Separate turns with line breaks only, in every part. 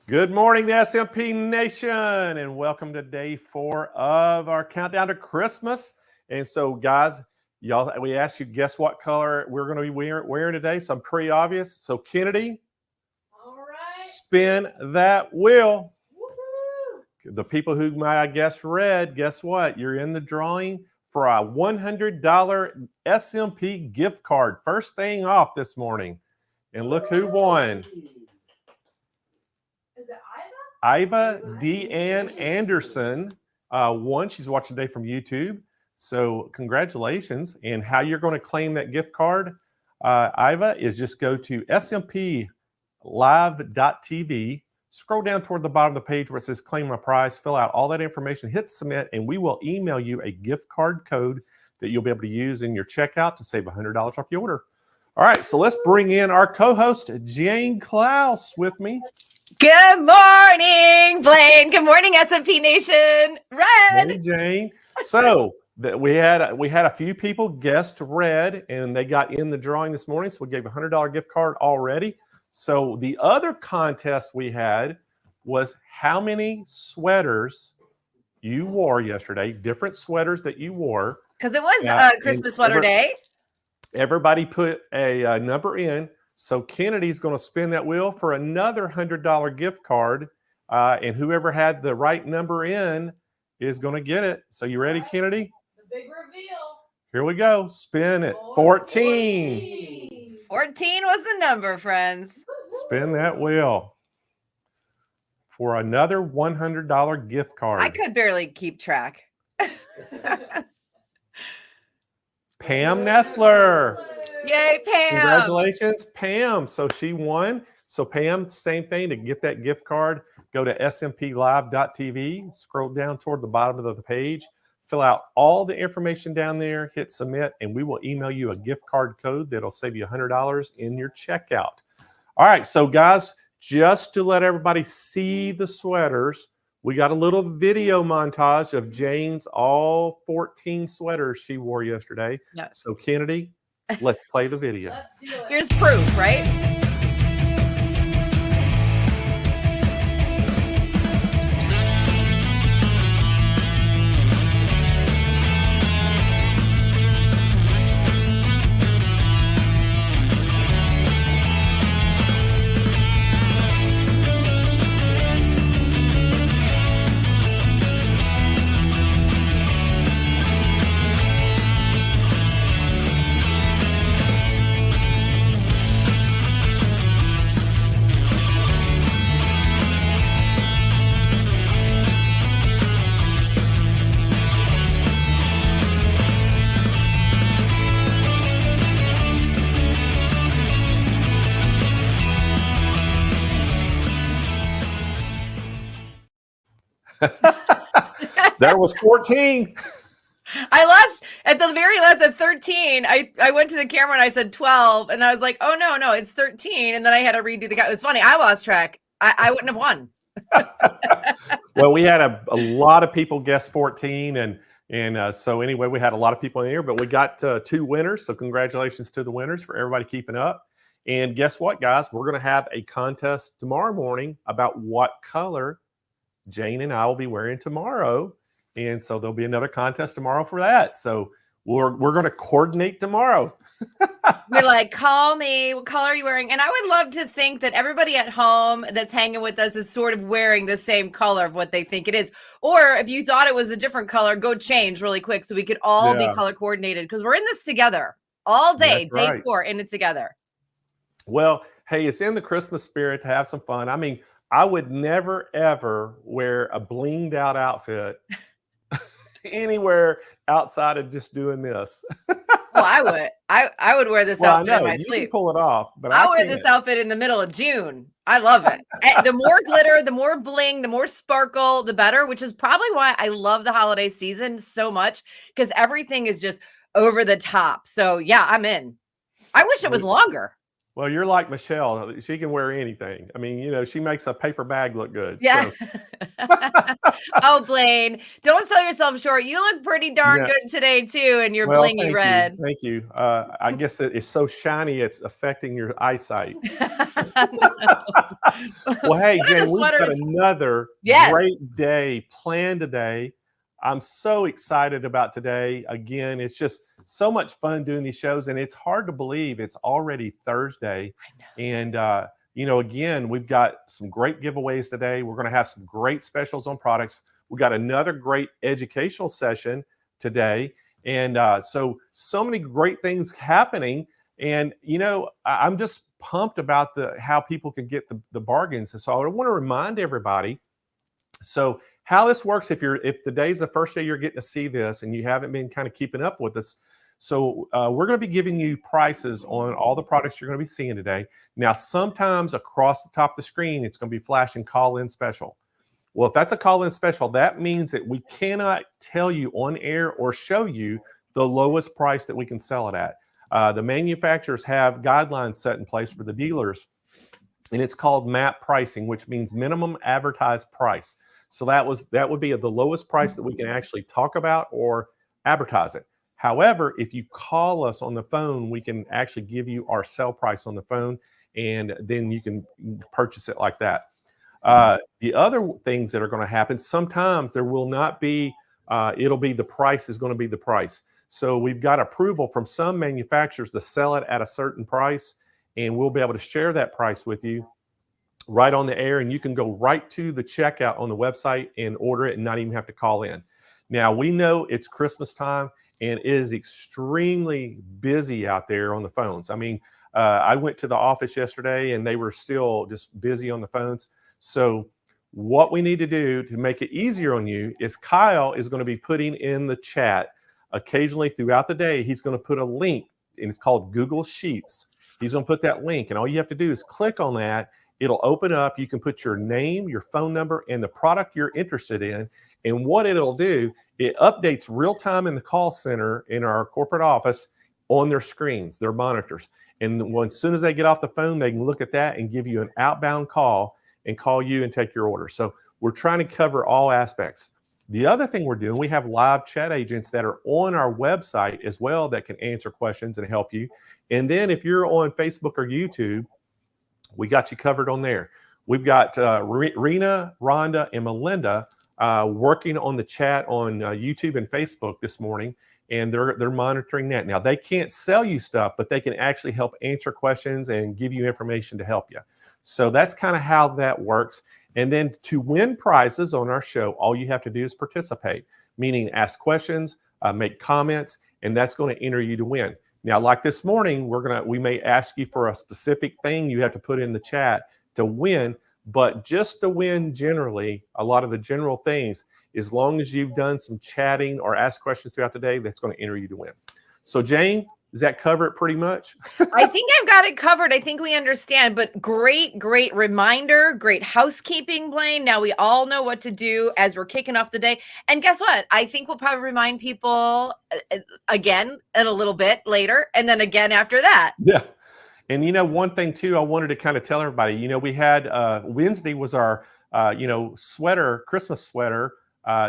Good morning to SMP Nation, and welcome to day 4 of our countdown to Christmas. And so, guys, we asked you guess what color we're going to be wearing today. So I'm pretty obvious. So Kennedy,
all right,
spin that wheel.
Woo-hoo.
The people who might guess red, guess what? You're in the drawing for a $100 SMP gift card. First thing off this morning. And look who won.
Is it Iva?
Iva Deanne Anderson won. She's watching today from YouTube. So congratulations. And how you're going to claim that gift card, Iva, is just go to SMPLive.tv. Scroll down toward the bottom of the page where it says claim my prize. Fill out all that information. Hit submit, and we will email you a gift card code that you'll be able to use in your checkout to save $100 off your order. All right, so let's bring in our co-host, Jane Klaus, with me.
Good morning, Blaine. Good morning, SMP Nation. Red.
Hey, Jane. So we had a few people guessed red, and they got in the drawing this morning. So we gave a $100 gift card already. So the other contest we had was how many sweaters you wore yesterday, different sweaters that you wore.
Because it was Christmas sweater day.
Everybody put a number in. So Kennedy's going to spin that wheel for another $100 gift card. And whoever had the right number in is going to get it. So you ready, Kennedy?
The big reveal.
Here we go. Spin it. 14.
14 was the number, friends.
Spin that wheel for another $100 gift card.
I could barely keep track.
Pam Nestler.
Yay, Pam.
Congratulations, Pam. So she won. So Pam, same thing. To get that gift card, go to smplive.tv, scroll down toward the bottom of the page, fill out all the information down there, hit submit, and we will email you a gift card code that'll save you $100 in your checkout. All right, so guys, just to let everybody see the sweaters, we got a little video montage of Jane's all 14 sweaters she wore yesterday.
No.
So Kennedy, let's play the video.
Let's do it.
Here's proof, right?
There was 14.
I lost at the very last at 13. I went to the camera and I said 12, and I was like, oh no, it's 13. And then I had to redo the count. It was funny. I lost track. I wouldn't have won.
Well, we had a lot of people guess 14, and so anyway, we had a lot of people in here, but we got 2 winners. So congratulations to the winners for everybody keeping up. And guess what, guys? We're going to have a contest tomorrow morning about what color Jane and I will be wearing tomorrow. And so there'll be another contest tomorrow for that. So we're going to coordinate tomorrow.
We're like, call me. What color are you wearing? And I would love to think that everybody at home that's hanging with us is sort of wearing the same color of what they think it is. Or if you thought it was a different color, go change really quick so we could all be color coordinated, because we're in this together all day,
That's
day
right.
4, in it together.
Well, hey, it's in the Christmas spirit to have some fun. I mean, I would never, ever wear a blinged out outfit anywhere outside of just doing this.
Well, I would. I would wear this outfit in my
you
sleep.
can pull it off, but
I wear this outfit in the middle of June. I love it. The more glitter, the more bling, the more sparkle, the better, which is probably why I love the holiday season so much, because everything is just over the top. So yeah, I'm in. I wish it was longer.
Well, you're like Michelle. She can wear anything. I mean, you know, she makes a paper bag look good.
Yeah.
So.
Oh, Blaine, don't sell yourself short. You look pretty darn
Yeah.
good today too, in your
Well,
blingy red.
Thank you. I guess that it's so shiny, it's affecting your eyesight. Well, hey,
What are the
Jane, we've got
sweaters?
another
Yes.
great day planned today. I'm so excited about today. Again, it's just so much fun doing these shows, and it's hard to believe it's already Thursday. And again, we've got some great giveaways today. We're going to have some great specials on products. We got another great educational session today, and so many great things happening. And I'm just pumped about how people can get the bargains. And so I want to remind everybody. So how this works, if the day's the first day you're getting to see this and you haven't been kind of keeping up with us, so we're going to be giving you prices on all the products you're going to be seeing today. Now, sometimes across the top of the screen, it's going to be flashing call-in special. Well, if that's a call-in special, that means that we cannot tell you on air or show you the lowest price that we can sell it at. The manufacturers have guidelines set in place for the dealers, and it's called MAP pricing, which means minimum advertised price. So that would be the lowest price that we can actually talk about or advertise it. However, if you call us on the phone, we can actually give you our sell price on the phone, and then you can purchase it like that. The other things that are going to happen, sometimes there will not be, it'll be the price is going to be the price. So we've got approval from some manufacturers to sell it at a certain price, and we'll be able to share that price with you right on the air, and you can go right to the checkout on the website and order it and not even have to call in. Now, we know it's Christmas time and it is extremely busy out there on the phones. I mean, I went to the office yesterday and they were still just busy on the phones. So what we need to do to make it easier on you is Kyle is going to be putting in the chat occasionally throughout the day. He's going to put a link, and it's called Google Sheets. He's going to put that link, and all you have to do is click on that. It'll open up. You can put your name, your phone number, and the product you're interested in. And what it'll do, it updates real time in the call center in our corporate office on their screens, their monitors. And as soon as they get off the phone, they can look at that and give you an outbound call and call you and take your order. So we're trying to cover all aspects. The other thing we're doing, we have live chat agents that are on our website as well that can answer questions and help you. And then if you're on Facebook or YouTube, we got you covered on there. We've got Rena, Rhonda, and Melinda working on the chat on YouTube and Facebook this morning, and they're monitoring that. Now, they can't sell you stuff, but they can actually help answer questions and give you information to help you. So that's kind of how that works. And then to win prizes on our show, all you have to do is participate, meaning ask questions, make comments, and that's going to enter you to win. Now, like this morning, we may ask you for a specific thing you have to put in the chat to win, but just to win generally, a lot of the general things, as long as you've done some chatting or asked questions throughout the day, that's going to enter you to win. So, Jane, does that cover it pretty much?
I think I've got it covered. I think we understand, but great reminder, great housekeeping, Blaine. Now we all know what to do as we're kicking off the day. And guess what? I think we'll probably remind people again in a little bit later, and then again after that.
Yeah. And one thing too, I wanted to kind of tell everybody, we had Wednesday was our, Christmas sweater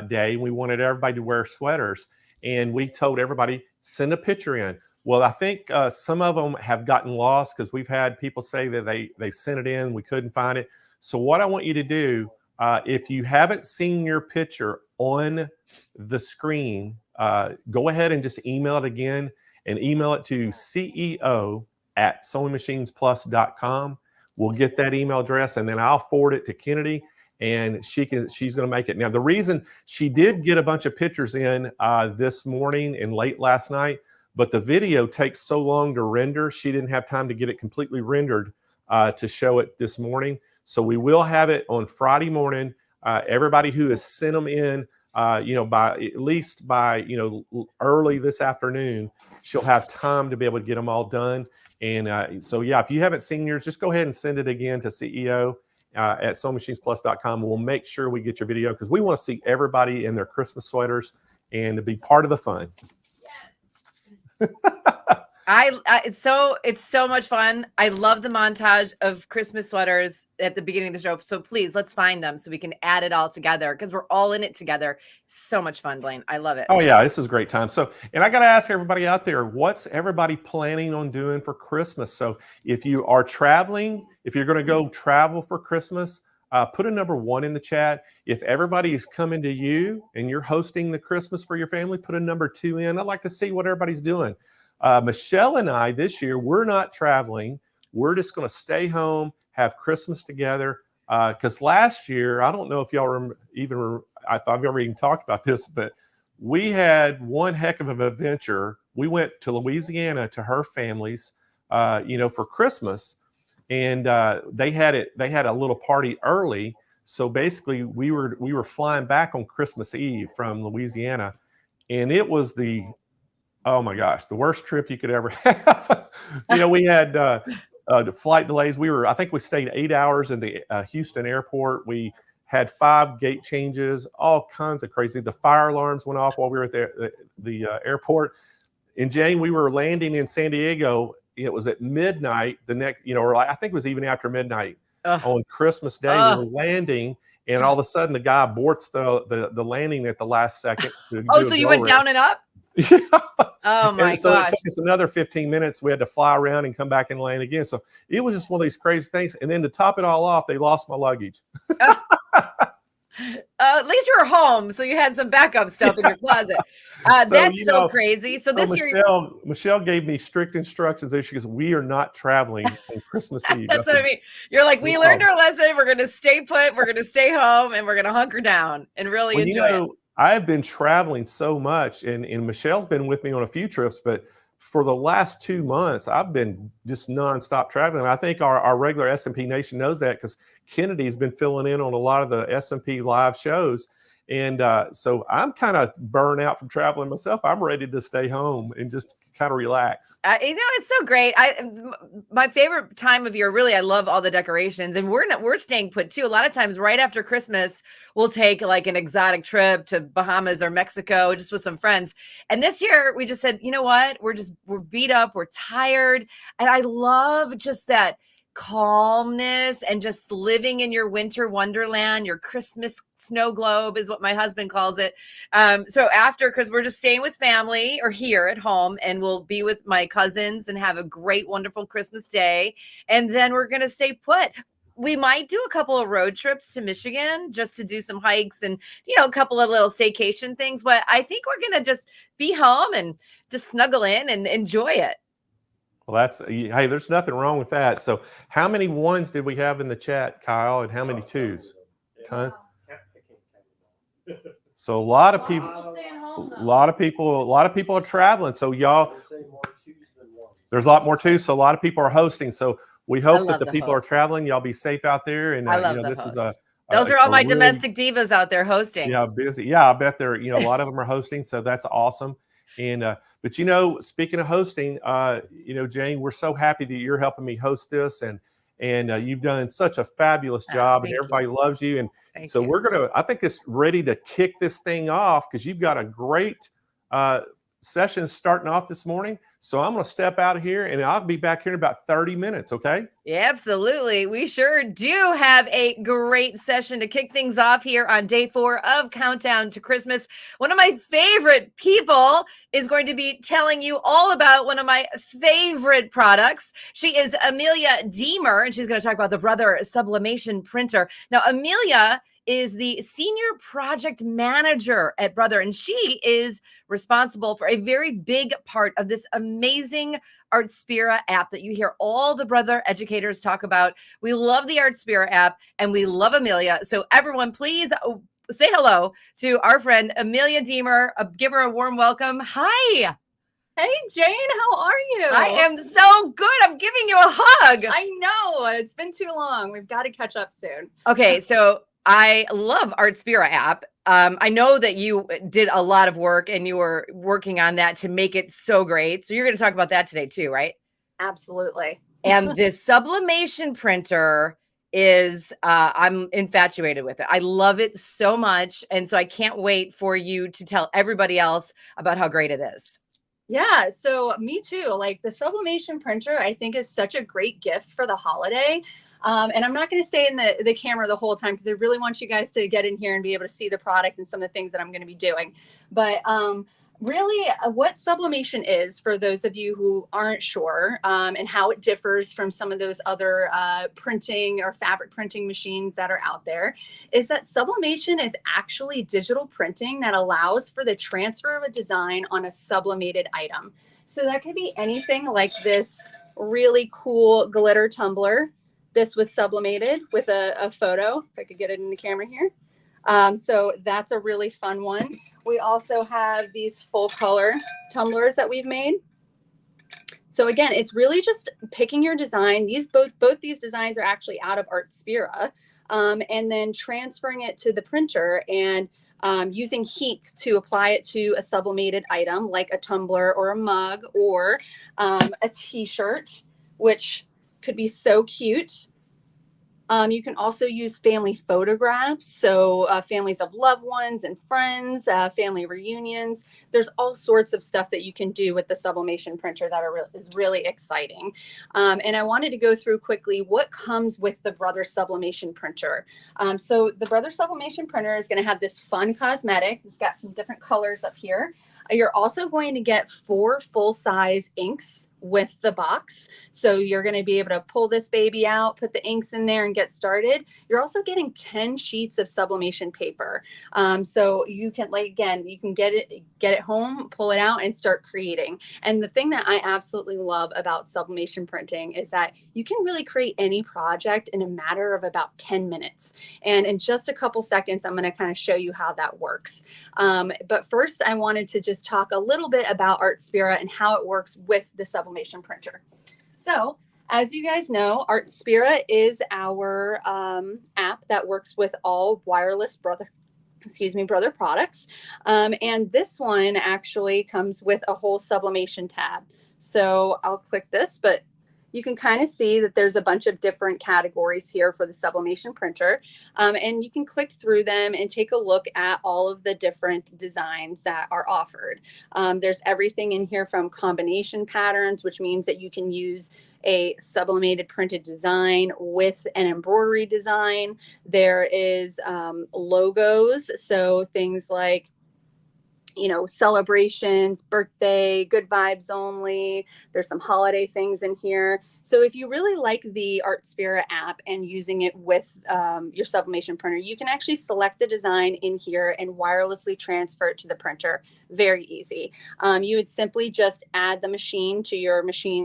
day. We wanted everybody to wear sweaters, and we told everybody, send a picture in. Well, I think some of them have gotten lost because we've had people say that they've sent it in, we couldn't find it. So what I want you to do, if you haven't seen your picture on the screen, go ahead and just email it again, and email it to CEO@SewingMachinesPlus.com. We'll get that email address, and then I'll forward it to Kennedy, and she's going to make it. Now, the reason she did get a bunch of pictures in this morning and late last night, but the video takes so long to render, she didn't have time to get it completely rendered to show it this morning. So we will have it on Friday morning. Everybody who has sent them in, by early this afternoon, she'll have time to be able to get them all done. And so, yeah, if you haven't seen yours, just go ahead and send it again to CEO@SewingMachinesPlus.com. We'll make sure we get your video because we want to see everybody in their Christmas sweaters and to be part of the fun.
Yes.
It's so much fun. I love the montage of Christmas sweaters at the beginning of the show. So please, let's find them so we can add it all together because we're all in it together. So much fun, Blaine. I love it.
Oh yeah, this is a great time. So, and I got to ask everybody out there, what's everybody planning on doing for Christmas? So, if you are traveling, if you're going to go travel for Christmas, put a number 1 in the chat. If everybody is coming to you and you're hosting the Christmas for your family, put a number 2 in. I'd like to see what everybody's doing. Michelle and I this year, we're not traveling. We're just going to stay home, have Christmas together. Because last year, I don't know if y'all if I've ever even talked about this, but we had one heck of an adventure. We went to Louisiana to her family's, for Christmas, and they had a little party early. So basically, we were flying back on Christmas Eve from Louisiana, and it was oh my gosh, the worst trip you could ever have. We had the flight delays. I think we stayed 8 hours in the Houston airport. We had 5 gate changes, all kinds of crazy. The fire alarms went off while we were at the airport. And Jane, we were landing in San Diego. It was at midnight the next, or I think it was even after midnight on Christmas Day. We were landing, and all of a sudden the guy aborts the landing at the last second.
So you went down and up?
Yeah.
Oh my
so
gosh.
It took us another 15 minutes. We had to fly around and come back and land again. So it was just one of these crazy things. And then to top it all off, they lost my luggage.
At least you were home, so you had some backup stuff in your closet. That's so crazy. So this year,
Michelle gave me strict instructions there. She goes, "We are not traveling on Christmas Eve."
That's what I mean. You're like, we learned our lesson. We're going to stay put. We're going to stay home, and we're going to hunker down and really enjoy it.
I've been traveling so much, and Michelle's been with me on a few trips, but for the last 2 months, I've been just nonstop traveling. I think our regular SMP Nation knows that because Kennedy's been filling in on a lot of the SMP live shows. And so I'm kind of burnt out from traveling myself. I'm ready to stay home and just kind of relax.
It's so great. My favorite time of year, really, I love all the decorations, and we're staying put too. A lot of times right after Christmas, we'll take like an exotic trip to Bahamas or Mexico just with some friends. And this year we just said, you know what? We're beat up. We're tired. And I love just that calmness and just living in your winter wonderland. Your Christmas snow globe is what my husband calls it. So after, because we're just staying with family or here at home, and we'll be with my cousins and have a great, wonderful Christmas day. And then we're going to stay put. We might do a couple of road trips to Michigan just to do some hikes and, a couple of little staycation things. But I think we're going to just be home and just snuggle in and enjoy it.
Well, hey, there's nothing wrong with that. So how many 1s did we have in the chat, Kyle, and how many 2s? Tons. So a lot of people are traveling. So y'all, there's a lot more 2s. So a lot of people are hosting. So we hope that the people are traveling. Y'all be safe out there. And
I love
this
hosts.
is
those are all my domestic divas out there hosting.
Yeah, busy. Yeah, I bet they're, a lot of them are hosting. So that's awesome. And but speaking of hosting, Jane, we're so happy that you're helping me host this, and you've done such a fabulous job, and everybody loves you. And so I think it's ready to kick this thing off because you've got a great session starting off this morning. So I'm going to step out of here, and I'll be back here in about 30 minutes. Okay.
Yeah, absolutely. We sure do have a great session to kick things off here on day 4 of Countdown to Christmas. One of my favorite people is going to be telling you all about one of my favorite products. She is Amelia Deemer, and she's going to talk about the Brother Sublimation printer. Now, Amelia is the senior project manager at Brother, and she is responsible for a very big part of this amazing Artspira app that you hear all the Brother educators talk about. We love the Artspira app, and we love Amelia. So everyone, please say hello to our friend Amelia Deemer. Give her a warm welcome. Hi.
Hey, Jane, how are you?
I am so good. I'm giving you a hug.
I know. It's been too long. We've got to catch up soon.
Okay, so I love Artspira app. I know that you did a lot of work and you were working on that to make it so great. So you're going to talk about that today too, right?
Absolutely.
And this sublimation printer is, I'm infatuated with it. I love it so much. And so I can't wait for you to tell everybody else about how great it is.
Yeah, so me too. Like the sublimation printer, I think is such a great gift for the holiday. And I'm not going to stay in the camera the whole time because I really want you guys to get in here and be able to see the product and some of the things that I'm going to be doing. But really, what sublimation is, for those of you who aren't sure, and how it differs from some of those other printing or fabric printing machines that are out there, is that sublimation is actually digital printing that allows for the transfer of a design on a sublimated item. So that could be anything like this really cool glitter tumbler. This was sublimated with a photo, if I could get it in the camera here. So that's a really fun one. We also have these full color tumblers that we've made. So again, it's really just picking your design. These both these designs are actually out of Artspira, and then transferring it to the printer and using heat to apply it to a sublimated item like a tumbler or a mug or a t-shirt, which could be so cute. You can also use family photographs, so families of loved ones and friends, family reunions. There's all sorts of stuff that you can do with the sublimation printer that is really exciting. And I wanted to go through quickly what comes with the Brother sublimation printer. So the Brother sublimation printer is going to have this fun cosmetic. It's got some different colors up here. You're also going to get 4 full-size inks with the box. So you're going to be able to pull this baby out, put the inks in there and get started. You're also getting 10 sheets of sublimation paper. So you can, like, again, you can get it home, pull it out and start creating. And the thing that I absolutely love about sublimation printing is that you can really create any project in a matter of about 10 minutes. And in just a couple seconds, I'm going to kind of show you how that works. But first, I wanted to just talk a little bit about Artspira and how it works with the sublimation printer. So, as you guys know, Artspira is our app that works with all wireless Brother products. And this one actually comes with a whole sublimation tab. So I'll click this, but you can kind of see that there's a bunch of different categories here for the sublimation printer. And you can click through them and take a look at all of the different designs that are offered. There's everything in here from combination patterns, which means that you can use a sublimated printed design with an embroidery design. There is logos, so things like, you know, celebrations, birthday, good vibes only. There's some holiday things in here. So if you really like the Artspira app and using it with your sublimation printer, you can actually select the design in here and wirelessly transfer it to the printer. Very easy. You would simply just add the machine to your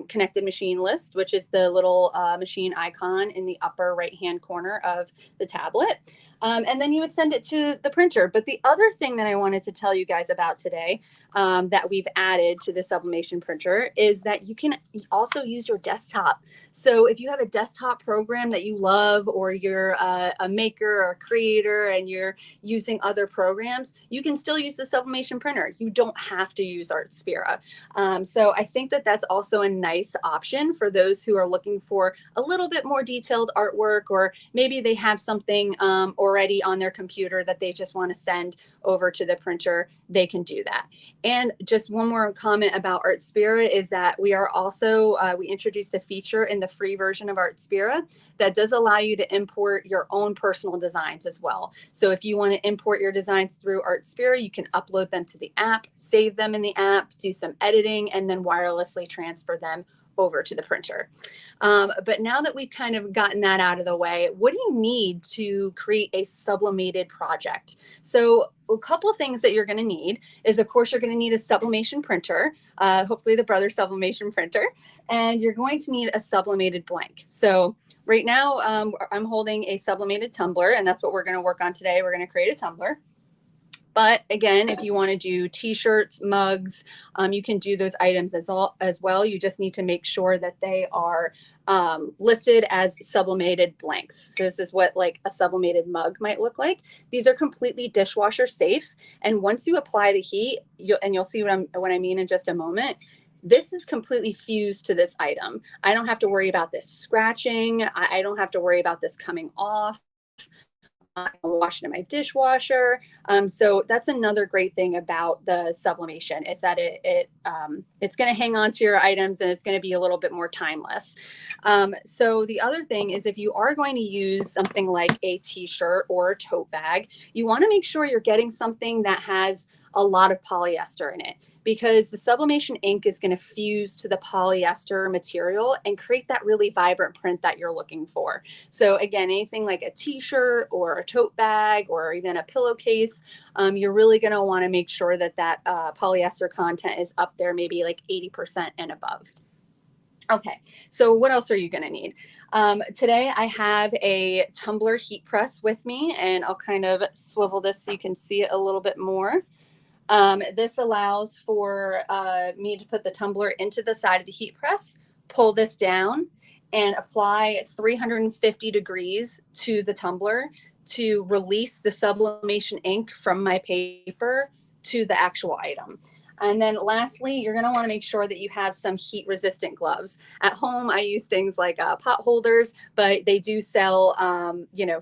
connected machine list, which is the little machine icon in the upper right-hand corner of the tablet. And then you would send it to the printer. But the other thing that I wanted to tell you guys about today that we've added to the sublimation printer is that you can also use your desktop. So if you have a desktop program that you love, or you're a maker or a creator and you're using other programs, you can still use the sublimation printer. You don't have to use Artspira. So I think that that's also a nice option for those who are looking for a little bit more detailed artwork, or maybe they have something already on their computer that they just want to send over to the printer. They can do that. And just one more comment about Artspira is that we are also, we introduced a feature in the free version of Artspira that does allow you to import your own personal designs as well. So if you want to import your designs through Artspira, you can upload them to the app, save them in the app, do some editing, and then wirelessly transfer them over to the printer. But now that we've kind of gotten that out of the way, what do you need to create a sublimated project? So a couple of things that you're going to need is, of course, you're going to need a sublimation printer, hopefully the Brother sublimation printer, and you're going to need a sublimated blank. So right now I'm holding a sublimated tumbler, and that's what we're going to work on today. We're going to create a tumbler. But again, if you want to do t-shirts, mugs, you can do those items as well. You just need to make sure that they are listed as sublimated blanks. So this is what like a sublimated mug might look like. These are completely dishwasher safe. And once you apply the heat, you'll see what I mean in just a moment. This is completely fused to this item. I don't have to worry about this scratching. I don't have to worry about this coming off. I can wash it in my dishwasher. So that's another great thing about the sublimation is that it's going to hang on to your items and it's going to be a little bit more timeless. So the other thing is if you are going to use something like a t-shirt or a tote bag, you want to make sure you're getting something that has a lot of polyester in it, because the sublimation ink is going to fuse to the polyester material and create that really vibrant print that you're looking for. So again, anything like a t-shirt or a tote bag or even a pillowcase, you're really going to want to make sure that that polyester content is up there, maybe like 80% and above. Okay, so what else are you going to need? Today I have a tumbler heat press with me, and I'll kind of swivel this so you can see it a little bit more. This allows for me to put the tumbler into the side of the heat press, pull this down, and apply 350 degrees to the tumbler to release the sublimation ink from my paper to the actual item. And then lastly, you're going to want to make sure that you have some heat resistant gloves. At home, I use things like pot holders, but they do sell,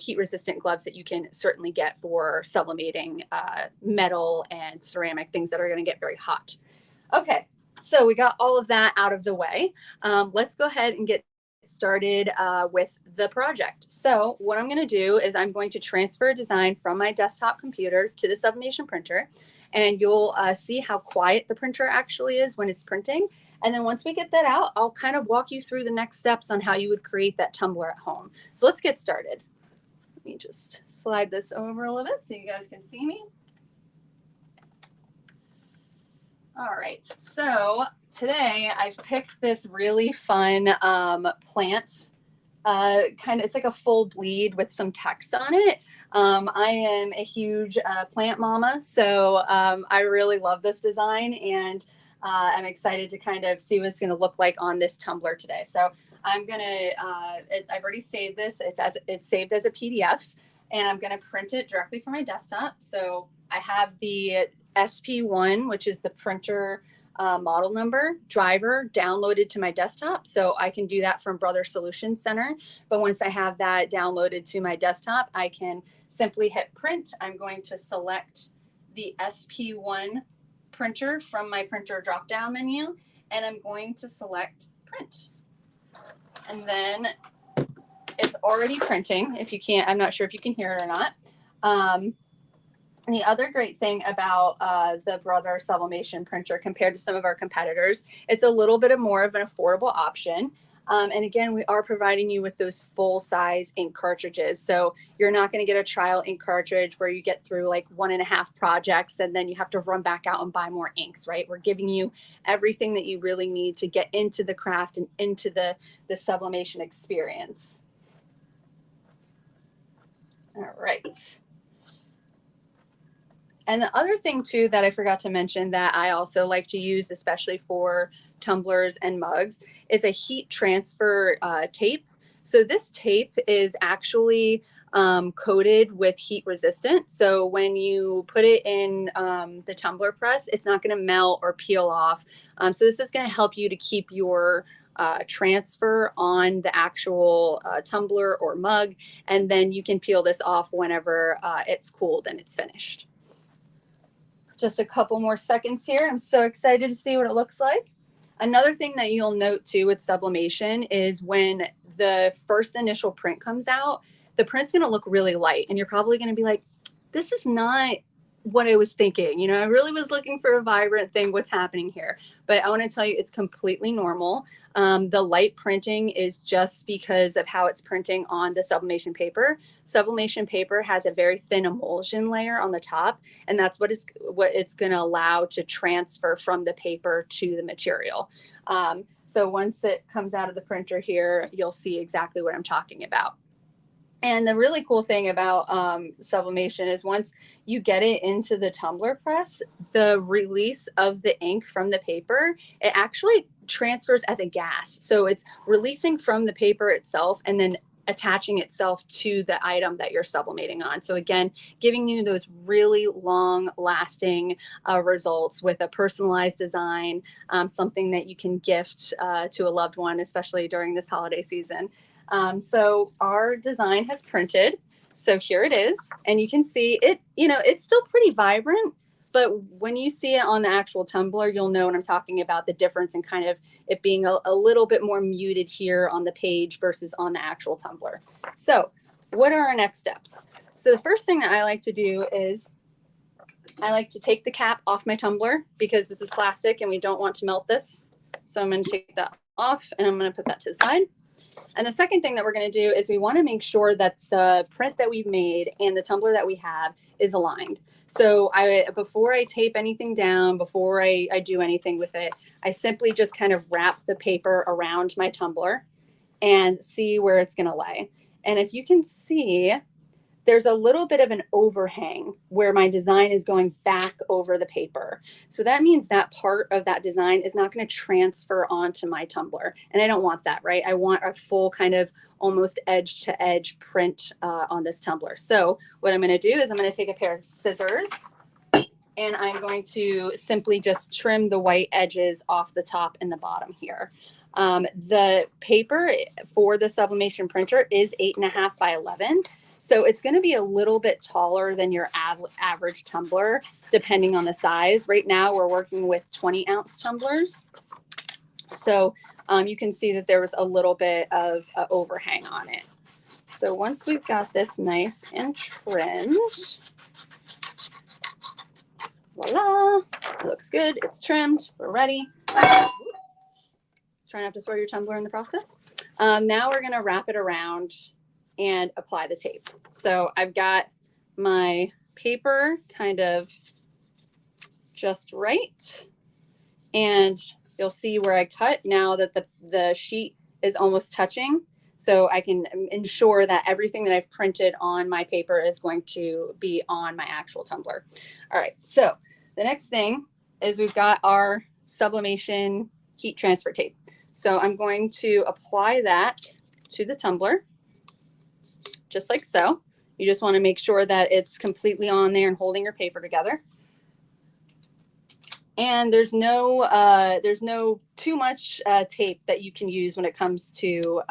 heat resistant gloves that you can certainly get for sublimating metal and ceramic, things that are going to get very hot. Okay, so we got all of that out of the way. Let's go ahead and get started with the project. So what I'm going to do is I'm going to transfer a design from my desktop computer to the sublimation printer. And you'll see how quiet the printer actually is when it's printing. And then once we get that out, I'll kind of walk you through the next steps on how you would create that tumbler at home. So let's get started. Let me just slide this over a little bit so you guys can see me. All right, so today I've picked this really fun plant. It's like a full bleed with some text on it. I am a huge plant mama, so I really love this design, and I'm excited to kind of see what it's going to look like on this tumbler today. So I'm going to, I've already saved this. It's saved as a PDF, and I'm going to print it directly from my desktop. So I have the SP1, which is the printer model number driver, downloaded to my desktop. So I can do that from Brother Solutions Center. But once I have that downloaded to my desktop, I can simply hit print. I'm going to select the SP1 printer from my printer drop-down menu, and I'm going to select print. And then it's already printing. If you can't, I'm not sure if you can hear it or not. And the other great thing about the Brother Sublimation printer compared to some of our competitors, it's a little bit more of an affordable option. And again, we are providing you with those full-size ink cartridges. So you're not going to get a trial ink cartridge where you get through like 1.5 projects and then you have to run back out and buy more inks, right? We're giving you everything that you really need to get into the craft and into the sublimation experience. All right. And the other thing too that I forgot to mention that I also like to use, especially for tumblers and mugs, is a heat transfer tape. So this tape is actually coated with heat resistant. So when you put it in the tumbler press, it's not going to melt or peel off. So this is going to help you to keep your transfer on the actual tumbler or mug, and then you can peel this off whenever it's cooled and it's finished. Just a couple more seconds here. I'm so excited to see what it looks like. Another thing that you'll note too with sublimation is when the first initial print comes out, the print's going to look really light, and you're probably going to be like, this is not what I was thinking. You know, I really was looking for a vibrant thing. What's happening here? But I want to tell you, it's completely normal. The light printing is just because of how it's printing on the sublimation paper. Sublimation paper has a very thin emulsion layer on the top, and that's what it's going to allow to transfer from the paper to the material. So once it comes out of the printer here, you'll see exactly what I'm talking about. And the really cool thing about sublimation is once you get it into the tumbler press, the release of the ink from the paper, it actually transfers as a gas. So it's releasing from the paper itself and then attaching itself to the item that you're sublimating on. So again, giving you those really long lasting results with a personalized design, something that you can gift to a loved one, especially during this holiday season. So our design has printed. So here it is. And you can see it, you know, it's still pretty vibrant, but when you see it on the actual tumbler, you'll know what I'm talking about, the difference in kind of it being a little bit more muted here on the page versus on the actual tumbler. So what are our next steps? So the first thing that I like to do is I like to take the cap off my tumbler because this is plastic and we don't want to melt this. So I'm going to take that off and I'm going to put that to the side. And the second thing that we're going to do is we want to make sure that the print that we've made and the tumbler that we have is aligned. So before I tape anything down, before I do anything with it, I simply just kind of wrap the paper around my tumbler and see where it's going to lay. And if you can see, there's a little bit of an overhang where my design is going back over the paper. So that means that part of that design is not going to transfer onto my tumbler. And I don't want that, right? I want a full kind of almost edge to edge print on this tumbler. So what I'm going to do is I'm going to take a pair of scissors and I'm going to simply just trim the white edges off the top and the bottom here. The paper for the sublimation printer is 8.5 by 11. So it's going to be a little bit taller than your average tumbler, depending on the size. Right now, we're working with 20-ounce tumblers. So you can see that there was a little bit of overhang on it. So once we've got this nice and trimmed, voila, it looks good. It's trimmed. We're ready. Try not to throw your tumbler in the process. Now we're going to wrap it around and apply the tape. So I've got my paper kind of just right. And you'll see where I cut now that the sheet is almost touching. So I can ensure that everything that I've printed on my paper is going to be on my actual tumbler. All right, so the next thing is we've got our sublimation heat transfer tape. So I'm going to apply that to the tumbler, just like so. You just want to make sure that it's completely on there and holding your paper together. And there's no too much tape that you can use when it comes to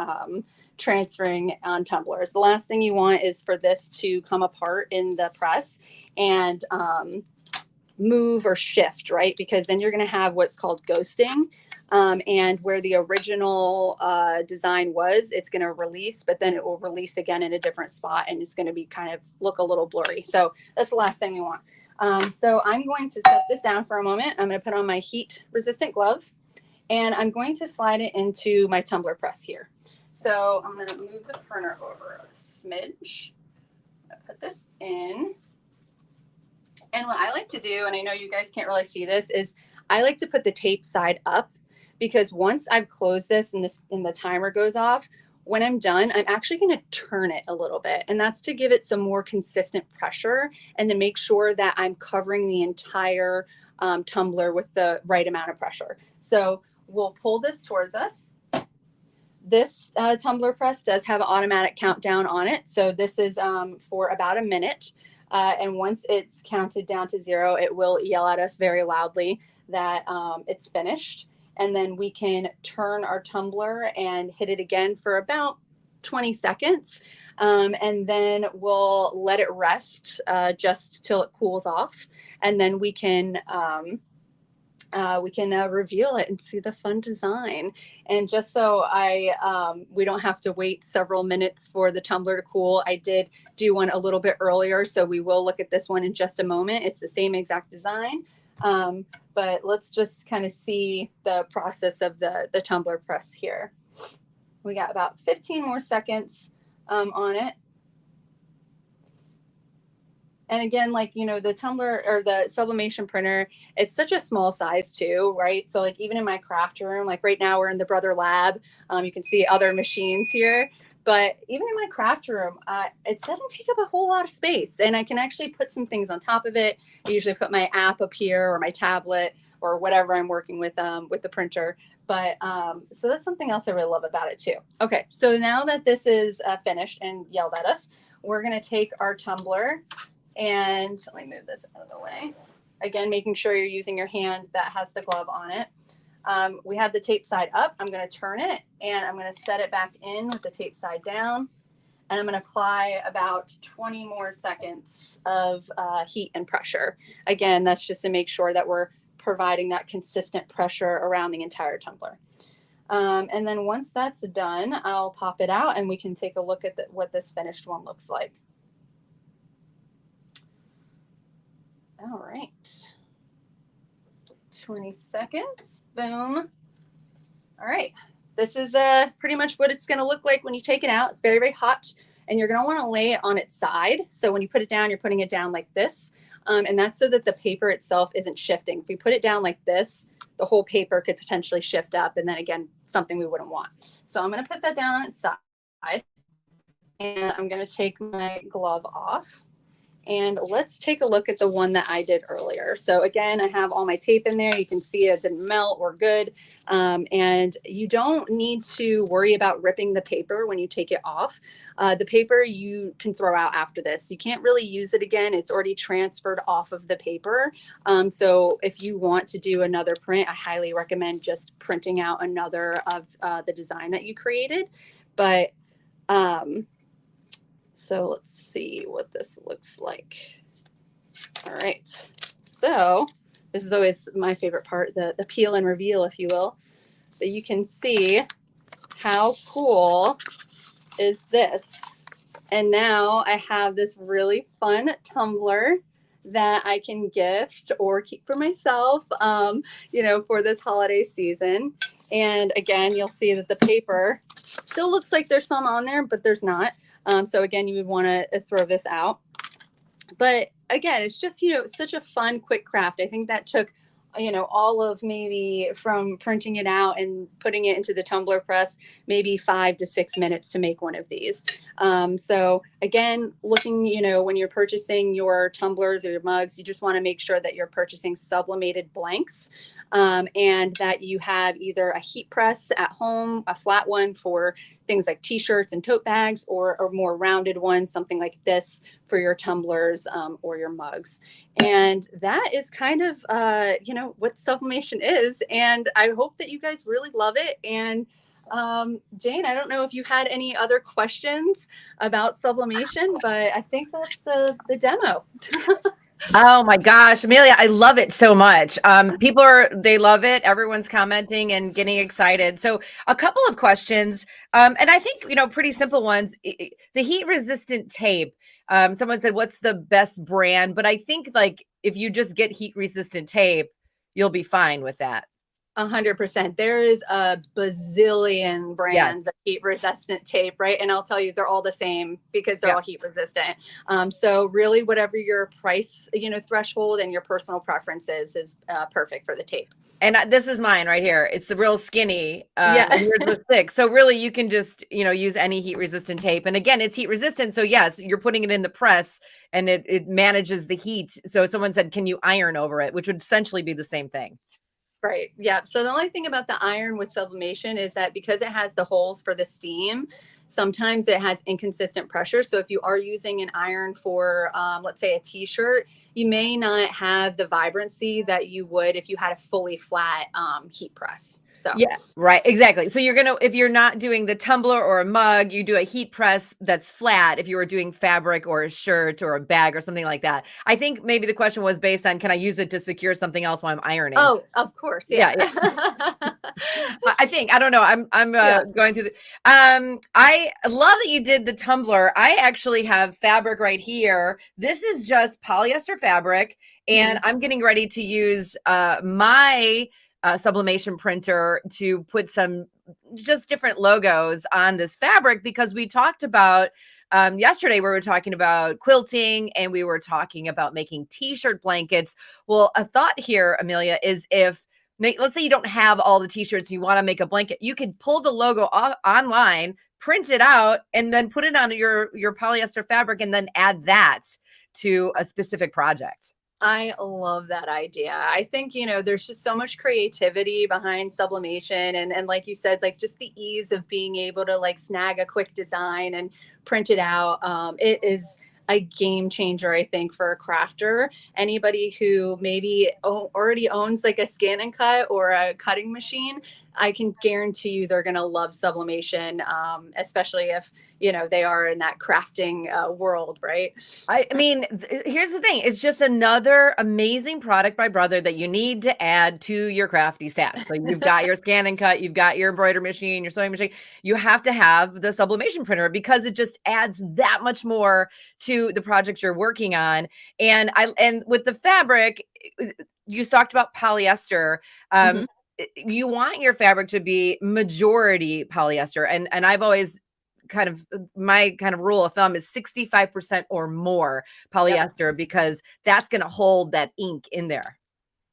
transferring on tumblers. The last thing you want is for this to come apart in the press and move or shift, right? Because then you're going to have what's called ghosting. And where the original design was, it's going to release, but then it will release again in a different spot and it's going to be kind of look a little blurry. So that's the last thing you want. So I'm going to set this down for a moment. I'm going to put on my heat resistant glove and I'm going to slide it into my tumbler press here. So I'm going to move the printer over a smidge. I'm going to put this in. And what I like to do, and I know you guys can't really see this, is I like to put the tape side up. Because once I've closed this and the timer goes off, when I'm done, I'm actually going to turn it a little bit. And that's to give it some more consistent pressure and to make sure that I'm covering the entire tumbler with the right amount of pressure. So we'll pull this towards us. This tumbler press does have an automatic countdown on it. So this is for about a minute. And once it's counted down to 0, it will yell at us very loudly that it's finished. And then we can turn our tumbler and hit it again for about 20 seconds. And then we'll let it rest just till it cools off. And then we can reveal it and see the fun design. And just so we don't have to wait several minutes for the tumbler to cool, I did do one a little bit earlier. So we will look at this one in just a moment. It's the same exact design. But let's just kind of see the process of the tumbler press here. We got about 15 more seconds on it. And again, like, you know, the tumbler or the sublimation printer, it's such a small size too, right? So like even in my craft room, like right now we're in the Brother Lab, you can see other machines here. But even in my craft room, it doesn't take up a whole lot of space. And I can actually put some things on top of it. I usually put my app up here or my tablet or whatever I'm working with the printer. But so that's something else I really love about it too. Okay, so now that this is finished and yelled at us, we're going to take our tumbler and let me move this out of the way. Again, making sure you're using your hand that has the glove on it. We have the tape side up. I'm going to turn it and I'm going to set it back in with the tape side down. and I'm going to apply about 20 more seconds of heat and pressure. Again, that's just to make sure that we're providing that consistent pressure around the entire tumbler. And then once that's done, I'll pop it out and we can take a look at what this finished one looks like. All right. 20 seconds. Boom. All right. This is pretty much what it's going to look like when you take it out. It's very, very hot, and you're going to want to lay it on its side. So when you put it down, you're putting it down like this. And that's so that the paper itself isn't shifting. If we put it down like this, the whole paper could potentially shift up. And then again, something we wouldn't want. So I'm going to put that down on its side. And I'm going to take my glove off. And let's take a look at the one that I did earlier. So again, I have all my tape in there. You can see it didn't melt. We're good. And you don't need to worry about ripping the paper when you take it off. The paper you can throw out after this. You can't really use it again. It's already transferred off of the paper. So if you want to do another print, I highly recommend just printing out another of the design that you created. But so let's see what this looks like. All right. So this is always my favorite part, the peel and reveal, if you will. But you can see how cool is this. And now I have this really fun tumbler that I can gift or keep for myself, you know, for this holiday season. And again, you'll see that the paper still looks like there's some on there, but there's not. So again, you would want to throw this out. But again, it's just, you know, such a fun, quick craft. I think that took, you know, all of maybe from printing it out and putting it into the tumbler press, maybe 5 to 6 minutes to make one of these. So again, looking, you know, when you're purchasing your tumblers or your mugs, you just want to make sure that you're purchasing sublimated blanks. And that you have either a heat press at home, a flat one for things like t-shirts and tote bags, or a more rounded one, something like this for your tumblers or your mugs. And that is kind of, you know, what sublimation is. And I hope that you guys really love it. And Jane, I don't know if you had any other questions about sublimation, but I think that's the demo.
Oh my gosh, Amelia, I love it so much. They love it. Everyone's commenting and getting excited. So a couple of questions. And I think, you know, pretty simple ones. The heat resistant tape. Someone said, what's the best brand? But I think like if you just get heat resistant tape, you'll be fine with that.
100%. There is a bazillion brands of heat resistant tape, right? And I'll tell you, they're all the same because they're all heat resistant. So really whatever your price, you know, threshold and your personal preferences is perfect for the tape.
And this is mine right here. It's the real skinny. And yours was thick. So really you can just, you know, use any heat resistant tape. And again, it's heat resistant. So yes, you're putting it in the press and it manages the heat. So someone said, can you iron over it? Which would essentially be the same thing.
Right. Yeah. So the only thing about the iron with sublimation is that because it has the holes for the steam, sometimes it has inconsistent pressure. So if you are using an iron for, let's say, a t-shirt, you may not have the vibrancy that you would if you had a fully flat heat press. So
yeah, right. Exactly. So you're going to, if you're not doing the tumbler or a mug, you do a heat press that's flat. If you were doing fabric or a shirt or a bag or something like that. I think maybe the question was based on, can I use it to secure something else while I'm ironing?
Oh, of course. Yeah.
I think, I don't know. I'm going through the, I love that you did the tumbler. I actually have fabric right here. This is just polyester fabric. And I'm getting ready to use my sublimation printer to put some just different logos on this fabric, because we talked about yesterday, we were talking about quilting and we were talking about making t-shirt blankets. Well, a thought here, Amelia, is if let's say you don't have all the t-shirts, you want to make a blanket, you could pull the logo off online, print it out, and then put it on your polyester fabric and then add that to a specific project.
I love that idea. I think, you know, there's just so much creativity behind sublimation. And like you said, like just the ease of being able to like snag a quick design and print it out. It is a game changer, I think, for a crafter. Anybody who maybe already owns like a scan and cut or a cutting machine, I can guarantee you they're going to love sublimation, especially if, you know, they are in that crafting world, right?
I mean, here's the thing. It's just another amazing product by Brother that you need to add to your crafty stash. So you've got your scan and cut, you've got your embroidery machine, your sewing machine. You have to have the sublimation printer because it just adds that much more to the project you're working on. And with the fabric, you talked about polyester.
Mhm.
You want your fabric to be majority polyester. And I've always my kind of rule of thumb is 65% or more polyester, because that's going to hold that ink in there.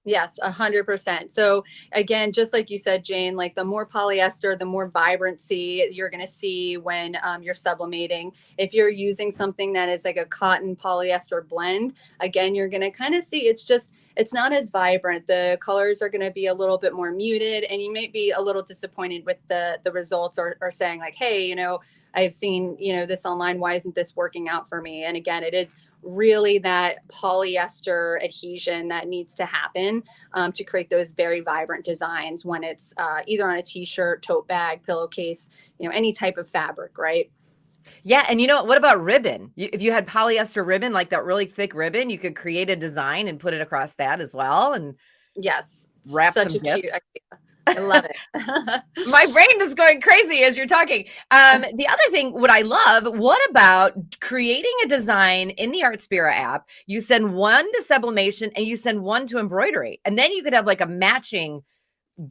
Yes, 100%. So again, just like you said, Jane, like the more polyester, the more vibrancy you're going to see when you're sublimating. If you're using something that is like a cotton polyester blend, again, you're going to kind of see it's not as vibrant. The colors are going to be a little bit more muted, and you might be a little disappointed with the results, or saying like, hey, you know, I've seen, you know, this online. Why isn't this working out for me? And again, it is really that polyester adhesion that needs to happen to create those very vibrant designs when it's either on a t-shirt, tote bag, pillowcase, you know, any type of fabric, right?
Yeah. And you know, what about ribbon? If you had polyester ribbon, like that really thick ribbon, you could create a design and put it across that as well and
Yes,
wrap
such
some
a cute
gifts.
idea. I love it.
My brain is going crazy as you're talking. The other thing, what I love, what about creating a design in the Artspira app? You send one to sublimation and you send one to embroidery, and then you could have like a matching,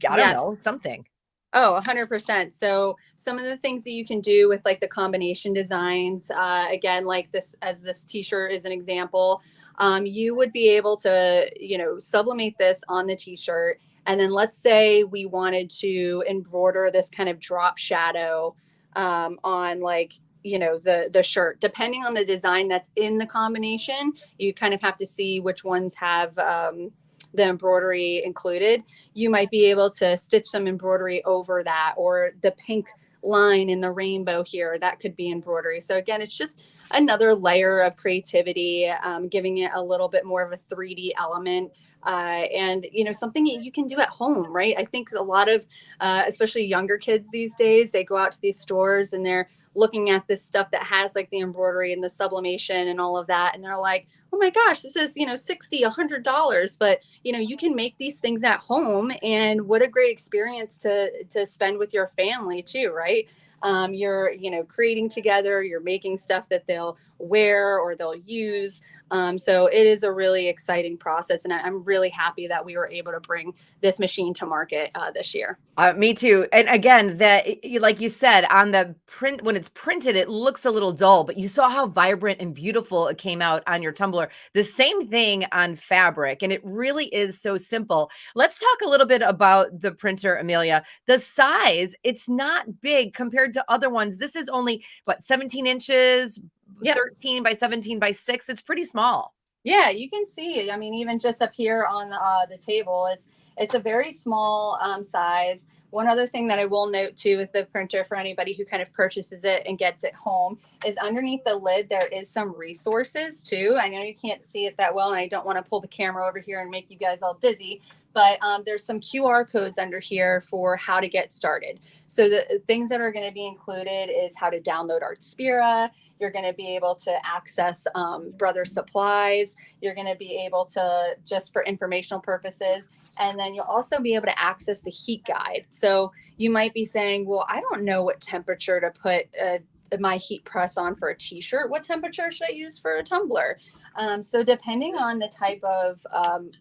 I don't know,
Yes.
something.
Oh, 100%. So some of the things that you can do with like the combination designs, again, like this t-shirt is an example, you would be able to, you know, sublimate this on the t-shirt. And then let's say we wanted to embroider this kind of drop shadow on like, you know, the shirt. Depending on the design that's in the combination, you kind of have to see which ones have the embroidery included. You might be able to stitch some embroidery over that, or the pink line in the rainbow here, that could be embroidery. So again, it's just another layer of creativity, giving it a little bit more of a 3D element. And you know, something you can do at home, right? I think a lot of especially younger kids these days, they go out to these stores and they're looking at this stuff that has like the embroidery and the sublimation and all of that, and they're like, oh my gosh, this is, you know, $60, $100. But you know, you can make these things at home, and what a great experience to spend with your family too, right? You're, you know, creating together, you're making stuff that they'll wear or they'll use. So it is a really exciting process, and I'm really happy that we were able to bring this machine to market this year.
Me too. And again, like you said, on the print, when it's printed, it looks a little dull, but you saw how vibrant and beautiful it came out on your tumbler. The same thing on fabric, and it really is so simple. Let's talk a little bit about the printer, Amelia. The size, it's not big compared to other ones. This is only, what, 17 inches,
Yep.
13 by 17 by 6. It's pretty small.
Yeah, you can see. I mean, even just up here on the table, it's a very small size. One other thing that I will note too with the printer for anybody who kind of purchases it and gets it home is underneath the lid there is some resources too. I know you can't see it that well, and I don't want to pull the camera over here and make you guys all dizzy, but there's some QR codes under here for how to get started. So the things that are going to be included is how to download Artspira. You're going to be able to access Brother supplies. You're going to be able to, just for informational purposes, and then you'll also be able to access the heat guide. So you might be saying, well, I don't know what temperature to put my heat press on for a t-shirt. What temperature should I use for a tumbler? So depending on the type of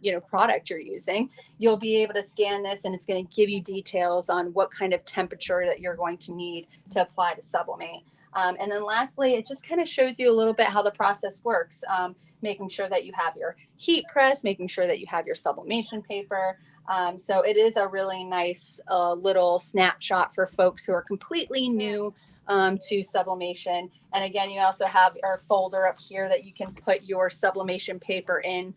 you know, product you're using, you'll be able to scan this, and it's going to give you details on what kind of temperature that you're going to need to apply to sublimate. And then lastly, it just kind of shows you a little bit how the process works, making sure that you have your heat press, making sure that you have your sublimation paper. So it is a really nice little snapshot for folks who are completely new to sublimation. And again, you also have our folder up here that you can put your sublimation paper in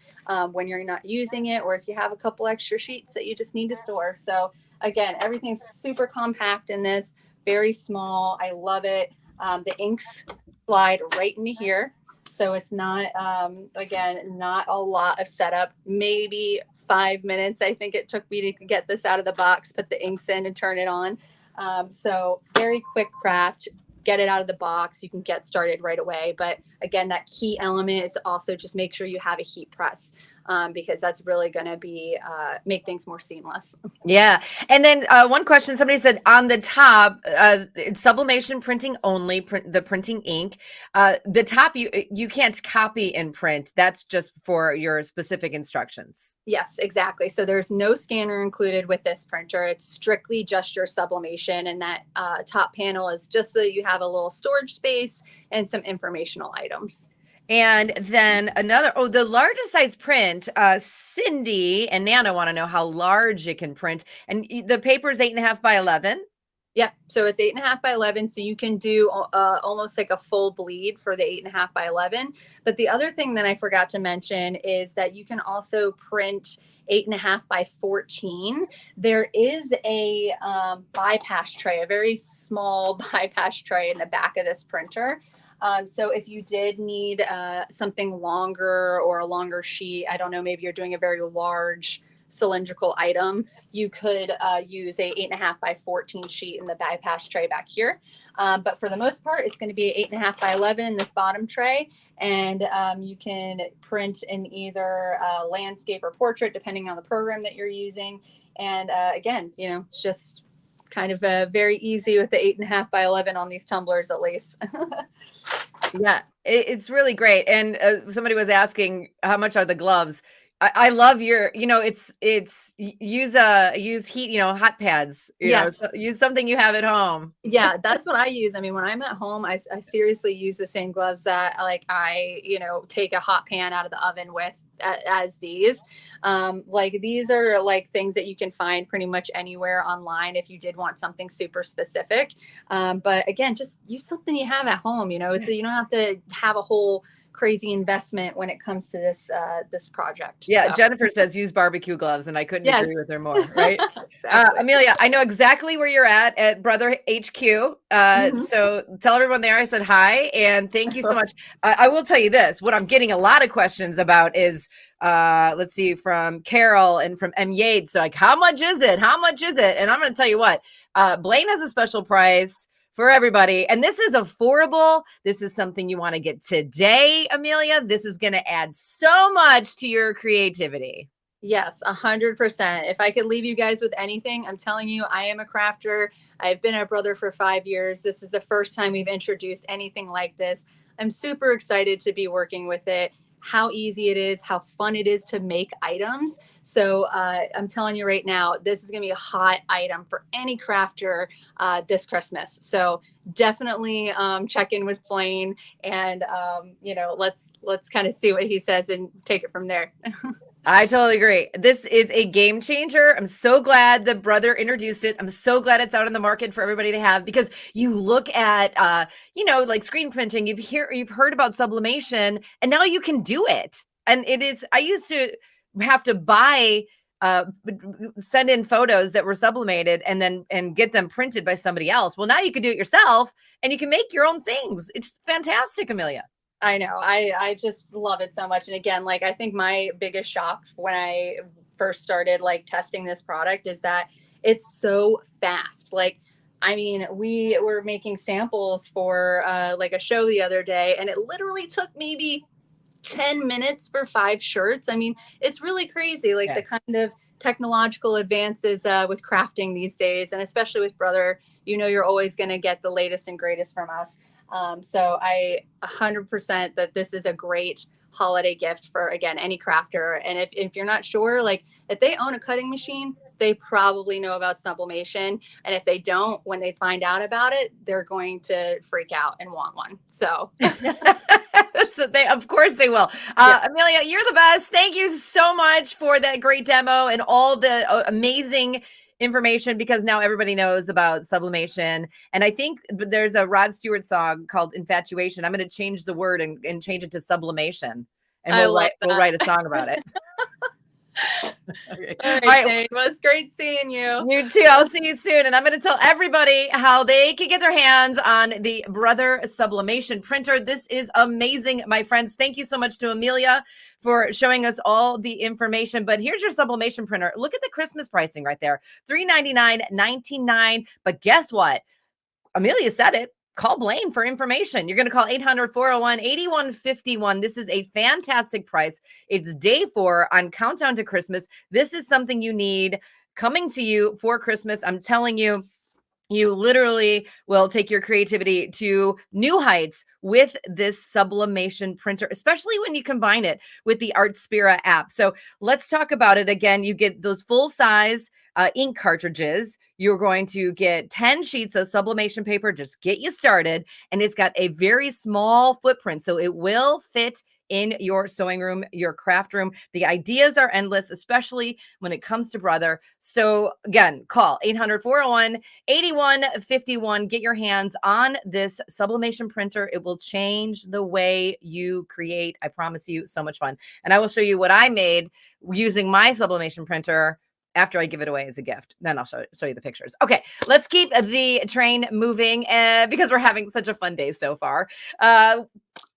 when you're not using it, or if you have a couple extra sheets that you just need to store. So again, everything's super compact in this, very small. I love it. The inks slide right into here. So it's not, again, not a lot of setup, maybe 5 minutes. I think it took me to get this out of the box, put the inks in and turn it on. So very quick craft, get it out of the box. You can get started right away. But again, that key element is also just make sure you have a heat press, because that's really going to be make things more seamless.
Yeah. And then one question, somebody said on the top, it's sublimation printing only, the printing ink. The top, you can't copy and print. That's just for your specific instructions.
Yes, exactly. So there's no scanner included with this printer. It's strictly just your sublimation. And that top panel is just so you have a little storage space and some informational items.
And then another, the largest size print, Cindy and Nana want to know how large it can print. And the paper is 8.5 by 11.
Yep. So it's 8.5 by 11. So you can do almost like a full bleed for the 8.5 by 11. But the other thing that I forgot to mention is that you can also print 8.5 by 14. There is a bypass tray, a very small bypass tray in the back of this printer. So if you did need something longer or a longer sheet, I don't know, maybe you're doing a very large cylindrical item, you could use a 8.5 by 14 sheet in the bypass tray back here. But for the most part, it's going to be 8.5 by 11 in this bottom tray. And you can print in either landscape or portrait, depending on the program that you're using. And again, you know, it's just kind of very easy with the 8.5 by 11 on these tumblers, at least.
Yeah, it's really great. And somebody was asking, how much are the gloves? I love your, you know, it's use heat, you know, hot pads, you know, so use something you have at home.
Yeah, that's what I use. I mean, when I'm at home, I seriously use the same gloves that like I, you know, take a hot pan out of the oven with as these. Like these are like things that you can find pretty much anywhere online if you did want something super specific. But again, just use something you have at home, you know, it's you don't have to have a whole crazy investment when it comes to this this project.
Yeah,
so.
Jennifer says use barbecue gloves, and I couldn't agree with her more, right?
Exactly.
Amelia, I know exactly where you're at Brother HQ. So tell everyone there I said hi, and thank you so much. I will tell you this, what I'm getting a lot of questions about is, let's see, from Carol and from M. Yates. So like, how much is it? How much is it? And I'm going to tell you what, Blaine has a special price for everybody. And this is affordable. This is something you want to get today, Amelia. This is going to add so much to your creativity.
Yes, 100%. If I could leave you guys with anything, I'm telling you, I am a crafter. I've been a brother for 5 years. This is the first time we've introduced anything like this. I'm super excited to be working with it. How easy it is, how fun it is to make items. So I'm telling you right now, this is going to be a hot item for any crafter this Christmas. So definitely check in with Blaine and, you know, let's kind of see what he says and take it from there.
I totally agree. This is a game changer. I'm so glad the brother introduced it. I'm so glad it's out in the market for everybody to have, because you look at, you know, like screen printing, you've heard about sublimation, and now you can do it. And it is, I used to have to buy, send in photos that were sublimated and get them printed by somebody else. Well, now you can do it yourself and you can make your own things. It's fantastic, Amelia.
I know. I just love it so much. And again, like, I think my biggest shock when I first started like testing this product is that it's so fast. Like, I mean, we were making samples for like a show the other day, and it literally took maybe 10 minutes for 5 shirts. I mean, it's really crazy. Like the kind of technological advances with crafting these days, and especially with Brother, you know, you're always going to get the latest and greatest from us. So I 100% that this is a great holiday gift for, again, any crafter. And if you're not sure, like if they own a cutting machine, they probably know about sublimation. And if they don't, when they find out about it, they're going to freak out and want one. So,
so of course they will. Amelia, you're the best. Thank you so much for that great demo and all the amazing information, because now everybody knows about sublimation. And I think there's a Rod Stewart song called Infatuation. I'm going to change the word and change it to sublimation. And we'll write a song about it. Okay.
All
All
right,
right.
Jane, it was great seeing you.
You too. I'll see you soon. And I'm going to tell everybody how they can get their hands on the Brother Sublimation printer. This is amazing, my friends. Thank you so much to Amelia for showing us all the information. But here's your sublimation printer. Look at the Christmas pricing right there. $399, $99. But guess what? Amelia said it. Call Blaine for information. You're going to call 800-401-8151. This is a fantastic price. It's day 4 on Countdown to Christmas. This is something you need coming to you for Christmas. I'm telling you, you literally will take your creativity to new heights with this sublimation printer, especially when you combine it with the Artspira app. So let's talk about it again. You get those full size ink cartridges. You're going to get 10 sheets of sublimation paper, just get you started. And it's got a very small footprint, so it will fit in your sewing room, your craft room. The ideas are endless, especially when it comes to Brother. So again, call 800-401-8151. Get your hands on this sublimation printer. It will change the way you create. I promise you, so much fun. And I will show you what I made using my sublimation printer after I give it away as a gift. Then I'll show you the pictures. Okay, let's keep the train moving because we're having such a fun day so far.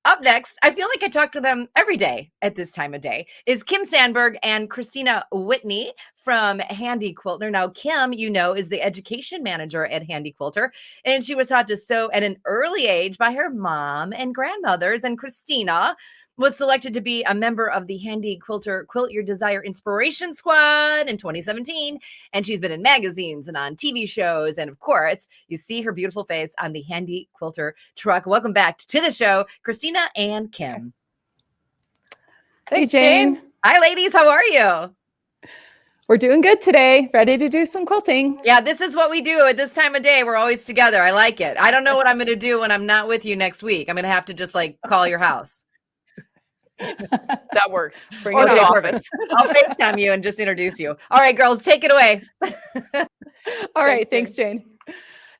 Up next, I feel like I talk to them every day at this time of day, is Kim Sandberg and Christina Whitney from Handy Quilter. Now, Kim, you know, is the education manager at Handy Quilter, and she was taught to sew at an early age by her mom and grandmothers. And Christina was selected to be a member of the Handy Quilter Quilt Your Desire Inspiration Squad in 2017. And she's been in magazines and on TV shows. And of course, you see her beautiful face on the Handy Quilter truck. Welcome back to the show, Christina and Kim.
Hey, Jane.
Hi, ladies. How are you?
We're doing good today. Ready to do some quilting.
Yeah, this is what we do at this time of day. We're always together. I like it. I don't know what I'm going to do when I'm not with you next week. I'm going to have to just like call your house.
That works.
Bring it
Okay,
on.
perfect. I'll FaceTime you and just introduce you. All right, girls, take it away.
All right. Thanks, Jane.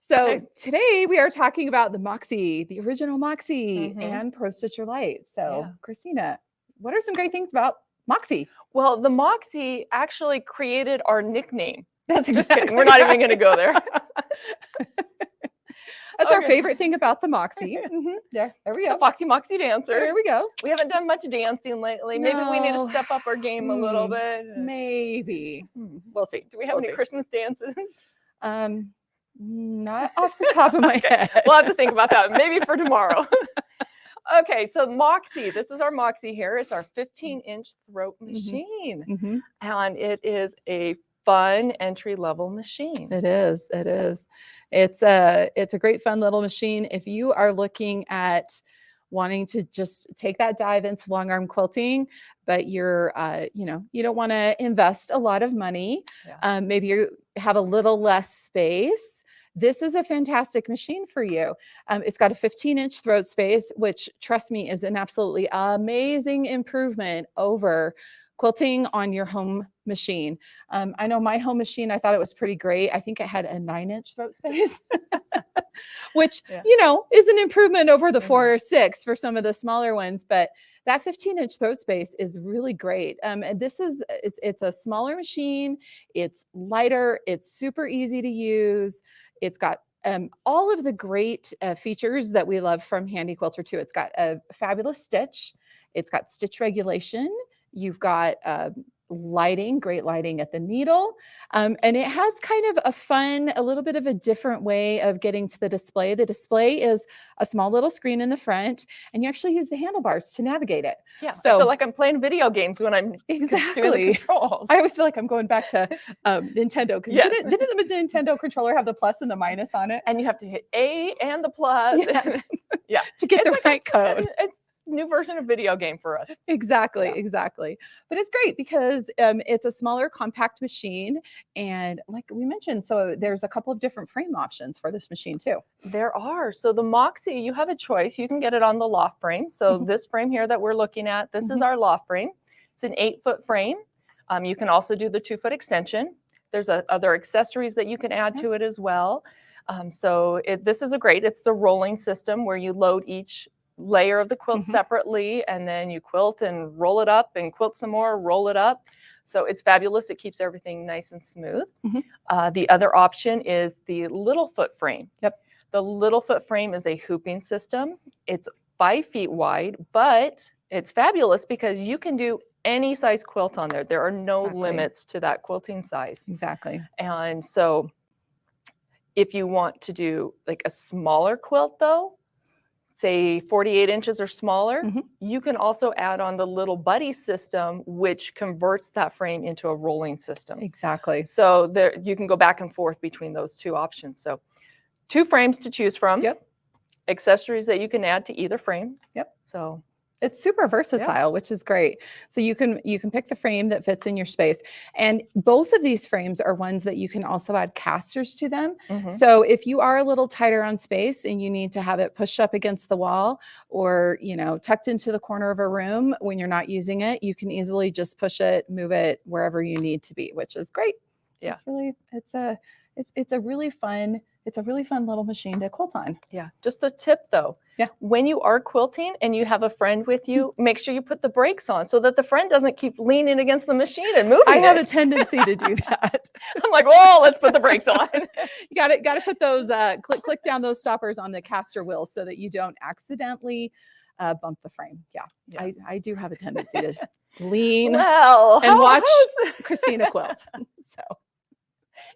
So
Okay.
today we are talking about the Moxie, the original Moxie,
Mhm.
and Pro Stitch Your Light. So
Yeah.
Christina, what are some great things about Moxie?
Well, the Moxie actually created our nickname.
That's
Just kidding. We're not even going to go there.
That's our
Okay.
favorite thing about the Moxie. Mhm. There we
The
go.
Foxy Moxie dancer.
There we go.
We haven't done much dancing lately. Maybe we need to
No.
step up our game a little bit.
Maybe. We'll see.
Do we have
We'll
any
see.
Christmas dances?
Not off the top of my head.
We'll have to think about that. Maybe for tomorrow. Okay, so Moxie. This is our Moxie here. It's our 15-inch throat machine.
Mhm.
And it is a fun entry-level machine.
It is. It is. It's a great fun little machine. If you are looking at wanting to just take that dive into long arm quilting, but you're you don't want to invest a lot of money.
Yeah.
Maybe you have a little less space. This is a fantastic machine for you. It's got a 15-inch throat space, which, trust me, is an absolutely amazing improvement over quilting on your home machine. I know my home machine, I thought it was pretty great. I think it had a 9-inch throat space, which,
Yeah.
is an improvement over the
Mhm.
4 or 6 for some of the smaller ones. But that 15-inch throat space is really great. And it's a smaller machine. It's lighter. It's super easy to use. It's got all of the great features that we love from Handy Quilter too. It's got a fabulous stitch. It's got stitch regulation. You've got lighting, great lighting at the needle. And it has kind of a little bit of a different way of getting to the display. The display is a small little screen in the front, and you actually use the handlebars to navigate it.
Yeah, I
So-
feel like I'm playing video games when I'm doing the
Exactly.
controls.
I always feel like I'm going back to Nintendo, because
Yes.
didn't the Nintendo controller have the plus and the minus on it
And you have to hit A and the plus.
Yes.
Yeah.
to get
It's
the
like
right code?
It's a new version of video game for us.
Exactly,
Yeah.
exactly. But it's great because it's a smaller, compact machine. And like we mentioned, so there's a couple of different frame options for this machine too.
There are. So the Moxie, you have a choice. You can get it on the loft frame. So
Mhm.
this frame here that we're looking at, this is
Mhm.
our loft frame. It's an 8-foot frame. You can also do the 2-foot extension. There's other accessories that you can add to it as well. This is it's the rolling system where you load each layer of the quilt
Mhm.
separately, and then you quilt and roll it up and quilt some more, roll it up. So it's fabulous. It keeps everything nice and smooth.
Mhm.
The other option is the little foot frame.
Yep.
The little foot frame is a hooping system. It's 5 feet wide, but it's fabulous because you can do any size quilt on there. There are no
Exactly.
limits to that quilting size.
Exactly.
And so if you want to do like a smaller quilt though, say 48 inches or smaller,
Mhm.
you can also add on the little buddy system, which converts that frame into a rolling system.
Exactly.
So there you can go back and forth between those two options. So 2 frames to choose from.
Yep.
Accessories that you can add to either frame.
Yep.
So
It's super versatile, which is great. So you can pick the frame that fits in your space. And both of these frames are ones that you can also add casters to them.
mhm.
So if you are a little tighter on space and you need to have it pushed up against the wall or, tucked into the corner of a room when you're not using it, you can easily just push it, move it wherever you need to be, which is great.
Yeah.
It's a really fun little machine to quilt on.
Yeah. Just a tip though.
Yeah.
When you are quilting and you have a friend with you, make sure you put the brakes on so that the friend doesn't keep leaning against the machine and moving
I have a
it.
tendency to do that.
I'm like, oh, let's put the brakes on.
You got to put those click down those stoppers on the caster wheel so that you don't accidentally bump the frame. Yeah,
Yes.
I do have a tendency to lean
Well,
and watch
how's-
Christina quilt. So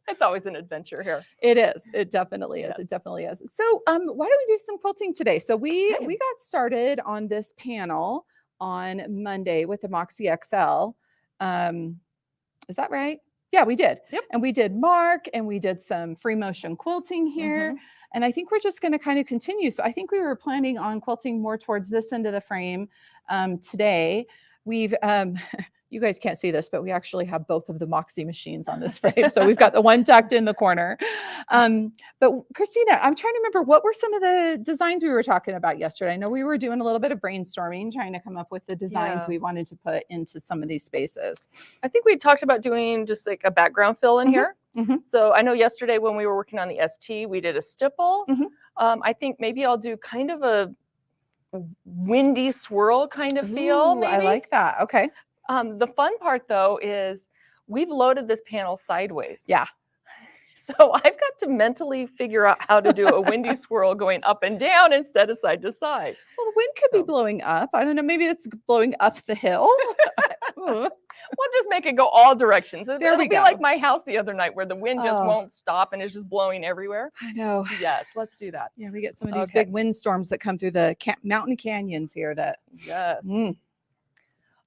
it's always an adventure here.
it is. It definitely is.
Yes.
It definitely is. So why don't we do some quilting today? So we
Okay.
got started on this panel on Monday with the Moxie XL. Is that right? Yeah, we did.
Yep.
And we did Mark and we did some free motion quilting here.
Mhm.
And I think we're just going to kind of continue. So I think we were planning on quilting more towards this end of the frame today. We've, you guys can't see this, but we actually have both of the Moxie machines on this frame. So we've got the one tucked in the corner. But Christina, I'm trying to remember, what were some of the designs we were talking about yesterday? I know we were doing a little bit of brainstorming, trying to come up with the designs
Yeah.
we wanted to put into some of these spaces.
I think we talked about doing just like a background fill in
Mhm.
here.
Mhm.
So I know yesterday when we were working on the ST, we did a stipple.
Mhm.
I think maybe I'll do kind of a windy swirl kind of feel.
Ooh,
Maybe.
I like that. Okay.
The fun part though is we've loaded this panel sideways.
Yeah.
So I've got to mentally figure out how to do a windy swirl going up and down instead of side to side.
Well, the wind could be
So-
blowing up. I don't know. Maybe it's blowing up the hill. Ooh.
We'll just make it go all directions.
There
It'll
we
be
go.
like my house the other night where the wind just
Oh.
won't stop and it's just blowing everywhere.
I know.
Yes, let's do that.
Yeah, we get some of these
Okay.
big windstorms that come through the mountain canyons here that.
Yes.
Mm.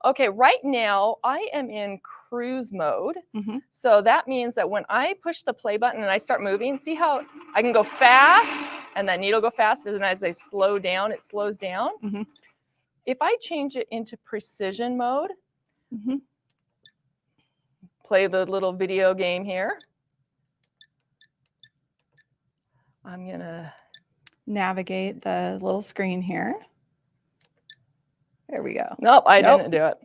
Okay, right now I am in cruise mode.
Mhm.
So that means that when I push the play button and I start moving, see how I can go fast and that needle go fast, and as I slow down, it slows down.
Mhm.
If I change it into precision mode,
Mhm.
play the little video game here. I'm gonna,
Navigate the little screen here. There we go.
nope, I
Nope.
didn't do it.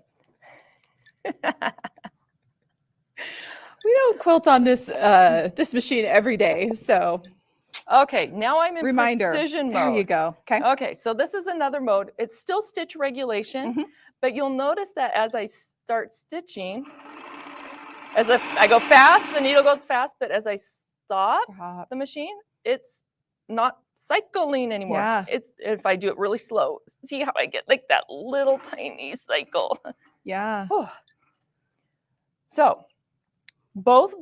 We don't quilt on this this machine every day, so
Okay, now I'm in
reminder.
precision
There
mode.
you go. Okay.
Okay, so this is another mode. It's still stitch regulation,
Mhm.
but you'll notice that as I start stitching, as if I go fast, the needle goes fast, but as I stop
Stop.
the machine, it's not cycling anymore.
Yeah.
It's if I do it really slow. See how I get like that little tiny cycle.
Yeah.
So both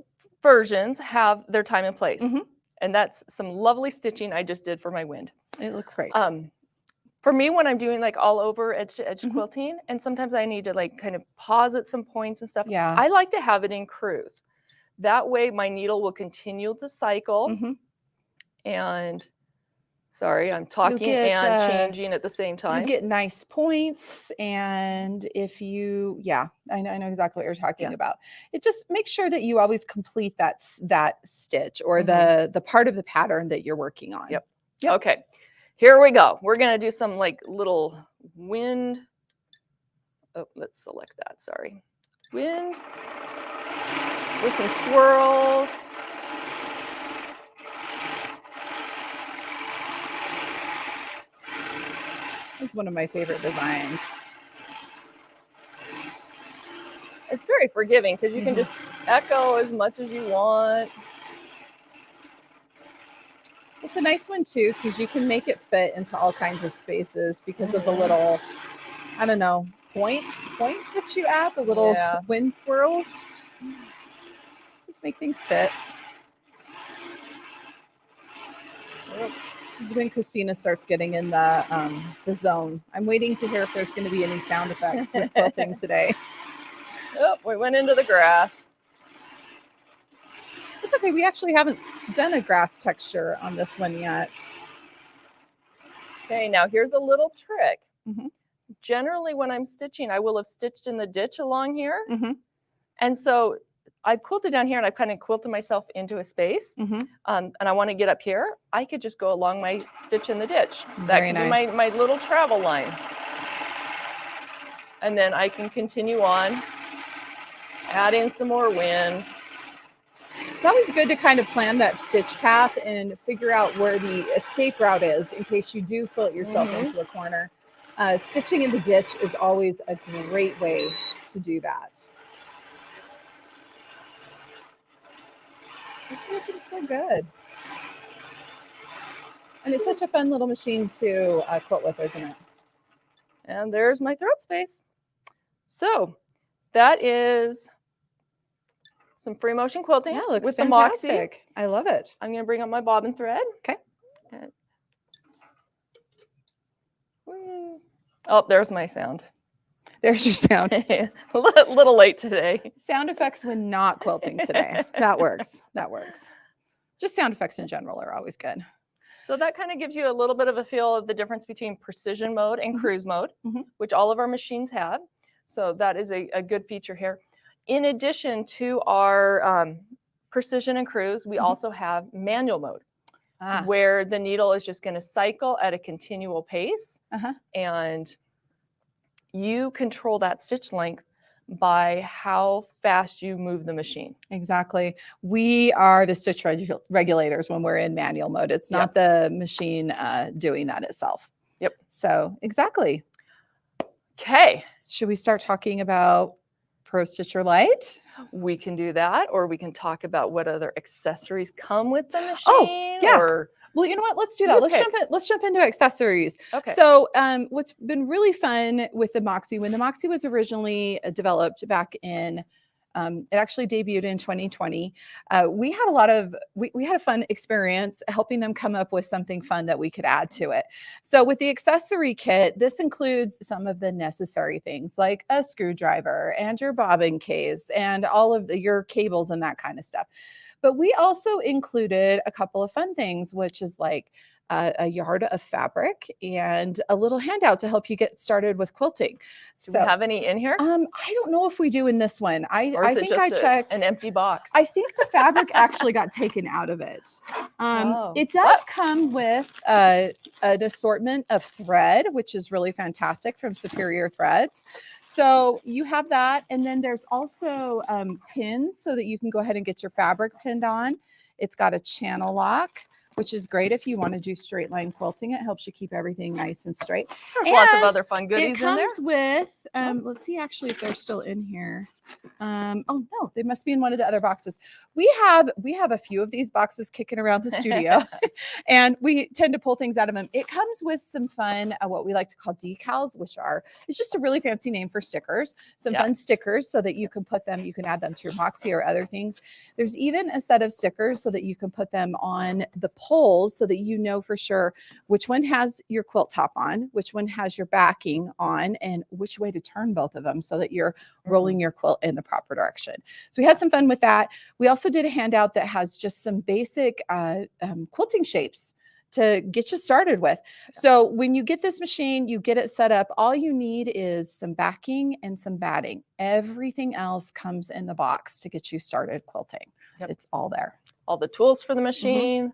versions have their time and place.
Mhm.
And that's some lovely stitching I just did for my wind.
It looks great.
For me, when I'm doing like all over edge to edge
Mhm.
quilting, and sometimes I need to like kind of pause at some points and stuff,
Yeah.
I like to have it in cruise. That way my needle will continue to cycle.
Mhm.
And sorry, I'm talking
get,
and changing at the same time.
You get nice points, and if you, yeah, I know exactly what you're talking
Yeah.
about. It just makes sure that you always complete that stitch or
Mhm.
the part of the pattern that you're working on.
Yep.
Yep.
Okay, here we go. We're gonna do some like little wind. Oh, let's select that. Sorry, wind with some swirls.
It's one of my favorite designs.
It's very very forgiving because you can just echo as much as you want.
It's a nice one too, because you can make it fit into all kinds of spaces because of the little, I don't know, points that you add, the little wind swirls. Just make things fit. This is when Christina starts getting in the zone. I'm waiting to hear if there's going to be any sound effects with quilting today.
Oh, we went into the grass.
It's okay. We actually haven't done a grass texture on this one yet.
Okay, now here's a little trick. Generally, when I'm stitching, I will have stitched in the ditch along here. And so I've quilted down here and I've kind of quilted myself into a space. And I want to get up here. I could just go along my stitch in the ditch. That
Very
could
nice.
be my little travel line. And then I can continue on, add in some more wind.
It's always good to kind of plan that stitch path and figure out where the escape route is in case you do quilt yourself into a corner. Stitching in the ditch is always a great way to do that. This is looking so good. And it's such a fun little machine to quilt with, isn't it?
And there's my throat space. So that is some free motion quilting
Looks
with fantastic.
the Moxie. I love it.
I'm going to bring up my bobbin thread.
Okay.
And, oh, there's my sound.
There's your sound.
A little late today.
Sound effects when not quilting today. That works. That works. Just sound effects in general are always good.
So that kind of gives you a little bit of a feel of the difference between precision mode and cruise mode, which all of our machines have. So that is a good feature here. In addition to our precision and cruise, we also have manual mode, where the needle is just going to cycle at a continual pace. And you control that stitch length by how fast you move the machine.
Exactly. We are the stitch regulators when we're in manual mode. It's not the machine doing that itself.
Yep.
So exactly.
Okay.
Should we start talking about Pro Stitcher Lite?
We can do that, or we can talk about what other accessories come with the machine.
Oh, yeah.
Or...
Well, you know what? Let's do that.
Okay.
Let's jump into accessories.
Okay.
So what's been really fun with the Moxie, when the Moxie was originally developed back in, it actually debuted in 2020. We had a fun experience helping them come up with something fun that we could add to it. So with the accessory kit, this includes some of the necessary things like a screwdriver and your bobbin case and all of your cables and that kind of stuff. But we also included a couple of fun things, which is like a yard of fabric and a little handout to help you get started with quilting.
Do we have any in here?
I don't know if we do in this one. I think I checked.
An empty box.
I think the fabric actually got taken out of it. It does come with an assortment of thread, which is really fantastic from Superior Threads. So you have that. And then there's also pins so that you can go ahead and get your fabric pinned on. It's got a channel lock, which is great if you want to do straight line quilting. It helps you keep everything nice and straight.
There's lots of other fun goodies in there.
It comes with, let's see actually if they're still in here. Oh no, they must be in one of the other boxes. We have a few of these boxes kicking around the studio and we tend to pull things out of them. It comes with some fun, what we like to call decals, which it's just a really fancy name for stickers, some fun stickers so that you can put them, you can add them to your Moxie or other things. There's even a set of stickers so that you can put them on the poles so that you know for sure which one has your quilt top on, which one has your backing on, and which way to turn both of them so that you're rolling your quilt in the proper direction. So we had some fun with that. We also did a handout that has just some basic quilting shapes to get you started with. So when you get this machine, you get it set up, all you need is some backing and some batting. Everything else comes in the box to get you started quilting. It's all there.
All the tools for the machine,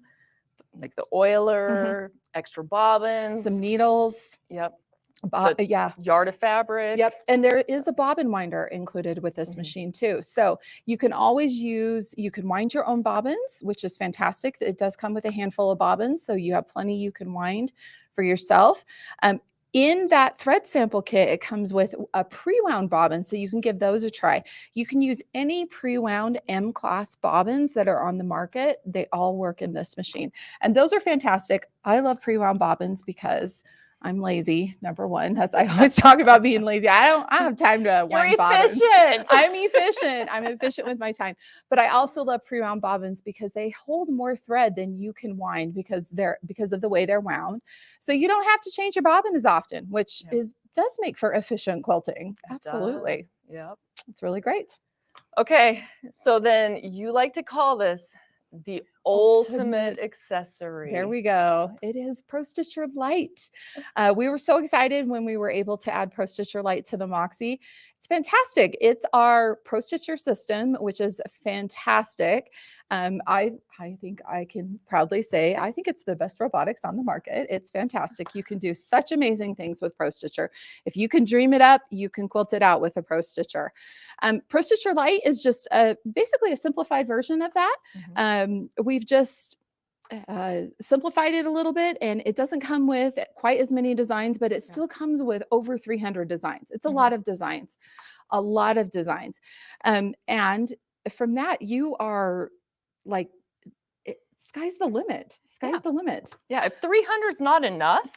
like the oiler, extra bobbins.
Some needles.
Yard of fabric.
Yep. And there is a bobbin winder included with this machine too. So you can always you can wind your own bobbins, which is fantastic. It does come with a handful of bobbins, so you have plenty you can wind for yourself. In that thread sample kit, it comes with a pre-wound bobbin, so you can give those a try. You can use any pre-wound M-class bobbins that are on the market. They all work in this machine, and those are fantastic. I love pre-wound bobbins because I'm lazy. Number one, that's I always talk about being lazy. I don't have time to wind bobbins. I'm efficient. I'm efficient with my time. But I also love pre-wound bobbins because they hold more thread than you can wind because of the way they're wound. So you don't have to change your bobbin as often, which does make for efficient quilting. Absolutely.
Yep.
It's really great.
Okay. So then you like to call this the ultimate accessory.
There we go. It is Pro Stitcher Lite. We were so excited when we were able to add Pro Stitcher Lite to the Moxie. It's fantastic. It's our Pro Stitcher system, which is fantastic. I think I can proudly say I think it's the best robotics on the market. It's fantastic. You can do such amazing things with Pro Stitcher. If you can dream it up, you can quilt it out with a Pro Stitcher. Pro Stitcher Lite is just basically a simplified version of that. We've just simplified it a little bit, and it doesn't come with quite as many designs, but it still comes with over 300 designs. It's a lot of designs, and from that you are like, sky's the limit. Sky's the limit.
Yeah, if 300 is not enough,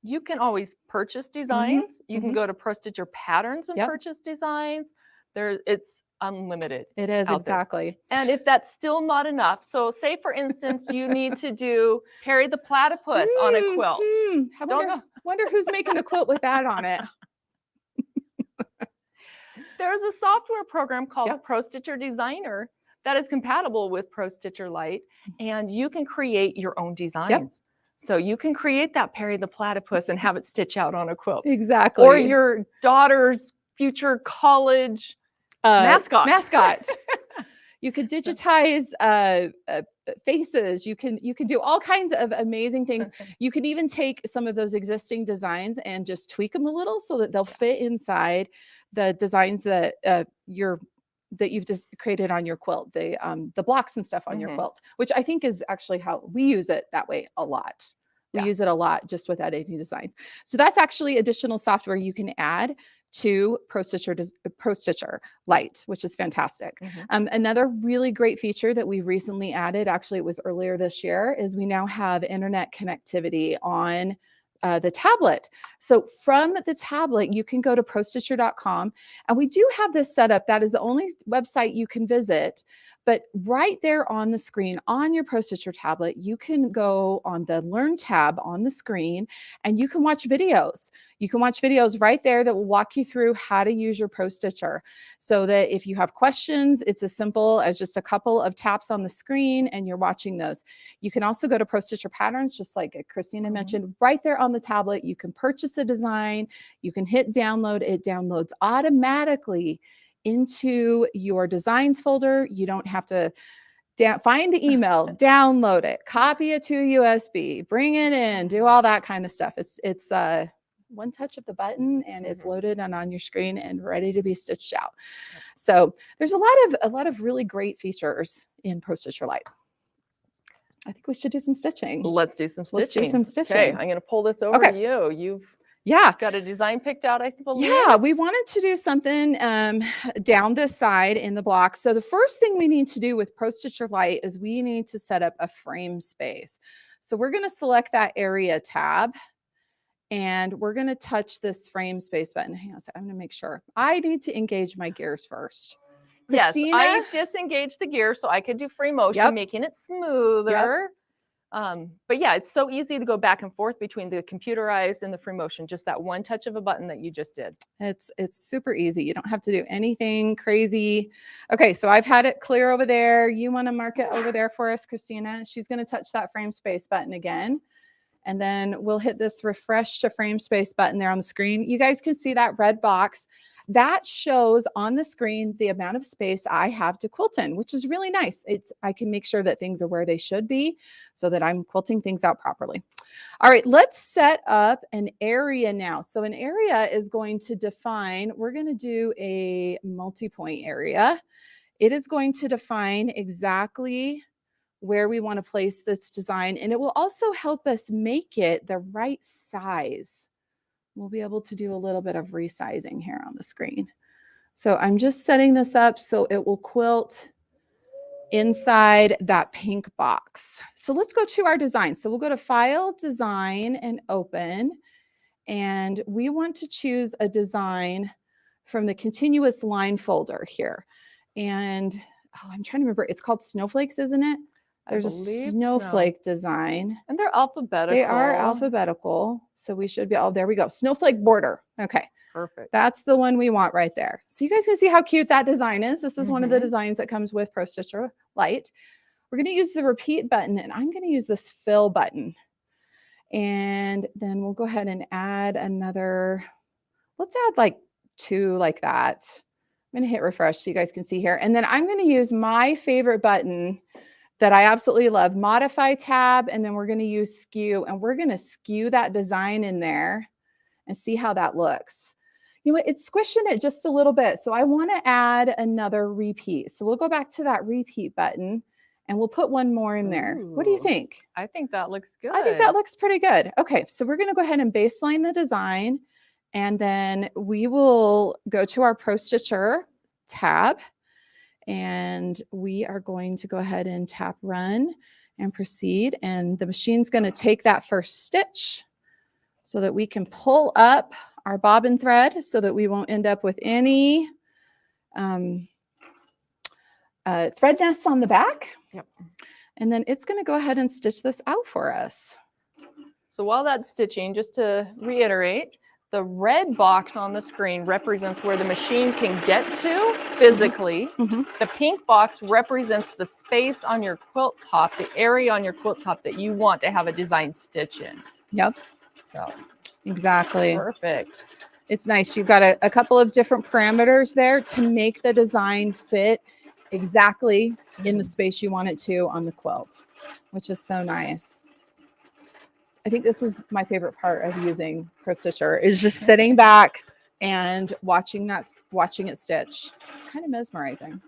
you can always purchase designs. You can go to Pro Stitcher Patterns and purchase designs. It's unlimited.
It is, exactly.
And if that's still not enough, so say for instance you need to do Perry the Platypus on a quilt.
I wonder who's making a quilt with that on it.
There's a software program called Pro Stitcher Designer that is compatible with Pro Stitcher Lite, and you can create your own designs. So you can create that Perry the Platypus and have it stitch out on a quilt.
Exactly.
Or your daughter's future college mascot. You could digitize faces. You can do all kinds of amazing things. You can even take some of those existing designs and just tweak them a little so that they'll fit inside the designs that you've just created on your quilt, the blocks and stuff on your quilt, which I think is actually how we use it that way a lot. We use it a lot just with editing designs. So that's actually additional software you can add to Pro Stitcher Lite, which is fantastic. Another really great feature that we recently added, actually it was earlier this year, is we now have internet connectivity on the tablet. So from the tablet, you can go to prostitcher.com, and we do have this set up. That is the only website you can visit, but right there on the screen on your Pro Stitcher tablet, you can go on the Learn tab on the screen, and you can watch videos. You can watch videos right there that will walk you through how to use your Pro Stitcher, so that if you have questions, it's as simple as just a couple of taps on the screen and you're watching those. You can also go to Pro Stitcher Patterns, just like Christina mentioned, right there on the tablet. You can purchase a design, you can hit download, it downloads automatically into your designs folder. You don't have to find the email, download it, copy it to a USB, bring it in, do all that kind of stuff. It's one touch of the button and it's loaded and on your screen and ready to be stitched out. So there's a lot of really great features in Pro Stitcher Lite. I think we should do some stitching. Let's do some stitching. Okay, I'm going to pull this over to you. You've got a design picked out, I believe.
Yeah, we wanted to do something down this side in the block. So the first thing we need to do with Pro Stitcher Lite is we need to set up a frame space. So we're going to select that area tab, and we're going to touch this frame space button. Hang on a second, I'm going to make sure. I need to engage my gears first. Christina?
Yes, I disengaged the gear so I could do free motion, making it smoother. But yeah, it's so easy to go back and forth between the computerized and the free motion, just that one touch of a button that you just did.
It's super easy. You don't have to do anything crazy. Okay, so I've had it clear over there. You want to mark it over there for us, Christina? She's going to touch that frame space button again. And then we'll hit this refresh to frame space button there on the screen. You guys can see that red box. That shows on the screen the amount of space I have to quilt in, which is really nice. I can make sure that things are where they should be so that I'm quilting things out properly. All right, let's set up an area now. So an area is going to define, we're going to do a multi-point area. It is going to define exactly where we want to place this design, and it will also help us make it the right size we'll be able to do a little bit of resizing here on the screen. So I'm just setting this up so it will quilt inside that pink box. So let's go to our design. So we'll go to File, Design, and Open. And we want to choose a design from the continuous line folder here. And I'm trying to remember, it's called Snowflakes, isn't it? There's a snowflake design.
And they're alphabetical.
They are alphabetical. So we should be, oh, there we go. Snowflake border. Okay.
Perfect.
That's the one we want right there. So you guys can see how cute that design is. This is one of the designs that comes with Pro Stitcher Lite. We're going to use the repeat button, and I'm going to use this fill button. And then we'll go ahead and add another, let's add like 2 like that. I'm going to hit refresh so you guys can see here. And then I'm going to use my favorite button that I absolutely love, Modify tab, and then we're going to use Skew, and we're going to skew that design in there and see how that looks. You know what, it's squishing it just a little bit. So I want to add another repeat. So we'll go back to that repeat button and we'll put one more in there. What do you think?
I think that looks good.
I think that looks pretty good. Okay, so we're going to go ahead and baseline the design, and then we will go to our Pro Stitcher tab, and we are going to go ahead and tap Run and Proceed, and the machine's going to take that first stitch so that we can pull up our bobbin thread so that we won't end up with any thread nests on the back.
Yep.
And then it's going to go ahead and stitch this out for us.
So while that's stitching, just to reiterate, the red box on the screen represents where the machine can get to physically. The pink box represents the space on your quilt top, the area on your quilt top that you want to have a design stitch in.
Yep.
So
exactly.
Perfect.
It's nice. You've got a couple of different parameters there to make the design fit exactly in the space you want it to on the quilt, which is so nice. I think this is my favorite part of using Pro Stitcher, is just sitting back and watching it stitch. It's kind of mesmerizing.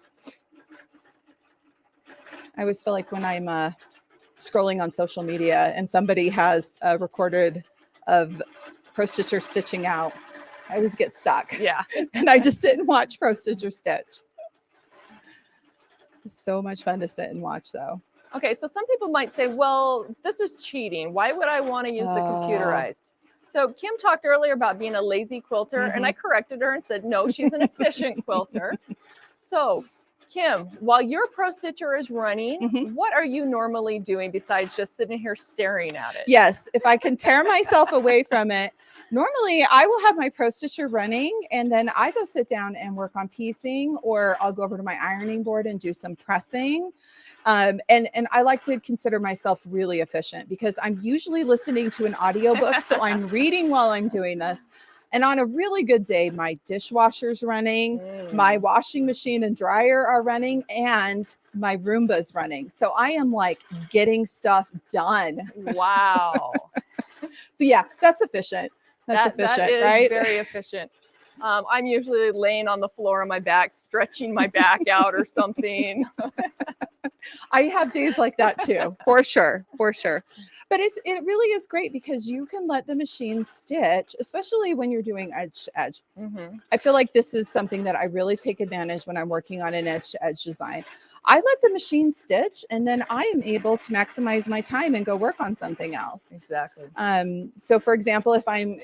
I always feel like when I'm scrolling on social media and somebody has recorded of Pro Stitcher stitching out, I always get stuck.
Yeah.
And I just sit and watch Pro Stitcher stitch. It's so much fun to sit and watch, though.
Okay, so some people might say, well, this is cheating. Why would I want to use the computerized? So Kim talked earlier about being a lazy quilter, and I corrected her and said, no, she's an efficient quilter. So Kim, while your Pro Stitcher is running, what are you normally doing besides just sitting here staring at it?
Yes, if I can tear myself away from it, normally I will have my Pro Stitcher running, and then I go sit down and work on piecing, or I'll go over to my ironing board and do some pressing. And I like to consider myself really efficient because I'm usually listening to an audiobook. So I'm reading while I'm doing this. And on a really good day, my dishwasher's running, my washing machine and dryer are running, and my Roomba's running. So I am like getting stuff done.
Wow.
So yeah, that's efficient. That's efficient,
that is
right?
Very efficient. I'm usually laying on the floor on my back, stretching my back out or something.
I have days like that too, for sure, for sure. But it really is great because you can let the machine stitch, especially when you're doing edge to edge. I feel like this is something that I really take advantage when I'm working on an edge to edge design. I let the machine stitch, and then I am able to maximize my time and go work on something else.
Exactly.
So for example, if I'm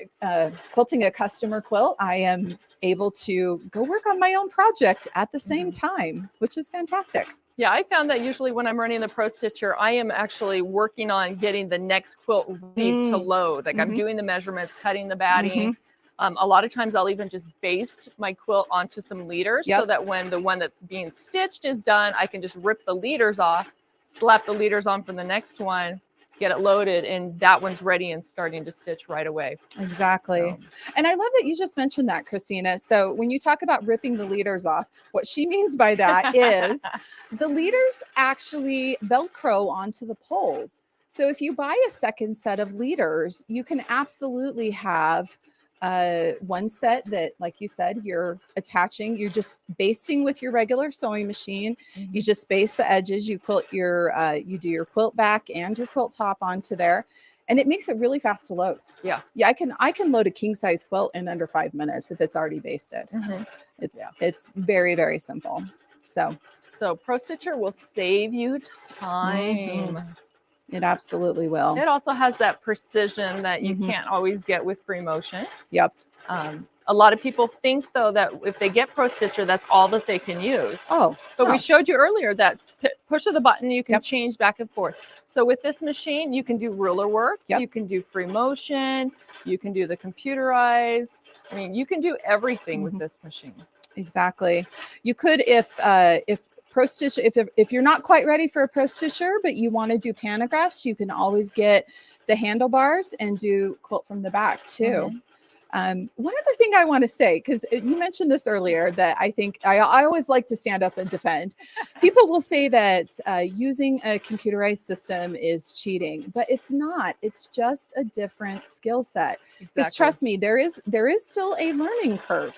quilting a customer quilt, I am able to go work on my own project at the same time, which is fantastic.
Yeah, I found that usually when I'm running the Pro Stitcher, I am actually working on getting the next quilt ready to load. Like I'm doing the measurements, cutting the batting. A lot of times I'll even just baste my quilt onto some leaders so that when the one that's being stitched is done, I can just rip the leaders off, slap the leaders on for the next one, get it loaded, and that one's ready and starting to stitch right away.
Exactly.
So.
And I love that you just mentioned that, Christina. So when you talk about ripping the leaders off, what she means by that is the leaders actually Velcro onto the poles. So if you buy a second set of leaders, you can absolutely have one set that, like you said, you're attaching, you're just basting with your regular sewing machine. You just baste the edges, you quilt your you do your quilt back and your quilt top onto there, and it makes it really fast to load.
Yeah.
Yeah, I can load a king size quilt in under 5 minutes if it's already basted.
Mhm.
It's very, very simple. So
Pro Stitcher will save you time.
it absolutely will.
It also has that precision that you
Mhm.
can't always get with free motion.
Yep.
A lot of people think though that if they get Pro Stitcher, that's all that they can use.
Oh,
But
no.
we showed you earlier that push of the button, you can
Yep.
change back and forth. So with this machine, you can do ruler work,
Yep.
you can do free motion, you can do the computerized. I mean, you can do everything with this machine.
Exactly. You could, if Pro Stitch, if you're not quite ready for a Pro Stitcher, but you want to do pantographs, you can always get the handlebars and do quilt from the back too. One other thing I want to say, because you mentioned this earlier, that I think I always like to stand up and defend. People will say that using a computerized system is cheating, but it's not. It's just a different skill set. Because trust me, there is still a learning curve.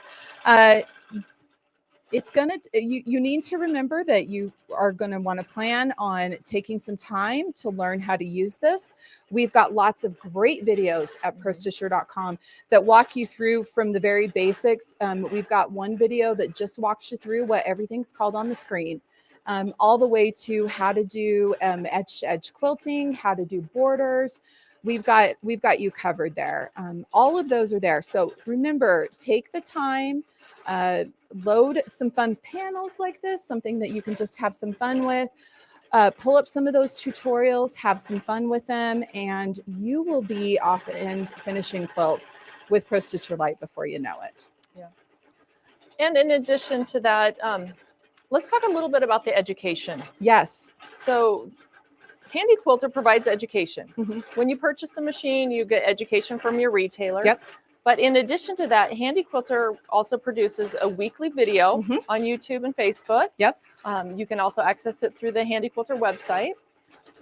It's gonna you need to remember that you are going to want to plan on taking some time to learn how to use this. We've got lots of great videos at prostitcher.com that walk you through from the very basics. We've got one video that just walks you through what everything's called on the screen, all the way to how to do edge quilting, how to do borders. We've got you covered there. All of those are there. So remember, take the time. Load some fun panels like this, something that you can just have some fun with. Pull up some of those tutorials, have some fun with them, and you will be off and finishing quilts with Pro Stitcher Lite before you know it.
Yeah. And in addition to that, let's talk a little bit about the education.
Yes.
So Handy Quilter provides education.
Mhm.
When you purchase a machine, you get education from your retailer.
Yep.
But in addition to that, Handy Quilter also produces a weekly video on YouTube and Facebook.
Yep.
You can also access it through the Handy Quilter website.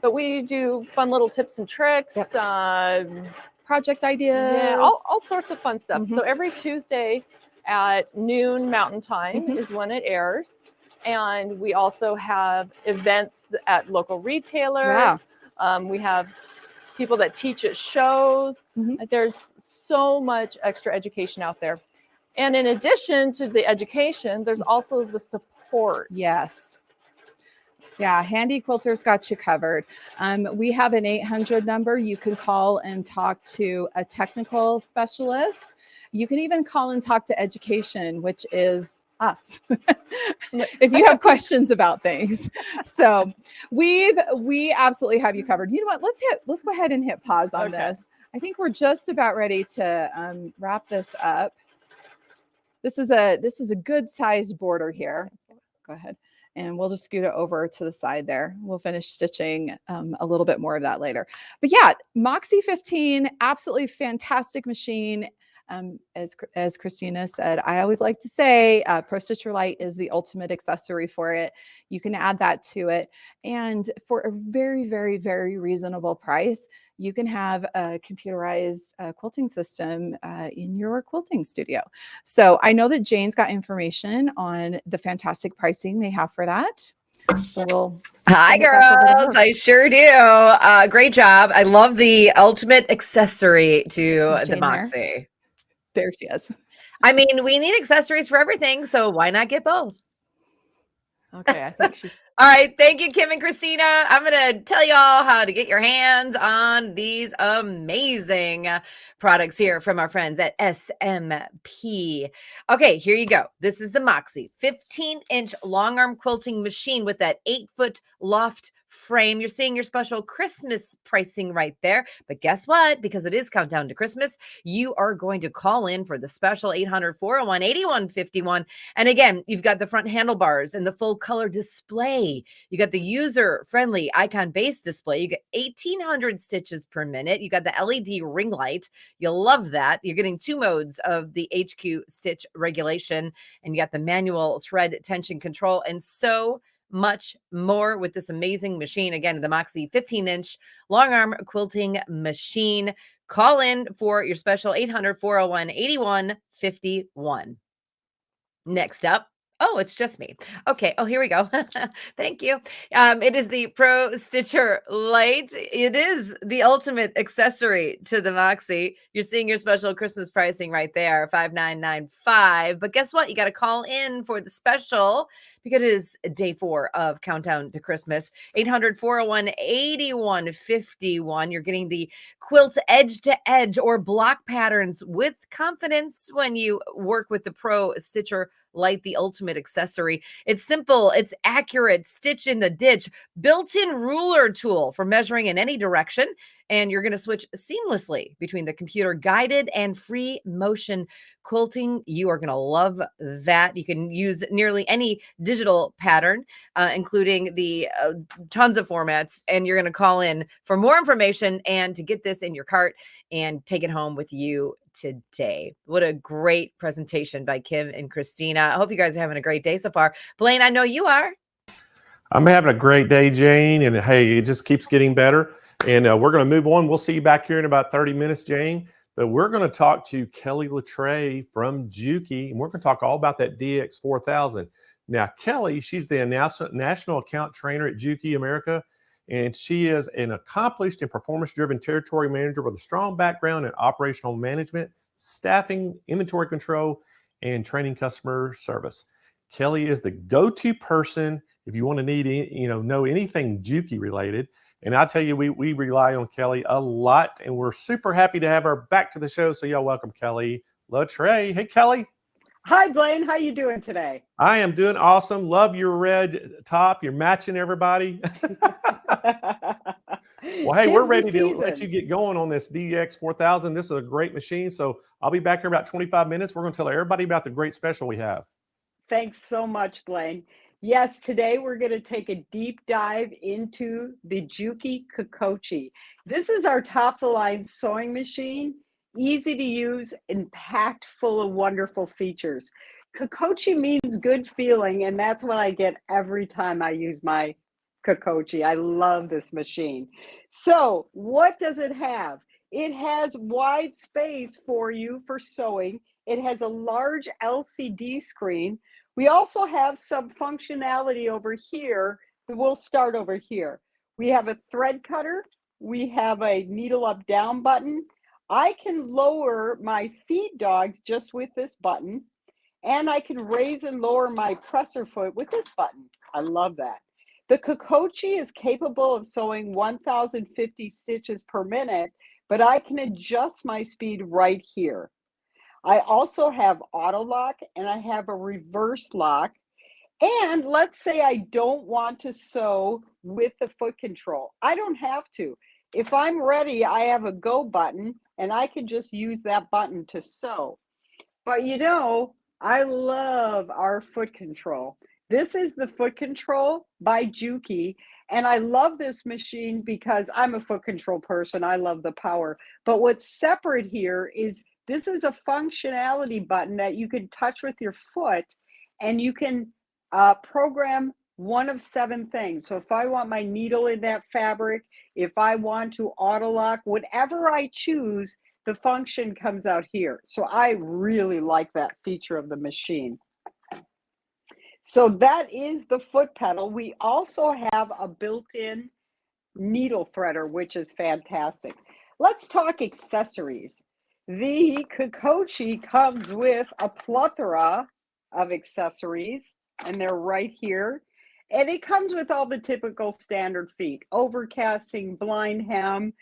But we do fun little tips and tricks,
project ideas,
yeah, all sorts of fun stuff. So every Tuesday at noon Mountain Time is when it airs. And we also have events at local retailers.
Wow.
We have people that teach at shows. There's so much extra education out there. And in addition to the education, there's also the support.
Yes. Yeah, Handy Quilter's got you covered. We have an 800 number. You can call and talk to a technical specialist. You can even call and talk to education, which is us, if you have questions about things. So we absolutely have you covered. You know what? Let's go ahead and hit pause on this. I think we're just about ready to wrap this up. This is a good sized border here. Go ahead. And we'll just scoot it over to the side there. We'll finish stitching a little bit more of that later. But yeah, Moxie 15, absolutely fantastic machine. As Christina said, I always like to say Pro Stitcher Lite is the ultimate accessory for it. You can add that to it. And for a very, very, very reasonable price, you can have a computerized quilting system in your quilting studio. So I know that Jane's got information on the fantastic pricing they have for that. So
hi girls, I sure do. Great job. I love the ultimate accessory to the Moxie.
There she is.
I mean, we need accessories for everything, so why not get both?
Okay, I think she's
all right. Thank you, Kim and Christina. I'm going to tell y'all how to get your hands on these amazing products here from our friends at SMP. Okay, here you go. This is the Moxie 15-inch long arm quilting machine with that 8-foot loft frame. You're seeing your special Christmas pricing right there. But guess what? Because it is countdown to Christmas, you are going to call in for the special 800-401-8151. And again, you've got the front handlebars and the full color display. You got the user-friendly icon-based display. You get 1,800 stitches per minute. You got the LED ring light. You'll love that. You're getting 2 modes of the HQ stitch regulation, and you got the manual thread tension control, and so much more with this amazing machine. Again, the Moxie 15-inch long arm quilting machine. Call in for your special 800-401-8151. Next up, Oh, it's just me. Okay. Oh, here we go. Thank you. It is the Pro Stitcher Lite. It is the ultimate accessory to the Moxie. You're seeing your special Christmas pricing right there, $5,995. But guess what? You got to call in for the special because it is day 4 of Countdown to Christmas. 800-401-8151. You're getting the quilt edge to edge or block patterns with confidence when you work with the Pro Stitcher Lite, the ultimate accessory. It's simple, it's accurate, stitch in the ditch, built-in ruler tool for measuring in any direction, and you're going to switch seamlessly between the computer guided and free motion quilting. You are going to love that. You can use nearly any digital pattern, including the tons of formats, and you're going to call in for more information and to get this in your cart and take it home with you today. What a great presentation by Kim and Christina. I hope you guys are having a great day so far. Blaine, I know you are.
I'm having a great day, Jane, and hey, it just keeps getting better. And we're going to move on. We'll see you back here in about 30 minutes, Jane. But we're going to talk to Kelly Latreille from Juki, and we're going to talk all about that DX4000. Now, Kelly, she's the national account trainer at Juki America, and she is an accomplished and performance-driven territory manager with a strong background in operational management, staffing, inventory control, and training customer service. Kelly is the go-to person if you want to know anything Juki related. And I tell you, we rely on Kelly a lot, and we're super happy to have her back to the show. So y'all welcome Kelly Latreille. Hey, Kelly.
Hi, Blaine. How you doing today?
I am doing awesome. Love your red top. You're matching everybody. Well, hey, we're ready to let you get going on this DX4000. This is a great machine. So I'll be back here about 25 minutes. We're going to tell everybody about the great special we have.
Thanks so much, Blaine. Yes, today we're going to take a deep dive into the Juki Kokochi. This is our top-of-the-line sewing machine, easy to use and packed full of wonderful features. Kokochi means good feeling, and that's what I get every time I use my Kokochi. I love this machine. So what does it have? It has wide space for you for sewing. It has a large LCD screen. We also have some functionality over here. We'll start over here. We have a thread cutter. We have a needle up down button. I can lower my feed dogs just with this button. And I can raise and lower my presser foot with this button. I love that. The Kokochi is capable of sewing 1,050 stitches per minute, but I can adjust my speed right here. I also have auto lock and I have a reverse lock. And let's say I don't want to sew with the foot control. I don't have to. If I'm ready, I have a go button and I can just use that button to sew. But I love our foot control. This is the foot control by Juki. And I love this machine because I'm a foot control person. I love the power. But what's separate here is this is a functionality button that you can touch with your foot, and you can program one of 7 things. So if I want my needle in that fabric, if I want to auto lock, whatever I choose, the function comes out here. So I really like that feature of the machine. So that is the foot pedal. We also have a built-in needle threader, which is fantastic. Let's talk accessories. The Kokochi comes with a plethora of accessories, and they're right here. And it comes with all the typical standard feet, overcasting, blind hem,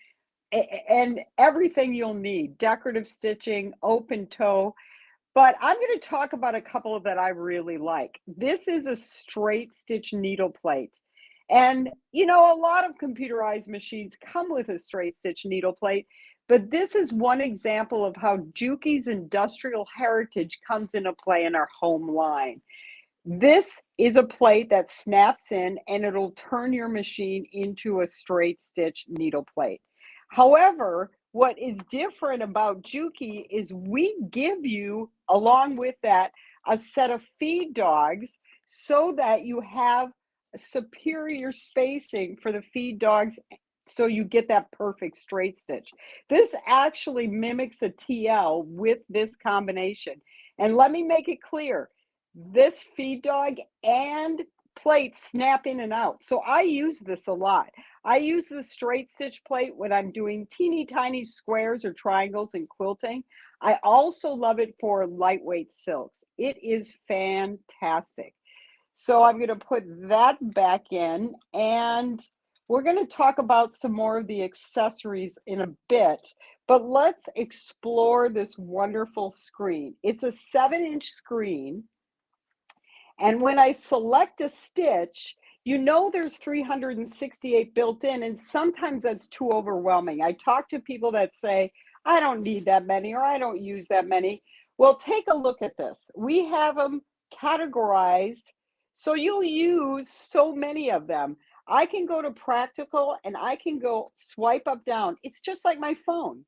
and everything you'll need, decorative stitching, open toe. But I'm going to talk about a couple that I really like. This is a straight stitch needle plate. And, a lot of computerized machines come with a straight stitch needle plate, but this is one example of how Juki's industrial heritage comes into play in our home line. This is a plate that snaps in and it'll turn your machine into a straight stitch needle plate. However, what is different about Juki is we give you, along with that, a set of feed dogs so that you have superior spacing for the feed dogs, so you get that perfect straight stitch. This actually mimics a TL with this combination. And let me make it clear, this feed dog and plate snap in and out. So I use this a lot. I use the straight stitch plate when I'm doing teeny tiny squares or triangles in quilting. I also love it for lightweight silks. It is fantastic. So I'm going to put that back in, and we're going to talk about some more of the accessories in a bit, but let's explore this wonderful screen. It's a 7-inch screen. And when I select a stitch, you know there's 368 built in, and sometimes that's too overwhelming. I talk to people that say, I don't need that many, or I don't use that many. Well, take a look at this. We have them categorized, so you'll use so many of them. I can go to practical and I can go swipe up down. It's just like my phone.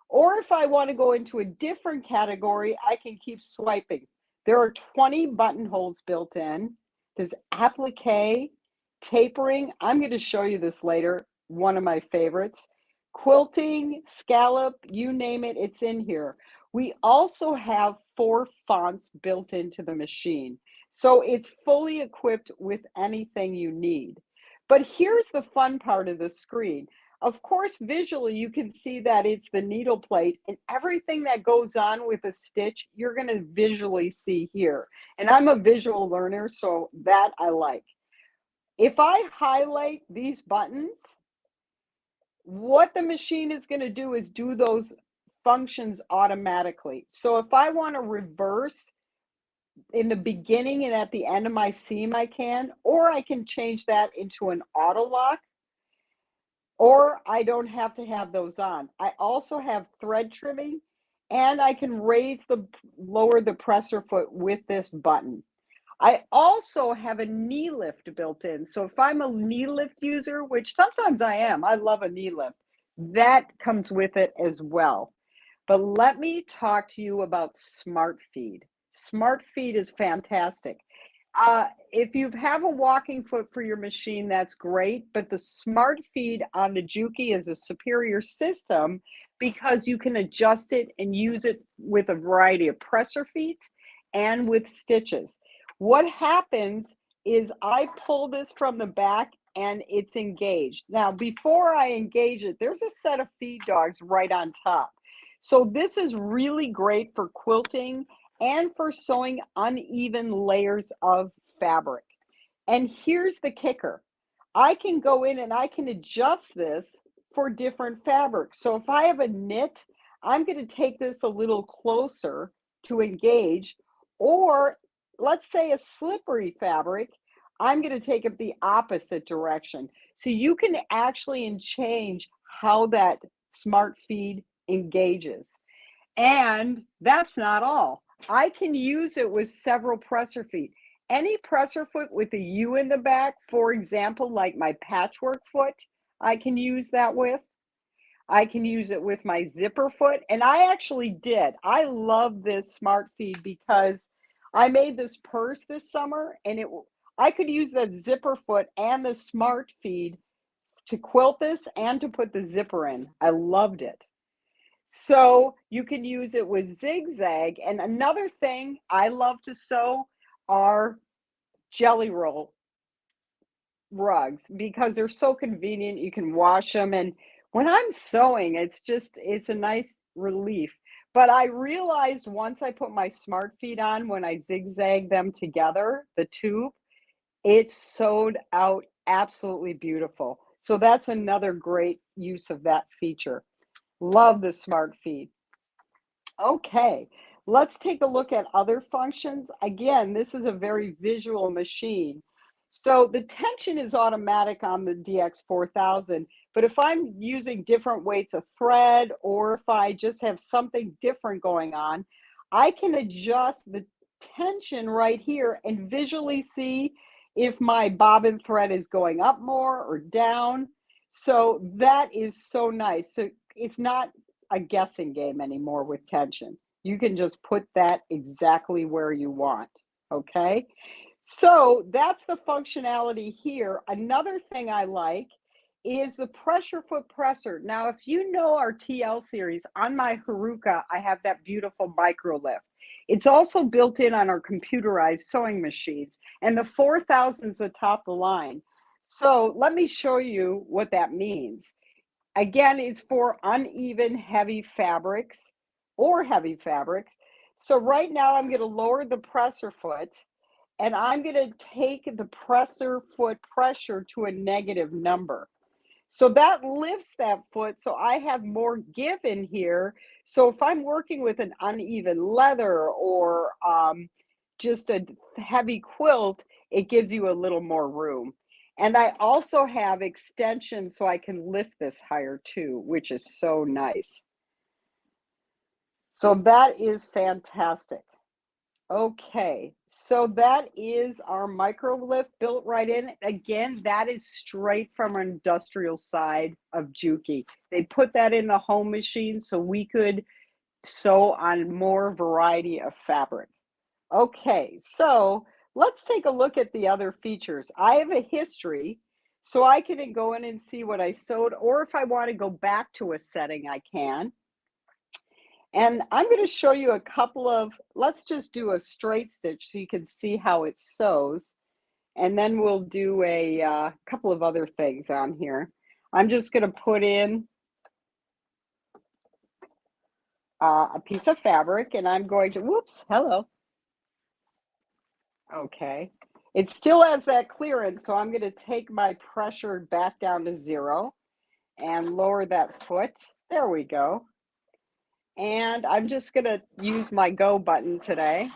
Or if I want to go into a different category, I can keep swiping. There are 20 buttonholes built in. There's applique, tapering. I'm going to show you this later. One of my favorites. Quilting, scallop, you name it, it's in here. We also have 4 fonts built into the machine. So it's fully equipped with anything you need. But here's the fun part of the screen. Of course, visually, you can see that it's the needle plate, and everything that goes on with a stitch, you're going to visually see here. And I'm a visual learner, so that I like. If I highlight these buttons, what the machine is going to do is do those functions automatically. So if I want to reverse in the beginning and at the end of my seam, I can, or I can change that into an auto lock. Or I don't have to have those on. I also have thread trimming, and I can lower the presser foot with this button. I also have a knee lift built in. So if I'm a knee lift user, which sometimes I am, I love a knee lift, that comes with it as well. But let me talk to you about Smart Feed. Smart Feed is fantastic. If you have a walking foot for your machine, that's great, but the Smart Feed on the Juki is a superior system because you can adjust it and use it with a variety of presser feet and with stitches. What happens is I pull this from the back and it's engaged. Now, before I engage it, there's a set of feed dogs right on top. So this is really great for quilting and for sewing uneven layers of fabric. And here's the kicker. I can go in and I can adjust this for different fabrics. So if I have a knit, I'm going to take this a little closer to engage, or let's say a slippery fabric, I'm going to take it the opposite direction. So you can actually change how that Smart Feed engages. And that's not all. I can use it with several presser feet. Any presser foot with a U in the back, for example, like my patchwork foot, I can use that with. I can use it with my zipper foot, and I actually did. I love this Smart Feed because I made this purse this summer, and I could use that zipper foot and the Smart Feed to quilt this and to put the zipper in. I loved it. So you can use it with zigzag. And another thing I love to sew are jelly roll rugs because they're so convenient. You can wash them. And when I'm sewing, it's a nice relief. But I realized once I put my Smart Feed on, when I zigzag them together, the tube, it sewed out absolutely beautiful. So that's another great use of that feature. Love the Smart Feed. Okay, let's take a look at other functions. Again, this is a very visual machine. So the tension is automatic on the DX4000, but if I'm using different weights of thread, or if I just have something different going on, I can adjust the tension right here and visually see if my bobbin thread is going up more or down. So that is so nice. So it's not a guessing game anymore with tension. You can just put that exactly where you want, okay? So that's the functionality here. Another thing I like is the pressure foot presser. Now, if you know our TL series, on my Haruka, I have that beautiful micro lift. It's also built in on our computerized sewing machines, and the 4000 is the top of the line. So let me show you what that means. Again, it's for uneven, heavy fabrics or heavy fabrics. So right now I'm going to lower the presser foot, and I'm going to take the presser foot pressure to a negative number. So that lifts that foot, so I have more give in here. So if I'm working with an uneven leather or just a heavy quilt, it gives you a little more room. And I also have extension so I can lift this higher too, which is so nice. So that is fantastic. Okay, so that is our micro lift built right in. Again, that is straight from our industrial side of Juki. They put that in the home machine so we could sew on more variety of fabric. Okay, so let's take a look at the other features. I have a history, so I can go in and see what I sewed, or if I want to go back to a setting, I can. And I'm going to show you a couple of, let's just do a straight stitch so you can see how it sews. And then we'll do a couple of other things on here. I'm just going to put in a piece of fabric, and I'm going to, whoops, hello. Okay. It still has that clearance, so I'm going to take my pressure back down to 0 and lower that foot. There we go. And I'm just going to use my go button today.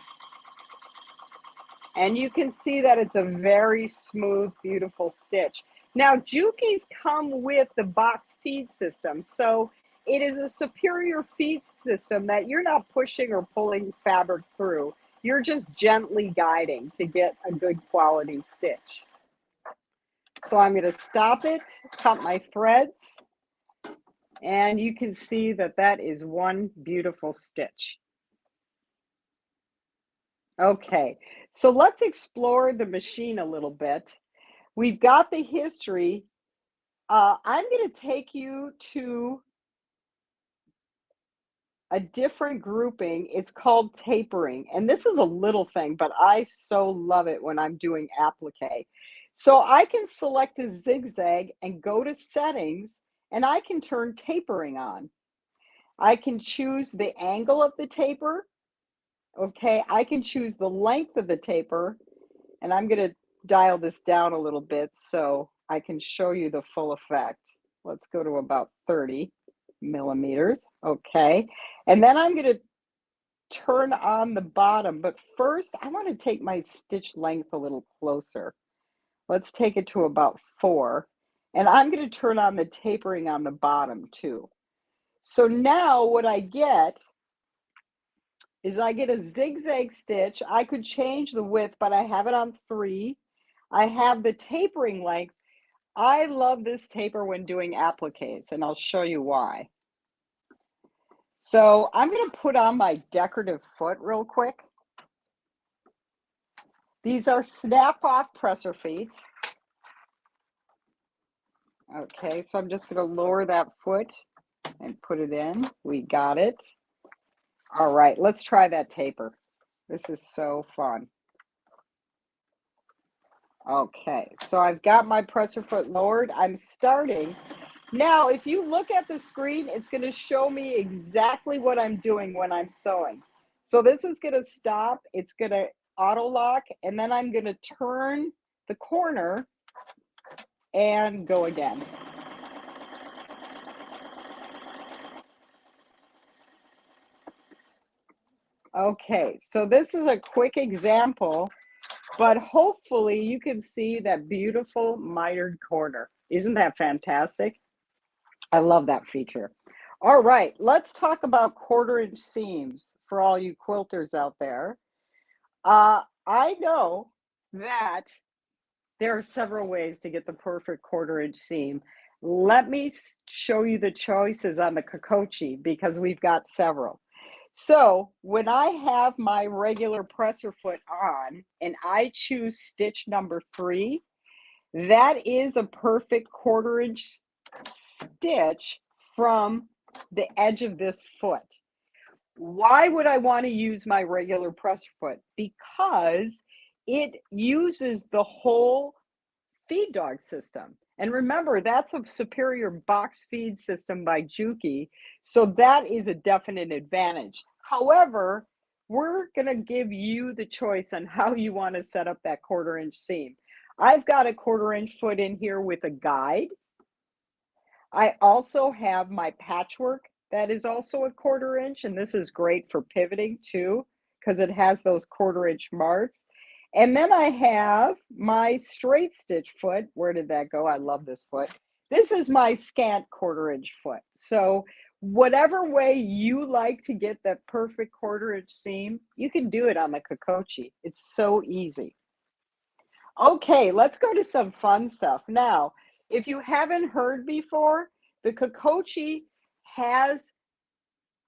And you can see that it's a very smooth, beautiful stitch. Now, Juki's come with the box feed system. So it is a superior feed system that you're not pushing or pulling fabric through. You're just gently guiding to get a good quality stitch. So I'm going to stop it, cut my threads. And you can see that that is one beautiful stitch. Okay, so let's explore the machine a little bit. We've got the history. I'm going to take you to a different grouping. It's called tapering. And this is a little thing, but I so love it when I'm doing applique. So I can select a zigzag and go to settings, and I can turn tapering on. I can choose the angle of the taper. Okay, I can choose the length of the taper, and I'm going to dial this down a little bit so I can show you the full effect. Let's go to about 30 millimeters. Okay, and then I'm going to turn on the bottom, but first I want to take my stitch length a little closer. Let's take it to about 4, and I'm going to turn on the tapering on the bottom too. So now what I get is I get a zigzag stitch. I could change the width, but I have it on 3. I have the tapering length. I love this taper when doing appliques, and I'll show you why. So I'm going to put on my decorative foot real quick. These are snap-off presser feet. Okay, so I'm just going to lower that foot and put it in. We got it. All right, let's try that taper. This is so fun. Okay, so I've got my presser foot lowered. I'm starting. Now, if you look at the screen, it's going to show me exactly what I'm doing when I'm sewing. So this is going to stop. It's going to auto lock, and then I'm going to turn the corner and go again. Okay, so this is a quick example, but hopefully you can see that beautiful mitered corner. Isn't that fantastic? I love that feature. All right, let's talk about 1/4-inch seams for all you quilters out there. I know that there are several ways to get the perfect 1/4-inch seam. Let me show you the choices on the Kokochi because we've got several. So when I have my regular presser foot on and I choose stitch number 3, that is a perfect 1/4 inch stitch from the edge of this foot. Why would I want to use my regular presser foot? Because it uses the whole feed dog system. And remember, that's a superior box feed system by Juki. So that is a definite advantage. However, we're going to give you the choice on how you want to set up that 1/4 inch seam. I've got a 1/4 inch foot in here with a guide. I also have my patchwork that is also a 1/4 inch, and this is great for pivoting too, because it has those 1/4 inch marks. And then I have my straight stitch foot. Where did that go? I love this foot. This is my scant 1/4 inch foot. So whatever way you like to get that perfect 1/4 inch seam, you can do it on the Kokochi. It's so easy. Okay, let's go to some fun stuff. Now, if you haven't heard before, the Kokochi has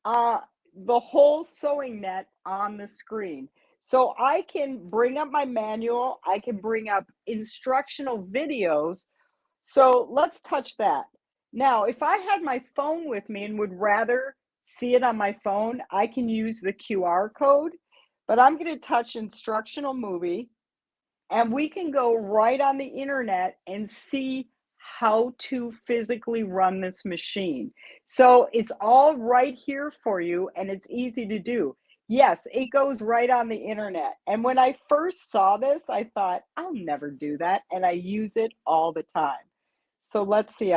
the whole sewing net on the screen. So I can bring up my manual, I can bring up instructional videos. So let's touch that. Now, if I had my phone with me and would rather see it on my phone, I can use the QR code, but I'm going to touch instructional movie, and we can go right on the internet and see how to physically run this machine. So it's all right here for you, and it's easy to do. Yes, it goes right on the internet. And when I first saw this, I thought, I'll never do that. And I use it all the time. So let's see,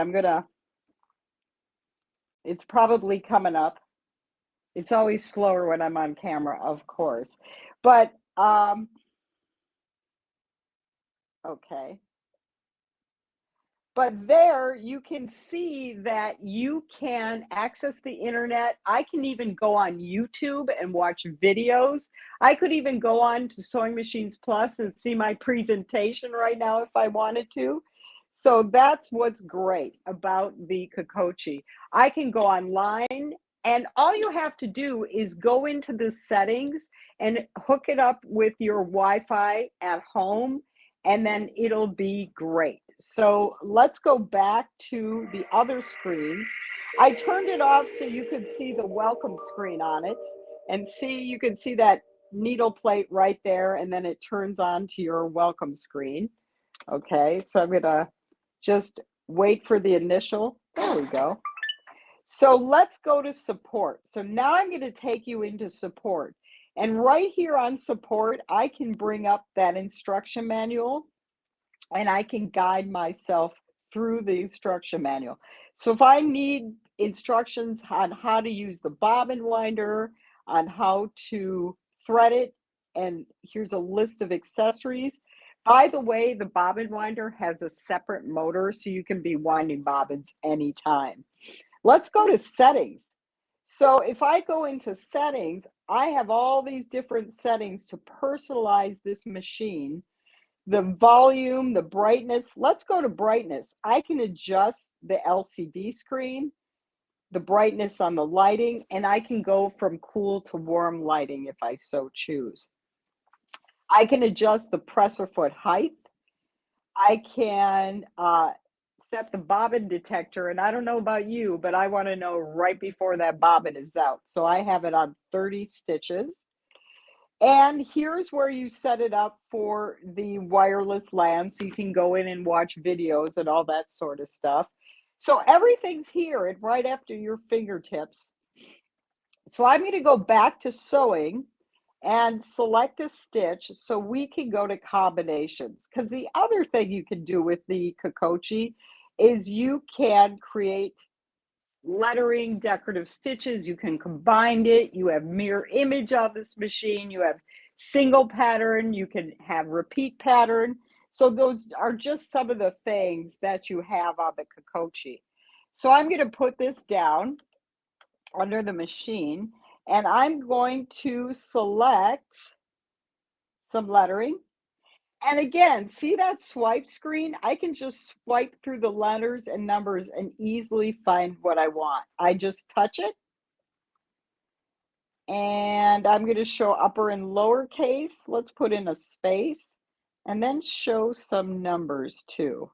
it's probably coming up. It's always slower when I'm on camera, of course. But, okay. But there you can see that you can access the internet. I can even go on YouTube and watch videos. I could even go on to Sewing Machines Plus and see my presentation right now if I wanted to. So that's what's great about the Kokochi. I can go online, and all you have to do is go into the settings and hook it up with your Wi-Fi at home, and then it'll be great. So let's go back to the other screens. I turned it off so you could see the welcome screen on it, and you can see that needle plate right there, and then it turns on to your welcome screen. Okay, so I'm gonna just wait for the initial. There we go. So let's go to support. So now I'm going to take you into support. And right here on support, I can bring up that instruction manual, and I can guide myself through the instruction manual. So if I need instructions on how to use the bobbin winder, on how to thread it, and here's a list of accessories. By the way, the bobbin winder has a separate motor, so you can be winding bobbins anytime. Let's go to settings. So if I go into settings, I have all these different settings to personalize this machine. The volume, the brightness. Let's go to brightness. I can adjust the LCD screen, the brightness on the lighting, and I can go from cool to warm lighting if I so choose. I can adjust the presser foot height. I can set the bobbin detector, and I don't know about you, but I want to know right before that bobbin is out. So I have it on 30 stitches. And here's where you set it up for the wireless LAN, so you can go in and watch videos and all that sort of stuff. So everything's here and right after your fingertips. So I'm going to go back to sewing and select a stitch so we can go to combinations. Because the other thing you can do with the Kokochi is you can create lettering, decorative stitches. You can combine it. You have mirror image on this machine. You have single pattern. You can have repeat pattern. So those are just some of the things that you have on the Kokochi. So I'm going to put this down under the machine, and I'm going to select some lettering. And again, see that swipe screen? I can just swipe through the letters and numbers and easily find what I want. I just touch it. And I'm going to show upper and lowercase. Let's put in a space. and then show some numbers too.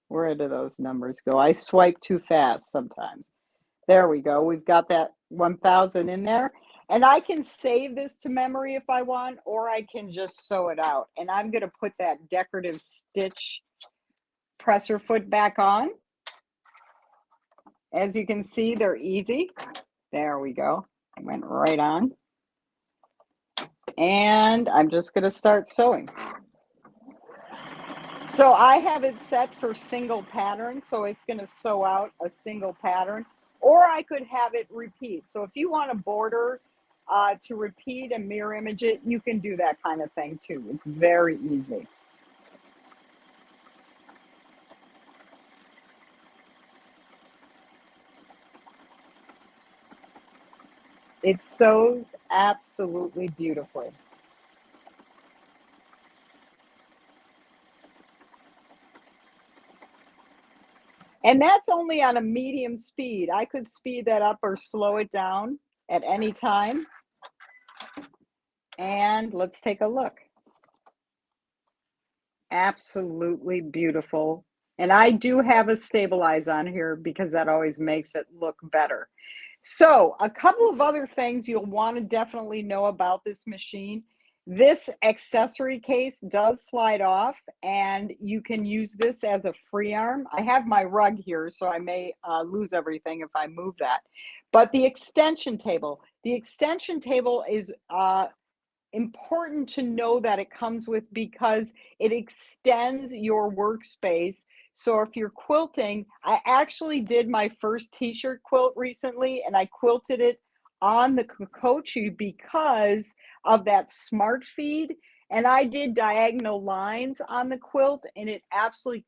Where do those numbers go? I swipe too fast sometimes. There we go. We've got that 1000 in there. And I can save this to memory if I want, or I can just sew it out. And I'm going to put that decorative stitch presser foot back on. As you can see, they're easy. There we go. I went right on. And I'm just going to start sewing. So I have it set for single pattern, so it's going to sew out a single pattern, or I could have it repeat. So if you want a border to repeat and mirror image it, you can do that kind of thing too. It's very easy. It sews absolutely beautifully. And that's only on a medium speed. I could speed that up or slow it down at any time. And let's take a look. Absolutely beautiful. And I do have a stabilize on here because that always makes it look better. So a couple of other things you'll want to definitely know about this machine. This accessory case does slide off, and you can use this as a free arm. I have my rug here, so I may lose everything if I move that. But the extension table is important to know that it comes with, because it extends your workspace. So if you're quilting, I actually did my first t-shirt quilt recently, and I quilted it on the Kokochi because of that smart feed. And I did diagonal lines on the quilt, and it absolutely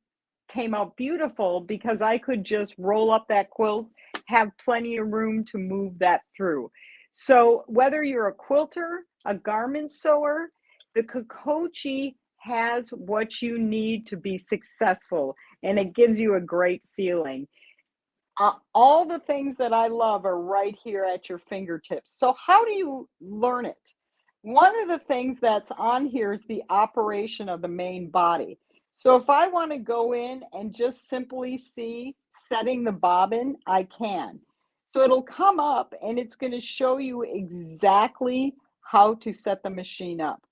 came out beautiful because I could just roll up that quilt, have plenty of room to move that through. So whether you're a quilter, a garment sewer, the Kokochi has what you need to be successful, and it gives you a great feeling. All the things that I love are right here at your fingertips. So how do you learn it? One of the things that's on here is the operation of the main body. So if I want to go in and just simply see setting the bobbin, I can. So it'll come up and it's going to show you exactly how to set the machine up.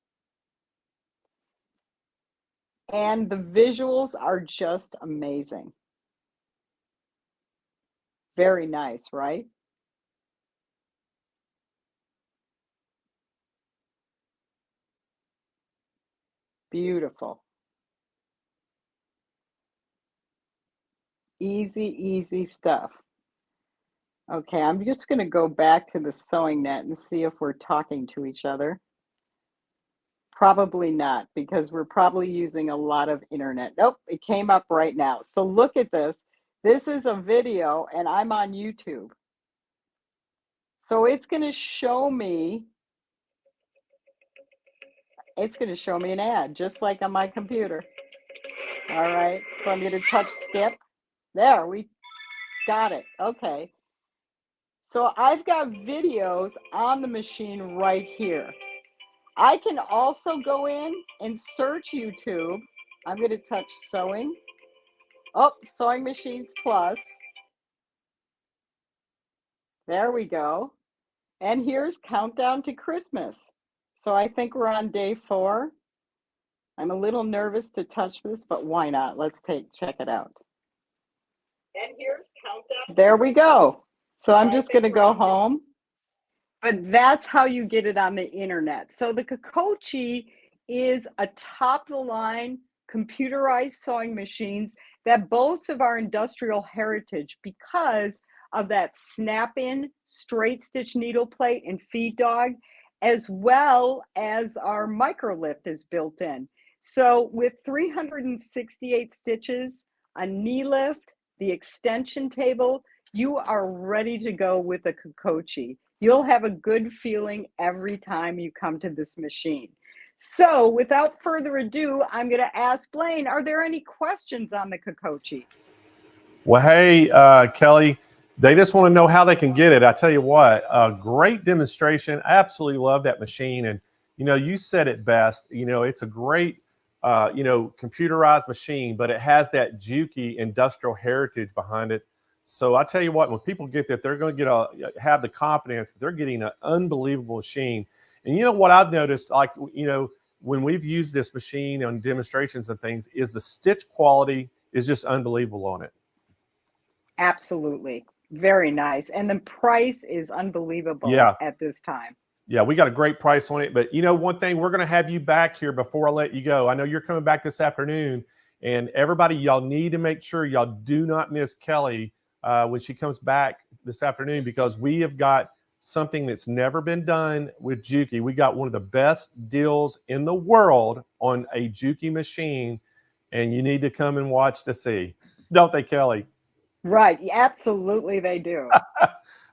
And the visuals are just amazing. Very nice, right? Beautiful. Easy, easy stuff. Okay, I'm just going to go back to the sewing net and see if we're talking to each other. Probably not, because we're probably using a lot of internet. Nope, it came up right now. So look at this. This is a video, and I'm on YouTube. So it's going to show me, an ad, just like on my computer. All right, so I'm going to touch skip. There, we got it. Okay. So I've got videos on the machine right here. I can also go in and search YouTube. I'm going to touch sewing. Oh, Sewing Machines Plus. There we go. And here's Countdown to Christmas. So I think we're on day 4. I'm a little nervous to touch this, but why not? Let's check it out. And here's Countdown. There we go. So I'm just going to go home. But that's how you get it on the internet. So the Kokochi is a top-of-the-line computerized sewing machines that boasts of our industrial heritage because of that snap-in, straight stitch needle plate and feed dog, as well as our micro lift is built in. So with 368 stitches, a knee lift, the extension table, you are ready to go with a Kokochi. You'll have a good feeling every time you come to this machine. So without further ado, I'm going to ask Blaine, are there any questions on the Kokochi?
Well, hey, Kelly, they just want to know how they can get it. I tell you what, a great demonstration. I absolutely love that machine. And, you know, you said it best. You know, it's a great computerized machine, but it has that Juki industrial heritage behind it. So I tell you what, when people get that, they're going to have the confidence that they're getting an unbelievable machine. And you know what I've noticed, when we've used this machine on demonstrations and things, is the stitch quality is just unbelievable on it.
Absolutely. Very nice. And the price is unbelievable at this time.
Yeah, we got a great price on it. But one thing, we're going to have you back here before I let you go. I know you're coming back this afternoon, and everybody, y'all need to make sure y'all do not miss Kelly when she comes back this afternoon, because we have got something that's never been done with Juki. We got one of the best deals in the world on a Juki machine, and you need to come and watch to see. Don't they, Kelly?
Right. Absolutely, they do.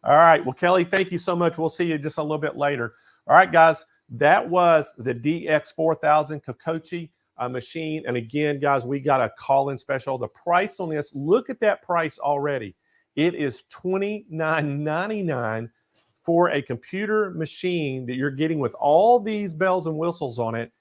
All right. Well, Kelly, thank you so much. We'll see you just a little bit later. All right, guys, that was the DX4000 Kokochi machine. And again, guys, we got a call-in special. The price on this, look at that price already. It is $29.99 for a computer machine that you're getting with all these bells and whistles on it.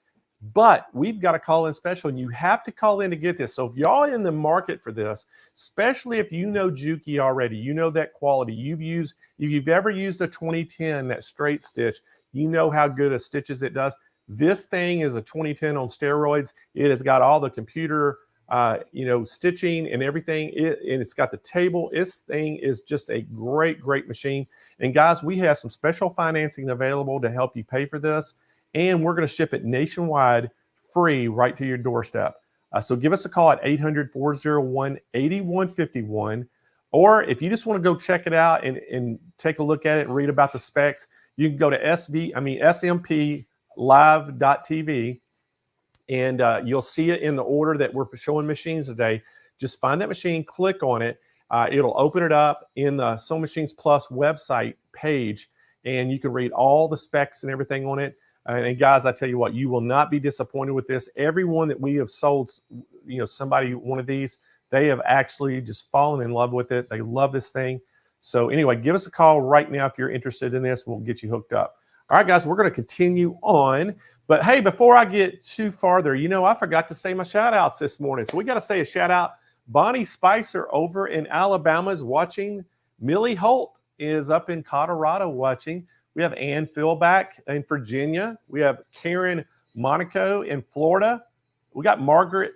But we've got a call-in special, and you have to call in to get this. So if y'all are in the market for this, especially if you know Juki already, you know that quality. If you've ever used a 2010, that straight stitch, you know how good a stitches it does. This thing is a 2010 on steroids. It has got all the computer, stitching and everything. And it's got the table. This thing is just a great, great machine. And guys, we have some special financing available to help you pay for this. And we're going to ship it nationwide free right to your doorstep. So give us a call at 800-401-8151. Or if you just want to go check it out and take a look at it and read about the specs, you can go to SMPLive.tv, and you'll see it in the order that we're showing machines today. Just find that machine, click on it. It'll open it up in the SewingMachines Plus website page, and you can read all the specs and everything on it. And guys, I tell you what, you will not be disappointed with this. Everyone that we have sold, somebody one of these, they have actually just fallen in love with it. They love this thing. So anyway, give us a call right now if you're interested in this. We'll get you hooked up. All right, guys, we're going to continue on. But hey, before I get too farther, I forgot to say my shout outs this morning. So we got to say a shout out. Bonnie Spicer over in Alabama is watching. Millie Holt is up in Colorado watching. We have Ann Philback in Virginia. We have Karen Monaco in Florida. We got Margaret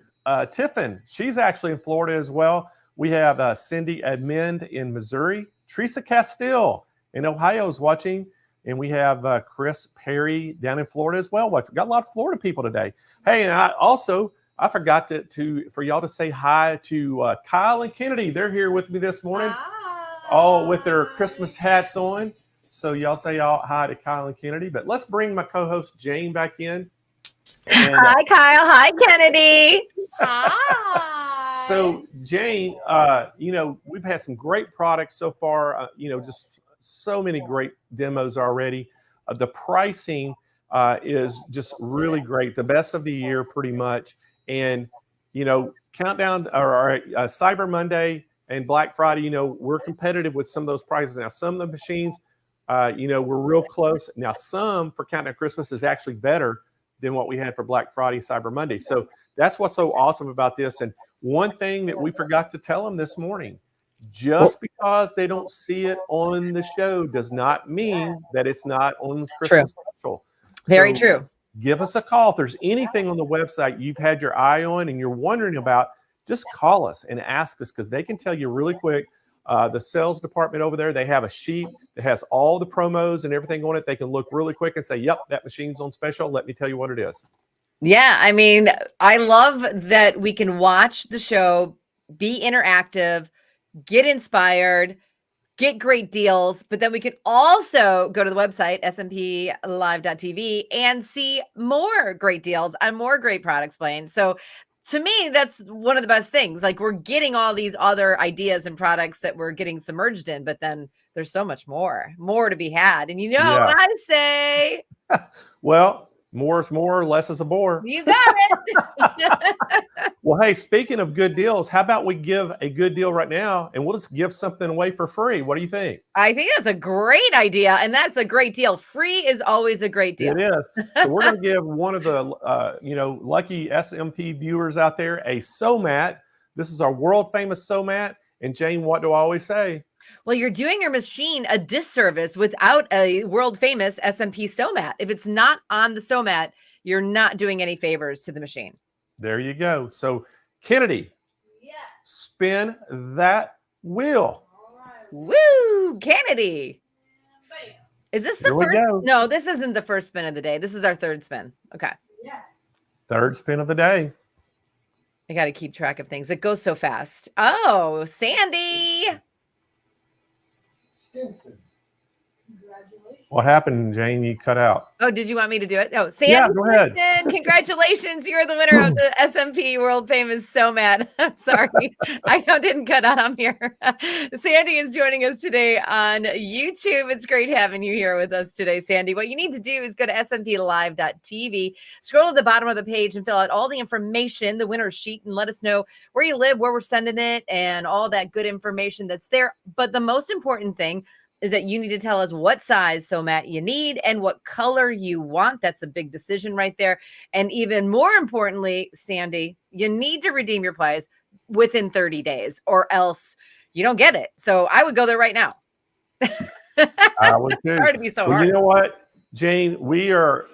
Tiffin. She's actually in Florida as well. We have Cindy Edmund in Missouri. Teresa Castile in Ohio is watching. And we have Chris Perry down in Florida as well. We've got a lot of Florida people today. Hey, and I forgot for y'all to say hi to Kyle and Kennedy. They're here with me this morning. Hi. All with their Christmas hats on. So y'all say hi to Kyle and Kennedy. But let's bring my co-host Jane back in. And,
hi, Kyle. Hi, Kennedy.
Hi.
So Jane, we've had some great products so far. Just so many great demos already. The pricing is just really great. The best of the year, pretty much. And Countdown or Cyber Monday and Black Friday. We're competitive with some of those prices now. Some of the machines. We're real close. Now, some for Countdown Christmas is actually better than what we had for Black Friday, Cyber Monday. So that's what's so awesome about this. And one thing that we forgot to tell them this morning, just because they don't see it on the show does not mean that it's not on Christmas special.
Very true.
Give us a call. If there's anything on the website you've had your eye on and you're wondering about, just call us and ask us, because they can tell you really quick. The sales department over there, they have a sheet that has all the promos and everything on it. They can look really quick and say, yep, that machine's on special. Let me tell you what it is.
Yeah, I mean, I love that we can watch the show, be interactive, get inspired, get great deals, but then we can also go to the website, SMPLive.tv, and see more great deals and more great products playing. So to me, that's one of the best things. Like, we're getting all these other ideas and products that we're getting submerged in, but then there's so much more to be had. And what I say?
Well, More is more, less is a bore.
You got it.
Well, hey, speaking of good deals, how about we give a good deal right now and we'll just give something away for free? What do you think?
I think that's a great idea. And that's a great deal. Free is always a great deal.
It is. So we're going to give one of the, lucky SMP viewers out there a sew mat. This is our world famous sew mat. And Jane, what do I always say?
Well, you're doing your machine a disservice without a world famous SMP sew mat. If it's not on the sew mat, you're not doing any favors to the machine.
There you go. So Kennedy, spin that wheel.
Woo, Kennedy. Is this the
Here we
first?
go.
No, this isn't the first spin of the day. This is our third spin. Okay.
Third spin of the day.
I got to keep track of things. It goes so fast. Oh, Sandy.
Stinson. Congratulations.
What happened, Jane? You cut out.
Oh, did you want me to do it? Oh, Sandy.
Yeah, go ahead.
Stinson, congratulations. You're the winner of the SMP world famous sew mat. I'm sorry. I didn't cut out on here. Sandy is joining us today on YouTube. It's great having you here with us today, Sandy. What you need to do is go to SMPlive.tv, scroll to the bottom of the page and fill out all the information, the winner's sheet, and let us know where you live, where we're sending it, and all that good information that's there. But the most important thing is that you need to tell us what size sew mat you need and what color you want. That's a big decision right there. And even more importantly, Sandy, you need to redeem your prize within 30 days or else you don't get it. So I would go there right now.
I would too.
Sorry to be so
Well,
hard.
you know what, Jane?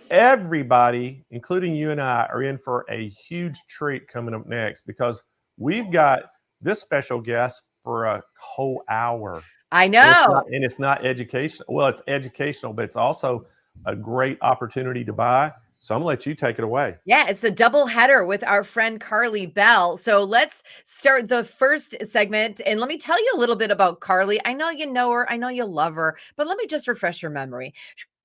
Everybody, including you and I, are in for a huge treat coming up next because we've got this special guest for a whole hour.
I know.
And it's not educational. Well, it's educational, but it's also a great opportunity to buy. So I'm going to let you take it away.
Yeah, it's a double header with our friend Carly Bell. So let's start the first segment. And let me tell you a little bit about Carly. I know you know her. I know you love her. But let me just refresh your memory.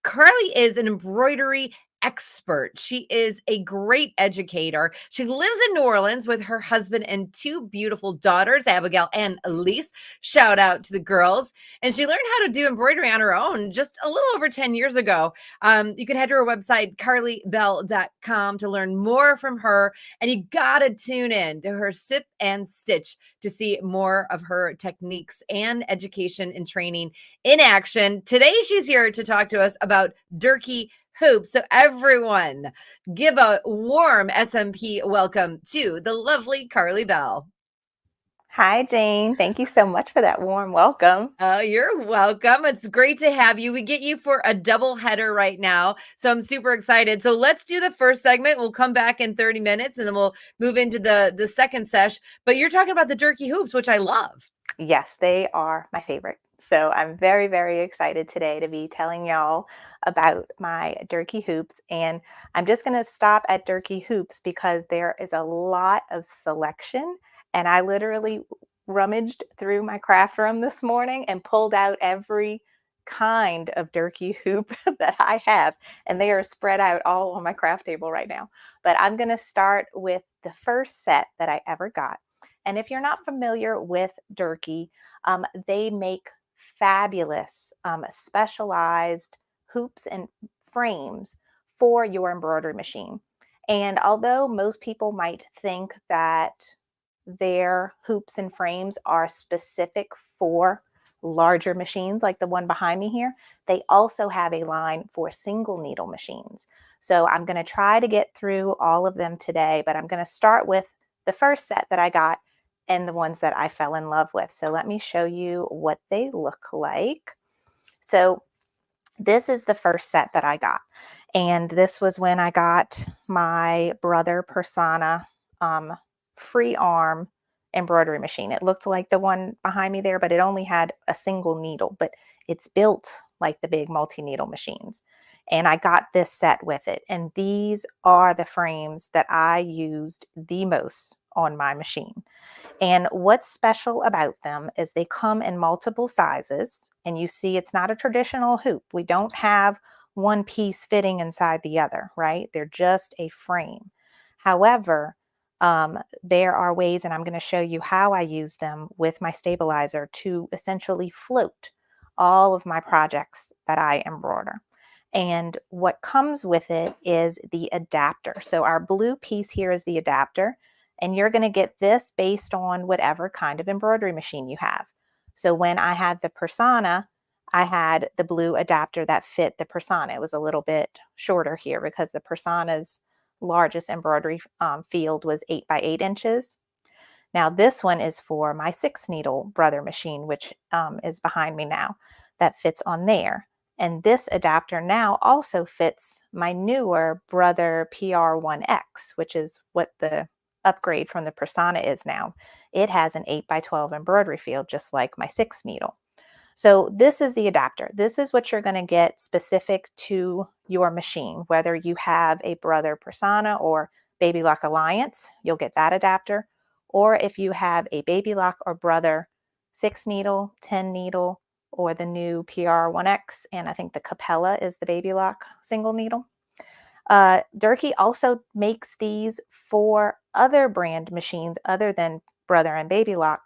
Carly is an embroidery expert. She is a great educator. She lives in New Orleans with her husband and two beautiful daughters, Abigail and Elise. Shout out to the girls. And she learned how to do embroidery on her own just a little over 10 years ago. You can head to her website, carlybell.com, to learn more from her. And you got to tune in to her Sip and Stitch to see more of her techniques and education and training in action. Today, she's here to talk to us about Durkee hoops. So everyone, give a warm SMP welcome to the lovely Carly Bell.
Hi, Jane. Thank you so much for that warm welcome.
Oh, you're welcome. It's great to have you. We get you for a double header right now. So I'm super excited. So let's do the first segment. We'll come back in 30 minutes and then we'll move into the second sesh. But you're talking about the Durkee hoops, which I love.
Yes, they are my favorite. So I'm very, very excited today to be telling y'all about my Durkee hoops. And I'm just going to stop at Durkee hoops because there is a lot of selection. And I literally rummaged through my craft room this morning and pulled out every kind of Durkee hoop that I have. And they are spread out all on my craft table right now. But I'm going to start with the first set that I ever got. And if you're not familiar with Durkee, they make fabulous specialized hoops and frames for your embroidery machine. And although most people might think that their hoops and frames are specific for larger machines like the one behind me here, they also have a line for single needle machines. So I'm going to try to get through all of them today, but I'm going to start with the first set that I got and the ones that I fell in love with. So let me show you what they look like. So this is the first set that I got. And this was when I got my Brother Persona free arm embroidery machine. It looked like the one behind me there, but it only had a single needle, but it's built like the big multi-needle machines. And I got this set with it. And these are the frames that I used the most on my machine. And what's special about them is they come in multiple sizes. And you see, it's not a traditional hoop. We don't have one piece fitting inside the other, right? They're just a frame. However, there are ways, and I'm going to show you how I use them with my stabilizer to essentially float all of my projects that I embroider. And what comes with it is the adapter. So our blue piece here is the adapter, and you're going to get this based on whatever kind of embroidery machine you have. So when I had the Persona, I had the blue adapter that fit the Persona. It was a little bit shorter here because the Persona's largest embroidery field was 8 by 8 inches. Now this one is for my 6 needle brother machine, which is behind me now, that fits on there. And this adapter now also fits my newer brother PR1X, which is what the upgrade from the Persona is now. It has an 8 by 12 embroidery field, just like my 6 needle. So this is the adapter. This is what you're going to get specific to your machine, whether you have a brother Persona or Baby Lock Alliance, you'll get that adapter. Or if you have a Baby Lock or brother 6 needle, 10 needle, or the new PR1X, and I think the Capella is the Baby Lock single needle. Durkee also makes these for other brand machines other than Brother and Baby Lock.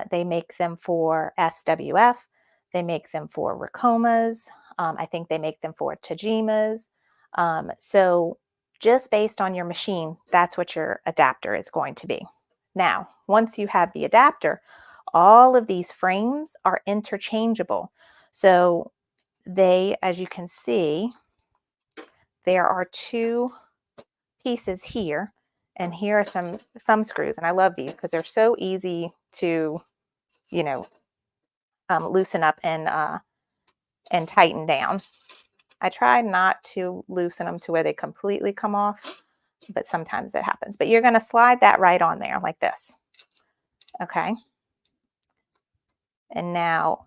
They make them for SWF. They make them for Ricomas. I think they make them for Tajimas. So just based on your machine, that's what your adapter is going to be. Now, once you have the adapter, all of these frames are interchangeable. So they, as you can see, there are 2 pieces here, and here are some thumb screws. And I love these because they're so easy to, you know, loosen up and tighten down. I try not to loosen them to where they completely come off, but sometimes it happens. But you're going to slide that right on there like this. Okay. And now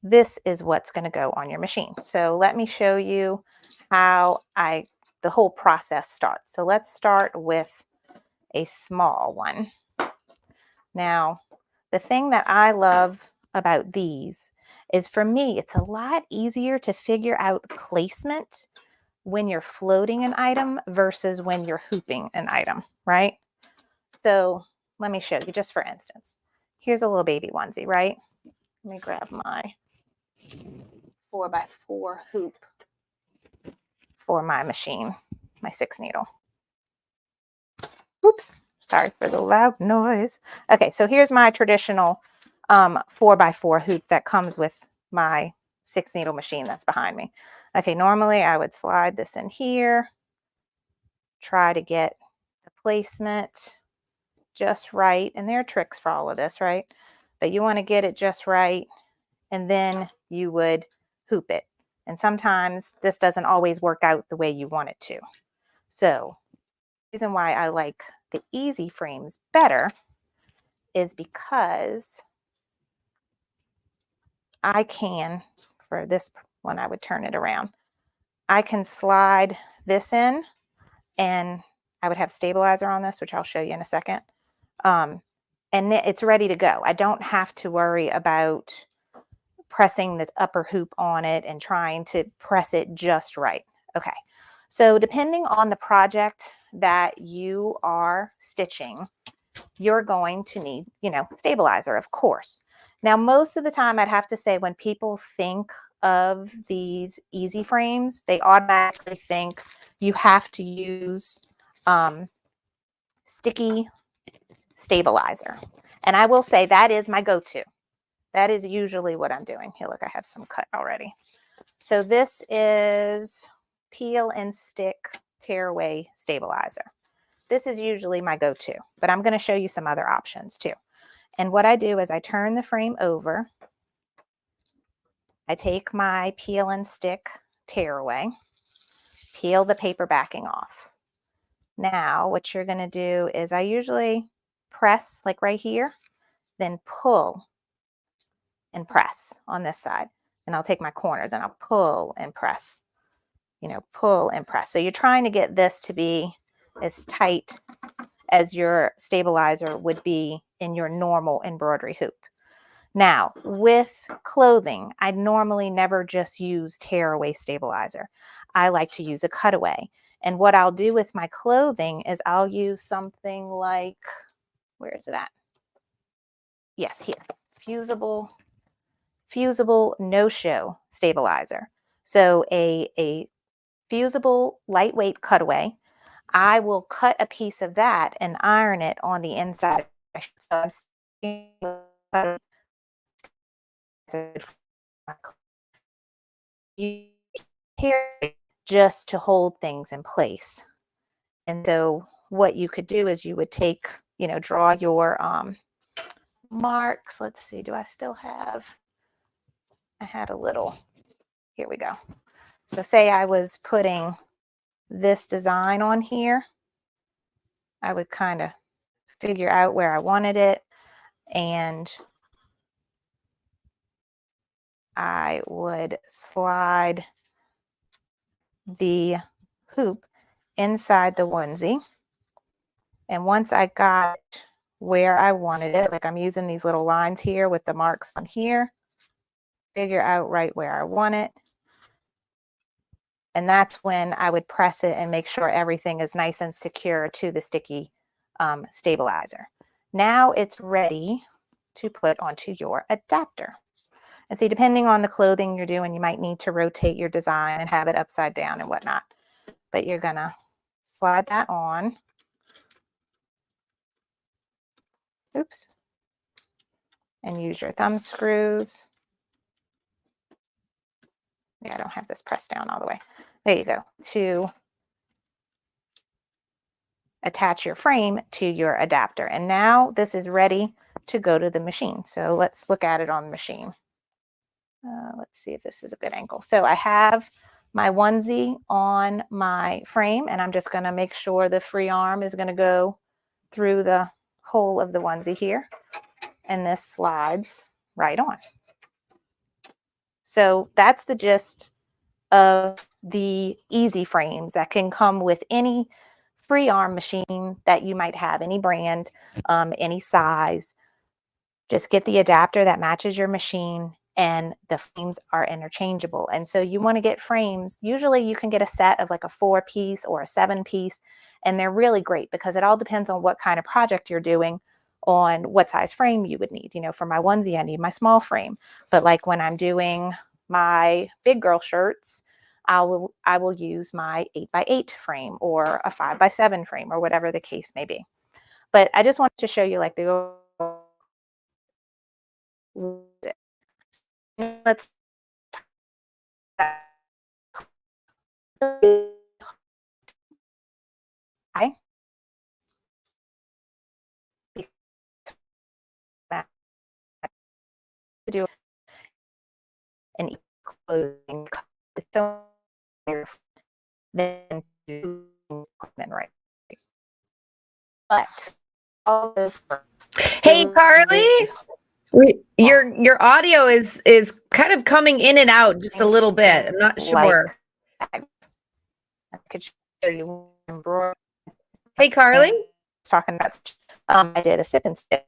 this is what's going to go on your machine. So let me show you how the whole process starts. So let's start with a small one. Now, the thing that I love about these is, for me, it's a lot easier to figure out placement when you're floating an item versus when you're hooping an item, right? So let me show you, just for instance. Here's a little baby onesie, right? Let me grab my 4x4 hoop for my machine, my 6 needle. Oops, sorry for the loud noise. Okay, so here's my traditional 4x4 hoop that comes with my 6 needle machine that's behind me. Okay, normally I would slide this in here, try to get the placement just right. And there are tricks for all of this, right? But you want to get it just right, and then you would hoop it. And sometimes this doesn't always work out the way you want it to. So the reason why I like the easy frames better is because I can, for this one, I would turn it around. I can slide this in, and I would have stabilizer on this, which I'll show you in a second. And it's ready to go. I don't have to worry about pressing the upper hoop on it and trying to press it just right. Okay, so depending on the project that you are stitching, you're going to need, you know, stabilizer, of course. Now, most of the time, I'd have to say, when people think of these easy frames, they automatically think you have to use sticky stabilizer. And I will say that is my go-to. That is usually what I'm doing. Here, look, I have some cut already. So this is peel and stick tearaway stabilizer. This is usually my go-to, but I'm going to show you some other options too. And what I do is I turn the frame over. I take my peel and stick tearaway, peel the paper backing off. Now, what you're going to do is I usually press like right here, then pull and press on this side. And I'll take my corners and I'll pull and press, you know, pull and press. So you're trying to get this to be as tight as your stabilizer would be in your normal embroidery hoop. Now, with clothing, I normally never just use tearaway stabilizer. I like to use a cutaway. And what I'll do with my clothing is I'll use something like, where is it at? Yes, here, fusible no-show stabilizer. So a fusible lightweight cutaway, I will cut a piece of that and iron it on the inside. So I'm you hear it just to hold things in place. And so what you could do is you would take, you know, draw your marks. Let's see, do I still have, I had a little, here we go. So say I was putting this design on here, I would kind of figure out where I wanted it, and I would slide the hoop inside the onesie. And once I got where I wanted it, like I'm using these little lines here with the marks on here, figure out right where I want it. And that's when I would press it and make sure everything is nice and secure to the sticky stabilizer. Now it's ready to put onto your adapter. And see, depending on the clothing you're doing, you might need to rotate your design and have it upside down and whatnot. But you're gonna slide that on. Oops. And use your thumb screws. Yeah, I don't have this pressed down all the way. There you go. To attach your frame to your adapter. And now this is ready to go to the machine. So let's look at it on the machine. Let's see if this is a good angle. So I have my onesie on my frame, and I'm just going to make sure the free arm is going to go through the hole of the onesie here. And this slides right on. So that's the gist of the easy frames that can come with any free arm machine that you might have, any brand, any size. Just get the adapter that matches your machine, and the frames are interchangeable. And so you want to get frames. Usually you can get a set of like a 4-piece or a 7-piece, and they're really great because it all depends on what kind of project you're doing, on what size frame you would need. You know, for my onesie, I need my small frame. But like when I'm doing my big girl shirts, I will use my 8x8 frame or a 5x7 frame or whatever the case may be. But I just wanted to show you like the let's do an clothing then do right. But all this.
Hey, Carly, your audio is kind of coming in and out just a little bit. I'm not sure.
I could show you embroidery.
Hey, Carly.
Talking about I did a sip and sip.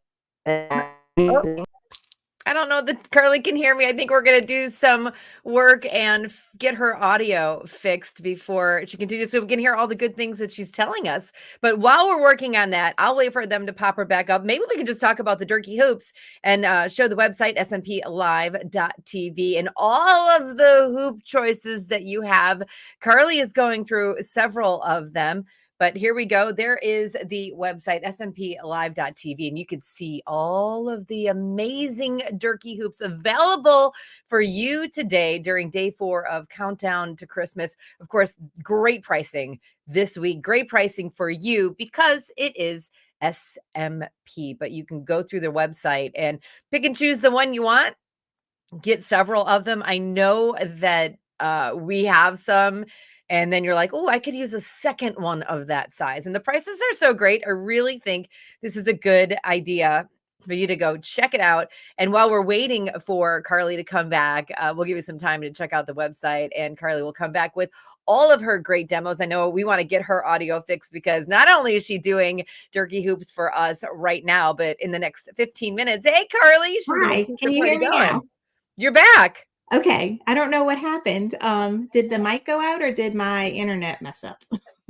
I don't know that Carly can hear me. I think we're going to do some work and get her audio fixed before she continues so we can hear all the good things that she's telling us. But while we're working on that, I'll wait for them to pop her back up. Maybe we can just talk about the Durkee hoops and show the website SMPLive.tv and all of the hoop choices that you have. Carly is going through several of them. But here we go. There is the website, SMPLive.tv, and you can see all of the amazing Durkee hoops available for you today during day 4 of Countdown to Christmas. Of course, great pricing this week. Great pricing for you because it is SMP. But you can go through their website and pick and choose the one you want. Get several of them. I know that we have some. And then you're like, oh, I could use a second one of that size. And the prices are so great. I really think this is a good idea for you to go check it out. And while we're waiting for Carly to come back, we'll give you some time to check out the website. And Carly will come back with all of her great demos. I know we want to get her audio fixed because not only is she doing Durkee hoops for us right now, but in the next 15 minutes. Hey, Carly.
Hi, can you hear me now?
You're back.
Okay, I don't know what happened. Did the mic go out or did my internet mess up?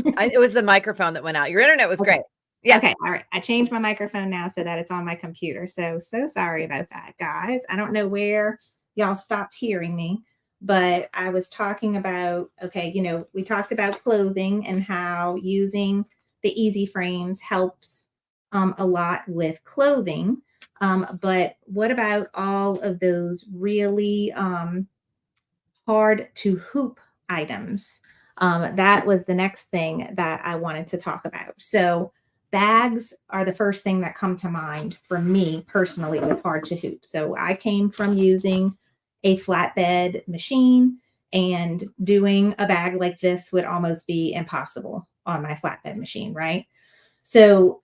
It was the microphone that went out. Your internet was great. Yeah.
Okay, all right. I changed my microphone now so that it's on my computer. So sorry about that, guys. I don't know where y'all stopped hearing me. but I was talking about, okay, you know, we talked about clothing and how using the easy frames helps a lot with clothing. But what about all of those really hard to hoop items? That was the next thing that I wanted to talk about. So bags are the first thing that come to mind for me personally with hard to hoop. So I came from using a flatbed machine, and doing a bag like this would almost be impossible on my flatbed machine, right? So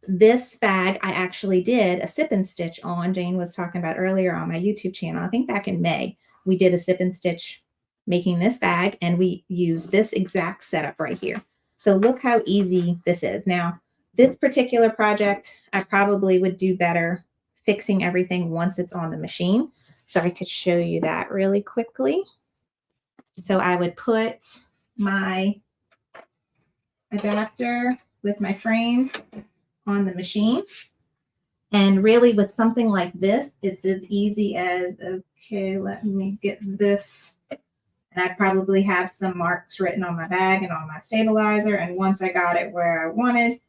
this bag I actually did a sip and stitch on. Jane was talking about earlier on my YouTube channel. I think back in May, we did a sip and stitch making this bag, and we used this exact setup right here. So look how easy this is. Now, this particular project, I probably would do better fixing everything once it's on the machine. So I could show you that really quickly. So I would put my adapter with my frame on the machine. And really with something like this, it's as easy as, okay, let me get this. And I probably have some marks written on my bag and on my stabilizer. And once I got it where I wanted,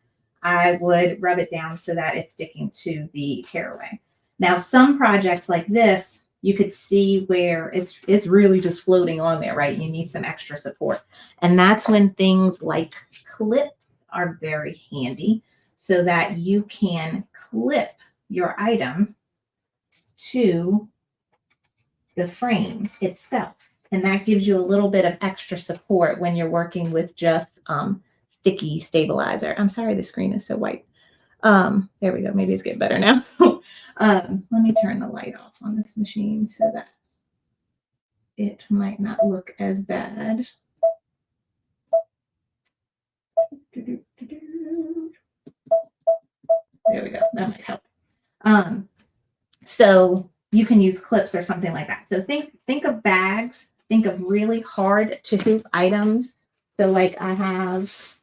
I would rub it down so that it's sticking to the tearaway. Now, some projects like this, you could see where it's really just floating on there, right? You need some extra support. And that's when things like clips are very handy, so that you can clip your item to the frame itself. And that gives you a little bit of extra support when you're working with just sticky stabilizer. I'm sorry, the screen is so white. There we go. Maybe it's getting better now. Let me turn the light off on this machine so that it might not look as bad. There we go. That might help. So you can use clips or something like that. So think of bags. Think of really hard to hoop items. So like I have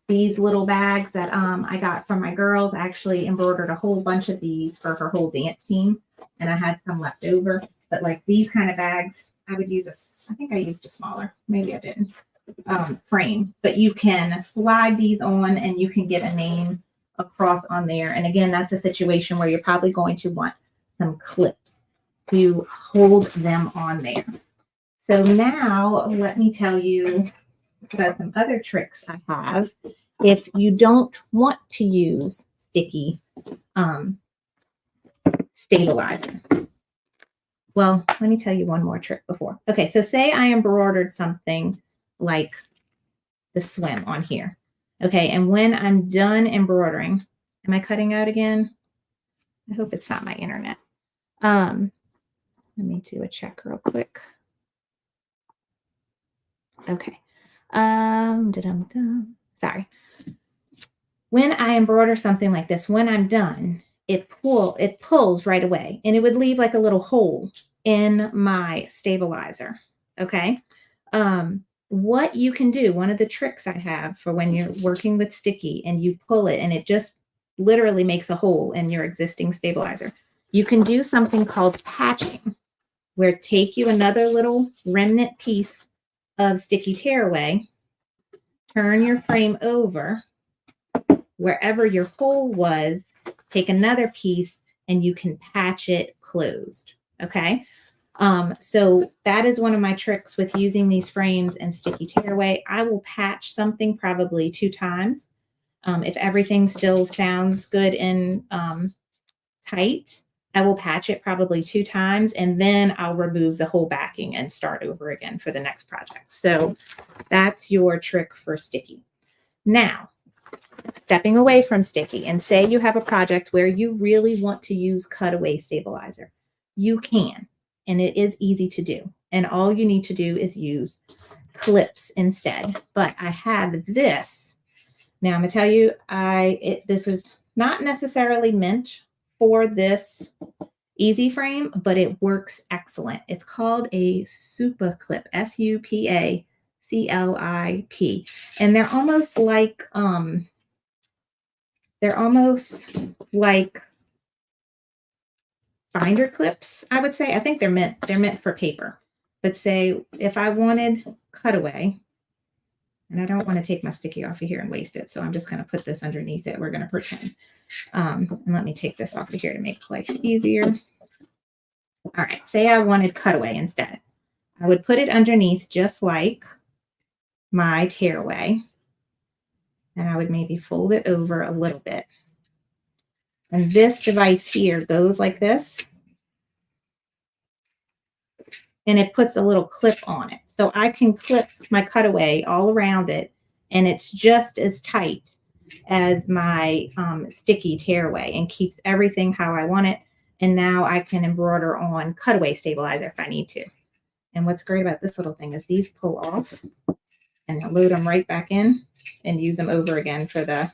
these little bags that I got from my girls. I actually embroidered a whole bunch of these for her whole dance team, and I had some left over. But like these kind of bags, I would use I think I used a smaller, maybe I didn't, frame. But you can slide these on and you can get a name across on there. And again, that's a situation where you're probably going to want some clips to hold them on there. So now let me tell you about some other tricks I have if you don't want to use sticky stabilizer. Well, let me tell you one more trick before. Okay, so say I embroidered something like the swim on here. Okay, and when I'm done embroidering, am I cutting out again? I hope it's not my internet. Let me do a check real quick. Okay. Sorry. When I embroider something like this, when I'm done, it pulls right away, and it would leave like a little hole in my stabilizer. Okay. What you can do, one of the tricks I have for when you're working with sticky and you pull it and it just literally makes a hole in your existing stabilizer, you can do something called patching, where take you another little remnant piece of sticky tearaway, turn your frame over wherever your hole was, take another piece, and you can patch it closed. Okay. So that is one of my tricks with using these frames and sticky tearaway. I will patch something probably 2 times. If everything still sounds good and tight, I will patch it probably 2 times, and then I'll remove the whole backing and start over again for the next project. So that's your trick for sticky. Now, stepping away from sticky, and say you have a project where you really want to use cutaway stabilizer. You can, and it is easy to do. And all you need to do is use clips instead. But I have this. Now I'm gonna tell you, this is not necessarily meant for this easy frame, but it works excellent. It's called a Supa clip, SUPA CLIP, and they're almost like binder clips, I would say. I think they're meant for paper. But say if I wanted cutaway, and I don't want to take my sticky off of here and waste it, so I'm just going to put this underneath it. We're going to pretend. And let me take this off of here to make life easier. All right, say I wanted cutaway instead. I would put it underneath just like my tearaway. And I would maybe fold it over a little bit. And this device here goes like this. And it puts a little clip on it. So I can clip my cutaway all around it, and it's just as tight as my sticky tearaway and keeps everything how I want it. And now I can embroider on cutaway stabilizer if I need to. And what's great about this little thing is these pull off and I'll load them right back in and use them over again for the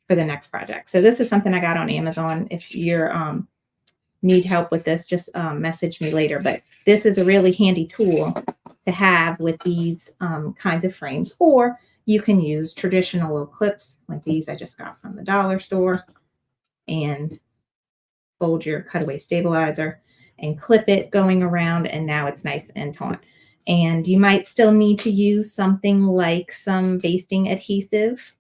next project. So this is something I got on Amazon. If you're need help with this, just message me later. But this is a really handy tool to have with these kinds of frames, or you can use traditional little clips like these I just got from the dollar store and fold your cutaway stabilizer and clip it going around, and now it's nice and taut. And you might still need to use something like some basting adhesive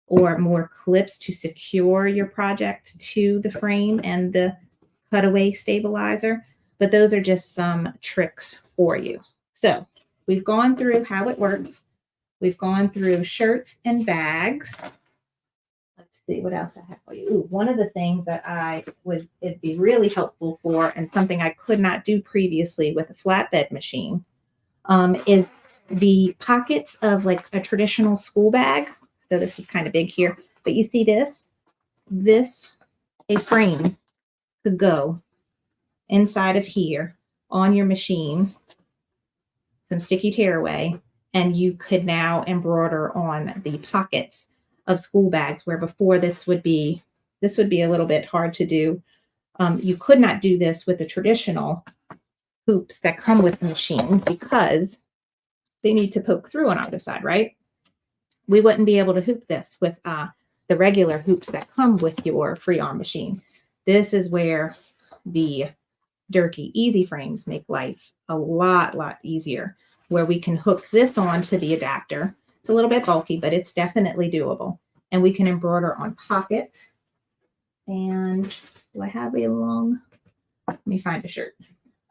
or more clips to secure your project to the frame and the cutaway stabilizer, but those are just some tricks for you. So we've gone through how it works. We've gone through shirts and bags. Let's see what else I have for you. Ooh, one of the things that it'd be really helpful for, and something I could not do previously with a flatbed machine, is the pockets of like a traditional school bag. So this is kind of big here, but you see this, a frame could go inside of here on your machine, some sticky tearaway, and you could now embroider on the pockets of school bags, where before this would be a little bit hard to do. You could not do this with the traditional hoops that come with the machine because they need to poke through on either side, right? We wouldn't be able to hoop this with the regular hoops that come with your free arm machine. This is where the Durkee Easy Frames make life a lot easier, where we can hook this onto the adapter. It's a little bit bulky, but it's definitely doable. And we can embroider on pockets. And do I have a long, let me find a shirt.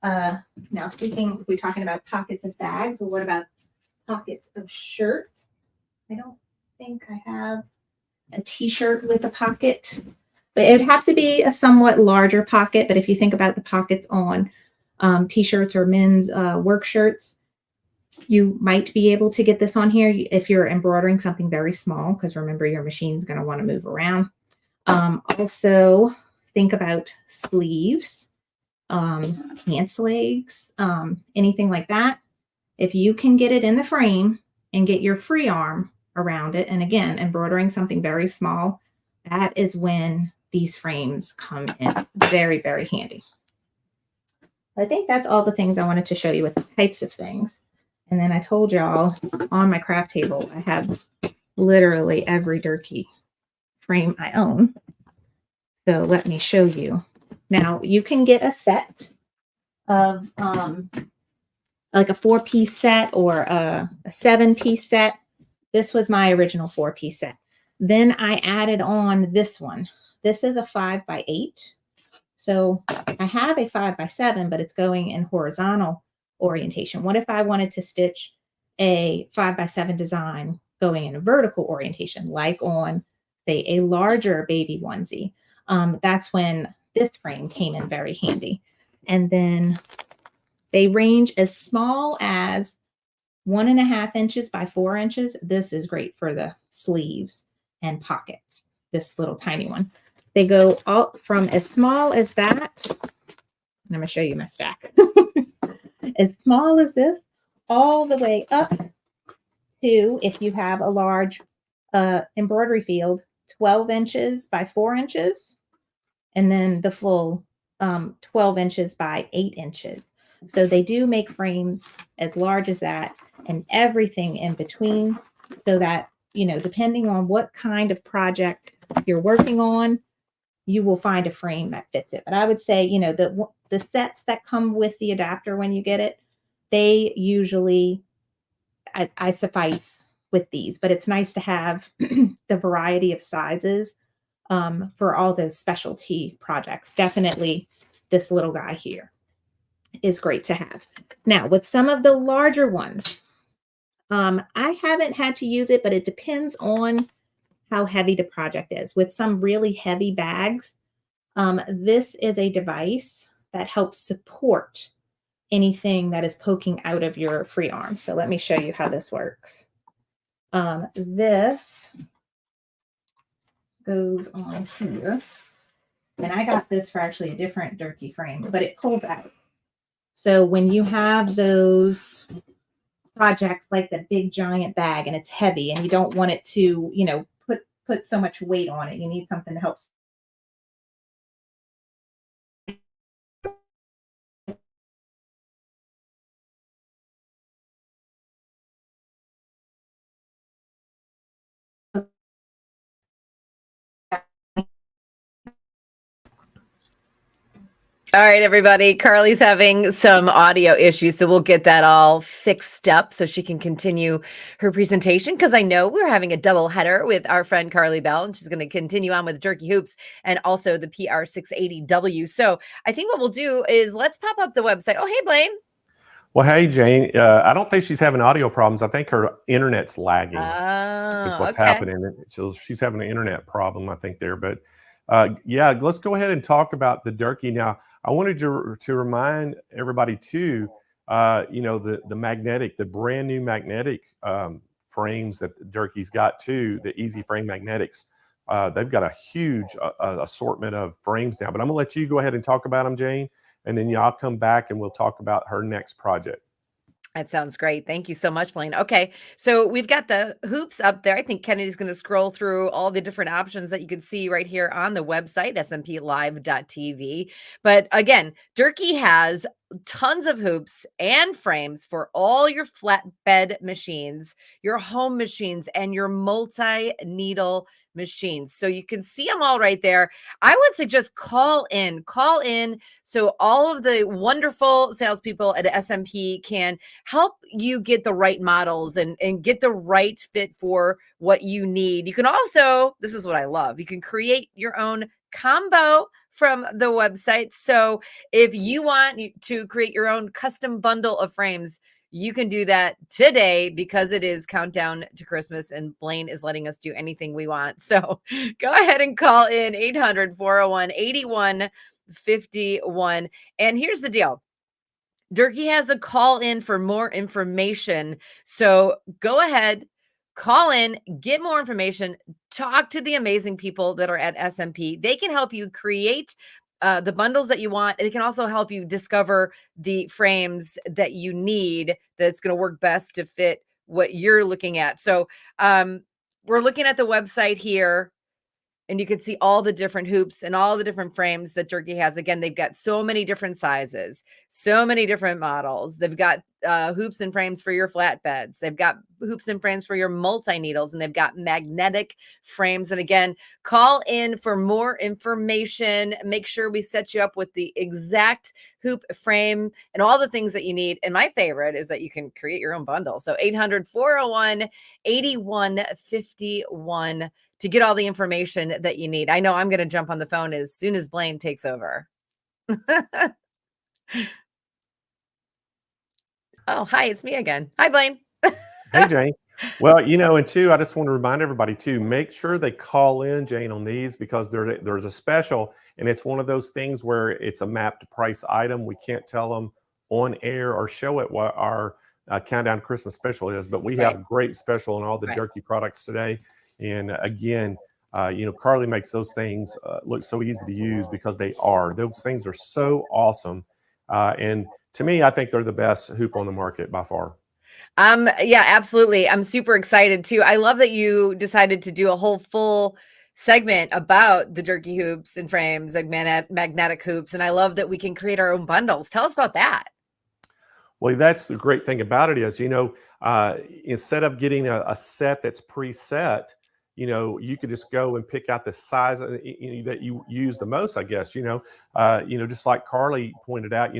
Now speaking, we're talking about pockets of bags, well, what about pockets of shirts? I don't think I have a t-shirt with a pocket, but it would have to be a somewhat larger pocket. But if you think about the pockets on t-shirts or men's work shirts, you might be able to get this on here if you're embroidering something very small, because remember, your machine's going to want to move around. Also think about sleeves, pants legs, anything like that. If you can get it in the frame and get your free arm around it, and again, embroidering something very small, that is when these frames come in very handy. I think that's all the things I wanted to show you with the types of things. And then I told y'all on my craft table, I have literally every Durkee frame I own. So let me show you. Now you can get a set of like a 4-piece set or a 7-piece set. This was my original 4-piece set. Then I added on this one. This is a 5x8. So I have a 5x7, but it's going in horizontal orientation. What if I wanted to stitch a 5x7 design going in a vertical orientation, like on, say, a larger baby onesie? That's when this frame came in very handy. And then they range as small as 1.5 inches by 4 inches. This is great for the sleeves and pockets, this little tiny one. They go up from as small as that. And I'm going to show you my stack. As small as this, all the way up to, if you have a large embroidery field, 12 inches by 4 inches, and then the full 12 inches by 8 inches. So they do make frames as large as that and everything in between, so that, you know, depending on what kind of project you're working on, you will find a frame that fits it. But I would say, you know, the sets that come with the adapter when you get it, they usually, I suffice with these, but it's nice to have the variety of sizes for all those specialty projects. Definitely this little guy here is great to have. Now, with some of the larger ones, I haven't had to use it, but it depends on how heavy the project is. With some really heavy bags, this is a device that helps support anything that is poking out of your free arm. So let me show you how this works. This goes on here. And I got this for actually a different Durkee frame, but it pulls out. So when you have those projects like the big giant bag and it's heavy and you don't want it to, you know, put so much weight on it, you need something to help.
All right, everybody. Carly's having some audio issues, so we'll get that all fixed up so she can continue her presentation, because I know we're having a double header with our friend Carly Bell, and she's going to continue on with Durkee Hoops and also the PR680W. So I think what we'll do is let's pop up the website. Oh, hey, Blaine.
Well, hey, Jane. I don't think she's having audio problems. I think her internet's lagging. Is what's happening. So she's having an internet problem, I think, there. But yeah, let's go ahead and talk about the Durkee. Now, I wanted to remind everybody too, you know, the brand new magnetic frames that Durkee's got too, the Easy Frame Magnetics. They've got a huge assortment of frames now. But I'm gonna let you go ahead and talk about them, Jane, and then I'll come back and we'll talk about her next project.
That sounds great. Thank you so much, Blaine. Okay, so we've got the hoops up there. I think Kennedy's going to scroll through all the different options that you can see right here on the website, smplive.tv. But again, Durkee has tons of hoops and frames for all your flatbed machines, your home machines, and your multi-needle machines. So you can see them all right there. I would suggest call in so all of the wonderful salespeople at SMP can help you get the right models and get the right fit for what you need. You can also, this is what I love, you can create your own combo from the website. So if you want to create your own custom bundle of frames, you can do that today because it is countdown to Christmas and Blaine is letting us do anything we want. So go ahead and call in 800-401-8151. And here's the deal. Durkee has a call in for more information. So go ahead, call in, get more information, talk to the amazing people that are at SMP. They can help you create the bundles that you want. They can also help you discover the frames that you need that's going to work best to fit what you're looking at. So we're looking at the website here, and you can see all the different hoops and all the different frames that Durkee has. Again, they've got so many different sizes, so many different models. They've got hoops and frames for your flatbeds. They've got hoops and frames for your multi-needles, and they've got magnetic frames. And again, call in for more information. Make sure we set you up with the exact hoop frame and all the things that you need. And my favorite is that you can create your own bundle. So 800-401-8151 to get all the information that you need. I know I'm going to jump on the phone as soon as Blaine takes over. Oh, hi, it's me again. Hi, Blaine.
Hey, Jane. Well, you know, and two, I just want to remind everybody too, make sure they call in, Jane, on these, because there's a special, and it's one of those things where it's a mapped price item. We can't tell them on air or show it what our countdown Christmas special is, but we have great special on all the Durkee products today. And again, you know, Carly makes those things look so easy to use because those things are so awesome. And to me, I think they're the best hoop on the market by far.
Yeah, absolutely. I'm super excited too. I love that you decided to do a whole full segment about the Durkee hoops and frames, like magnetic hoops. And I love that we can create our own bundles. Tell us about that.
Well, that's the great thing about it is, you know, instead of getting a set that's preset, you could just go and pick out the size that you use the most, I guess. Just like Carly pointed out,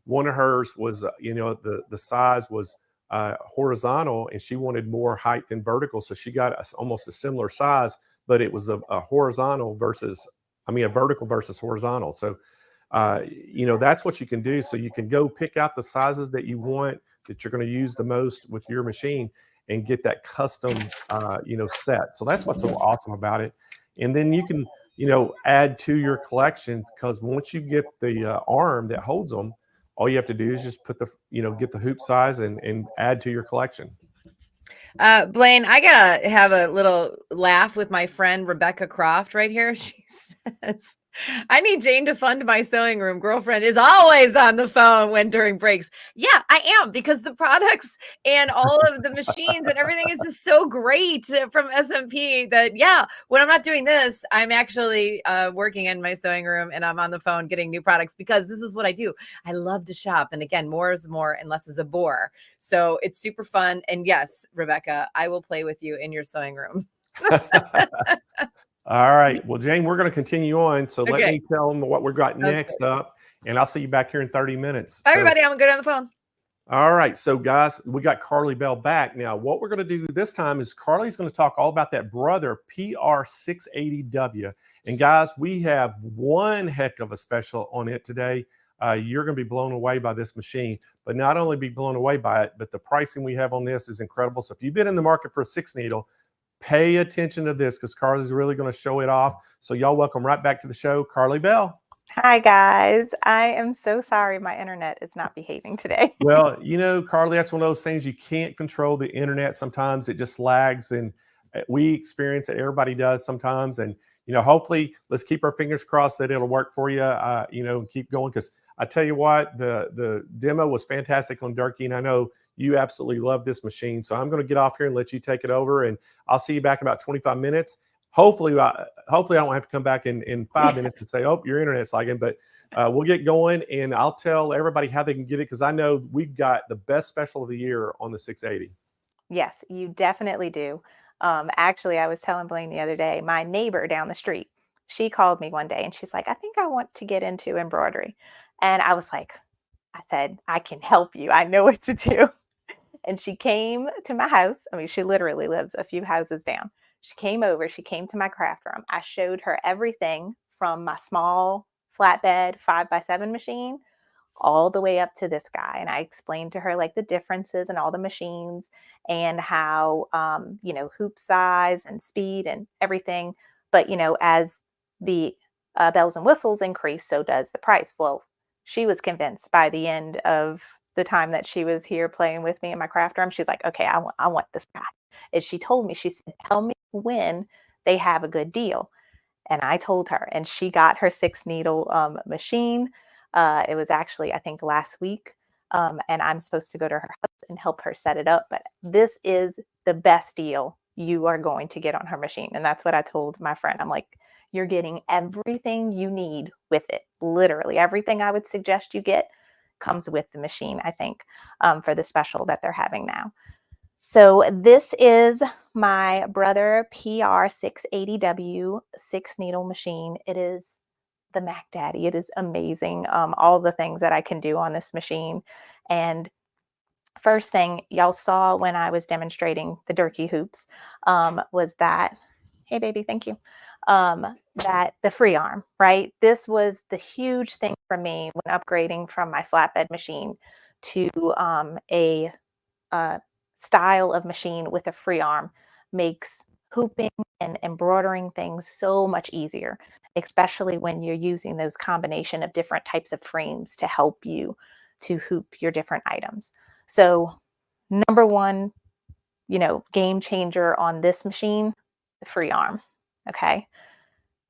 one of hers was, the size was horizontal, and she wanted more height than vertical, so she got almost a similar size, but it was a horizontal versus, a vertical versus horizontal. So that's what you can do. So you can go pick out the sizes that you want, that you're going to use the most with your machine, and get that custom set. So that's what's so awesome about it. And then you can add to your collection, because once you get the arm that holds them, all you have to do is just put the get the hoop size and add to your collection.
Blaine, I gotta have a little laugh with my friend Rebecca Croft right here. She says, I need Jane to fund my sewing room. Girlfriend is always on the phone during breaks. Yeah, I am, because the products and all of the machines and everything is just so great from SMP that, yeah, when I'm not doing this, I'm actually working in my sewing room and I'm on the phone getting new products, because this is what I do. I love to shop. And again, more is more and less is a bore. So it's super fun. And yes, Rebecca, I will play with you in your sewing room.
All right. Well, Jane, we're going to continue on. So let
Okay.
me tell them what we've got next up, and I'll see you back here in 30 minutes.
Bye, everybody. I'm going to go down the phone.
All right. So, guys, we got Carly Bell back. Now, what we're going to do this time is Carly's going to talk all about that Brother PR680W. And, guys, we have one heck of a special on it today. You're going to be blown away by this machine, but not only be blown away by it, but the pricing we have on this is incredible. So if you've been in the market for a 6-needle, pay attention to this, because Carly's really going to show it off. So y'all, welcome right back to the show, Carly Bell.
Hi, guys. I am so sorry my internet is not behaving today.
Well, Carly, that's one of those things you can't control the internet. Sometimes it just lags, and we experience it. Everybody does sometimes. And, hopefully let's keep our fingers crossed that it'll work for you, and keep going. Because I tell you what, the demo was fantastic on Durkee, and I know you absolutely love this machine. So I'm going to get off here and let you take it over, and I'll see you back in about 25 minutes. Hopefully I don't have to come back in 5 minutes and say, oh, your internet's lagging, but we'll get going, and I'll tell everybody how they can get it, because I know we've got the best special of the year on the 680.
Yes, you definitely do. Actually, I was telling Blaine the other day, my neighbor down the street, she called me one day and she's like, I think I want to get into embroidery. And I was like, I said, I can help you. I know what to do. And she came to my house. I mean, she literally lives a few houses down. She came over, she came to my craft room. I showed her everything from my small flatbed 5x7 machine all the way up to this guy. And I explained to her like the differences in all the machines and how, hoop size and speed and everything. But, as the bells and whistles increase, so does the price. Well, she was convinced by the end of the time that she was here playing with me in my craft room. She's like, okay, I want this guy. And she told me, she said, tell me when they have a good deal. And I told her, and she got her 6-needle machine. It was actually, I think, last week. And I'm supposed to go to her house and help her set it up. But this is the best deal you are going to get on her machine. And that's what I told my friend. I'm like, you're getting everything you need with it. Literally everything I would suggest you get comes with the machine, I think, for the special that they're having now. So this is my Brother PR680W 6-needle machine. It is the Mac Daddy. It is amazing. All the things that I can do on this machine. And first thing y'all saw when I was demonstrating the Durkee hoops was that, hey baby, thank you, that the free arm, right? This was the huge thing for me when upgrading from my flatbed machine to a style of machine with a free arm. Makes hooping and embroidering things so much easier, especially when you're using those combination of different types of frames to help you to hoop your different items. So number one, game changer on this machine, the free arm. Okay.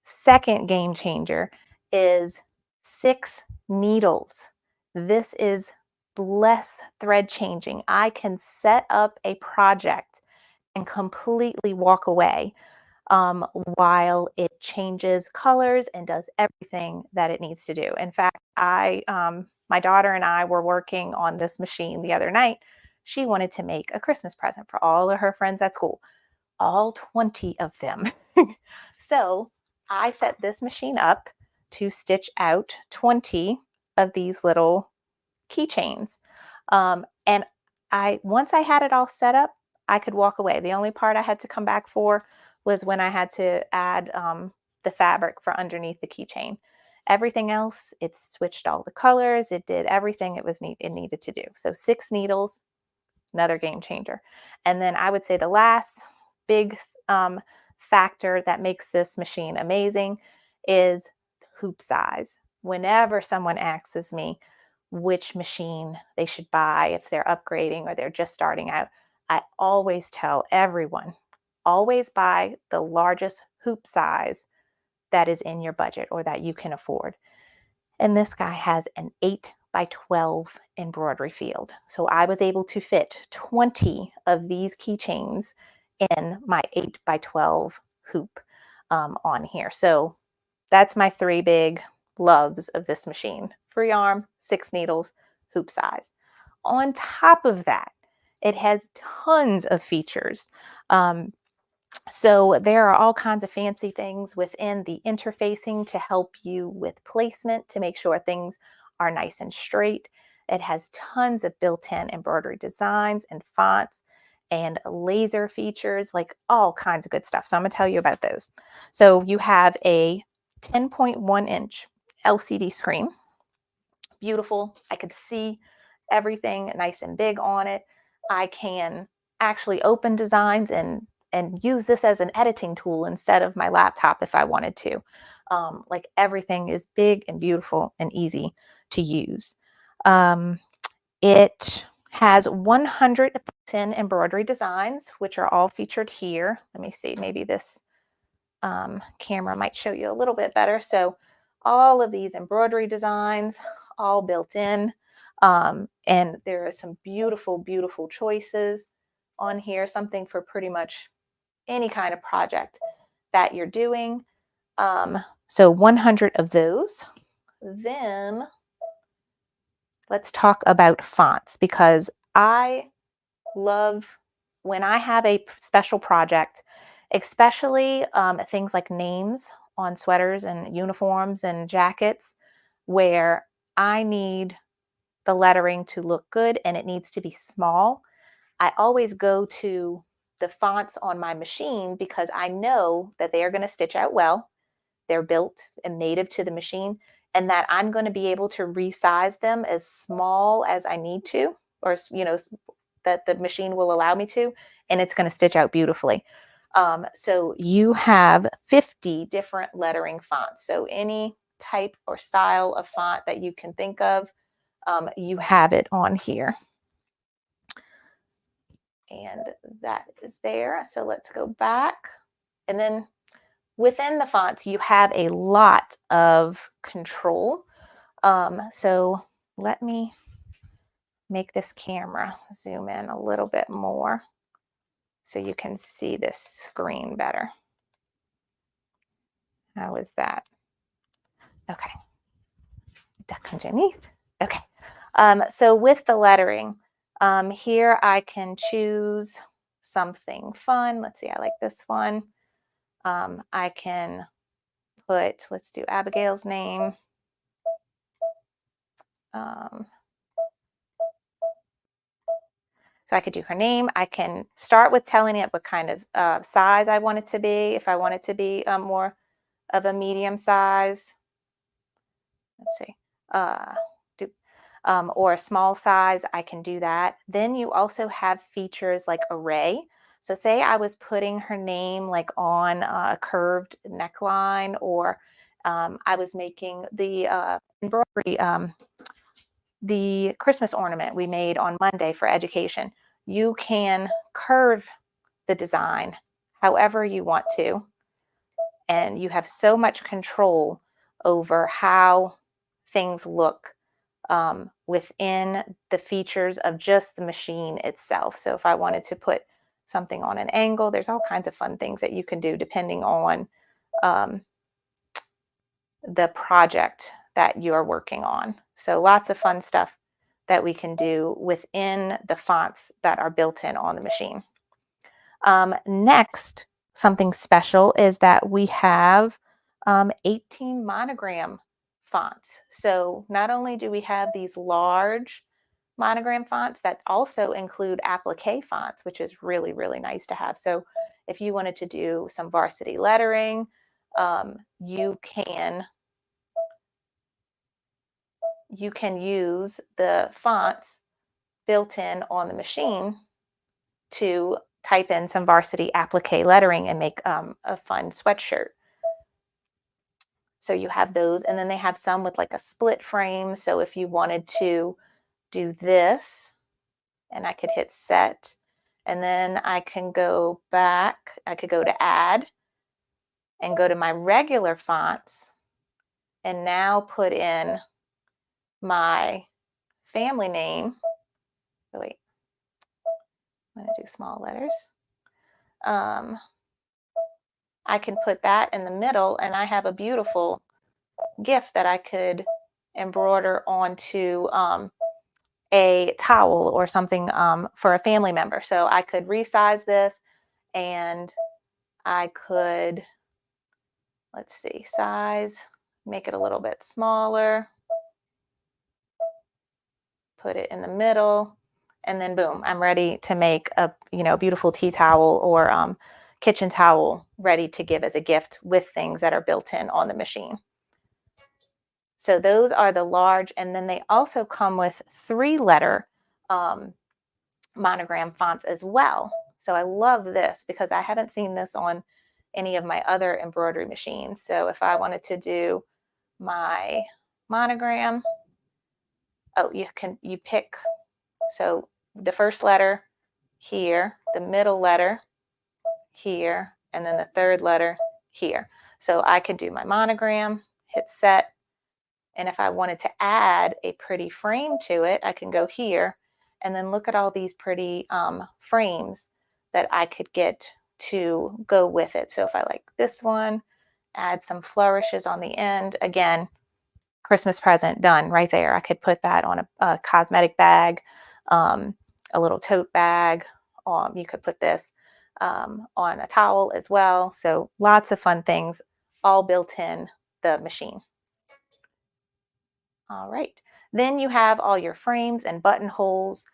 Second game changer is 6 needles. This is less thread changing. I can set up a project and completely walk away while it changes colors and does everything that it needs to do. In fact, my daughter and I were working on this machine the other night. She wanted to make a Christmas present for all of her friends at school. all 20 of them. So I set this machine up to stitch out 20 of these little keychains. And once I had it all set up, I could walk away. The only part I had to come back for was when I had to add the fabric for underneath the keychain. Everything else, it switched all the colors. It did everything it needed to do. So 6 needles, another game changer. And then I would say the last big factor that makes this machine amazing is hoop size. Whenever someone asks me which machine they should buy if they're upgrading or they're just starting out, I always tell everyone, always buy the largest hoop size that is in your budget or that you can afford. And this guy has an 8 by 12 embroidery field. So I was able to fit 20 of these keychains in my 8 by 12 hoop on here. So that's my 3 big loves of this machine: free arm, 6 needles, hoop size. On top of that, it has tons of features. So there are all kinds of fancy things within the interfacing to help you with placement, to make sure things are nice and straight. It has tons of built-in embroidery designs and fonts and laser features, like all kinds of good stuff. So I'm going to tell you about those. So you have a 10.1 inch LCD screen. Beautiful. I could see everything nice and big on it. I can actually open designs and use this as an editing tool instead of my laptop if I wanted to. Like everything is big and beautiful and easy to use. It has 110 embroidery designs, which are all featured here. Let me see, maybe this camera might show you a little bit better. So all of these embroidery designs, all built in. And there are some beautiful, beautiful choices on here, something for pretty much any kind of project that you're doing. So 100 of those. Then let's talk about fonts, because I love when I have a special project, especially things like names on sweaters and uniforms and jackets, where I need the lettering to look good and it needs to be small. I always go to the fonts on my machine because I know that they are going to stitch out well. They're built and native to the machine, and that I'm going to be able to resize them as small as I need to, or, you know, that the machine will allow me to, and it's going to stitch out beautifully. So you have 50 different lettering fonts. So any type or style of font that you can think of, you have it on here. And that is there. So let's go back. And then within the fonts, you have a lot of control. So let me make this camera zoom in a little bit more so you can see this screen better. How is that? Okay. Duck underneath. Okay. So with the lettering, here I can choose something fun. Let's see, I like this one. I can put, let's do Abigail's name. So I could do her name. I can start with telling it what kind of size I want it to be. If I want it to be more of a medium size, let's see, or a small size, I can do that. Then you also have features like array. So say I was putting her name like on a curved neckline, or I was making the embroidery, the Christmas ornament we made on Monday for education. You can curve the design however you want to, and you have so much control over how things look within the features of just the machine itself. So if I wanted to put something on an angle, there's all kinds of fun things that you can do depending on the project that you're working on. So lots of fun stuff that we can do within the fonts that are built in on the machine. Next, something special is that we have 18 monogram fonts. So not only do we have these large monogram fonts that also include applique fonts, which is really, really nice to have. So if you wanted to do some varsity lettering, you can use the fonts built in on the machine to type in some varsity applique lettering and make a fun sweatshirt. So you have those, and then they have some with like a split frame. So if you wanted to do this, and I could hit set, and then I can go back, I could go to add and go to my regular fonts and now put in my family name. Oh, wait, I'm going to do small letters. I can put that in the middle, and I have a beautiful gift that I could embroider onto a towel or something for a family member. So I could resize this, and I could, let's see, size, make it a little bit smaller, put it in the middle, and then boom, I'm ready to make a beautiful tea towel or kitchen towel ready to give as a gift with things that are built in on the machine. So those are the large, and then they also come with 3-letter monogram fonts as well. So I love this because I haven't seen this on any of my other embroidery machines. So if I wanted to do my monogram, oh, you pick, so the first letter here, the middle letter here, and then the third letter here. So I could do my monogram, hit set, and if I wanted to add a pretty frame to it, I can go here, and then look at all these pretty frames that I could get to go with it. So if I like this one, add some flourishes on the end. Again, Christmas present done right there. I could put that on a cosmetic bag, a little tote bag. You could put this on a towel as well. So lots of fun things all built in the machine. All right. Then you have all your frames and buttonholes,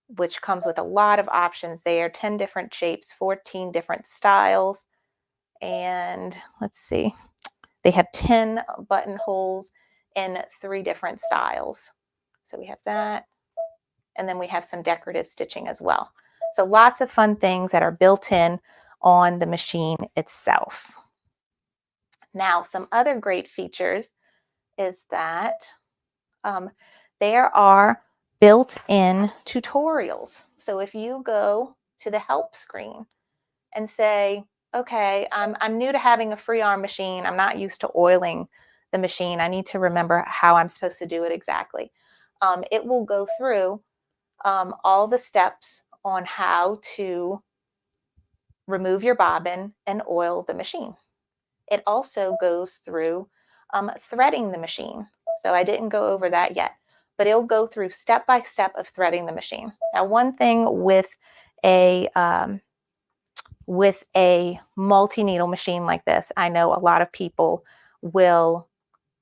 which comes with a lot of options there, 10 different shapes, 14 different styles. And let's see, they have 10 buttonholes in 3 different styles. So we have that. And then we have some decorative stitching as well. So lots of fun things that are built in on the machine itself. Now, some other great features is that there are built-in tutorials. So if you go to the help screen and say, okay, I'm new to having a free arm machine. I'm not used to oiling the machine. I need to remember how I'm supposed to do it exactly. It will go through all the steps on how to remove your bobbin and oil the machine. It also goes through threading the machine. So I didn't go over that yet, but it'll go through step by step of threading the machine. Now, one thing with a multi-needle machine like this, I know a lot of people will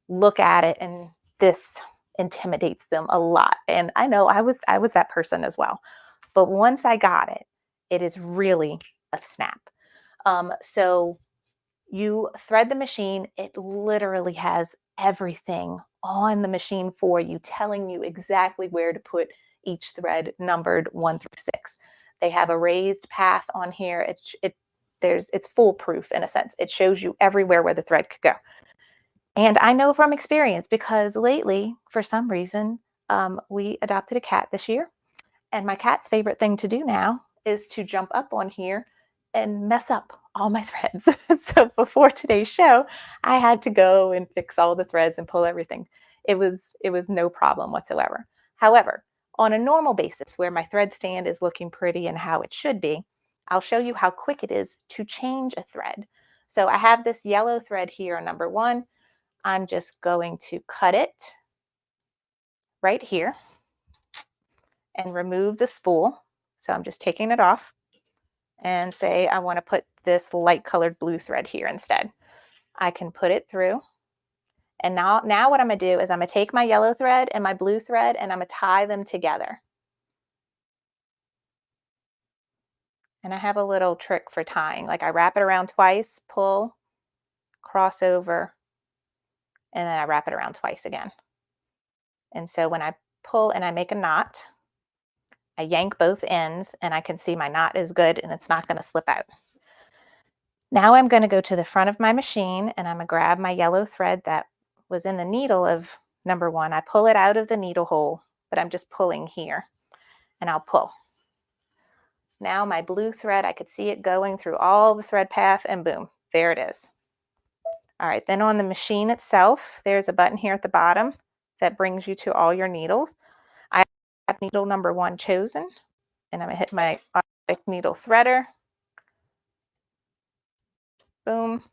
look at it and this intimidates them a lot. And I know I was that person as well. But once I got it, it is really a snap. So you thread the machine. It literally has everything on the machine for you, telling you exactly where to put each thread, numbered 1 through 6. They have a raised path on here. It's foolproof in a sense. It shows you everywhere where the thread could go. And I know from experience because lately, for some reason, we adopted a cat this year. And my cat's favorite thing to do now is to jump up on here and mess up all my threads. So before today's show, I had to go and fix all the threads and pull everything. It was no problem whatsoever. However, on a normal basis where my thread stand is looking pretty and how it should be, I'll show you how quick it is to change a thread. So I have this yellow thread here on number 1. I'm just going to cut it right here and remove the spool. So I'm just taking it off. and say I want to put this light colored blue thread here instead. I can put it through. And now what I'm going to do is I'm going to take my yellow thread and my blue thread and I'm going to tie them together. And I have a little trick for tying. Like I wrap it around twice, pull, cross over, and then I wrap it around twice again. And so when I pull and I make a knot, I yank both ends and I can see my knot is good and it's not going to slip out. Now I'm going to go to the front of my machine and I'm going to grab my yellow thread that was in the needle of number 1. I pull it out of the needle hole, but I'm just pulling here and I'll pull. Now my blue thread, I could see it going through all the thread path and boom, there it is. All right, then on the machine itself, there's a button here at the bottom that brings you to all your needles. I have needle number 1 chosen, and I'm gonna hit my automatic needle threader. Boom,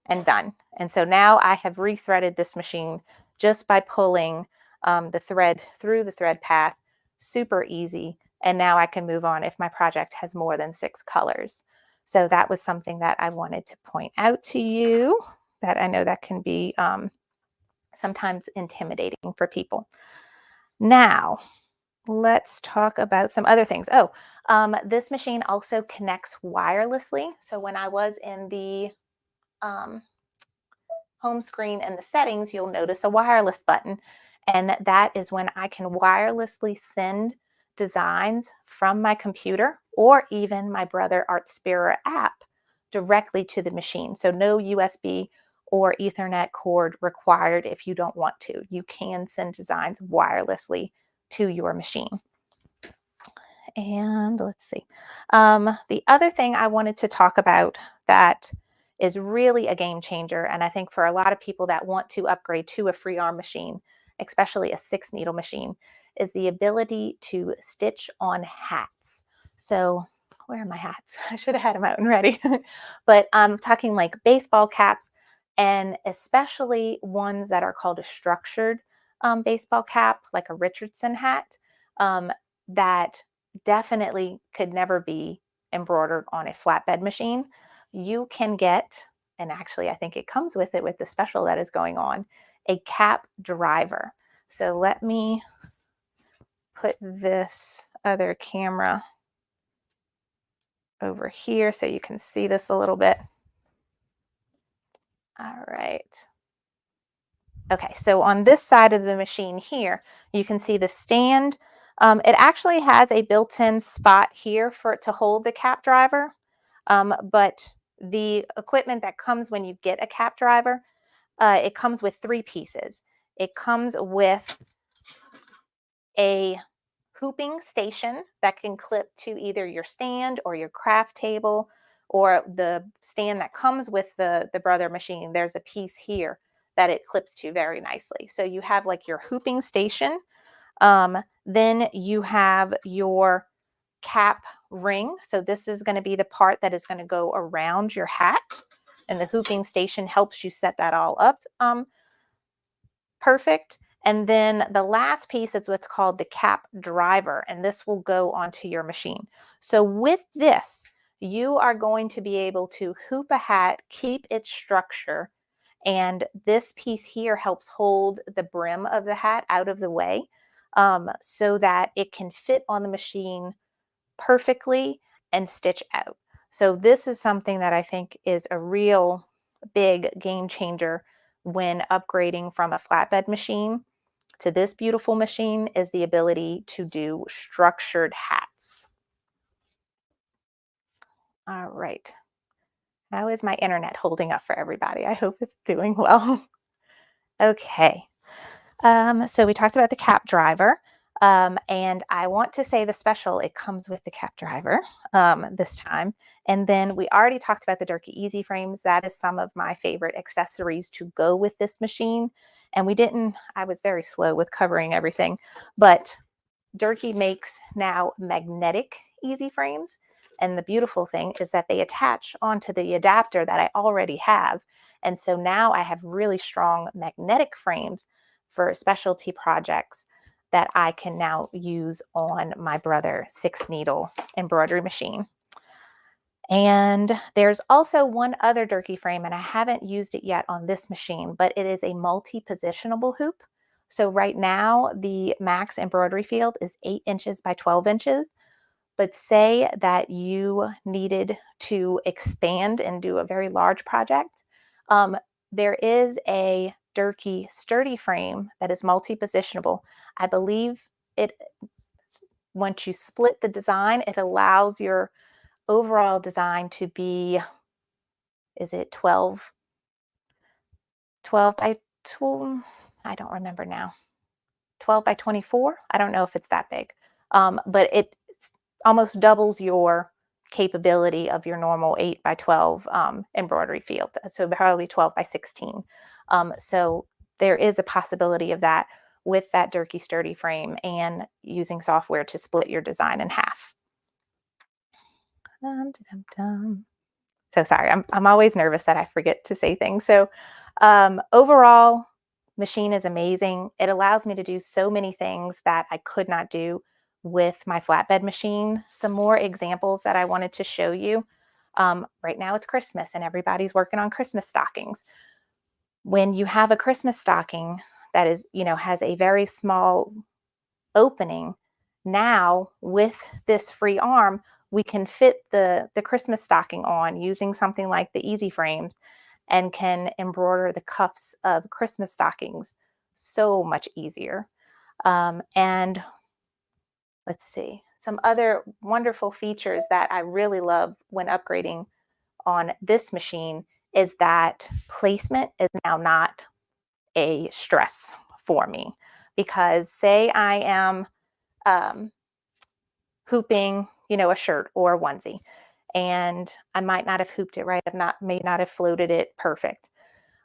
and done. And so now I have rethreaded this machine just by pulling the thread through the thread path. Super easy. And now I can move on if my project has more than 6 colors. So that was something that I wanted to point out to you, that I know that can be sometimes intimidating for people. Now, let's talk about some other things. This machine also connects wirelessly. So when I was in the home screen and the settings, you'll notice a wireless button. And that is when I can wirelessly send designs from my computer or even my Brother Artspira app directly to the machine. So no USB or Ethernet cord required if you don't want to. You can send designs wirelessly to your machine. And let's see. The other thing I wanted to talk about that is really a game changer, and I think for a lot of people that want to upgrade to a free arm machine, especially a 6 needle machine, is the ability to stitch on hats. So where are my hats? I should have had them out and ready. But I'm talking like baseball caps, and especially ones that are called a structured baseball cap, like a Richardson hat, that definitely could never be embroidered on a flatbed machine. You can get, and actually I think it comes with it with the special that is going on, a cap driver. So let me put this other camera over here so you can see this a little bit. All right. Okay, so on this side of the machine here, you can see the stand. It actually has a built-in spot here for it to hold the cap driver, but the equipment that comes when you get a cap driver, it comes with 3 pieces. It comes with a hooping station that can clip to either your stand or your craft table, or the stand that comes with the Brother machine. There's a piece here that it clips to very nicely. So you have like your hooping station. Then you have your cap ring. So this is going to be the part that is going to go around your hat, and the hooping station helps you set that all up perfect. And then the last piece is what's called the cap driver, and this will go onto your machine. So with this, you are going to be able to hoop a hat, keep its structure, and this piece here helps hold the brim of the hat out of the way, so that it can fit on the machine perfectly and stitch out. So this is something that I think is a real big game changer when upgrading from a flatbed machine to this beautiful machine, is the ability to do structured hats. All right. How is my internet holding up for everybody? I hope it's doing well. Okay. So we talked about the cap driver, and I want to say the special, it comes with the cap driver this time. And then we already talked about the Durkee Easy Frames. That is some of my favorite accessories to go with this machine. And I was very slow with covering everything, but Durkee makes now magnetic easy frames. And the beautiful thing is that they attach onto the adapter that I already have. And so now I have really strong magnetic frames for specialty projects that I can now use on my Brother 6 needle embroidery machine. And there's also one other Durkee frame, and I haven't used it yet on this machine, but it is a multi-positionable hoop. So right now, the max embroidery field is 8 inches by 12 inches. But say that you needed to expand and do a very large project, there is a Durkee sturdy frame that is multi-positionable. I believe it, once you split the design, it allows your overall design to be, is it 12 by 12? I don't remember now. 12 by 24? I don't know if it's that big. But it almost doubles your capability of your normal 8 by 12 embroidery field. So probably 12 by 16. So there is a possibility of that with that Durkee sturdy frame and using software to split your design in half. So sorry, I'm always nervous that I forget to say things. So overall, machine is amazing. It allows me to do so many things that I could not do with my flatbed machine. Some more examples that I wanted to show you. Right now it's Christmas and everybody's working on Christmas stockings. When you have a Christmas stocking that is, has a very small opening, now with this free arm, we can fit the Christmas stocking on using something like the Easy Frames and can embroider the cuffs of Christmas stockings so much easier. And let's see, some other wonderful features that I really love when upgrading on this machine is that placement is now not a stress for me, because say I am hooping, a shirt or a onesie, and I might not have hooped it right, may not have floated it perfect.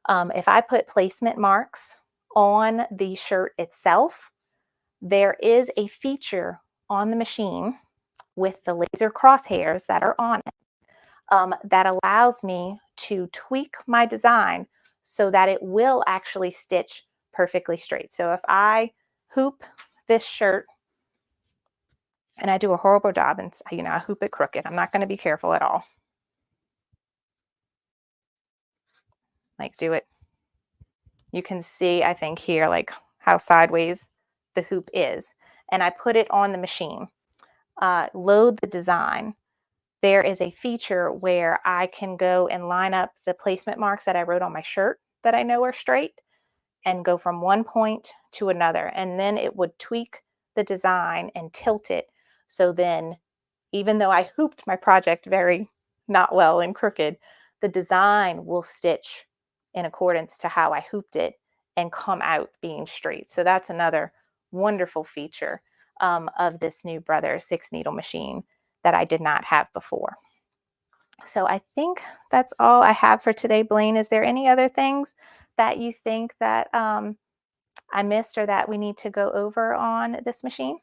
If I put placement marks on the shirt itself, there is a feature on the machine with the laser crosshairs that are on it that allows me to tweak my design so that it will actually stitch perfectly straight. So if I hoop this shirt and I do a horrible job and I hoop it crooked, I'm not going to be careful at all. Do it. You can see, I think here, how sideways the hoop is. And I put it on the machine. Load the design. There is a feature where I can go and line up the placement marks that I wrote on my shirt that I know are straight and go from one point to another. And then it would tweak the design and tilt it. So then, even though I hooped my project very not well and crooked, the design will stitch in accordance to how I hooped it and come out being straight. So that's another wonderful feature of this new Brother 6-needle machine that I did not have before. So I think that's all I have for today. Blaine, is there any other things that you think that I missed or that we need to go over on this machine?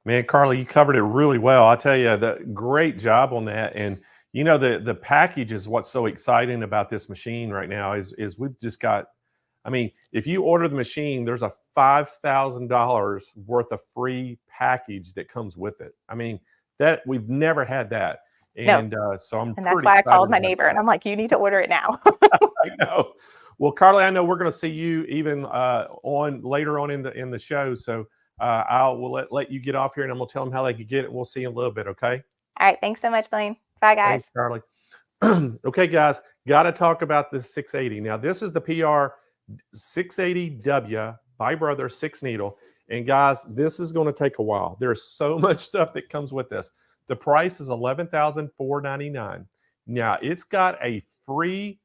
Man, Carly, you covered it really well. I tell you, great job on that. And the package is what's so exciting about this machine right now is we've just got, if you order the machine, there's a $5,000 worth of free package that comes with it. That we've never had that. And
no.
So I'm
and that's why I called my neighbor and I'm like, you need to order it now.
I know. Well, Carly, I know we're going to see you even later on in the show. So we'll let you get off here and I'm going to tell them how they can get it. We'll see you in a little bit. Okay.
All right. Thanks so much, Blaine. Bye, guys.
Thanks, Carly. Okay, guys, got to talk about this 680. Now, this is the PR 680W by Brother 6-needle. And guys, this is going to take a while. There's so much stuff that comes with this. The price is $11,499. Now, it's got a free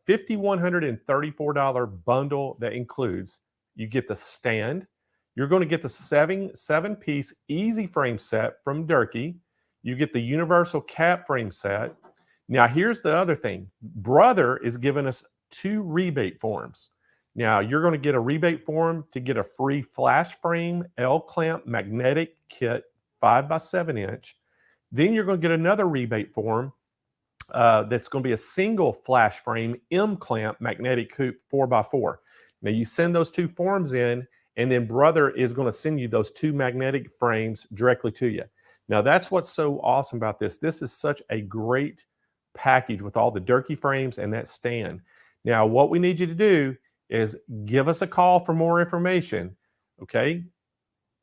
$5,134 bundle that includes, you get the stand. You're going to get the seven-piece easy frame set from Durkee. You get the universal cap frame set. Now, here's the other thing. Brother is giving us 2 rebate forms. Now, you're going to get a rebate form to get a free flash frame L-clamp magnetic kit 5 by 7 inch. Then you're going to get another rebate form that's going to be a single flash frame M-clamp magnetic hoop 4 by 4. Now, you send those 2 forms in, and then Brother is going to send you those 2 magnetic frames directly to you. Now, that's what's so awesome about this. This is such a great package with all the Durkee frames and that stand. Now, what we need you to do is give us a call for more information, okay?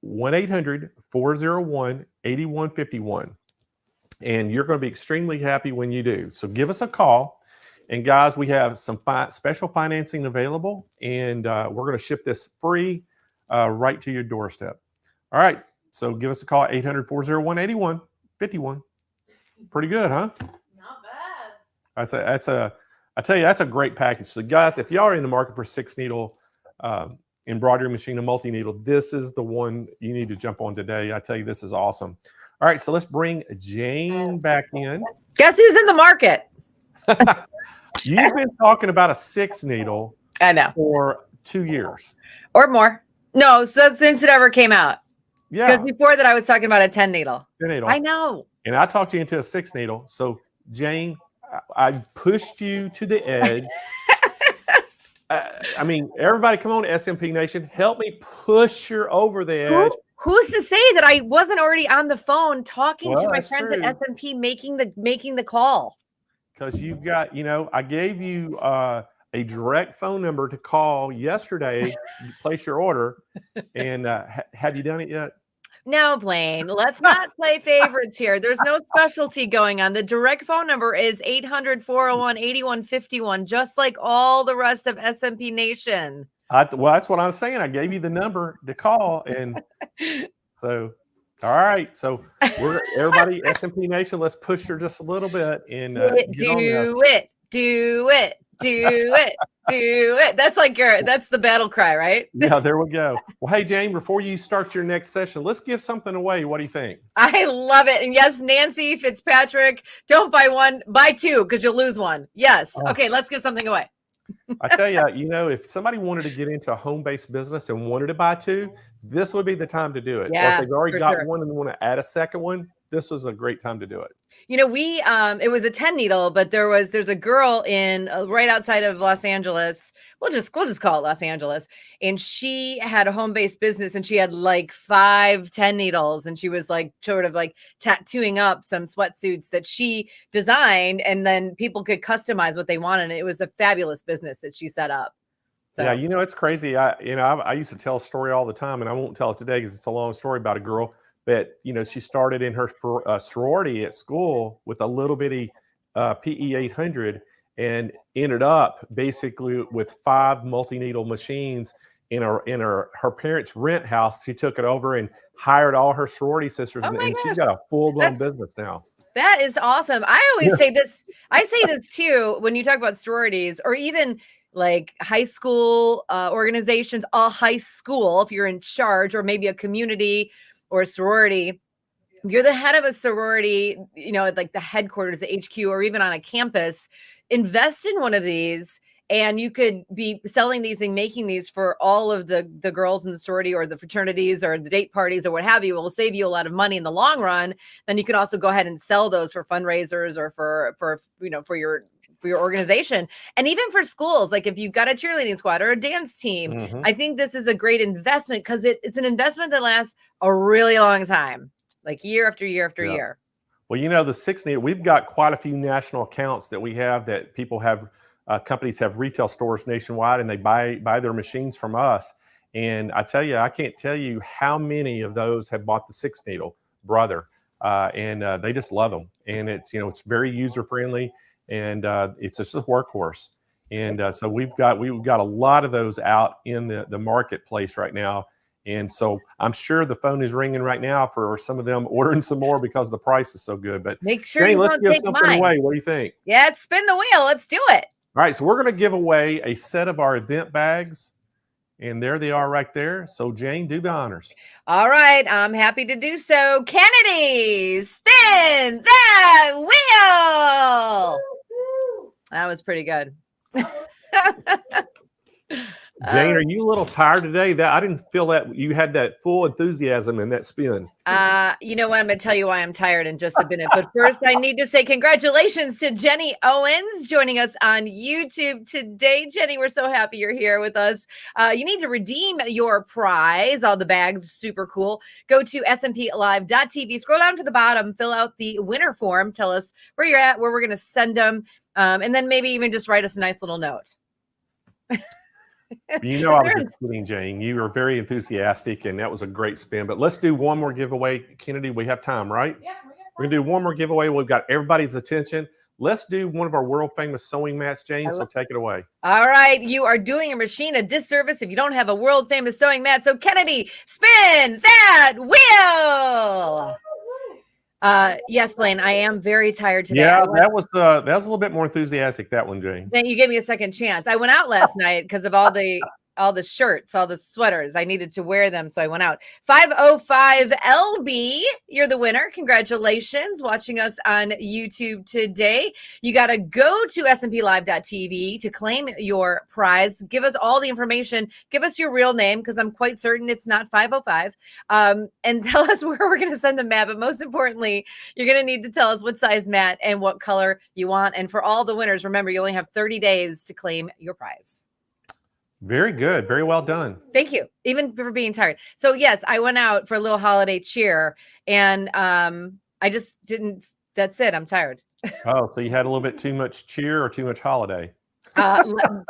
1-800-401-8151. And you're going to be extremely happy when you do. So give us a call. And guys, we have some special financing available, and we're going to ship this free right to your doorstep. All right. So give us a call at 800-401-8151. Pretty good, huh?
Not bad.
I tell you, that's a great package. So guys, if y'all are in the market for 6-needle embroidery machine, a multi-needle, this is the one you need to jump on today. I tell you, this is awesome. All right, so let's bring Jane back in.
Guess who's in the market?
You've been talking about a 6-needle
I know.
for 2 years.
Or more. No, so since it ever came out.
Yeah.
Because before that, I was talking about a 10-needle.
10-needle.
I know.
And I talked you into a 6-needle. So, Jane, I pushed you to the edge. I mean, everybody come on, SMP Nation. Help me push her over the edge.
Who's to say that I wasn't already on the phone talking to my
that's
friends
true.
at SMP making the call?
Because you've got, I gave you a direct phone number to call yesterday, place your order. And have you done it yet?
No, Blaine, let's not play favorites here. There's no specialty going on. The direct phone number is 800-401-8151, just like all the rest of SMP Nation.
Well, that's what I'm saying. I gave you the number to call. And so, all right. So everybody, SMP Nation, let's push her just a little bit. And
do it. That's that's the battle cry, right?
Yeah, there we go. Well, hey, Jane, before you start your next session, let's give something away. What do you think?
I love it. And yes, Nancy Fitzpatrick, don't buy one, buy two, because you'll lose one. Yes. Okay, let's give something away.
I tell you, if somebody wanted to get into a home-based business and wanted to buy two, this would be the time to do it.
Yeah,
or if they've already got
sure.
one and want to add a second one, this was a great time to do it.
We it was a 10-needle, but there's a girl in right outside of Los Angeles. We'll just call it Los Angeles. And she had a home-based business, and she had like 5 10-needles, and she was like sort of like tattooing up some sweatsuits that she designed, and then people could customize what they wanted. And it was a fabulous business that she set up. So.
Yeah, it's crazy. I used to tell a story all the time, and I won't tell it today because it's a long story about a girl. But, she started in her sorority at school with a little bitty PE 800 and ended up basically with 5 multi-needle machines in her parents' rent house. She took it over and hired all her sorority sisters, and she's got a full-blown business now. That
is awesome. I always say this. I say this too when you talk about sororities or even like high school organizations, a high school, if you're in charge, or maybe a community or a sorority, if you're the head of a sorority, like the headquarters, the HQ, or even on a campus, invest in one of these, and you could be selling these and making these for all of the girls in the sorority or the fraternities or the date parties or what have you. It will save you a lot of money in the long run. Then you could also go ahead and sell those for fundraisers or for your organization, and even for schools. Like if you've got a cheerleading squad or a dance team, I think this is a great investment because it's an investment that lasts a really long time, like year after year after year. Well,
the 6-needle, we've got quite a few national accounts that we have that people have, companies have retail stores nationwide, and they buy their machines from us. And I tell you, I can't tell you how many of those have bought the 6-needle, brother, and they just love them. And it's it's very user friendly. And it's just a workhorse. And so we've got a lot of those out in the marketplace right now. And so I'm sure the phone is ringing right now for some of them ordering some more because the price is so good. But
make sure
Jane, let's give something away. What do you think?
Yeah, spin the wheel. Let's do it.
All right. So we're going to give away a set of our event bags. And there they are right there. So Jane, do the honors.
All right. I'm happy to do so. Kennedy, spin that wheel. That was pretty good.
Jane, are you a little tired today? That I didn't feel that you had that full enthusiasm in that spin.
You know what? I'm going to tell you why I'm tired in just a minute. But first, I need to say congratulations to Jenny Owens joining us on YouTube today. Jenny, we're so happy you're here with us. You need to redeem your prize. All the bags, super cool. Go to SMPLive.tv, scroll down to the bottom, fill out the winner form, tell us where you're at, where we're going to send them, and then maybe even just write us a nice little note.
You know, I was just kidding, Jane. You were very enthusiastic, and that was a great spin. But let's do one more giveaway. Kennedy, we have time, right?
Yeah,
we're going to do one more giveaway. We've got everybody's attention. Let's do one of our world famous sewing mats, Jane, so take it away.
All right. You are doing your machine a disservice if you don't have a world famous sewing mat. So Kennedy, spin that wheel. Yes, Blaine, I am very tired today.
Yeah, that was a little bit more enthusiastic, that one, Jane.
Then you gave me a second chance. I went out last night because of all the shirts, all the sweaters. I needed to wear them, so I went out. 505 LB, you're the winner. Congratulations, watching us on YouTube today. You got to go to SMPLive.tv to claim your prize. Give us all the information. Give us your real name, because I'm quite certain it's not 505. And tell us where we're going to send the mat. But most importantly, you're going to need to tell us what size mat and what color you want. And for all the winners, remember, you only have 30 days to claim your prize.
Very good. Very well done.
Thank you. Even for being tired. So yes, I went out for a little holiday cheer, and I just didn't. That's it. I'm tired.
Oh, so you had a little bit too much cheer or too much holiday?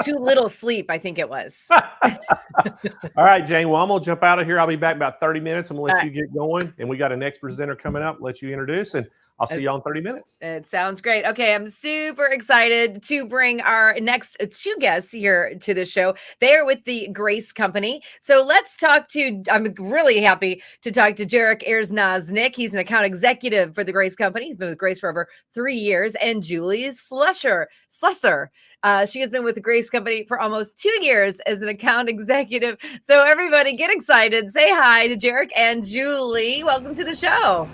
Too little sleep, I think it was.
All right, Jane. Well, I'm going to jump out of here. I'll be back about 30 minutes. I'm going to let you get going. And we got a next presenter coming up. Let you introduce, and I'll see you all in 30 minutes.
It sounds great. Okay, I'm super excited to bring our next two guests here to the show. They are with the Grace Company. So let's talk to, I'm really happy to talk to Jarek Erznosnik. He's an account executive for the Grace Company. He's been with Grace for over 3 years. And Julie Slesser. She has been with the Grace Company for almost 2 years as an account executive. So everybody get excited. Say hi to Jarek and Julie. Welcome to the show.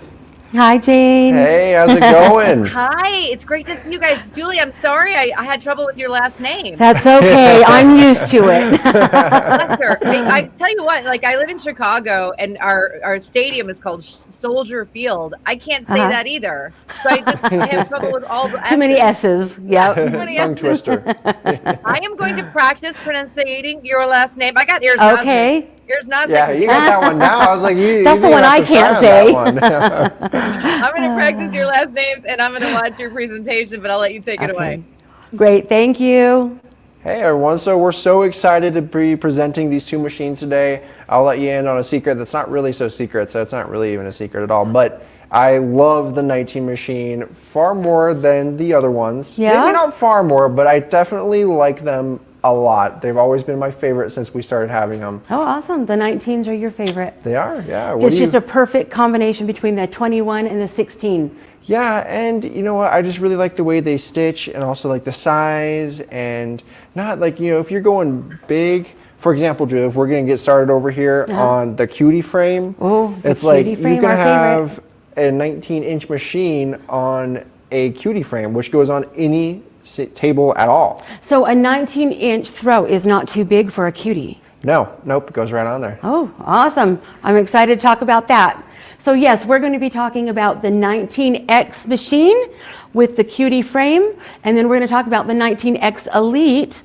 Hi, Jane.
Hey, how's it going?
Hi, it's great to see you guys. Julie, I'm sorry I had trouble with your last name.
That's okay. I'm used to it.
I tell you what, like, I live in Chicago, and our stadium is called Soldier Field. I can't say that either. So I have trouble with all the
Too many S's. Yep.
Tongue twister.
I am going to practice pronouncing your last name. I got ears.
Okay.
Here's not.
Yeah, you got that one now. I was like,
that's the one I can't say.
I'm going to practice your last names, and I'm going to watch your presentation, but I'll let you take it away.
Great. Thank you.
Hey, everyone. So we're so excited to be presenting these two machines today. I'll let you in on a secret that's not really so secret, so it's not really even a secret at all. But I love the 19 machine far more than the other ones.
Yeah?
Maybe not far more, but I definitely like them a lot. They've always been my favorite since we started having them.
Oh, awesome. The 19s are your favorite.
They are, yeah.
It's just a perfect combination between the 21 and the 16.
Yeah, and you know what? I just really like the way they stitch, and also like the size, and not like, you know, if you're going big, for example, Drew, if we're going to get started over here on the cutie frame, it's like you can have a 19-inch machine on a cutie frame, which goes on any table at all.
So a 19-inch throw is not too big for a cutie?
No, nope, it goes right on there.
Oh, awesome. I'm excited to talk about that. So yes, we're going to be talking about the 19X machine with the cutie frame, and then we're going to talk about the 19X Elite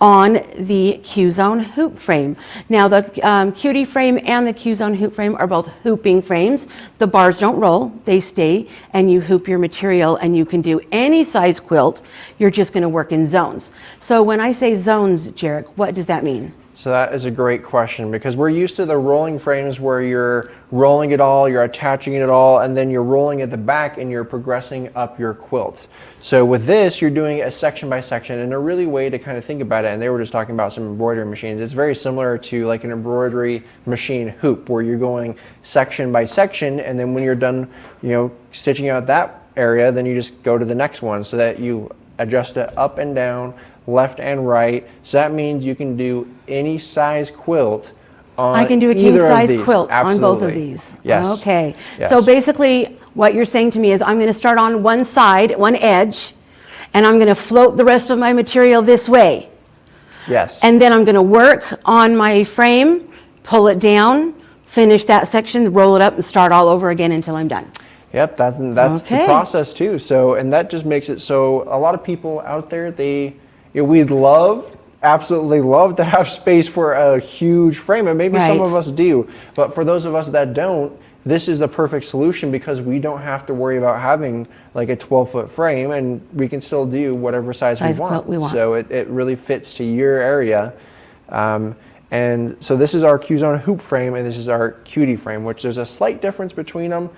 on the Q-Zone hoop frame. Now the cutie frame and the Q-Zone hoop frame are both hooping frames. The bars don't roll, they stay, and you hoop your material, and you can do any size quilt. You're just going to work in zones. So when I say zones, Jarek, what does that mean?
So that is a great question, because we're used to the rolling frames where you're rolling it all, you're attaching it all, and then you're rolling at the back and you're progressing up your quilt. So with this, you're doing it section by section, and a really way to kind of think about it, and they were just talking about some embroidery machines, it's very similar to like an embroidery machine hoop, where you're going section by section, and then when you're done, you know, stitching out that area, then you just go to the next one, so that you adjust it up and down, left and right. So that means you can do any size quilt on
I can do a king size quilt on both of these.
Yes.
Okay.
Yes.
So basically what you're saying to me is I'm going to start on one side, one edge, and I'm going to float the rest of my material this way.
Yes.
And then I'm going to work on my frame, pull it down, finish that section, roll it up, and start all over again until I'm done.
Yep, that's the process too. So, and that just makes it so a lot of people out there, we'd absolutely love to have space for a huge frame, and maybe some of us do. But for those of us that don't, this is the perfect solution because we don't have to worry about having like a 12-foot frame, and we can still do whatever size we want. So it really fits to your area. And so this is our Q-Zone hoop frame, and this is our Cutie frame, which there's a slight difference between them.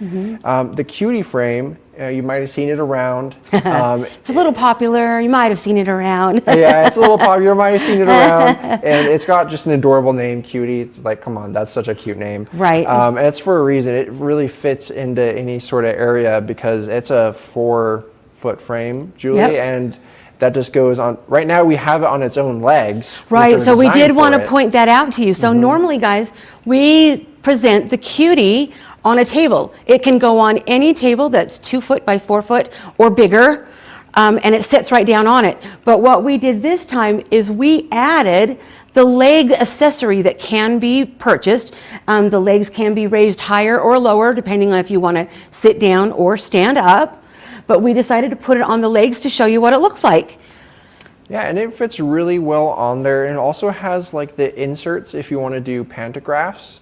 The Cutie frame, you might have seen it around.
It's a little popular. You might have seen it around.
Yeah, it's a little popular. You might have seen it around. And it's got just an adorable name, Cutie. It's like, come on, that's such a cute name.
Right.
And it's for a reason. It really fits into any sort of area because it's a 4-foot frame, Julie.
Yep.
And that just goes on. Right now we have it on its own legs.
Right, so we did want to point that out to you. So normally, guys, we present the Cutie on a table. It can go on any table that's 2 foot by 4 foot or bigger, and it sits right down on it. But what we did this time is we added the leg accessory that can be purchased. The legs can be raised higher or lower depending on if you want to sit down or stand up. But we decided to put it on the legs to show you what it looks like.
Yeah, and it fits really well on there, and it also has like the inserts if you want to do pantographs.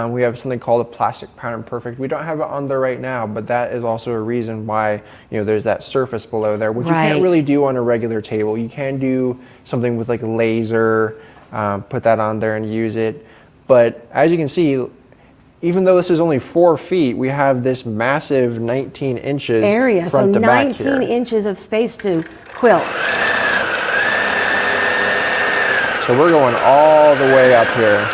We have something called a plastic pattern perfect. We don't have it on there right now, but that is also a reason why there's that surface below there, which you can't really do on a regular table. You can do something with like a laser, put that on there and use it. But as you can see, even though this is only 4 feet, we have this massive 19 inches
area,
front
so
to back here.
19 inches of space to quilt.
So we're going all the way up here.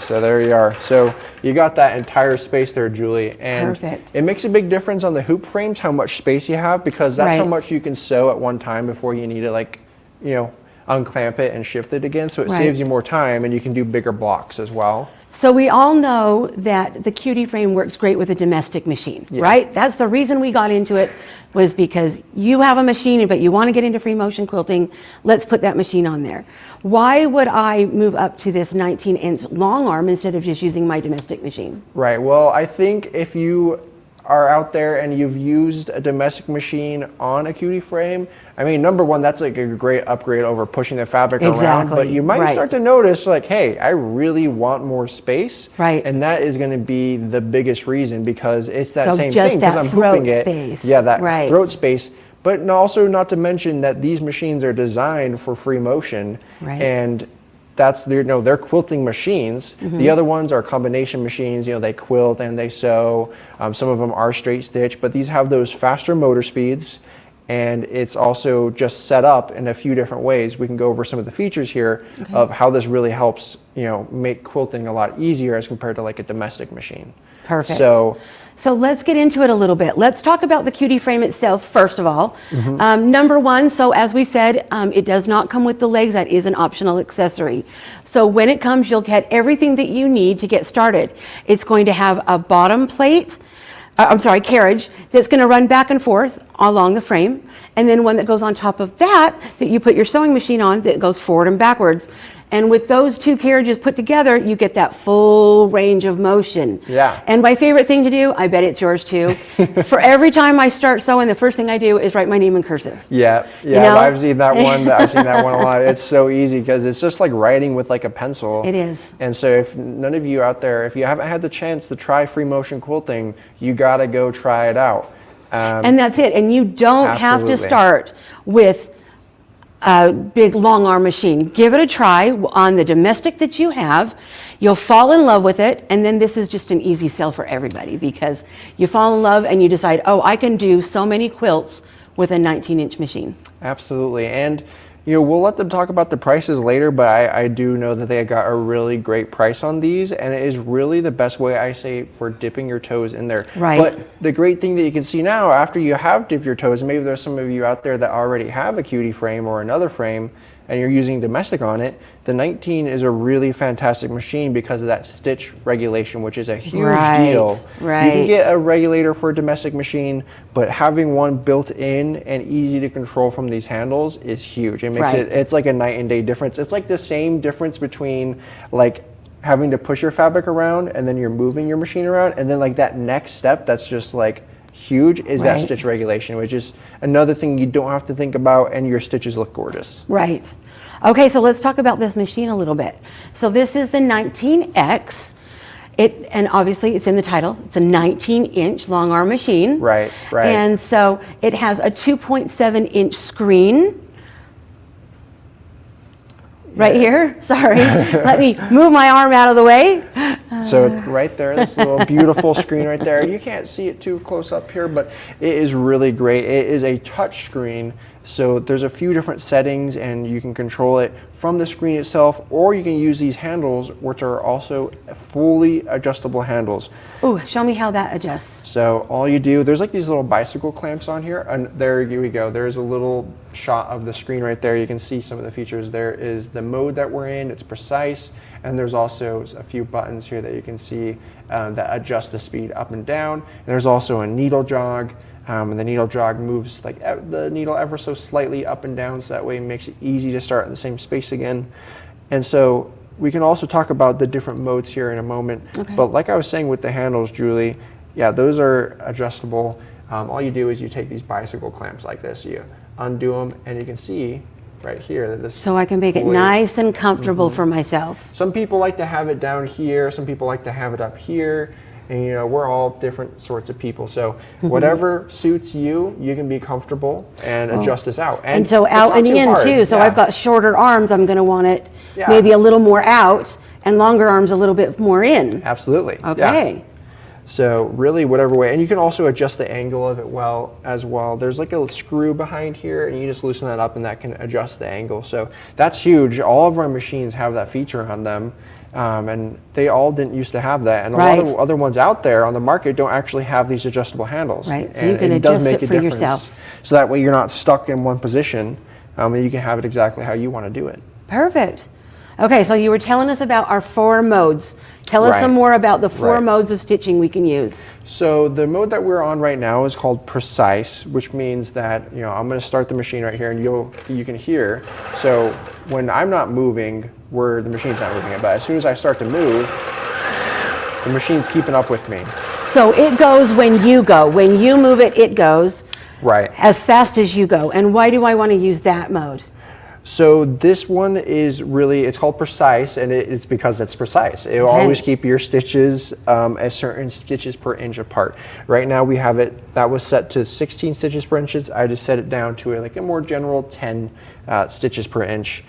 So there you are. So you got that entire space there, Julie. And
perfect.
It makes a big difference on the hoop frames, how much space you have, because that's how much you can sew at one time before you need to unclamp it and shift it again. So it saves you more time, and you can do bigger blocks as well.
So we all know that the Cutie frame works great with a domestic machine, right? That's the reason we got into it, was because you have a machine, but you want to get into free motion quilting. Let's put that machine on there. Why would I move up to this 19-inch long arm instead of just using my domestic machine?
Right. Well, I think if you are out there and you've used a domestic machine on a Cutie frame, I mean, number one, that's like a great upgrade over pushing the fabric around, but you might start to notice like, hey, I really want more space.
Right.
And that is going to be the biggest reason, because it's that same
just
thing, because
that
I'm
throat
hooping it.
space.
Yeah, that throat space. But also not to mention that these machines are designed for free motion, and that's they're quilting machines. The other ones are combination machines. They quilt and they sew. Some of them are straight stitch, but these have those faster motor speeds, and it's also just set up in a few different ways. We can go over some of the features here of how this really helps make quilting a lot easier as compared to like a domestic machine.
Perfect.
So
let's get into it a little bit. Let's talk about the Cutie frame itself, first of all. Number one, so as we said, it does not come with the legs. That is an optional accessory. So when it comes, you'll get everything that you need to get started. It's going to have a bottom plate, carriage, that's going to run back and forth along the frame, and then one that goes on top of that you put your sewing machine on, that goes forward and backwards. And with those two carriages put together, you get that full range of motion.
Yeah.
And my favorite thing to do, I bet it's yours too, for every time I start sewing, the first thing I do is write my name in cursive.
Yeah, I've seen that one. I've seen that one a lot. It's so easy because it's just like writing with like a pencil.
It is.
And so if none of you out there, if you haven't had the chance to try free motion quilting, you got to go try it out.
And that's it. And you don't have to start with a big long arm machine. Give it a try on the domestic that you have. You'll fall in love with it, and then this is just an easy sell for everybody, because you fall in love and you decide, oh, I can do so many quilts with a 19-inch machine.
Absolutely. And we'll let them talk about the prices later, but I do know that they got a really great price on these, and it is really the best way, I say, for dipping your toes in there.
Right.
But the great thing that you can see now, after you have dipped your toes, maybe there's some of you out there that already have a Cutie frame or another frame, and you're using domestic on it, The 19 is a really fantastic machine because of that stitch regulation, which is a huge deal.
Right.
You can get a regulator for a domestic machine, but having one built in and easy to control from these handles is huge. It makes it's like a night and day difference. It's like the same difference between like having to push your fabric around and then you're moving your machine around, and then like that next step that's just like huge is that stitch regulation, which is another thing you don't have to think about, and your stitches look gorgeous.
Right. Okay, so let's talk about this machine a little bit. So this is the 19X. And obviously it's in the title. It's a 19-inch long arm machine.
Right.
And so it has a 2.7-inch screen. Right here, sorry. Let me move my arm out of the way.
So right there, this little beautiful screen right there. You can't see it too close up here, but it is really great. It is a touch screen, so there's a few different settings and you can control it from the screen itself, or you can use these handles, which are also fully adjustable handles.
Oh, show me how that adjusts.
So all you do, there's like these little bicycle clamps on here, and there we go. There's a little shot of the screen right there. You can see some of the features. There is the mode that we're in, it's precise, and there's also a few buttons here that you can see that adjust the speed up and down. And there's also a needle jog, and the needle jog moves like the needle ever so slightly up and down, so that way it makes it easy to start in the same space again. And so we can also talk about the different modes here in a moment. But like I was saying with the handles, Julie, yeah, those are adjustable. All you do is you take these bicycle clamps like this, you undo them, and you can see right here that this.
So I can make it nice and comfortable for myself.
Some people like to have it down here. Some people like to have it up here. And you know, we're all different sorts of people. So whatever suits you, you can be comfortable and adjust this out.
And so out and in too. So I've got shorter arms. I'm going to want it maybe a little more out, and longer arms a little bit more in.
Absolutely.
Okay.
Yeah. So really whatever way, and you can also adjust the angle of it as well. There's like a screw behind here, and you just loosen that up and that can adjust the angle. So that's huge. All of our machines have that feature on them. And they all didn't used to have that. And a lot of other ones out there on the market don't actually have these adjustable handles.
Right, so
and
you can
it does
adjust
make
it
a
for
difference.
yourself.
So that way you're not stuck in one position, and you can have it exactly how you want to do it.
Perfect. Okay, so you were telling us about our 4 modes. Tell us some more about the 4 modes of stitching we can use.
So the mode that we're on right now is called precise, which means that, you know, I'm going to start the machine right here, and you can hear. So when I'm not moving, the machine's not moving it, but as soon as I start to move, the machine's keeping up with me.
So it goes when you go. When you move it, it goes.
Right.
As fast as you go. And why do I want to use that mode?
So this one is really, it's called precise, and it's because it's precise. It will always keep your stitches at certain stitches per inch apart. Right now we have it, that was set to 16 stitches per inch. I just set it down to like a more general 10 stitches per inch.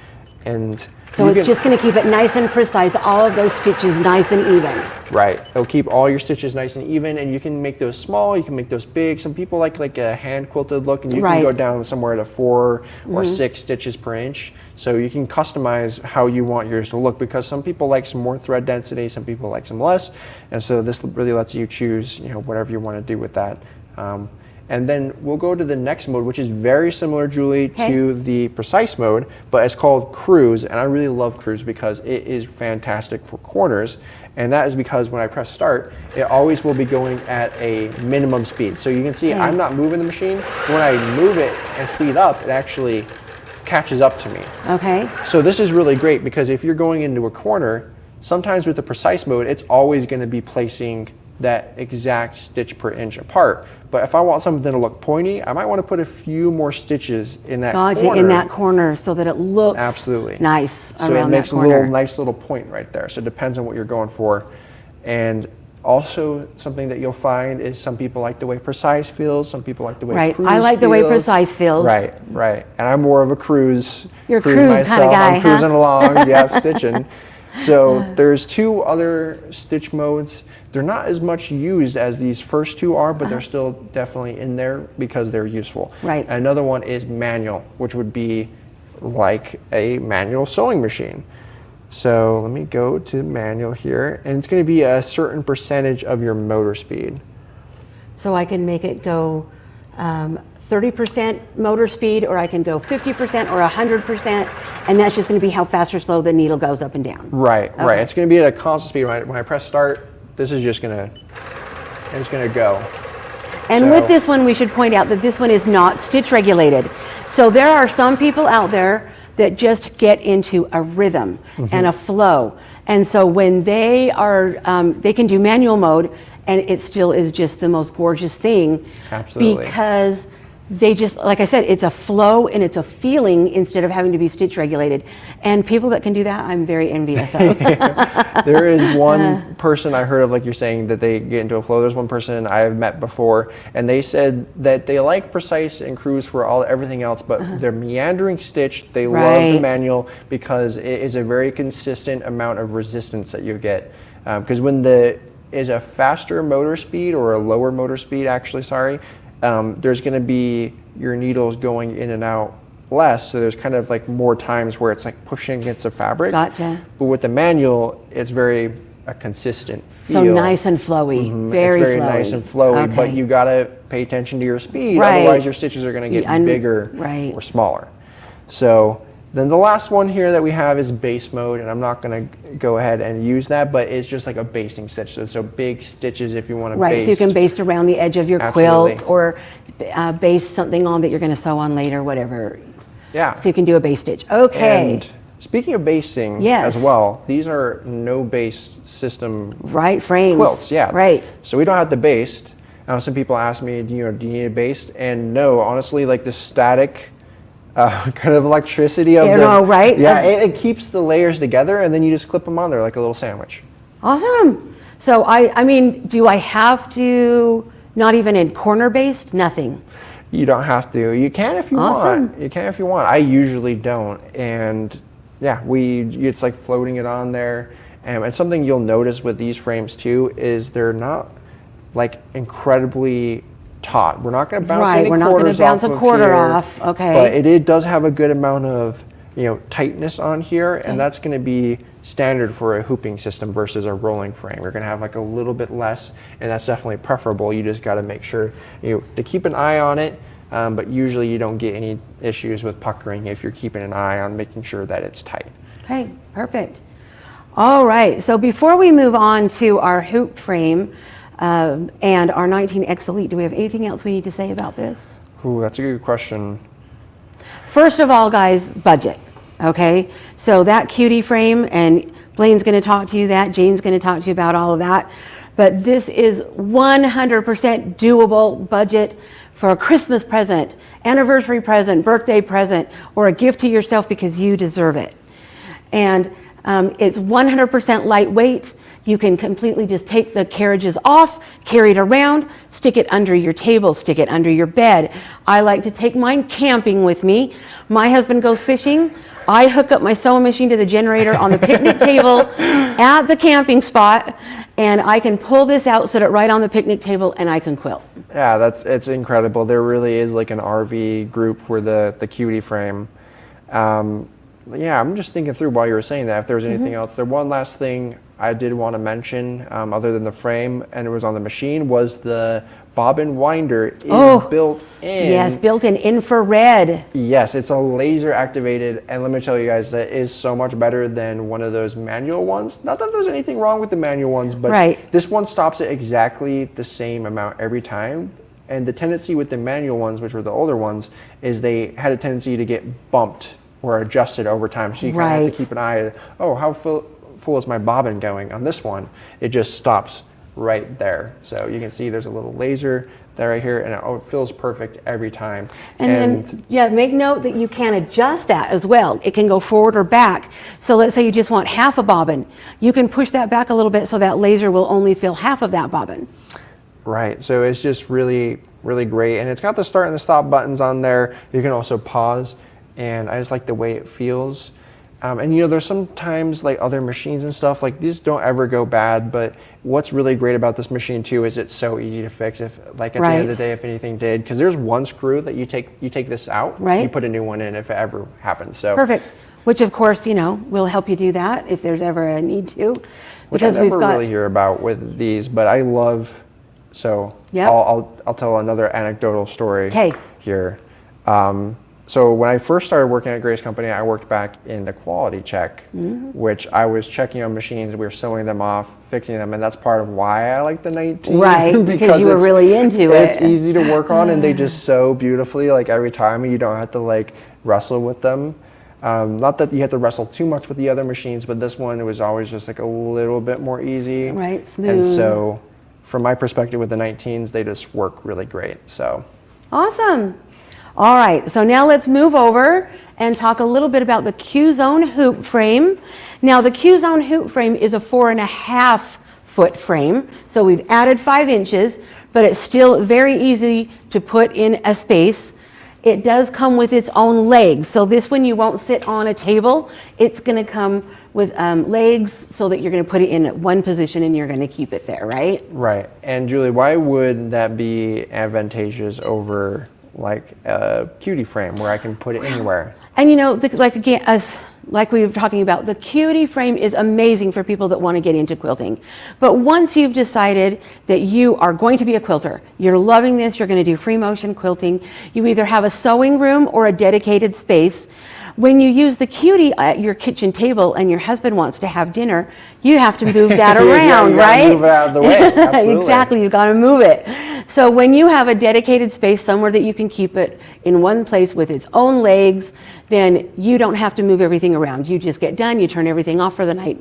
And
so it's just going to keep it nice and precise, all of those stitches nice and even.
Right. It'll keep all your stitches nice and even, and you can make those small, you can make those big. Some people like a hand quilted look, and you can go down somewhere to 4 or 6 stitches per inch. So you can customize how you want yours to look, because some people like some more thread density, some people like some less. And so this really lets you choose, you know, whatever you want to do with that. And then we'll go to the next mode, which is very similar, Julie, to the precise mode, but it's called cruise. And I really love cruise because it is fantastic for corners. And that is because when I press start, it always will be going at a minimum speed. So you can see I'm not moving the machine. When I move it and speed up, it actually catches up to me.
Okay.
So this is really great because if you're going into a corner, sometimes with the precise mode, it's always going to be placing that exact stitch per inch apart. But if I want something to look pointy, I might want to put a few more stitches in that corner.
In that corner so that it looks nice
so
around
it makes
that corner.
a nice little point right there. So it depends on what you're going for. And also something that you'll find is some people like the way precise feels, some people like the way cruise
I like the way precise feels.
Right. And I'm more of a cruise.
You're a cruise kind of guy,
I'm cruising along, stitching. So there's 2 other stitch modes. They're not as much used as these first 2 are, but they're still definitely in there because they're useful.
Right.
And another one is manual, which would be like a manual sewing machine. So let me go to manual here, and it's going to be a certain percentage of your motor speed.
So I can make it go 30% motor speed, or I can go 50% or 100%, and that's just going to be how fast or slow the needle goes up and down.
Right, right.
Okay.
It's going to be at a constant speed. When I press start, this is just going to go.
And
So-
with this one, we should point out that this one is not stitch regulated. So there are some people out there that just get into a rhythm and a flow. And so when they are, they can do manual mode, and it still is just the most gorgeous thing.
Absolutely.
Because they just, like I said, it's a flow and it's a feeling instead of having to be stitch regulated. And people that can do that, I'm very envious of.
There is one person I heard of, like you're saying, that they get into a flow. There's one person I've met before, and they said that they like precise and cruise for everything else, but their meandering stitch, they love the
Right.
manual because it is a very consistent amount of resistance that you get. Because when the is a faster motor speed or a lower motor speed, actually, sorry, there's going to be your needles going in and out less, so there's kind of like more times where it's like pushing against the fabric.
Gotcha.
But with the manual, it's very a consistent feel.
So nice and flowy, very
it's very
flowy.
nice and flowy, but
Okay.
you gotta pay attention to your speed,
Right.
otherwise your stitches are gonna get bigger
right.
or smaller. So then the last one here that we have is base mode, and I'm not gonna go ahead and use that, but it's just like a basting stitch. So big stitches if you wanna
Right,
baste.
so you can baste around the edge of your
Absolutely.
quilt, or baste something on that you're going to sew on later, whatever.
Yeah.
So you can do a base stitch. Okay.
And speaking of basting
Yes.
as well, these are no base system
Right, frames.
quilts, yeah.
Right.
So we don't have to baste. Some people ask me, do you need a baste? And no, honestly, like the static kind of electricity of
You
the,
know, right?
Yeah, it keeps the layers together, and then you just clip them on there like a little sandwich.
Awesome. So I mean, do I have to, not even in corner based? Nothing.
You don't have to. You can if you
Awesome.
want. You can if you want. I usually don't. And yeah, it's like floating it on there. And something you'll notice with these frames too is they're not like incredibly taut. We're not going to bounce
Right,
any
we're not gonna
quarters
bounce
off
a
of
quarter
here,
off, okay.
But it does have a good amount of, tightness on here, and that's going to be standard for a hooping system versus a rolling frame. You're going to have like a little bit less, and that's definitely preferable. You just got to make sure to keep an eye on it, but usually you don't get any issues with puckering if you're keeping an eye on making sure that it's tight.
Okay, perfect. All right, so before we move on to our hoop frame and our 19X Elite, do we have anything else we need to say about this?
Ooh, that's a good question.
First of all, guys, budget, okay? So that cutie frame, and Blaine's gonna talk to you that, Jane's gonna talk to you about all of that, but this is 100% doable budget for a Christmas present, anniversary present, birthday present, or a gift to yourself because you deserve it. And it's 100% lightweight. You can completely just take the carriages off, carry it around, stick it under your table, stick it under your bed. I like to take mine camping with me. My husband goes fishing. I hook up my sewing machine to the generator on the picnic table at the camping spot, and I can pull this out, set it right on the picnic table, and I can quilt.
Yeah, it's incredible. There really is like an RV group for the cutie frame. Yeah, I'm just thinking through while you were saying that, if there was anything else. There one last thing I did want to mention, other than the frame, and it was on the machine, was the bobbin winder is built in.
Yes, built in infrared.
Yes, it's a laser activated, and let me tell you guys, that is so much better than one of those manual ones. Not that there's anything wrong with the manual ones, but this one stops it exactly the same amount every time. And the tendency with the manual ones, which were the older ones, is they had a tendency to get bumped or adjusted over time. So you kind of have to keep an eye at, how full is my bobbin going? On this one, it just stops right there. So you can see there's a little laser there right here, and it feels perfect every time.
And then, make note that you can adjust that as well. It can go forward or back. So let's say you just want half a bobbin. You can push that back a little bit so that laser will only fill half of that bobbin.
Right, so it's just really, really great. And it's got the start and the stop buttons on there. You can also pause, and I just like the way it feels. And there's sometimes like other machines and stuff, like these don't ever go bad, but what's really great about this machine too is it's so easy to fix if, like at the end of the day, if anything did, because there's one screw that you take this out, you put a new one in if it ever happens. So
perfect, which of course, will help you do that if there's ever a need to.
Which I never really hear about with these, but I love, so I'll tell another anecdotal story here. So when I first started working at Grace Company, I worked back in the quality check, which I was checking on machines. We were sewing them off, fixing them, and that's part of why I like the 19.
Right, because you were really into it.
It's easy to work on, and they just sew beautifully, like every time, and you don't have to like wrestle with them. Not that you have to wrestle too much with the other machines, but this one, it was always just like a little bit more easy.
Right, smooth.
And so from my perspective with the 19s, they just work really great. So
Awesome. All right, so now let's move over and talk a little bit about the Q-Zone hoop frame. Now the Q-Zone hoop frame is a 4.5 foot frame. So we've added 5 inches, but it's still very easy to put in a space. It does come with its own legs. So this one you won't sit on a table. It's gonna come with legs so that you're gonna put it in one position and you're gonna keep it there, right?
right. And Julie, why would that be advantageous over like a cutie frame where I can put it anywhere?
And you know, like we were talking about, the cutie frame is amazing for people that want to get into quilting. But once you've decided that you are going to be a quilter, you're loving this, you're going to do free motion quilting, you either have a sewing room or a dedicated space. When you use the cutie at your kitchen table and your husband wants to have dinner, you have to move that around,
you
right?
Move it out of the way. Absolutely.
Exactly, you've got to move it. So when you have a dedicated space somewhere that you can keep it in one place with its own legs, then you don't have to move everything around. You just get done, you turn everything off for the night,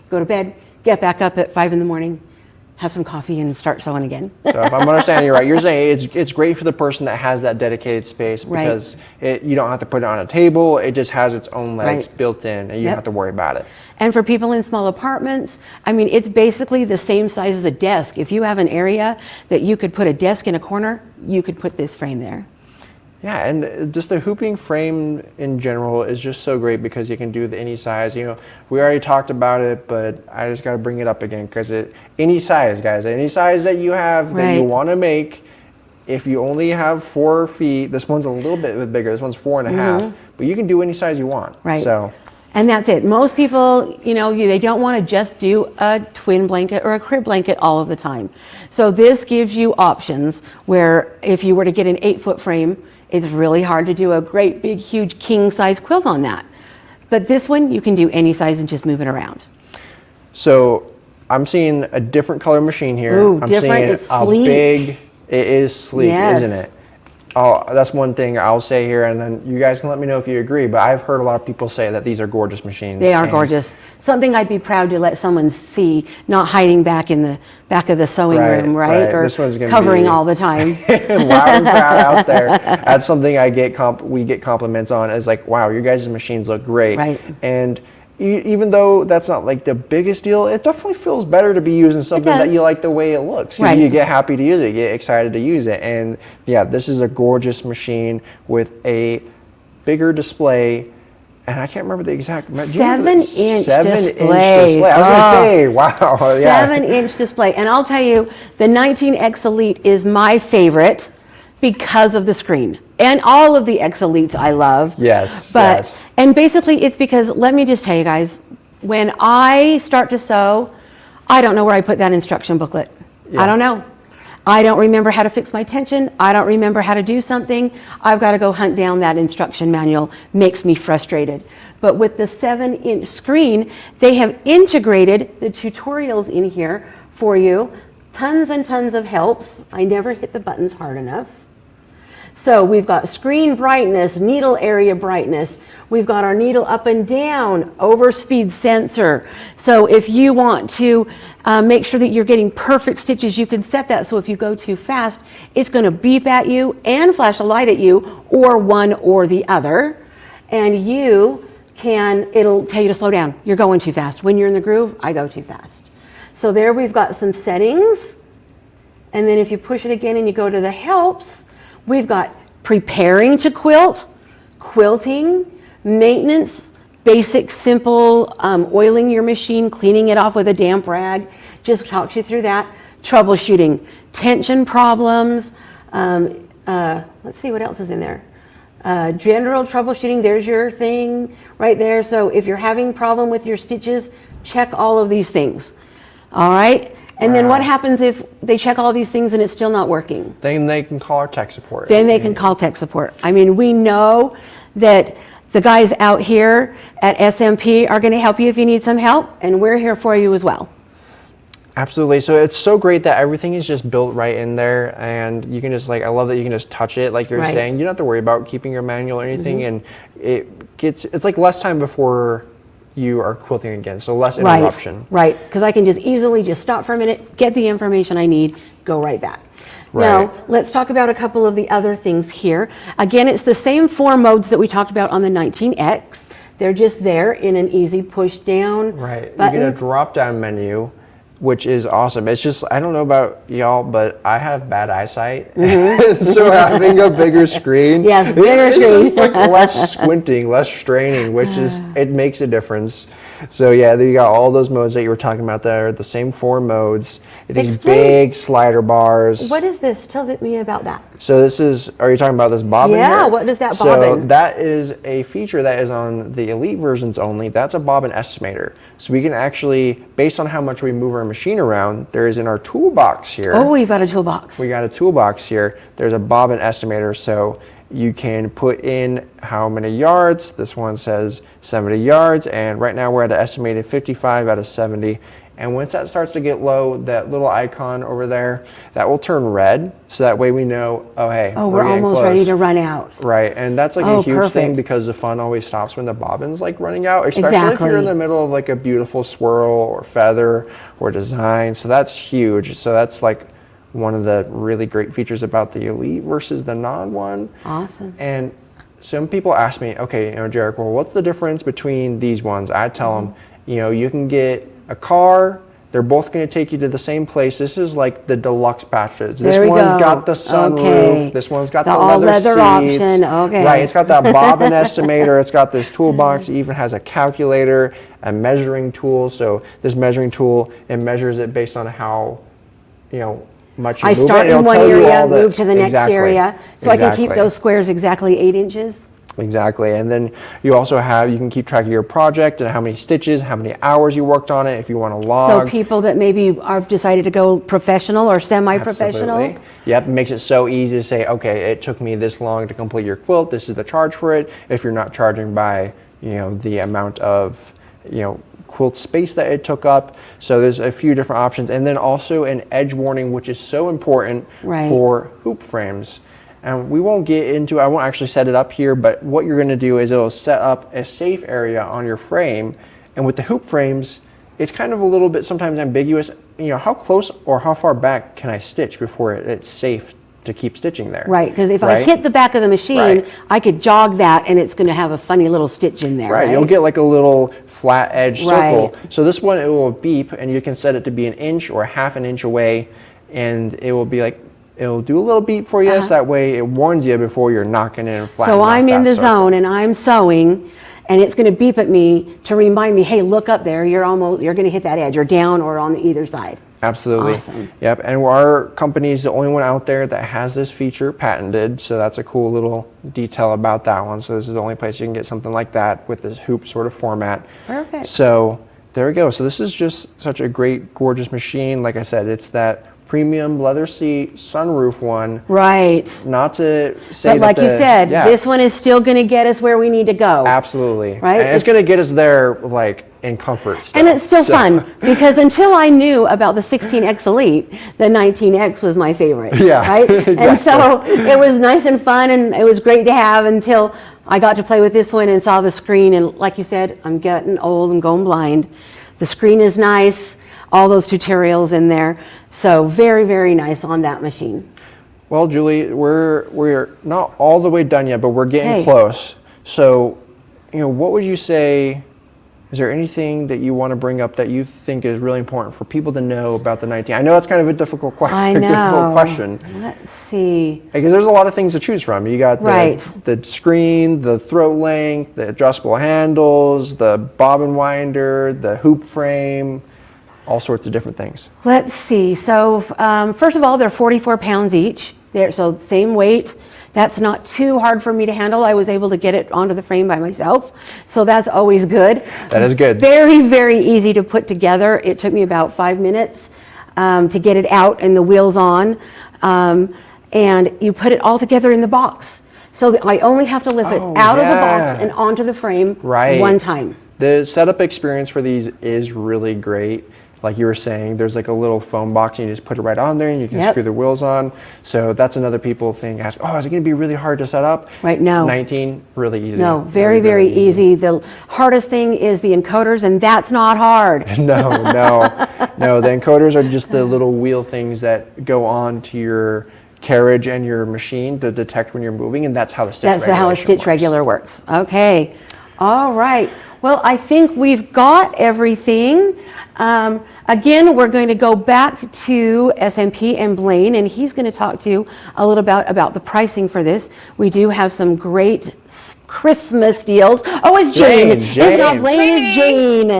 go to bed, get back up at 5 in the morning, have some coffee and start sewing again.
So if I'm understanding you right, you're saying it's great for the person that has that dedicated space because you don't have to put it on a table. It just has its own legs built in, and you don't have to worry about it.
And for people in small apartments, I mean, it's basically the same size as a desk. If you have an area that you could put a desk in a corner, you could put this frame there.
Yeah, and just the hooping frame in general is just so great because you can do any size. You know, we already talked about it, but I just got to bring it up again because any size, guys, any size that you have that you want to make. If you only have 4 feet, this one's a little bit bigger. This one's 4.5, but you can do any size you want.
Right.
So.
And that's it. Most people, you know, they don't want to just do a twin blanket or a crib blanket all of the time. So this gives you options where if you were to get an 8-foot frame, it's really hard to do a great big huge king size quilt on that. But this one you can do any size and just move it around.
So I'm seeing a different color machine here.
Ooh,
I'm
different.
seeing
It's sleek.
It is sleek, isn't it? Oh, that's one thing I'll say here, and then you guys can let me know if you agree, but I've heard a lot of people say that these are gorgeous machines.
They are gorgeous. Something I'd be proud to let someone see, not hiding back in the back of the sewing room, right? Or
this one's gonna
covering
be
all the time.
loud and proud out there. That's something we get compliments on is like, wow, your guys' machines look great.
Right.
And even though that's not like the biggest deal, it definitely feels better to be using something that you like the way it looks. You get happy to use it, you get excited to use it. And yeah, this is a gorgeous machine with a bigger display. And I can't remember the exact.
7-inch display.
I was gonna say, wow.
7-inch display. And I'll tell you, the 19X Elite is my favorite because of the screen. And all of the X Elites I love.
Yes.
And basically it's because, let me just tell you guys, when I start to sew, I don't know where I put that instruction booklet. I don't know. I don't remember how to fix my tension. I don't remember how to do something. I've got to go hunt down that instruction manual. Makes me frustrated. But with the 7-inch screen, they have integrated the tutorials in here for you. Tons and tons of helps. I never hit the buttons hard enough. So we've got screen brightness, needle area brightness. We've got our needle up and down, overspeed sensor. So if you want to make sure that you're getting perfect stitches, you can set that so if you go too fast, it's going to beep at you and flash a light at you, or one or the other. And it'll tell you to slow down. You're going too fast. When you're in the groove, I go too fast. So there we've got some settings. And then if you push it again and you go to the helps, we've got preparing to quilt, quilting, maintenance, basic, simple, oiling your machine, cleaning it off with a damp rag, just talks you through that. Troubleshooting, tension problems, let's see what else is in there. General troubleshooting, there's your thing right there. So if you're having problem with your stitches, check all of these things. All right. And then what
Wow.
happens if they check all these things and it's still not working?
Then they can call our tech support.
Then they can call tech support. I mean, we know that the guys out here at SMP are going to help you if you need some help, and we're here for you as well.
Absolutely. So it's so great that everything is just built right in there, and you can just, like, I love that you can just touch it, like you're
Right.
saying. You don't have to worry about keeping your manual or anything, and it's like less time before you are quilting again, so less interruption.
Right, because I can just easily just stop for a minute, get the information I need, go right back.
Right.
Now, let's talk about a couple of the other things here. Again, it's the same 4 modes that we talked about on the 19X. They're just there in an easy push down
Right.
button.
You get a drop down menu, which is awesome. It's just, I don't know about y'all, but I have bad eyesight. So having a bigger screen,
Yes, bigger
it's
screen.
just like less squinting, less straining, which is, it makes a difference. So yeah, there you got all those modes that you were talking about there, the same 4 modes. These
Explain-
big slider bars.
What is this? Tell me about that.
So this is, are you talking about this bobbin
Yeah,
here?
what is that
So
bobbin?
that is a feature that is on the Elite versions only. That's a bobbin estimator. So we can actually, based on how much we move our machine around, there is in our toolbox here.
Oh, we've got a toolbox.
We got a toolbox here. There's a bobbin estimator, so you can put in how many yards. This one says 70 yards, and right now we're at an estimated 55 out of 70. And once that starts to get low, that little icon over there, that will turn red, so that way we know, oh hey,
Oh, we're
getting
almost
close.
ready to run out.
Right, and that's like
Oh,
a huge thing
perfect.
because the fun always stops when the bobbin's like running out, especially if
Exactly.
you're in the middle of like a beautiful swirl or feather or design. So that's huge. So that's like one of the really great features about the Elite versus the non one.
Awesome.
And some people ask me, okay, Jarek, well, what's the difference between these ones? I tell them, you can get a car. They're both going to take you to the same place. This is like the deluxe package. This
There we
one's
go.
got the sunroof.
Okay.
This one's got
The
the
all
leather
leather
seats.
option. Okay.
Right. It's got that bobbin estimator. It's got this toolbox. It even has a calculator, a measuring tool. So this measuring tool, it measures it based on how, much you
I
move
start
it. It'll
in one
tell you
area,
all the-
move to the next
Exactly.
area, so I can keep
Exactly.
those squares exactly 8 inches.
Exactly, and then you also you can keep track of your project and how many stitches, how many hours you worked on it, if you want to
So
log.
people that maybe are decided to go professional or semi-professional.
Absolutely. Yep, it makes it so easy to say, okay, it took me this long to complete your quilt. This is the charge for it. If you're not charging by, the amount of, quilt space that it took up. So there's a few different options, and then also an edge warning, which is so important
Right.
for hoop frames. And we won't get into, I won't actually set it up here, but what you're going to do is it'll set up a safe area on your frame. And with the hoop frames, it's kind of a little bit sometimes ambiguous. How close or how far back can I stitch before it's safe to keep stitching there?
Right, because if I
Right?
hit the back of the machine,
Right.
I could jog that and it's going to have a funny little stitch in there.
Right, you'll get like a little flat edge circle.
Right.
So this one, it will beep, and you can set it to be 1 inch or 1/2 inch away, and it will be like, it'll do a little beep for you, so that way it warns you before you're knocking in and flattening
So
off
I'm in
that
the
circle.
zone and I'm sewing, and it's going to beep at me to remind me, hey, look up there, you're going to hit that edge, or down or on the either side.
Absolutely.
Awesome.
Yep, and our company is the only one out there that has this feature patented, so that's a cool little detail about that one. So this is the only place you can get something like that with this hoop sort of format.
Perfect.
So there we go. So this is just such a great, gorgeous machine. Like I said, it's that premium leather seat sunroof one.
Right.
Not to say
But like you said,
yeah,
this one is still going to get us where we need to go.
absolutely.
Right?
And it's going to get us there like in comfort still.
And it's still
So-
fun because until I knew about the 16X Elite, the 19X was my favorite.
Yeah,
Right? And so
exactly.
it was nice and fun and it was great to have until I got to play with this one and saw the screen. And like you said, I'm getting old, I'm going blind. The screen is nice, all those tutorials in there. So very, very nice on that machine.
Well, Julie, we're not all the way done yet, but we're getting
Hey.
close. So, what would you say? Is there anything that you want to bring up that you think is really important for people to know about the 19? I know it's kind of a difficult question.
I know.
Difficult question
Let's see.
because there's a lot of things to choose from. You got
Right.
the screen, the throat length, the adjustable handles, the bobbin winder, the hoop frame, all sorts of different things.
Let's see. So first of all, they're 44 pounds each. So same weight. That's not too hard for me to handle. I was able to get it onto the frame by myself. So that's always good.
That is good.
Very, very easy to put together. It took me about 5 minutes. to get it out and the wheels on. And you put it all together in the box. So that I only have to lift it out of the box and onto the frame one time.
The setup experience for these is really great. Like you were saying, there's like a little foam box and you just put it right on there and you can screw the wheels on. So that's another people thing. Ask, oh, is it going to be really hard to set up?
Right, no.
19, really easy.
No, very, very easy. The hardest thing is the encoders, and that's not hard.
No. The encoders are just the little wheel things that go on to your carriage and your machine to detect when you're moving, and that's how the stitch
regular works. Okay. All right. Well, I think we've got everything. Again, we're going to go back to SMP and Blaine, and he's going to talk to you a little about the pricing for this. We do have some great Christmas deals. Oh, it's Jane. It's not Blaine, it's Jane.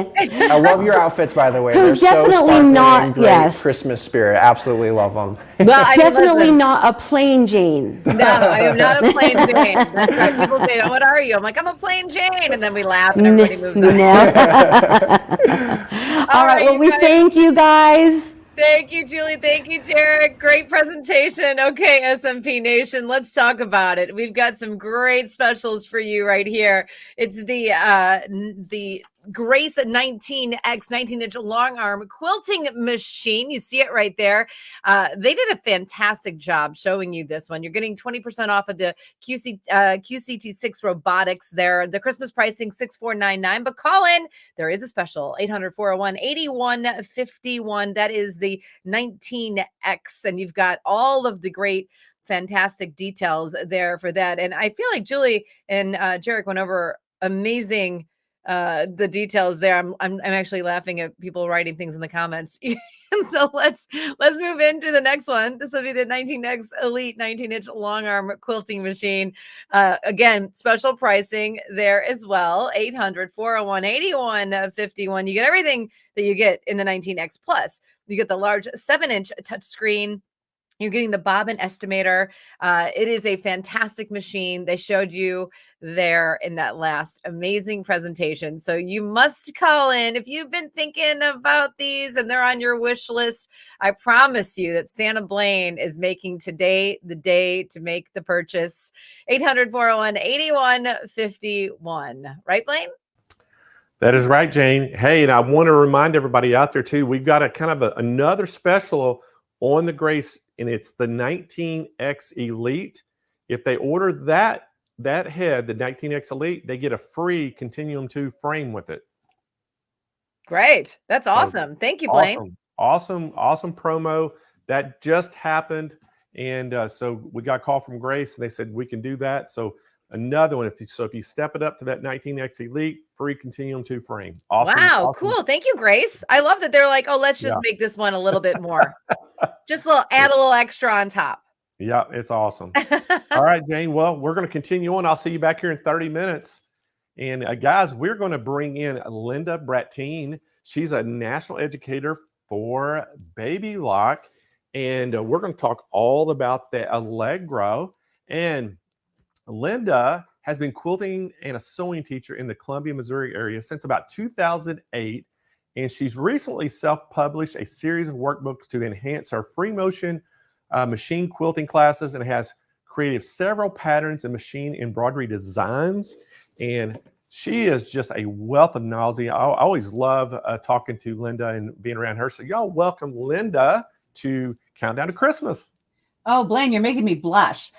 I love your outfits, by the way.
Who's
They're
definitely
so
not,
great Christmas spirit. Absolutely love them.
Well, I mean,
definitely not a plain Jane.
No, I am not a plain Jane. That's right. People say, "What are you?" I'm like, "I'm a plain Jane," and then we laugh and everybody moves on.
All right. Well, we thank you guys.
Thank you, Julie. Thank you, Derek. Great presentation. Okay, SMP Nation, let's talk about it. We've got some great specials for you right here. It's the Grace 19X 19-inch long arm quilting machine. You see it right there. They did a fantastic job showing you this one. You're getting 20% off of the QCT6 robotics there. The Christmas pricing $64.99, but call in. There is a special 800-401-8151. That is the 19X, and you've got all of the great fantastic details there for that. And I feel like Julie and Jarek went over amazing the details there. I'm actually laughing at people writing things in the comments. And so let's move into the next one. This will be the 19X Elite 19-inch long arm quilting machine. Again, special pricing there as well. 800-401-8151. You get everything that you get in the 19X Plus. You get the large 7-inch touchscreen. You're getting the bobbin estimator. It is a fantastic machine. They showed you there in that last amazing presentation. So you must call in if you've been thinking about these and they're on your wish list. I promise you that Santa Blaine is making today the day to make the purchase. 800-401-8151. Right, Blaine?
That is right, Jane. Hey, and I want to remind everybody out there too, we've got a kind of another special on the Grace, and it's the 19X Elite. If they order that head, the 19X Elite, they get a free Continuum 2 frame with it.
Great. That's awesome. Thank you, Blaine.
Awesome promo. That just happened. And so we got a call from Grace, and they said we can do that. So another one, if you step it up to that 19X Elite, free Continuum 2 frame. Awesome.
Wow, cool. Thank you, Grace. I love that they're like, oh, let's just make this one a little bit more. Just add a little extra on top.
Yeah, it's awesome. All right, Jane. Well, we're going to continue on. I'll see you back here in 30 minutes. And guys, we're going to bring in Linda Brattine. She's a national educator for Baby Lock. And we're going to talk all about the Allegro. And Linda has been quilting and a sewing teacher in the Columbia, Missouri area since about 2008. And she's recently self-published a series of workbooks to enhance her free motion machine quilting classes, and has created several patterns and machine embroidery designs. And she is just a wealth of knowledge. I always love talking to Linda and being around her. So y'all welcome Linda to Countdown to Christmas.
Oh, Blaine, you're making me blush.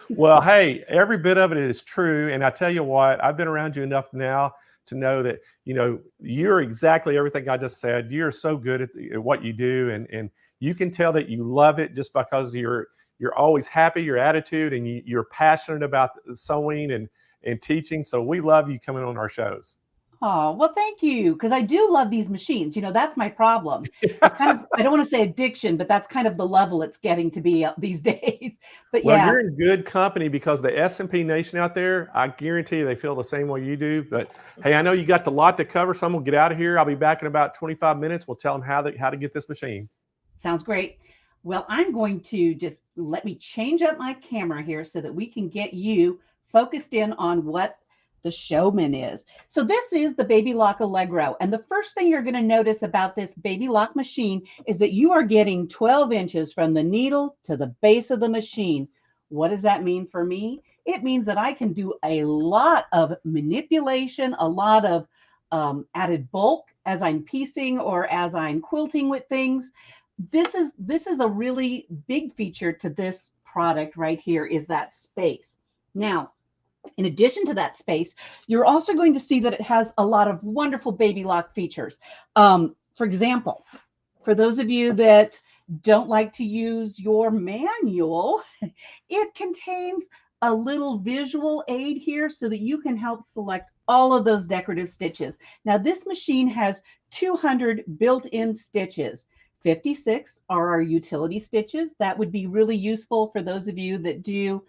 Well, hey, every bit of it is true. And I tell you what, I've been around you enough now to know that, you're exactly everything I just said. You're so good at what you do. And you can tell that you love it just because you're always happy, your attitude, and you're passionate about sewing and teaching. So we love you coming on our shows.
Oh, well, thank you. Because I do love these machines. That's my problem. It's kind of, I don't want to say addiction, but that's kind of the level it's getting to be these days. But
well,
yeah.
You're in good company, because the SMP Nation out there, I guarantee you they feel the same way you do. But hey, I know you got a lot to cover, so I'm going to get out of here. I'll be back in about 25 minutes. We'll tell them how to get this machine.
Sounds great. Well, I'm going to just let me change up my camera here so that we can get you focused in on what the showman is. So this is the Baby Lock Allegro. And the first thing you're going to notice about this Baby Lock machine is that you are getting 12 inches from the needle to the base of the machine. What does that mean for me? It means that I can do a lot of manipulation, a lot of added bulk as I'm piecing or as I'm quilting with things. This is a really big feature to this product right here, is that space. Now, in addition to that space, you're also going to see that it has a lot of wonderful Baby Lock features. For example, for those of you that don't like to use your manual, it contains a little visual aid here so that you can help select all of those decorative stitches. Now, this machine has 200 built-in stitches. 56 are our utility stitches. That would be really useful for those of you that do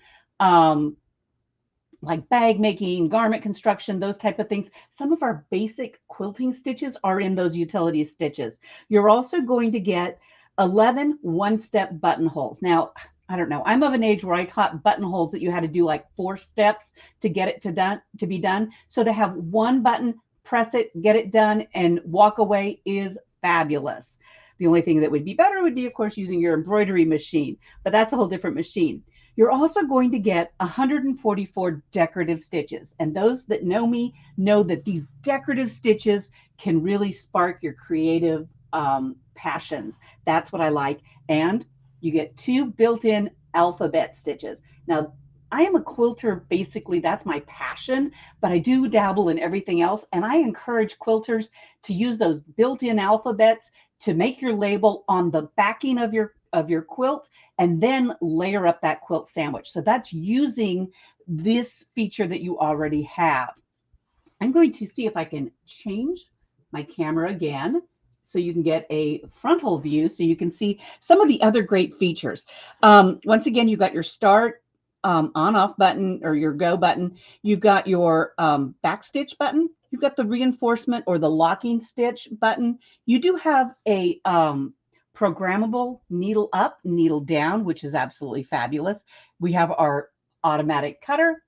like bag making, garment construction, those type of things. Some of our basic quilting stitches are in those utility stitches. You're also going to get 11 one-step buttonholes. Now, I don't know, I'm of an age where I taught buttonholes that you had to do like 4 steps to get it to be done. So to have one button, press it, get it done, and walk away is fabulous. The only thing that would be better would be, of course, using your embroidery machine, but that's a whole different machine. You're also going to get 144 decorative stitches. And those that know me know that these decorative stitches can really spark your creative passions. That's what I like. And you get 2 built-in alphabet stitches. Now, I am a quilter, basically, that's my passion, but I do dabble in everything else. And I encourage quilters to use those built-in alphabets to make your label on the backing of your quilt, and then layer up that quilt sandwich. So that's using this feature that you already have. I'm going to see if I can change my camera again so you can get a frontal view so you can see some of the other great features. Once again, you've got your start on-off button or your go button. You've got your back stitch button. You've got the reinforcement or the locking stitch button. You do have a programmable needle up, needle down, which is absolutely fabulous. We have our automatic cutter,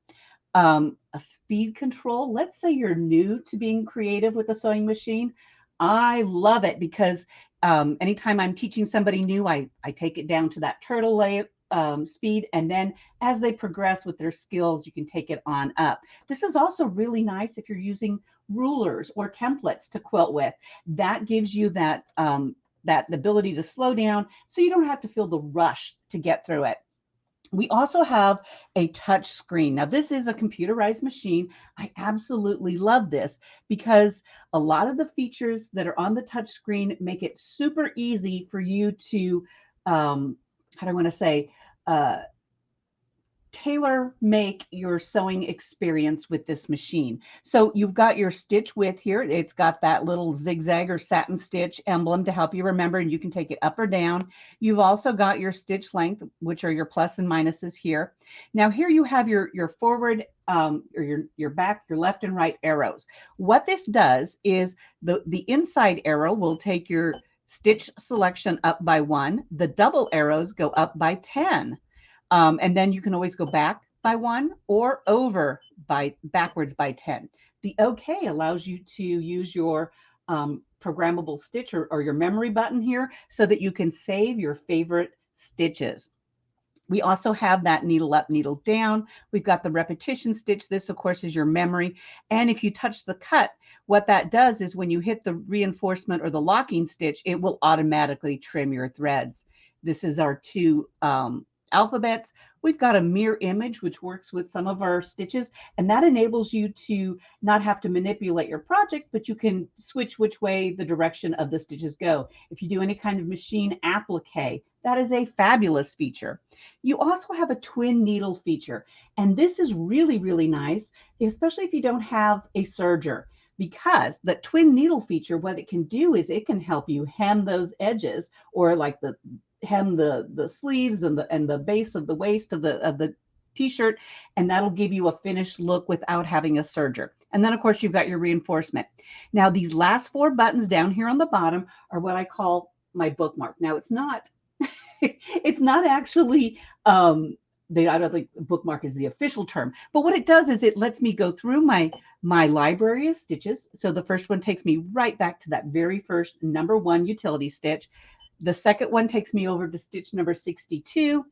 a speed control. Let's say you're new to being creative with the sewing machine. I love it because anytime I'm teaching somebody new, I take it down to that turtle speed, and then as they progress with their skills, you can take it on up. This is also really nice if you're using rulers or templates to quilt with. That gives you that that ability to slow down so you don't have to feel the rush to get through it. We also have a touch screen. Now, this is a computerized machine. I absolutely love this because a lot of the features that are on the touch screen make it super easy for you to, how do I want to say, tailor make your sewing experience with this machine. So you've got your stitch width here. It's got that little zigzag or satin stitch emblem to help you remember, and you can take it up or down. You've also got your stitch length, which are your plus and minuses here. Now here you have your forward or your back, your left and right arrows. What this does is the inside arrow will take your stitch selection up by 1. The double arrows go up by 10. And then you can always go back by 1 or over backwards by 10. The OK allows you to use your programmable stitch or your memory button here so that you can save your favorite stitches. We also have that needle up, needle down. We've got the repetition stitch. This, of course, is your memory. And if you touch the cut, what that does is when you hit the reinforcement or the locking stitch, it will automatically trim your threads. This is our 2 alphabets. We've got a mirror image, which works with some of our stitches, and that enables you to not have to manipulate your project, but you can switch which way the direction of the stitches go. If you do any kind of machine applique, that is a fabulous feature. You also have a twin needle feature, and this is really, really nice, especially if you don't have a serger, because the twin needle feature, what it can do is it can help you hem those edges, or like hem the sleeves and the base of the waist of the t-shirt, and that'll give you a finished look without having a serger. And then of course you've got your reinforcement. Now these last 4 buttons down here on the bottom are what I call my bookmark. Now it's not it's not actually I don't think bookmark is the official term, but what it does is it lets me go through my library of stitches. So the first one takes me right back to that very first number 1 utility stitch. The second one takes me over to stitch number 62.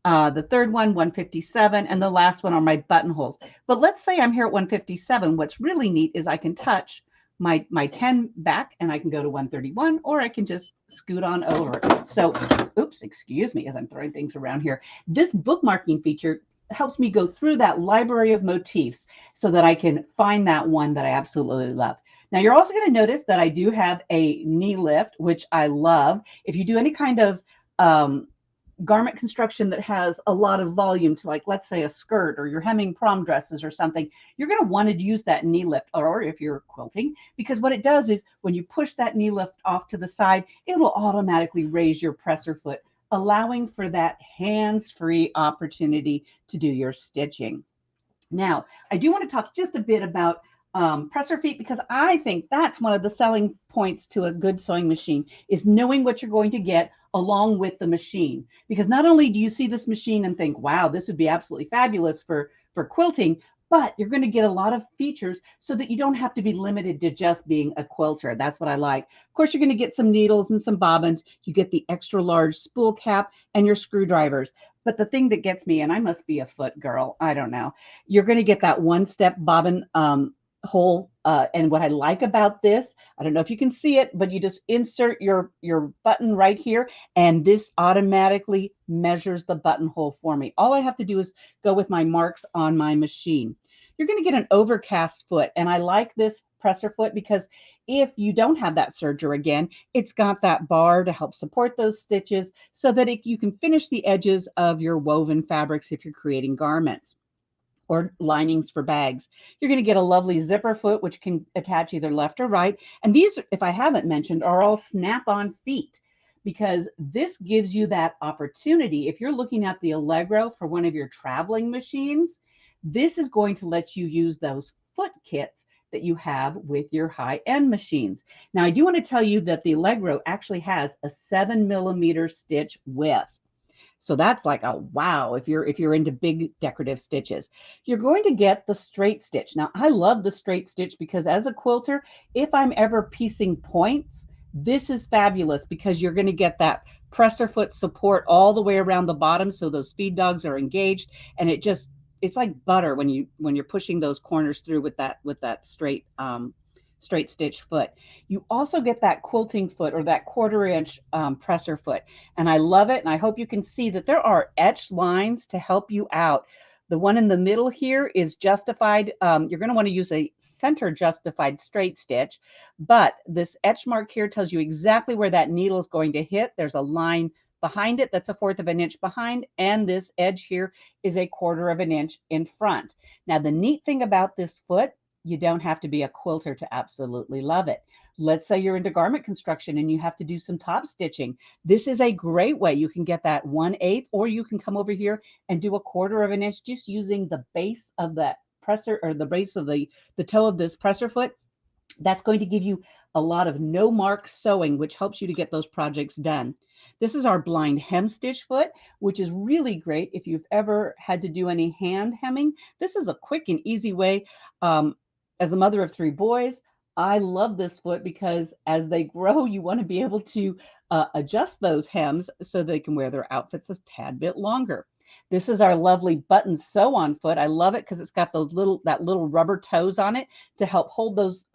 The third one, 157, and the last one are my buttonholes. But let's say I'm here at 157. What's really neat is I can touch my 10 back and I can go to 131, or I can just scoot on over. So, oops, excuse me as I'm throwing things around here. This bookmarking feature helps me go through that library of motifs so that I can find that one that I absolutely love. Now, you're also going to notice that I do have a knee lift, which I love. If you do any kind of garment construction that has a lot of volume to, like, let's say a skirt, or you're hemming prom dresses or something, you're going to want to use that knee lift, or if you're quilting, because what it does is when you push that knee lift off to the side, it will automatically raise your presser foot, allowing for that hands-free opportunity to do your stitching. Now, I do want to talk just a bit about presser feet, because I think that's one of the selling points to a good sewing machine, is knowing what you're going to get along with the machine. Because not only do you see this machine and think, wow, this would be absolutely fabulous for quilting, but you're going to get a lot of features so that you don't have to be limited to just being a quilter. That's what I like. Of course, you're going to get some needles and some bobbins. You get the extra large spool cap and your screwdrivers. But the thing that gets me, and I must be a foot girl, I don't know, you're going to get that one-step bobbin hole. And what I like about this, I don't know if you can see it, but you just insert your button right here, and this automatically measures the buttonhole for me. All I have to do is go with my marks on my machine. You're going to get an overcast foot, and I like this presser foot because if you don't have that serger again, it's got that bar to help support those stitches so that you can finish the edges of your woven fabrics if you're creating garments or linings for bags. You're going to get a lovely zipper foot, which can attach either left or right. And these, if I haven't mentioned, are all snap-on feet, because this gives you that opportunity. If you're looking at the Allegro for one of your traveling machines, this is going to let you use those foot kits that you have with your high-end machines. Now, I do want to tell you that the Allegro actually has a 7mm stitch width. So that's like a wow if you're into big decorative stitches. You're going to get the straight stitch. Now, I love the straight stitch because as a quilter, if I'm ever piecing points, this is fabulous because you're going to get that presser foot support all the way around the bottom, so those feed dogs are engaged, and it's like butter when you're pushing those corners through with that straight stitch foot. You also get that quilting foot, or that 1/4 inch presser foot. And I love it. And I hope you can see that there are etched lines to help you out. The one in the middle here is justified. You're going to want to use a center justified straight stitch, but this etch mark here tells you exactly where that needle is going to hit. There's a line behind it that's a 1/4 inch behind, and this edge here is a 1/4 inch in front. Now, the neat thing about this foot, you don't have to be a quilter to absolutely love it. Let's say you're into garment construction and you have to do some top stitching. This is a great way. You can get that 1/8, or you can come over here and do a 1/4 inch just using the base of that presser, or the base of the toe of this presser foot. That's going to give you a lot of no mark sewing, which helps you to get those projects done. This is our blind hem stitch foot, which is really great if you've ever had to do any hand hemming. This is a quick and easy way. As the mother of 3 boys, I love this foot because as they grow, you want to be able to adjust those hems so they can wear their outfits a tad bit longer. This is our lovely button sew-on foot. I love it because it's got that little rubber toes on it to help hold those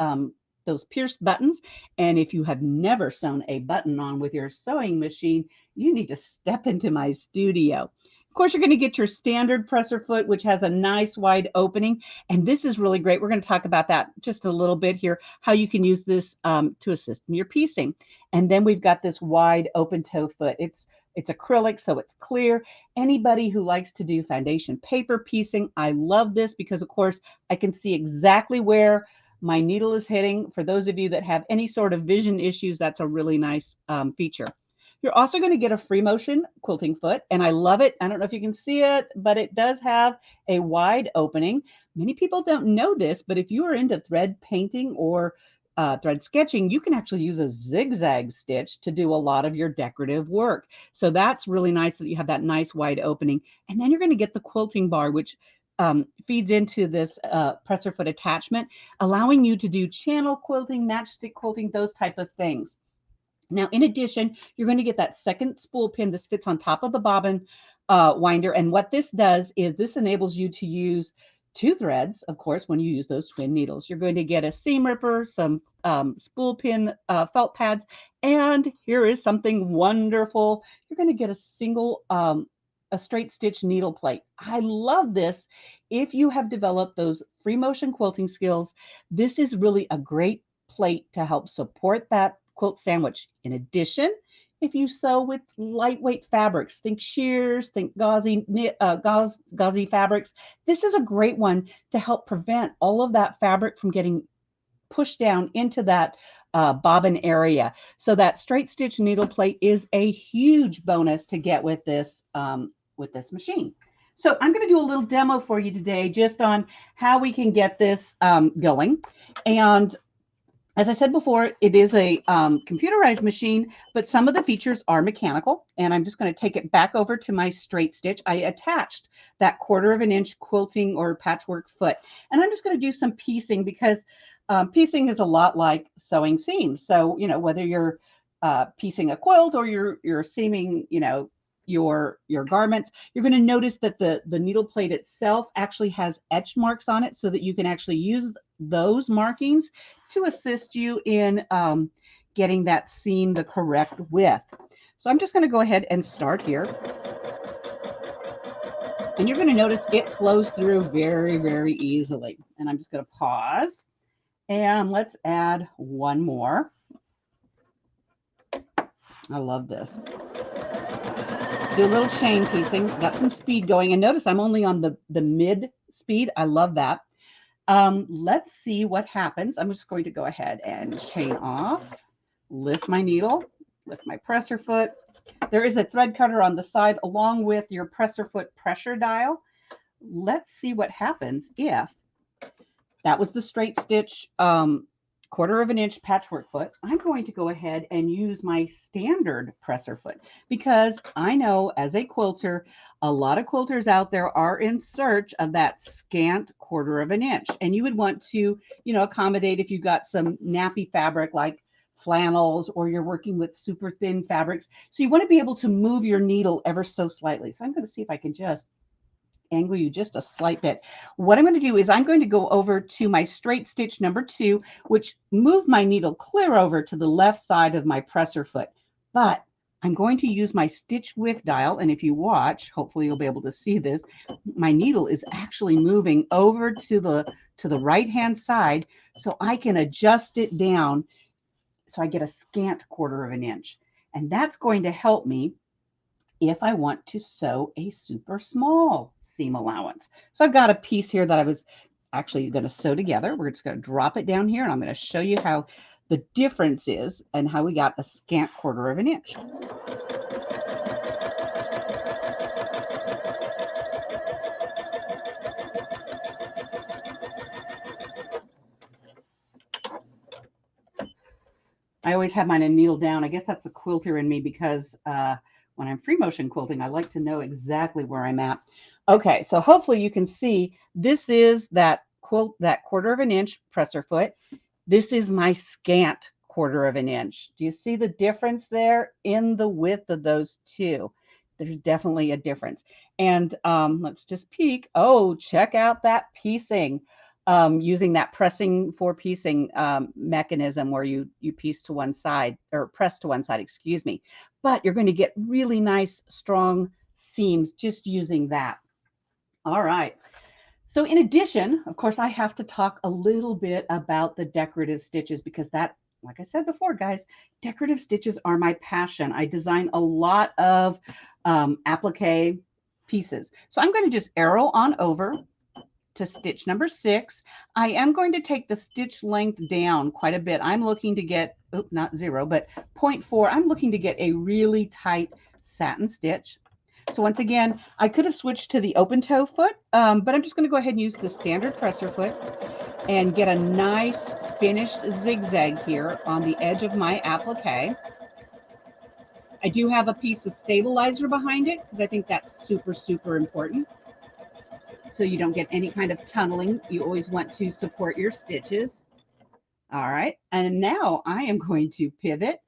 pierced buttons. And if you have never sewn a button on with your sewing machine, you need to step into my studio. Of course, you're going to get your standard presser foot, which has a nice wide opening. And this is really great. We're going to talk about that just a little bit here, how you can use this to assist in your piecing. And then we've got this wide open toe foot. It's acrylic, so it's clear. Anybody who likes to do foundation paper piecing, I love this because, of course, I can see exactly where my needle is hitting. For those of you that have any sort of vision issues, that's a really nice feature. You're also going to get a free motion quilting foot, and I love it. I don't know if you can see it, but it does have a wide opening. Many people don't know this, but if you are into thread painting or thread sketching, you can actually use a zigzag stitch to do a lot of your decorative work. So that's really nice that you have that nice wide opening. And then you're going to get the quilting bar, which feeds into this presser foot attachment, allowing you to do channel quilting, matchstick quilting, those type of things. Now, in addition, you're going to get that second spool pin. This fits on top of the bobbin winder. And what this does is this enables you to use 2 threads, of course, when you use those twin needles. You're going to get a seam ripper, some spool pin felt pads, and here is something wonderful. You're going to get a single, a straight stitch needle plate. I love this. If you have developed those free motion quilting skills, this is really a great plate to help support that quilt sandwich. In addition, if you sew with lightweight fabrics, think shears, think gauzy fabrics, this is a great one to help prevent all of that fabric from getting pushed down into that bobbin area. So that straight stitch needle plate is a huge bonus to get with this machine. So I'm going to do a little demo for you today just on how we can get this going. And as I said before, it is a computerized machine, but some of the features are mechanical. And I'm just going to take it back over to my straight stitch. I attached that 1/4 inch quilting or patchwork foot. And I'm just going to do some piecing because piecing is a lot like sewing seams. So, you know, whether you're piecing a quilt or you're seaming, you know, your garments, you're going to notice that the needle plate itself actually has etch marks on it so that you can actually use those markings to assist you in getting that seam the correct width. So I'm just going to go ahead and start here. And you're going to notice it flows through very, very easily. And I'm just going to pause and let's add one more. I love this. Do a little chain piecing, got some speed going, and notice I'm only on the mid speed. I love that. Let's see what happens. I'm just going to go ahead and chain off, lift my needle, lift my presser foot. There is a thread cutter on the side along with your presser foot pressure dial. Let's see what happens if that was the straight stitch 1/4 inch patchwork foot. I'm going to go ahead and use my standard presser foot because I know as a quilter, a lot of quilters out there are in search of that scant 1/4 inch. And you would want to, you know, accommodate if you got some nappy fabric like flannels or you're working with super thin fabrics. So you want to be able to move your needle ever so slightly. So I'm going to see if I can just angle you just a slight bit. What I'm going to do is I'm going to go over to my straight stitch number 2, which move my needle clear over to the left side of my presser foot. But I'm going to use my stitch width dial. And if you watch, hopefully you'll be able to see this. My needle is actually moving over to the right-hand side so I can adjust it down so I get a scant 1/4 inch. And that's going to help me if I want to sew a super small seam allowance. So I've got a piece here that I was actually going to sew together. We're just going to drop it down here and I'm going to show you how the difference is and how we got a scant 1/4 inch. I always have my needle down. I guess that's the quilter in me because when I'm free motion quilting, I like to know exactly where I'm at. Okay, so hopefully you can see this is that 1/4 inch presser foot. This is my scant 1/4 inch. Do you see the difference there in the width of those two? There's definitely a difference. And let's just peek. Oh, check out that piecing. Using that pressing for piecing mechanism where you piece to one side or press to one side, excuse me. But you're going to get really nice, strong seams just using that. All right. So in addition, of course, I have to talk a little bit about the decorative stitches because that, like I said before, guys, decorative stitches are my passion. I design a lot of applique pieces. So I'm going to just arrow on over to stitch number 6. I am going to take the stitch length down quite a bit. I'm looking to get, oh, not 0, but 0.4. I'm looking to get a really tight satin stitch. So once again, I could have switched to the open toe foot, but I'm just going to go ahead and use the standard presser foot and get a nice finished zigzag here on the edge of my applique. I do have a piece of stabilizer behind it because I think that's super, super important. So you don't get any kind of tunneling. You always want to support your stitches. All right, and now I am going to pivot.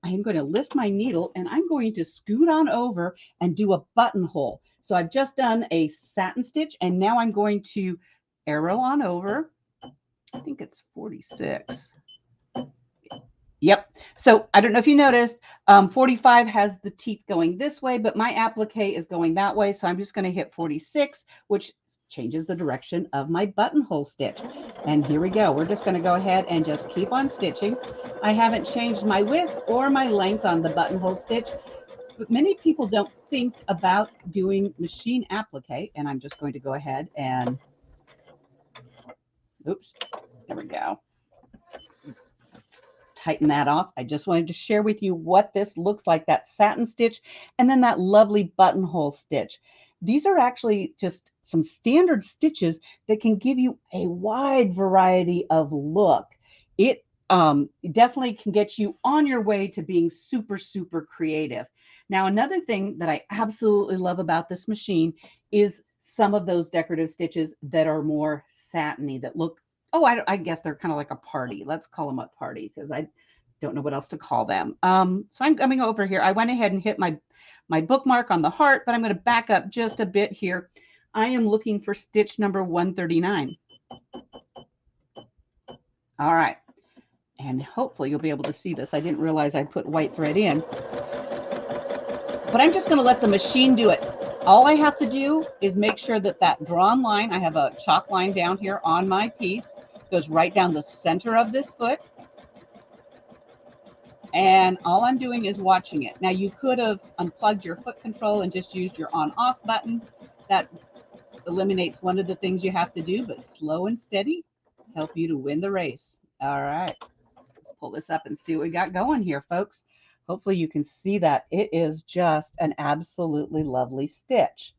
I am going to lift my needle and I'm going to scoot on over and do a buttonhole. So I've just done a satin stitch and now I'm going to arrow on over. I think it's 46. Yep. So I don't know if you noticed, 45 has the teeth going this way, but my applique is going that way. So I'm just going to hit 46, which changes the direction of my buttonhole stitch. And here we go. We're just going to go ahead and just keep on stitching. I haven't changed my width or my length on the buttonhole stitch, but many people don't think about doing machine applique. And I'm just going to go ahead and, oops, there we go. Tighten that off. I just wanted to share with you what this looks like, that satin stitch and then that lovely buttonhole stitch. These are actually just some standard stitches that can give you a wide variety of look. It definitely can get you on your way to being super, super creative. Now, another thing that I absolutely love about this machine is some of those decorative stitches that are more satiny, that look, oh, I guess they're kind of like a party. Let's call them a party because I don't know what else to call them. So I'm coming over here. I went ahead and hit my bookmark on the heart, but I'm going to back up just a bit here. I am looking for stitch number 139. All right. And hopefully you'll be able to see this. I didn't realize I put white thread in. But I'm just going to let the machine do it. All I have to do is make sure that that drawn line, I have a chalk line down here on my piece, goes right down the center of this foot. And all I'm doing is watching it. Now you could have unplugged your foot control and just used your on-off button. That eliminates one of the things you have to do, but slow and steady help you to win the race. All right, let's pull this up and see what we got going here, folks. Hopefully you can see that it is just an absolutely lovely stitch.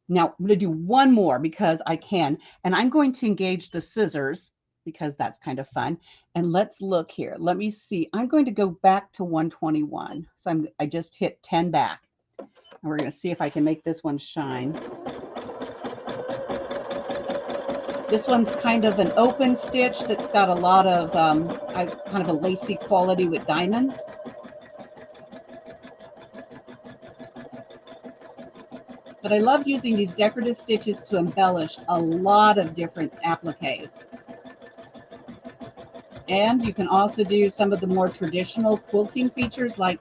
Now I'm going to do one more because I can, and I'm going to engage the scissors because that's kind of fun. And let's look here. Let me see. I'm going to go back to 121. So I just hit 10 back. And we're going to see if I can make this one shine. This one's kind of an open stitch that's got a lot of kind of a lacy quality with diamonds. But I love using these decorative stitches to embellish a lot of different appliques. And you can also do some of the more traditional quilting features, like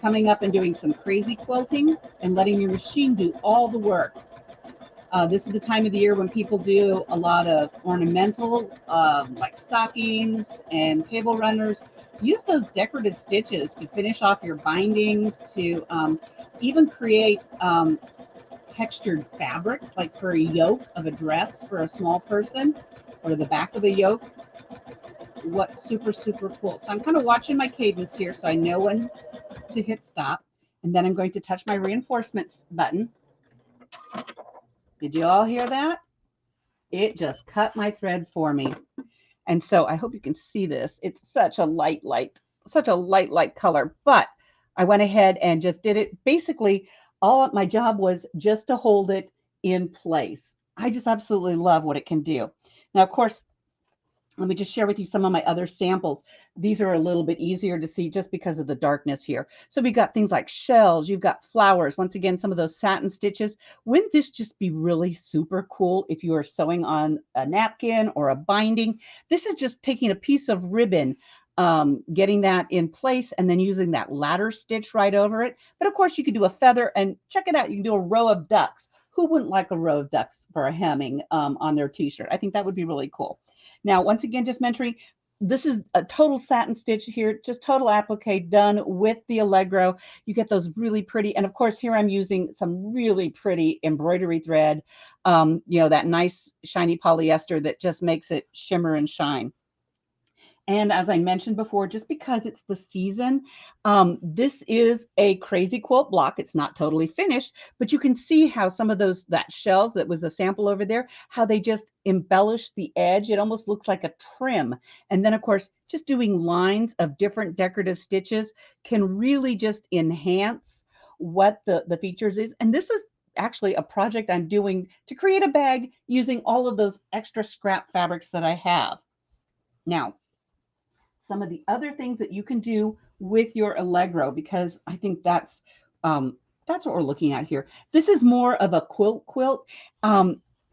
coming up and doing some crazy quilting and letting your machine do all the work. This is the time of the year when people do a lot of ornamental, like stockings and table runners. Use those decorative stitches to finish off your bindings, to even create textured fabrics, like for a yoke of a dress for a small person, or the back of a yoke. What's super, super cool. So I'm kind of watching my cadence here so I know when to hit stop. And then I'm going to touch my reinforcements button. Did you all hear that? It just cut my thread for me. And so I hope you can see this. It's such a light color, but I went ahead and just did it. Basically, all my job was just to hold it in place. I just absolutely love what it can do. Now, of course, let me just share with you some of my other samples. These are a little bit easier to see just because of the darkness here. So we've got things like shells, you've got flowers. Once again, some of those satin stitches. Wouldn't this just be really super cool if you are sewing on a napkin or a binding? This is just taking a piece of ribbon, getting that in place and then using that ladder stitch right over it. But of course you could do a feather, and check it out. You can do a row of ducks. Who wouldn't like a row of ducks for a hemming on their t-shirt? I think that would be really cool. Now, once again, just mentioning, this is a total satin stitch here, just total applique done with the Allegro. You get those really pretty, and of course, here I'm using some really pretty embroidery thread, you know, that nice shiny polyester that just makes it shimmer and shine. And as I mentioned before, just because it's the season, this is a crazy quilt block. It's not totally finished, but you can see how some of that shells that was a sample over there, how they just embellish the edge. It almost looks like a trim. And then of course, just doing lines of different decorative stitches can really just enhance what the features is. And this is actually a project I'm doing to create a bag using all of those extra scrap fabrics that I have. Now, some of the other things that you can do with your Allegro, because I think that's what we're looking at here. This is more of a quilt.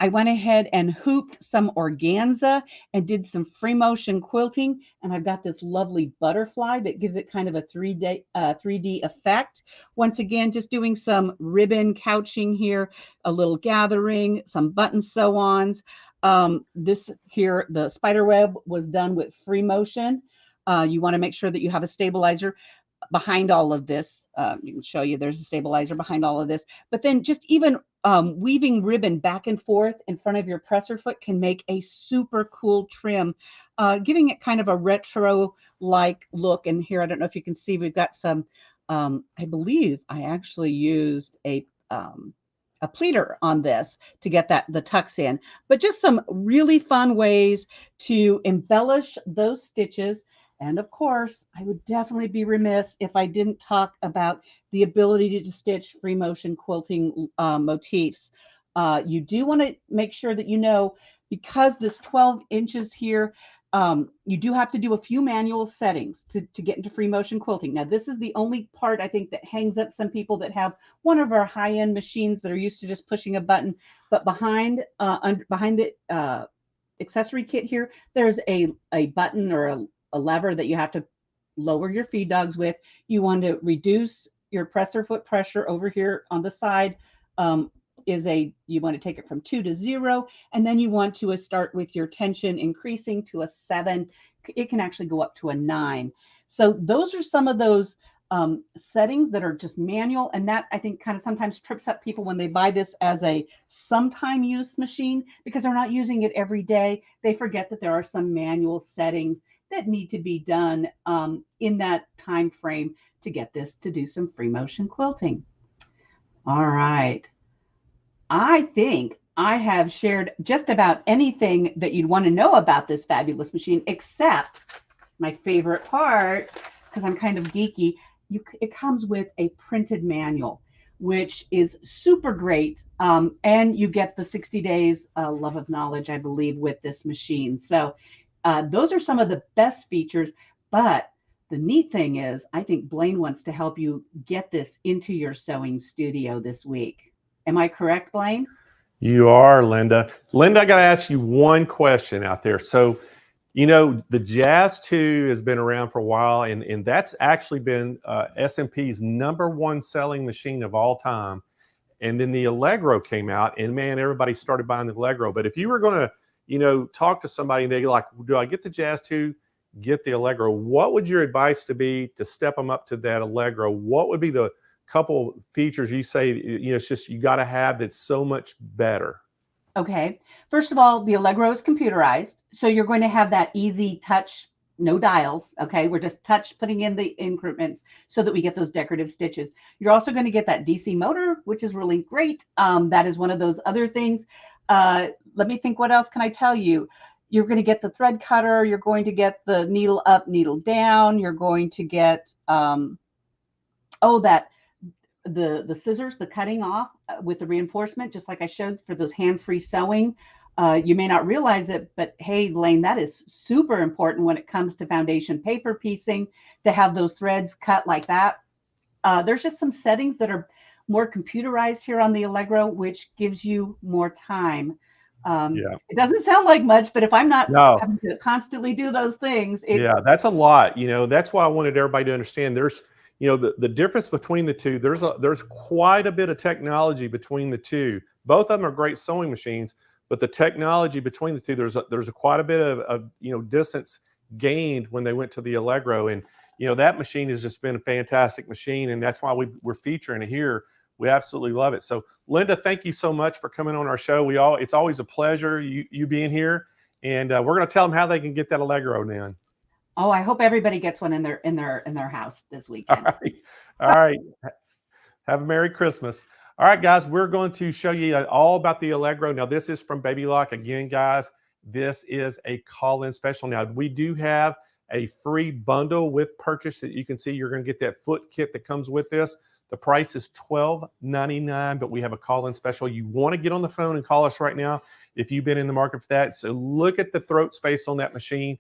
I went ahead and hooped some organza and did some free motion quilting, and I've got this lovely butterfly that gives it kind of a 3D effect. Once again, just doing some ribbon couching here, a little gathering, some button sew-ons. This here, the spider web was done with free motion. You want to make sure that you have a stabilizer behind all of this. You can show you there's a stabilizer behind all of this, but then just even weaving ribbon back and forth in front of your presser foot can make a super cool trim, giving it kind of a retro-like look. And here, I don't know if you can see, we've got some, I believe I actually used a pleater on this to get the tucks in, but just some really fun ways to embellish those stitches. And of course, I would definitely be remiss if I didn't talk about the ability to stitch free motion quilting motifs. You do want to make sure that you know, because this 12 inches here, you do have to do a few manual settings to get into free motion quilting. Now, this is the only part I think that hangs up some people that have one of our high-end machines that are used to just pushing a button. But behind the accessory kit here, there's a button or a lever that you have to lower your feed dogs with. You want to reduce your presser foot pressure over here on the side. You want to take it from 2 to 0, and then you want to start with your tension increasing to a 7. It can actually go up to a 9. So those are some of those settings that are just manual, and that I think kind of sometimes trips up people when they buy this as a sometime use machine, because they're not using it every day. They forget that there are some manual settings that need to be done in that time frame to get this to do some free motion quilting. All right. I think I have shared just about anything that you'd want to know about this fabulous machine, except my favorite part, because I'm kind of geeky. It comes with a printed manual, which is super great. And you get the 60 days love of knowledge, I believe, with this machine. So those are some of the best features. But the neat thing is, I think Blaine wants to help you get this into your sewing studio this week. Am I correct, Blaine?
You are, Linda. Linda, I got to ask you one question out there. So, you know, the Jazz 2 has been around for a while, and that's actually been SMP's #1 selling machine of all time. And then the Allegro came out, and man, everybody started buying the Allegro. But if you were going to, you know, talk to somebody and they're like, do I get the Jazz 2, get the Allegro? What would your advice to be to step them up to that Allegro? What would be the couple features you say, you know, it's just you got to have that's so much better?
Okay. First of all, the Allegro is computerized. So you're going to have that easy touch, no dials. Okay. We're just putting in the increments so that we get those decorative stitches. You're also going to get that DC motor, which is really great. That is one of those other things. Let me think, what else can I tell you? You're going to get the thread cutter. You're going to get the needle up, needle down. You're going to get, the scissors, the cutting off with the reinforcement, just like I showed for those hand-free sewing. You may not realize it, but hey, Blaine, that is super important when it comes to foundation paper piecing, to have those threads cut like that. There's just some settings that are more computerized here on the Allegro, which gives you more time. It doesn't sound like much, but if I'm not having to constantly do those things,
that's a lot. You know, that's why I wanted everybody to understand. There's, you know, the difference between the two. There's quite a bit of technology between the two. Both of them are great sewing machines, but the technology between the two, there's quite a bit of you know, distance gained when they went to the Allegro. And you know, that machine has just been a fantastic machine, and that's why we're featuring it here. We absolutely love it. So Linda, thank you so much for coming on our show. It's always a pleasure you being here, and we're going to tell them how they can get that Allegro then.
Oh, I hope everybody gets one in their house this weekend.
All right. Have a Merry Christmas. All right, guys, we're going to show you all about the Allegro. Now, this is from Baby Lock. Again, guys, this is a call-in special. Now, we do have a free bundle with purchase that you can see. You're going to get that foot kit that comes with this. The price is $12.99, but we have a call-in special. You want to get on the phone and call us right now if you've been in the market for that. So look at the throat space on that machine.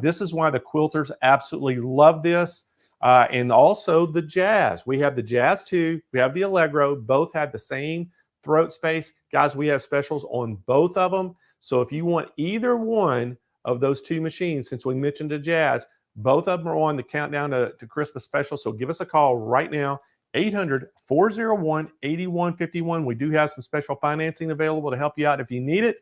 This is why the quilters absolutely love this. And also the Jazz. We have the Jazz too. We have the Allegro. Both have the same throat space. Guys, we have specials on both of them. So if you want either one of those two machines, since we mentioned the Jazz, both of them are on the countdown to Christmas special. So give us a call right now, 800-401-8151. We do have some special financing available to help you out if you need it.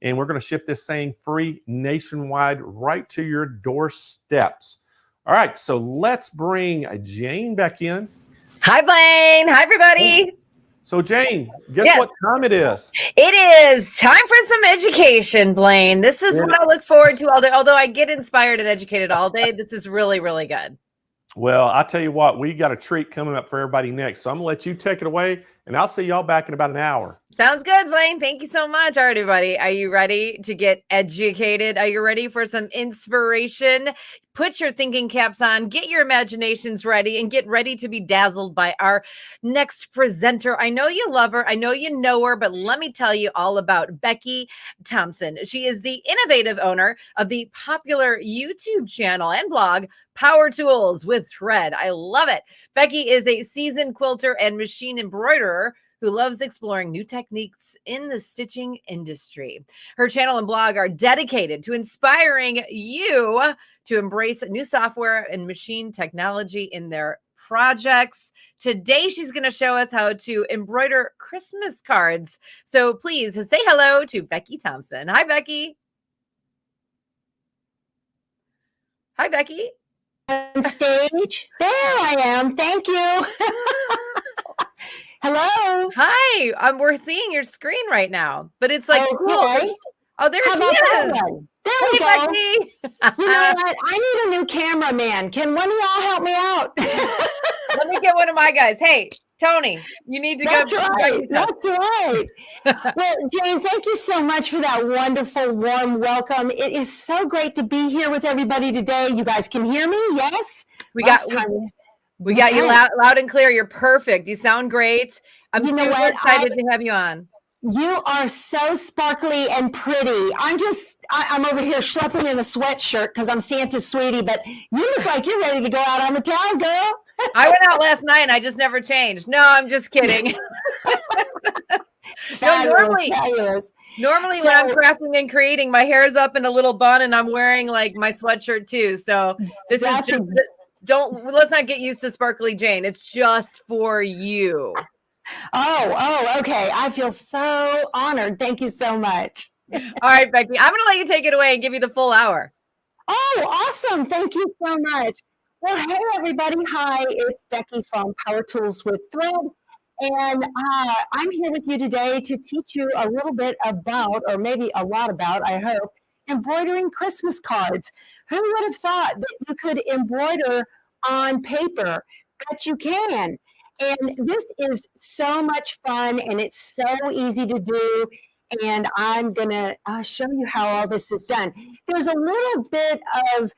And we're going to ship this thing free nationwide right to your doorsteps. All right, so let's bring Jane back in.
Hi, Blaine. Hi, everybody.
So, Jane, guess what time it is?
It is time for some education, Blaine. This is what I look forward to all day. Although I get inspired and educated all day, this is really, really good.
Well, I'll tell you what, we got a treat coming up for everybody next. So I'm going to let you take it away, and I'll see y'all back in about an hour.
Sounds good, Blaine. Thank you so much. All right, everybody. Are you ready to get educated? Are you ready for some inspiration? Put your thinking caps on, get your imaginations ready, and get ready to be dazzled by our next presenter. I know you love her. I know you know her, but let me tell you all about Becky Thompson. She is the innovative owner of the popular YouTube channel and blog, Power Tools with Thread. I love it. Becky is a seasoned quilter and machine embroiderer who loves exploring new techniques in the stitching industry. Her channel and blog are dedicated to inspiring you to embrace new software and machine technology in their projects. Today, she's going to show us how to embroider Christmas cards. So please say hello to Becky Thompson. Hi, Becky. Hi, Becky.
On stage. There I am. Thank you. Hello.
Hi. We're seeing your screen right now, but it's like cool. Oh, there she is.
There we go.
Becky.
You know what? I need a new cameraman. Can one of y'all help me out?
Let me get one of my guys. Hey, Tony, you need to
That's
go.
Right. That's right. Well, Jane, thank you so much for that wonderful, warm welcome. It is so great to be here with everybody today. You guys can hear me? Yes?
We got you loud and clear. You're perfect. You sound great. I'm super excited to have you on.
You are so sparkly and pretty. I'm over here schlepping in a sweatshirt because I'm Santa's sweetie, but you look like you're ready to go out on the town, girl.
I went out last night and I just never changed. No, I'm just kidding. Normally when I'm crafting and creating, my hair is up in a little bun and I'm wearing like my sweatshirt too. So this is just, let's not get used to sparkly Jane. It's just for you.
Oh, okay. I feel so honored. Thank you so much.
All right, Becky, I'm going to let you take it away and give you the full hour.
Oh, awesome. Thank you so much. Well, hey, everybody. Hi, it's Becky from Power Tools with Thread. And I'm here with you today to teach you a little bit about, or maybe a lot about, I hope, embroidering Christmas cards. Who would have thought that you could embroider on paper? But you can. And this is so much fun and it's so easy to do. And I'm going to show you how all this is done. There's a little bit of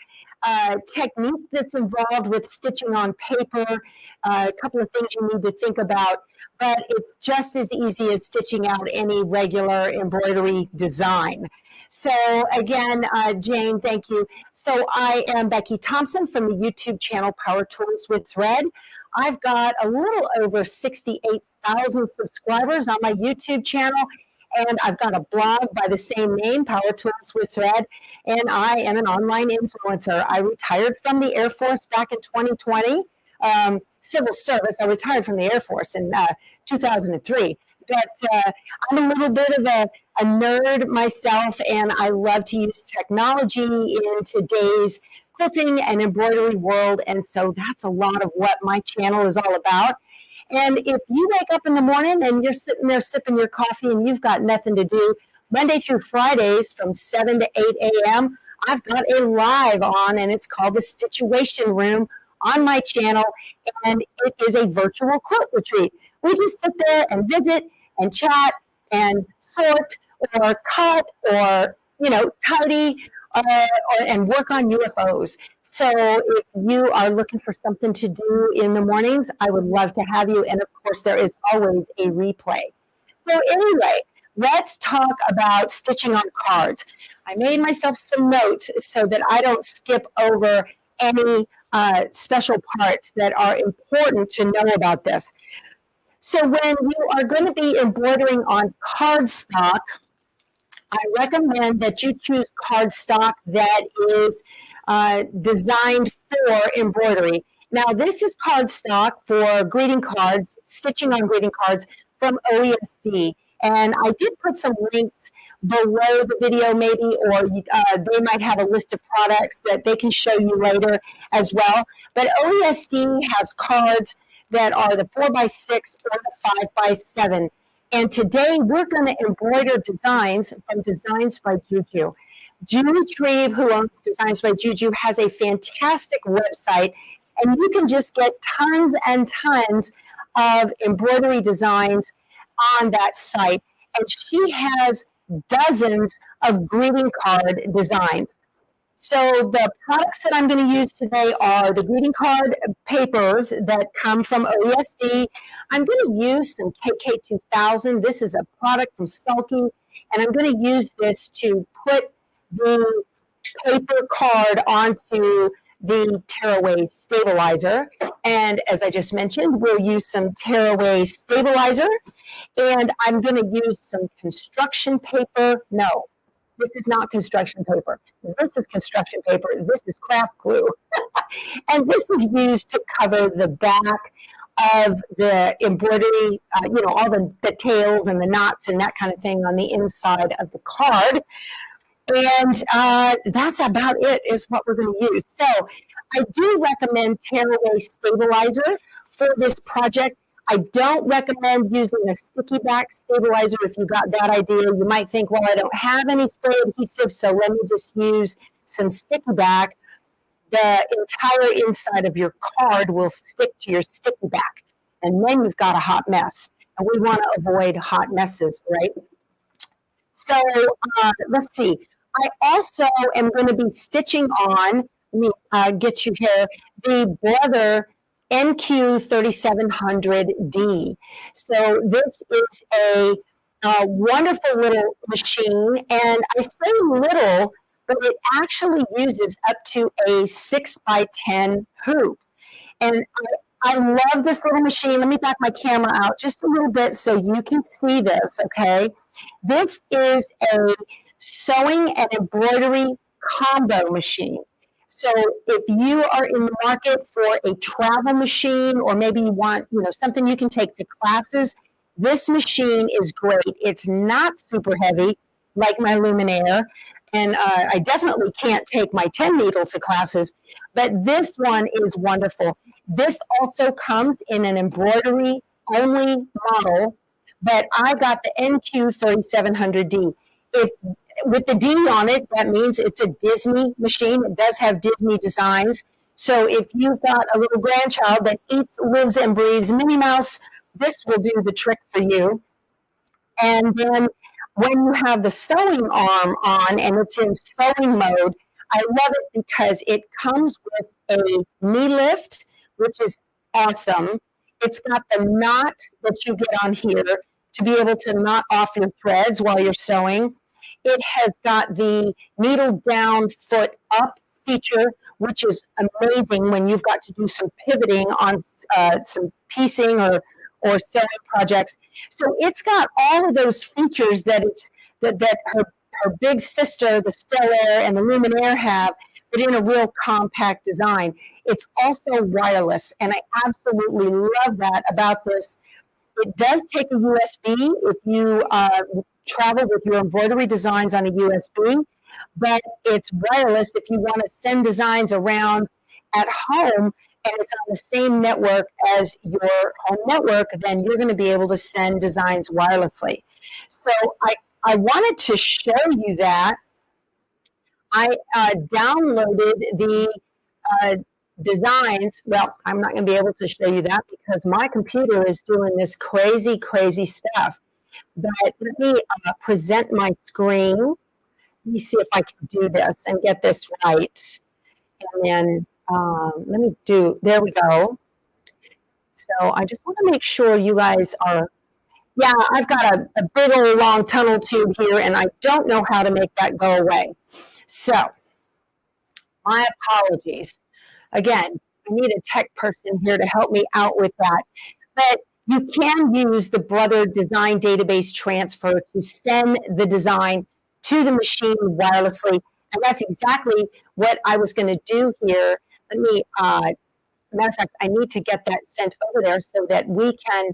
technique that's involved with stitching on paper, a couple of things you need to think about, but it's just as easy as stitching out any regular embroidery design. So again, Jane, thank you. So I am Becky Thompson from the YouTube channel Power Tools with Thread. I've got a little over 68,000 subscribers on my YouTube channel, and I've got a blog by the same name, Power Tools with Thread, and I am an online influencer. I retired from the Air Force back in 2020, civil service. I retired from the Air Force in 2003. But I'm a little bit of a nerd myself, and I love to use technology in today's quilting and embroidery world, and so that's a lot of what my channel is all about. And if you wake up in the morning and you're sitting there sipping your coffee and you've got nothing to do, Monday through Fridays from 7 to 8 a.m., I've got a live on, and it's called the Situation Room on my channel, and it is a virtual quilt retreat. We just sit there and visit and chat and sort or cut or, tidy and work on UFOs. So if you are looking for something to do in the mornings, I would love to have you. And of course, there is always a replay. So anyway, let's talk about stitching on cards. I made myself some notes so that I don't skip over any special parts that are important to know about this. So when you are going to be embroidering on cardstock, I recommend that you choose cardstock that is designed for embroidery. Now, this is cardstock for greeting cards, stitching on greeting cards from OESD. And I did put some links below the video maybe, or they might have a list of products that they can show you later as well. But OESD has cards that are the 4x6 or the 5x7. And today we're going to embroider designs from Designs by Juju. Julie Treve, who owns Designs by Juju, has a fantastic website, and you can just get tons and tons of embroidery designs on that site. And she has dozens of greeting card designs. So the products that I'm going to use today are the greeting card papers that come from OESD. I'm going to use some KK2000. This is a product from Sulky, and I'm going to use this to put the paper card onto the tearaway stabilizer. And as I just mentioned, we'll use some tearaway stabilizer, and I'm going to use some construction paper. No, this is not construction paper. This is construction paper. This is craft glue. And this is used to cover the back of the embroidery, all the tails and the knots and that kind of thing on the inside of the card. And that's about it, is what we're going to use. So I do recommend tearaway stabilizer for this project. I don't recommend using a sticky back stabilizer. If you got that idea, you might think, well, I don't have any spray adhesive, so let me just use some sticky back. The entire inside of your card will stick to your sticky back, and then you've got a hot mess. And we want to avoid hot messes, right? So let's see. I also am going to be stitching on, let me get you here, the Brother NQ3700D. So this is a wonderful little machine, and I say little, but it actually uses up to a 6x10 hoop. And I love this little machine. Let me back my camera out just a little bit so you can see this, okay? This is a sewing and embroidery combo machine. So if you are in the market for a travel machine, or maybe you want, something you can take to classes, this machine is great. It's not super heavy like my Luminaire, and I definitely can't take my 10 needle to classes, but this one is wonderful. This also comes in an embroidery only model, but I got the NQ3700D. With the D on it, that means it's a Disney machine. It does have Disney designs. So if you've got a little grandchild that eats, lives, and breathes Minnie Mouse, this will do the trick for you. And then when you have the sewing arm on and it's in sewing mode, I love it because it comes with a knee lift, which is awesome. It's got the knot that you get on here to be able to knot off your threads while you're sewing. It has got the needle down, foot up feature, which is amazing when you've got to do some pivoting on some piecing or sewing projects. So it's got all of those features that her big sister, the Stellaire and the Luminaire, have, but in a real compact design. It's also wireless, and I absolutely love that about this. It does take a USB if you travel with your embroidery designs on a USB, but it's wireless if you want to send designs around at home and it's on the same network as your home network, then you're going to be able to send designs wirelessly. So I wanted to show you that. I downloaded the designs. Well, I'm not going to be able to show you that because my computer is doing this crazy, crazy stuff. But let me present my screen. Let me see if I can do this and get this right. And then let me do, there we go. So I just want to make sure you guys are, yeah, I've got a big old long tunnel tube here and I don't know how to make that go away. So my apologies. Again, I need a tech person here to help me out with that. But you can use the Brother Design Database Transfer to send the design to the machine wirelessly. And that's exactly what I was going to do here. Let me, matter of fact, I need to get that sent over there so that we can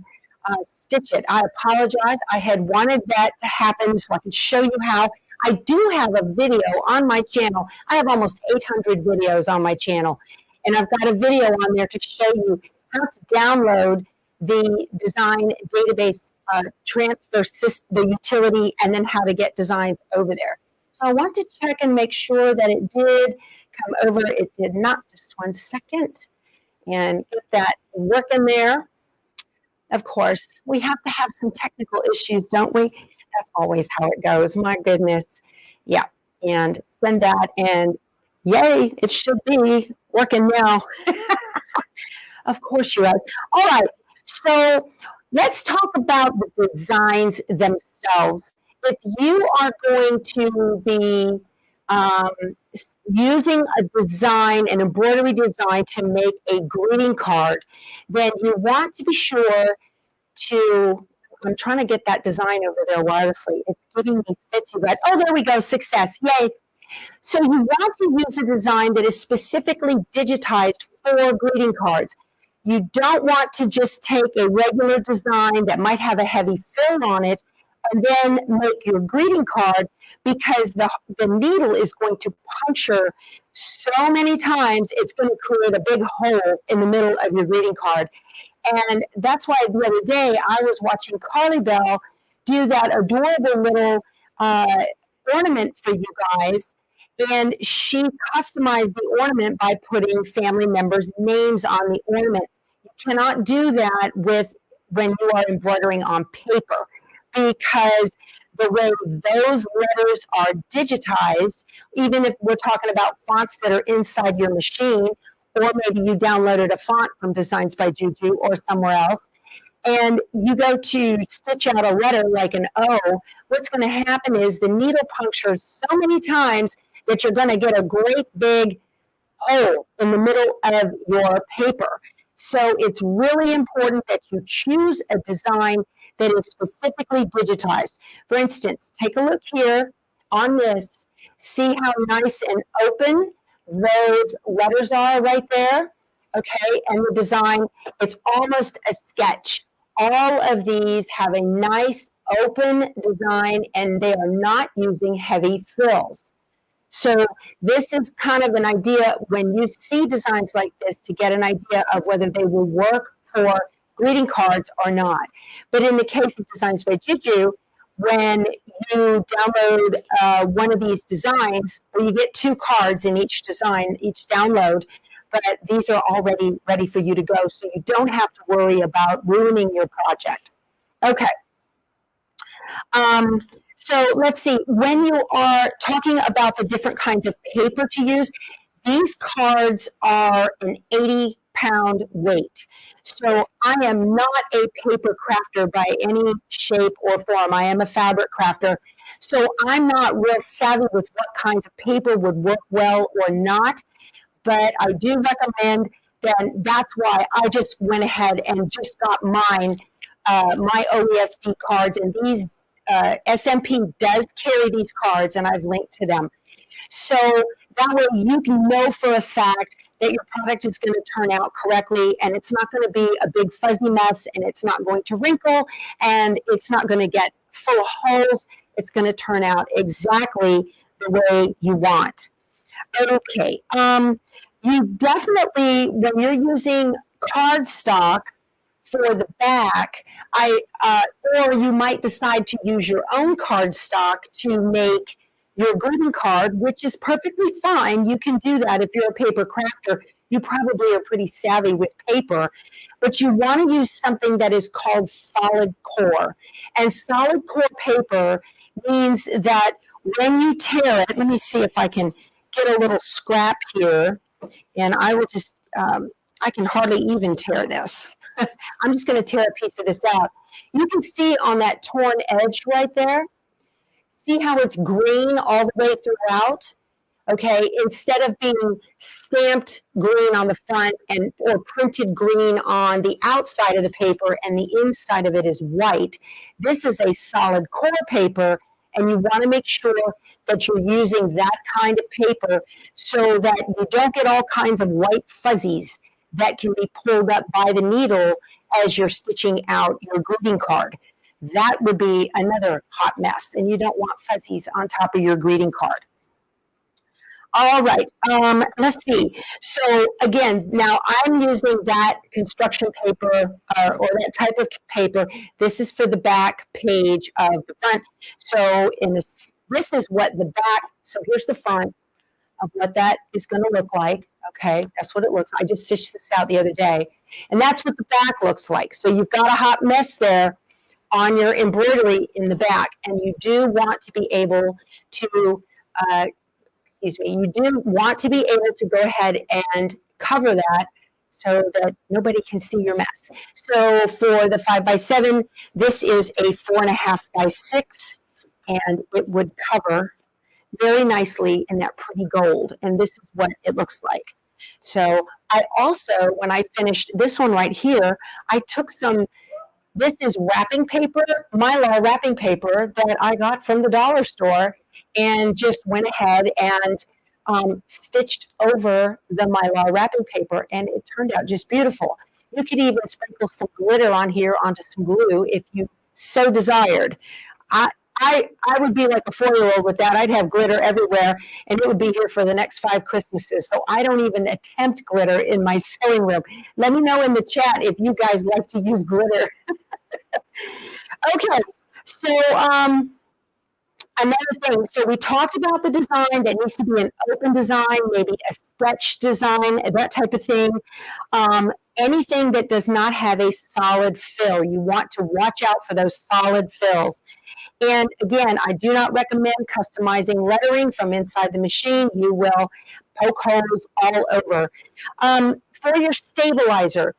stitch it. I apologize. I had wanted that to happen so I can show you how. I do have a video on my channel. I have almost 800 videos on my channel. And I've got a video on there to show you how to download the design database transfer system, the utility, and then how to get designs over there. So I want to check and make sure that it did come over. It did not. Just 1 second. And get that working there. Of course, we have to have some technical issues, don't we? That's always how it goes. My goodness. Yeah. And send that. And yay, it should be working now. Of course you guys. All right. So let's talk about the designs themselves. If you are going to be using a design, an embroidery design to make a greeting card, then you want to be sure to, I'm trying to get that design over there wirelessly. It's giving me fits, you guys. Oh, there we go. Success. Yay. So you want to use a design that is specifically digitized for greeting cards. You don't want to just take a regular design that might have a heavy fill on it and then make your greeting card, because the needle is going to puncture so many times, it's going to create a big hole in the middle of your greeting card. And that's why the other day I was watching Carly Bell do that adorable little ornament for you guys. And she customized the ornament by putting family members' names on the ornament. You cannot do that when you are embroidering on paper, because the way those letters are digitized, even if we're talking about fonts that are inside your machine, or maybe you downloaded a font from Designs by Juju or somewhere else, and you go to stitch out a letter like an O, what's going to happen is the needle punctures so many times that you're going to get a great big hole in the middle of your paper. So it's really important that you choose a design that is specifically digitized. For instance, take a look here on this. See how nice and open those letters are right there? Okay, and the design, it's almost a sketch. All of these have a nice open design and they are not using heavy fills. So this is kind of an idea when you see designs like this to get an idea of whether they will work for greeting cards or not. But in the case of Designs by Juju, when you download one of these designs, well, you get 2 cards in each design, each download, but these are already ready for you to go, so you don't have to worry about ruining your project. Okay. So let's see, when you are talking about the different kinds of paper to use, these cards are an 80-pound weight. So I am not a paper crafter by any shape or form. I am a fabric crafter. So I'm not real savvy with what kinds of paper would work well or not, but I do recommend that. That's why I just went ahead and just got mine, my OESD cards, and these SMP does carry these cards, and I've linked to them. So that way you can know for a fact that your product is going to turn out correctly, and it's not going to be a big fuzzy mess, and it's not going to wrinkle, and it's not going to get full of holes. It's going to turn out exactly the way you want. Okay. You definitely, when you're using cardstock for the back, or you might decide to use your own cardstock to make your greeting card, which is perfectly fine. You can do that if you're a paper crafter. You probably are pretty savvy with paper, but you want to use something that is called solid core. And solid core paper means that when you tear it, let me see if I can get a little scrap here, and I will just, I can hardly even tear this. I'm just going to tear a piece of this out. You can see on that torn edge right there, see how it's green all the way throughout? Okay, instead of being stamped green on the front and or printed green on the outside of the paper and the inside of it is white, this is a solid core paper, and you want to make sure that you're using that kind of paper so that you don't get all kinds of white fuzzies that can be pulled up by the needle as you're stitching out your greeting card. That would be another hot mess, and you don't want fuzzies on top of your greeting card. All right, let's see. So again, now I'm using that construction paper or that type of paper. This is for the back page of the front. So in this is what the back, so here's the front of what that is going to look like. Okay, that's what it looks like. I just stitched this out the other day. And that's what the back looks like. So you've got a hot mess there on your embroidery in the back. And you do want to be able to, you do want to be able to go ahead and cover that so that nobody can see your mess. So for the 5x7, this is a 4.5x6, and it would cover very nicely in that pretty gold. And this is what it looks like. So I also, when I finished this one right here, I took some, this is wrapping paper, Mylar wrapping paper that I got from the dollar store, and just went ahead and stitched over the Mylar wrapping paper, and it turned out just beautiful. You could even sprinkle some glitter on here onto some glue if you so desired. I would be like a 4-year-old with that. I'd have glitter everywhere, and it would be here for the next 5 Christmases. So I don't even attempt glitter in my sewing room. Let me know in the chat if you guys like to use glitter. Okay, so another thing. So we talked about the design that needs to be an open design, maybe a sketch design, that type of thing. Anything that does not have a solid fill, you want to watch out for those solid fills. And again, I do not recommend customizing lettering from inside the machine. You will poke holes all over. For your stabilizer,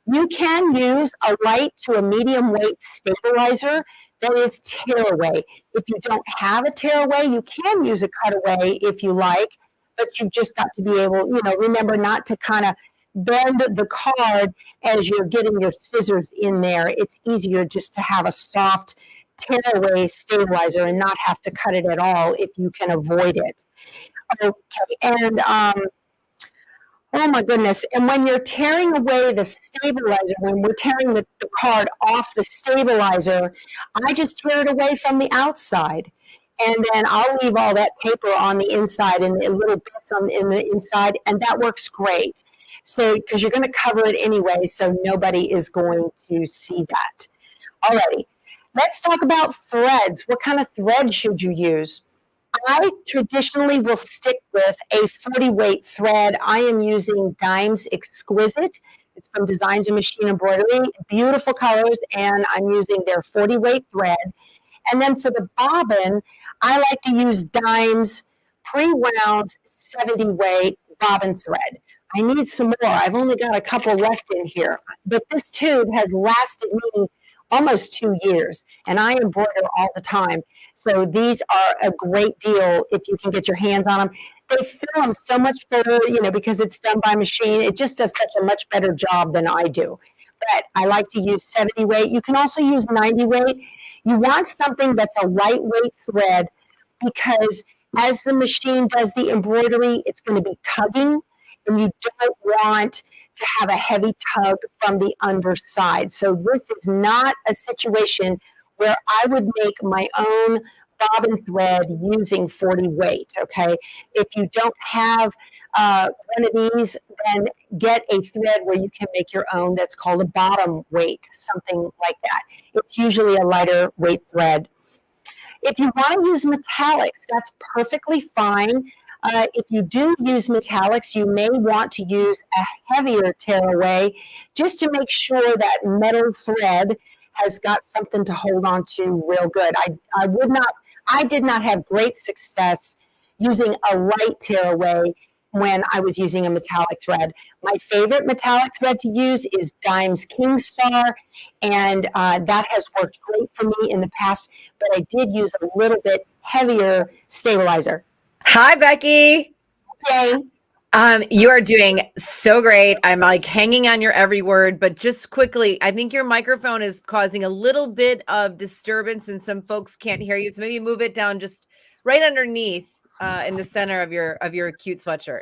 you can use a light to a medium weight stabilizer that is tearaway. If you don't have a tearaway, you can use a cutaway if you like, but you've just got to be able, remember not to kind of bend the card as you're getting your scissors in there. It's easier just to have a soft tearaway stabilizer and not have to cut it at all if you can avoid it. Okay, and oh my goodness, and when you're tearing away the stabilizer, when we're tearing the card off the stabilizer, I just tear it away from the outside. And then I'll leave all that paper on the inside and the little bits in the inside, and that works great. So, because you're going to cover it anyway, so nobody is going to see that. Alrighty, let's talk about threads. What kind of thread should you use? I traditionally will stick with a 40 weight thread. I am using Dimes Exquisite. It's from Designs and Machine Embroidery. Beautiful colors, and I'm using their 40 weight thread. And then for the bobbin, I like to use Dimes pre-wound 70 weight bobbin thread. I need some more. I've only got a couple left in here, but this tube has lasted me almost 2 years, and I embroider all the time. So these are a great deal if you can get your hands on them. They fill them so much better, because it's done by machine. It just does such a much better job than I do. But I like to use 70 weight. You can also use 90 weight. You want something that's a lightweight thread, because as the machine does the embroidery, it's going to be tugging, and you don't want to have a heavy tug from the underside. So this is not a situation where I would make my own bobbin thread using 40 weight, okay? If you don't have one of these, then get a thread where you can make your own that's called a bottom weight, something like that. It's usually a lighter weight thread. If you want to use metallics, that's perfectly fine. If you do use metallics, you may want to use a heavier tearaway just to make sure that metal thread has got something to hold on to real good. I did not have great success using a light tearaway when I was using a metallic thread. My favorite metallic thread to use is Dimes Kingstar, and that has worked great for me in the past, but I did use a little bit heavier stabilizer.
Hi, Becky.
Okay.
You are doing so great. I'm like hanging on your every word, but just quickly, I think your microphone is causing a little bit of disturbance and some folks can't hear you. So maybe move it down just right underneath in the center of your cute sweatshirt.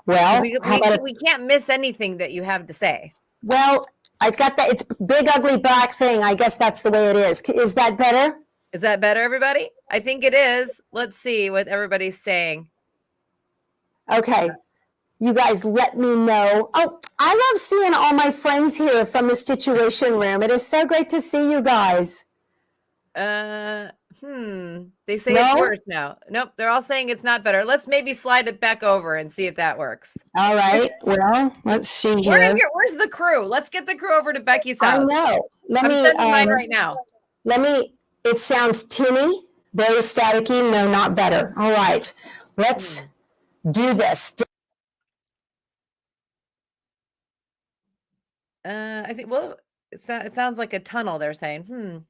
Well,
we can't miss anything that you have to say.
Well, I've got that. It's big, ugly black thing. I guess that's the way it is. Is that better?
Is that better, everybody? I think it is. Let's see what everybody's saying.
Okay. You guys let me know. Oh, I love seeing all my friends here from the Situation Room. It is so great to see you guys.
They say it's worse now. Nope, they're all saying it's not better. Let's maybe slide it back over and see if that works.
All right. Well, let's see here.
Where's the crew? Let's get the crew over to Becky's house.
I know.
I'm sending mine right now.
It sounds tinny, very staticky. No, not better. All right. Let's do this.
I think, well, it sounds like a tunnel, they're saying.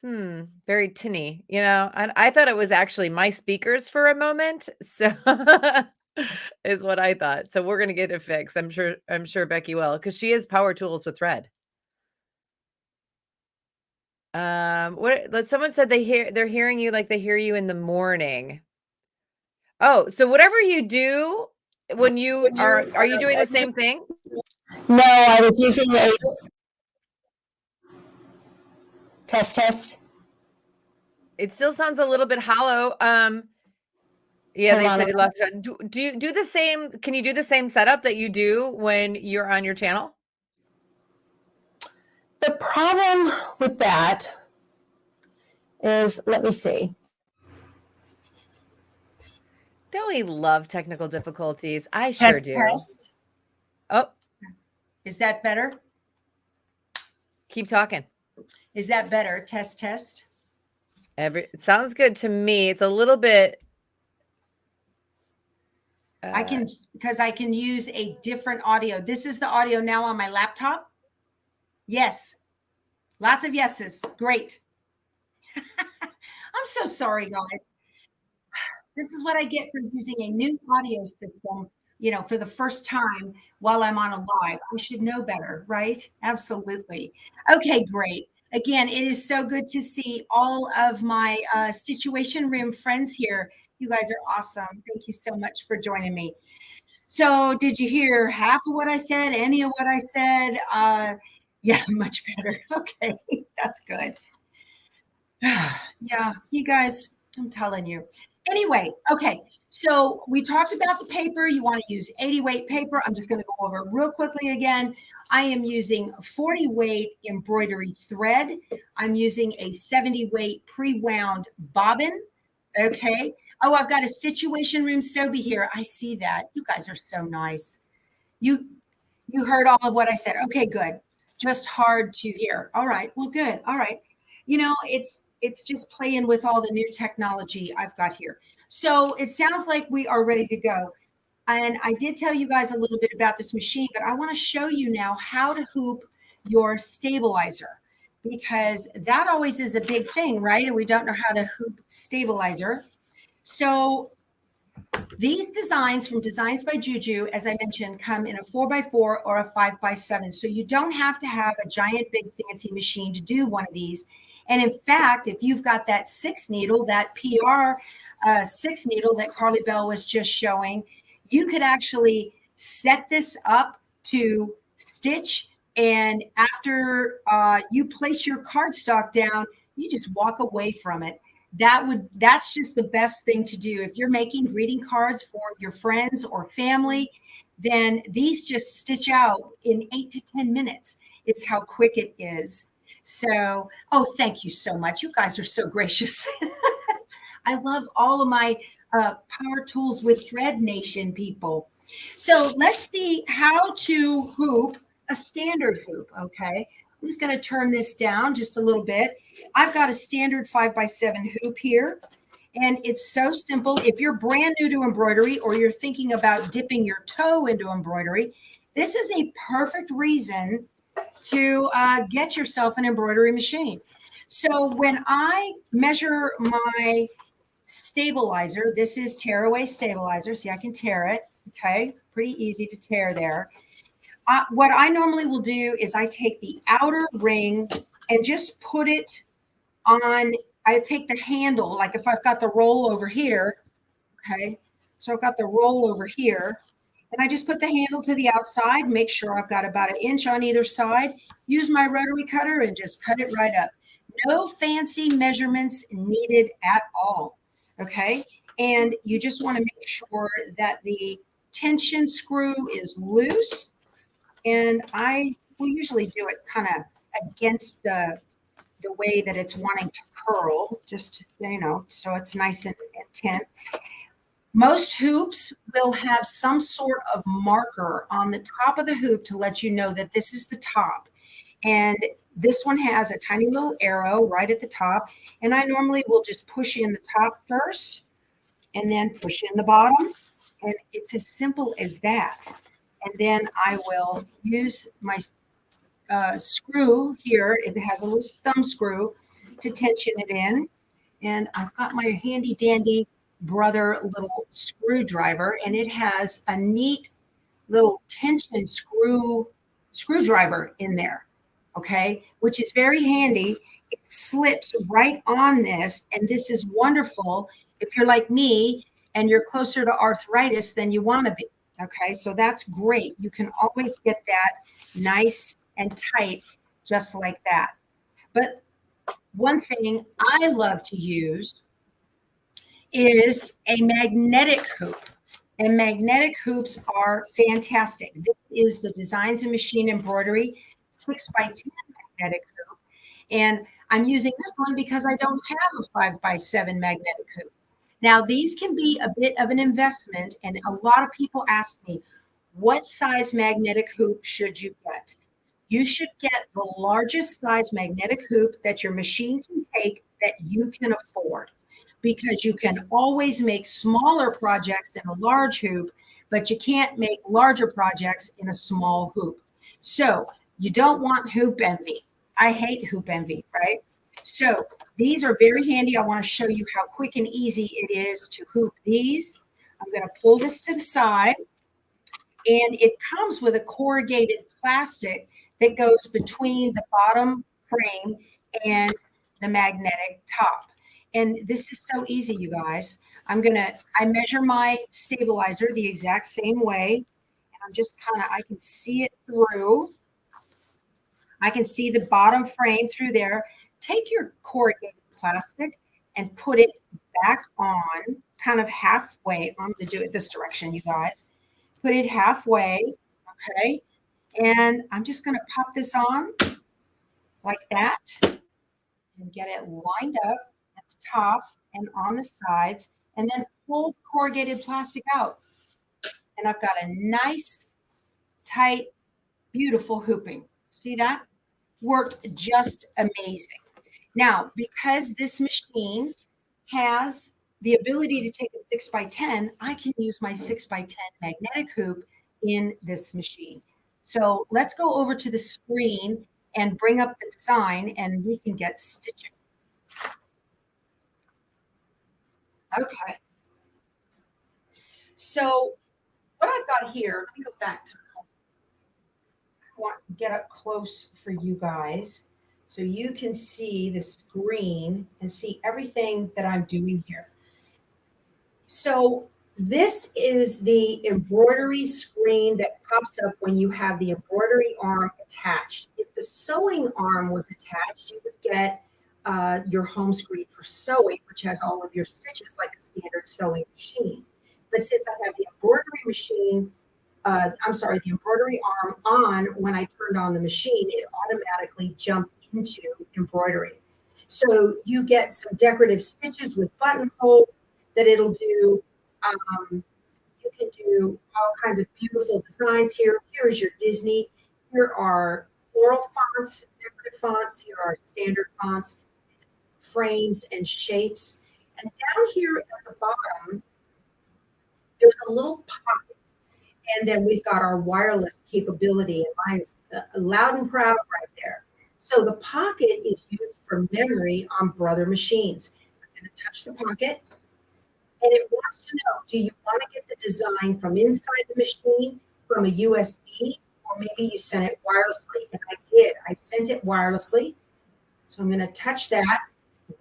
Very tinny. You know, I thought it was actually my speakers for a moment. So is what I thought. So we're going to get it fixed. I'm sure Becky will, because she is Power Tools with Thread. Someone said they're hearing you like they hear you in the morning. Oh, so whatever you do when you are you doing the same thing?
No, I was using a test.
It still sounds a little bit hollow. Yeah, they said you lost it. Do you do the same? Can you do the same setup that you do when you're on your channel?
The problem with that is, let me see.
Don't we love technical difficulties? I sure do.
Test.
Oh,
is that better?
Keep talking.
Is that better? Test.
It sounds good to me. It's a little bit.
I can use a different audio. This is the audio now on my laptop. Yes. Lots of yeses. Great. I'm so sorry, guys. This is what I get for using a new audio system, for the first time while I'm on a live. I should know better, right? Absolutely. Okay, great. Again, it is so good to see all of my Situation Room friends here. You guys are awesome. Thank you so much for joining me. So did you hear half of what I said? Any of what I said? Yeah, much better. Okay, that's good. Yeah, you guys, I'm telling you. Anyway, okay, so we talked about the paper. You want to use 80 weight paper. I'm just going to go over it real quickly again. I am using 40 weight embroidery thread. I'm using a 70 weight pre-wound bobbin. Okay. Oh, I've got a Situation Room Sobe here. I see that. You guys are so nice. You heard all of what I said. Okay, good. Just hard to hear. All right. Well, good. All right. It's just playing with all the new technology I've got here. So it sounds like we are ready to go. And I did tell you guys a little bit about this machine, but I want to show you now how to hoop your stabilizer, because that always is a big thing, right? And we don't know how to hoop stabilizer. So these designs from Designs by Juju, as I mentioned, come in a 4x4 or a 5x7. So you don't have to have a giant, big, fancy machine to do one of these. And in fact, if you've got that 6 needle, that PR 6 needle that Carly Bell was just showing, you could actually set this up to stitch. And after you place your cardstock down, you just walk away from it. That's just the best thing to do. If you're making greeting cards for your friends or family, then these just stitch out in 8 to 10 minutes. It's how quick it is. So, oh, thank you so much. You guys are so gracious. I love all of my Power Tools with Thread Nation people. So let's see how to hoop a standard hoop, okay? I'm just going to turn this down just a little bit. I've got a standard 5x7 hoop here, and it's so simple. If you're brand new to embroidery or you're thinking about dipping your toe into embroidery, this is a perfect reason to get yourself an embroidery machine. So when I measure my stabilizer, this is tearaway stabilizer. See, I can tear it. Okay, pretty easy to tear there. What I normally will do is I take the outer ring and just put it on. I take the handle, like if I've got the roll over here. Okay, so I've got the roll over here, and I just put the handle to the outside, make sure I've got about 1 inch on either side, use my rotary cutter and just cut it right up. No fancy measurements needed at all. Okay, and you just want to make sure that the tension screw is loose, and I will usually do it kind of against the way that it's wanting to curl, just, you know, so it's nice and tense. Most hoops will have some sort of marker on the top of the hoop to let you know that this is the top. And this one has a tiny little arrow right at the top. And I normally will just push in the top first and then push in the bottom. And it's as simple as that. And then I will use my screw here. It has a little thumb screw to tension it in. And I've got my handy dandy brother little screwdriver, and it has a neat little tension screwdriver in there, okay, which is very handy. It slips right on this, and this is wonderful if you're like me and you're closer to arthritis than you want to be. Okay, so that's great. You can always get that nice and tight just like that. But one thing I love to use is a magnetic hoop. And magnetic hoops are fantastic. This is the Designs and Machine Embroidery 6x10 magnetic hoop. And I'm using this one because I don't have a 5x7 magnetic hoop. Now, these can be a bit of an investment, and a lot of people ask me, what size magnetic hoop should you get? You should get the largest size magnetic hoop that your machine can take that you can afford, because you can always make smaller projects in a large hoop, but you can't make larger projects in a small hoop. So you don't want hoop envy. I hate hoop envy, right? So these are very handy. I want to show you how quick and easy it is to hoop these. I'm going to pull this to the side, and it comes with a corrugated plastic that goes between the bottom frame and the magnetic top. And this is so easy, you guys. I measure my stabilizer the exact same way. And I'm just I can see it through. I can see the bottom frame through there. Take your corrugated plastic and put it back on, kind of halfway. I'm going to do it this direction, you guys. Put it halfway, okay? And I'm just going to pop this on like that and get it lined up at the top and on the sides, and then pull corrugated plastic out. And I've got a nice, tight, beautiful hooping. See that? Worked just amazing. Now, because this machine has the ability to take a 6x10, I can use my 6x10 magnetic hoop in this machine. So let's go over to the screen and bring up the design, and we can get stitching. Okay. So what I've got here, let me go back to, I want to get up close for you guys so you can see the screen and see everything that I'm doing here. So this is the embroidery screen that pops up when you have the embroidery arm attached. If the sewing arm was attached, you would get your home screen for sewing, which has all of your stitches like a standard sewing machine. But since I have the embroidery machine, the embroidery arm on, when I turned on the machine, it automatically jumped into embroidery. So you get some decorative stitches with buttonhole that it'll do. You can do all kinds of beautiful designs here. Here is your Disney. Here are floral fonts, decorative fonts. Here are standard fonts, frames and shapes. And down here at the bottom, there's a little pocket. And then we've got our wireless capability, and mine's loud and proud right there. So the pocket is used for memory on Brother machines. I'm going to touch the pocket, and it wants to know, do you want to get the design from inside the machine, from a USB, or maybe you sent it wirelessly? And I did. I sent it wirelessly. So I'm going to touch that.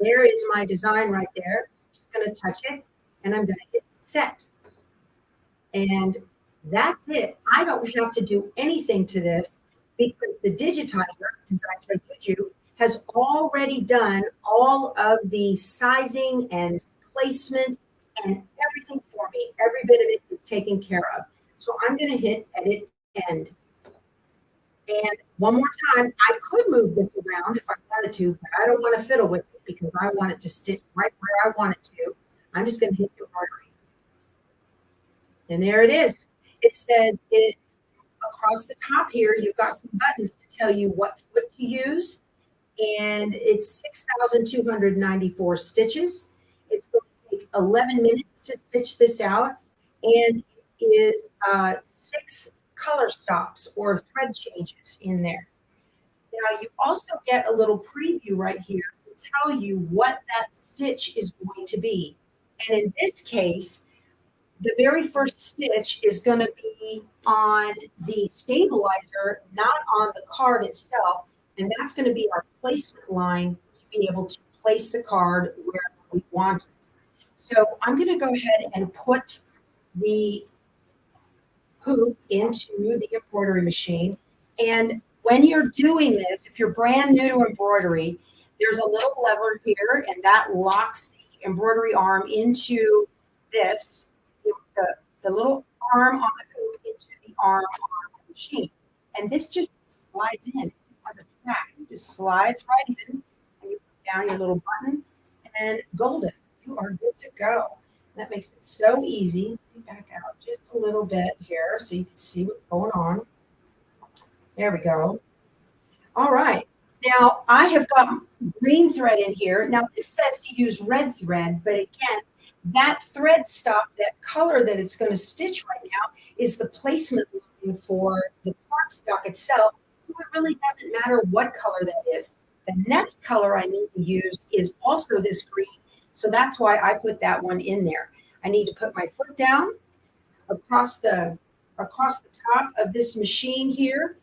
There is my design right there. I'm just going to touch it, and I'm going to hit set. And that's it. I don't have to do anything to this because the digitizer, designed by Juju, has already done all of the sizing and placement and everything for me. Every bit of it is taken care of. So I'm going to hit edit end. And one more time, I could move this around if I wanted to, but I don't want to fiddle with it because I want it to stitch right where I want it to. I'm just going to hit embroidery. And there it is. It says it across the top here, you've got some buttons to tell you what foot to use. And it's 6,294 stitches. It's going to take 11 minutes to stitch this out. And it is 6 color stops or thread changes in there. Now you also get a little preview right here to tell you what that stitch is going to be. And in this case, the very first stitch is going to be on the stabilizer, not on the card itself. And that's going to be our placement line to be able to place the card where we want it. So I'm going to go ahead and put the hoop into the embroidery machine. And when you're doing this, if you're brand new to embroidery, there's a little lever here, and that locks the embroidery arm into this. The little arm on the hoop into the arm on the machine. And this just slides in. It just has a track. It just slides right in, and you put down your little button, and golden. You are good to go. That makes it so easy. Let me back out just a little bit here so you can see what's going on. There we go. All right. Now, I have got green thread in here. Now, this says to use red thread, but again, that thread stop, that color that it's going to stitch right now, is the placement line for the cardstock itself. So it really doesn't matter what color that is. The next color I need to use is also this green. So that's why I put that one in there. I need to put my foot down across the top of this machine here.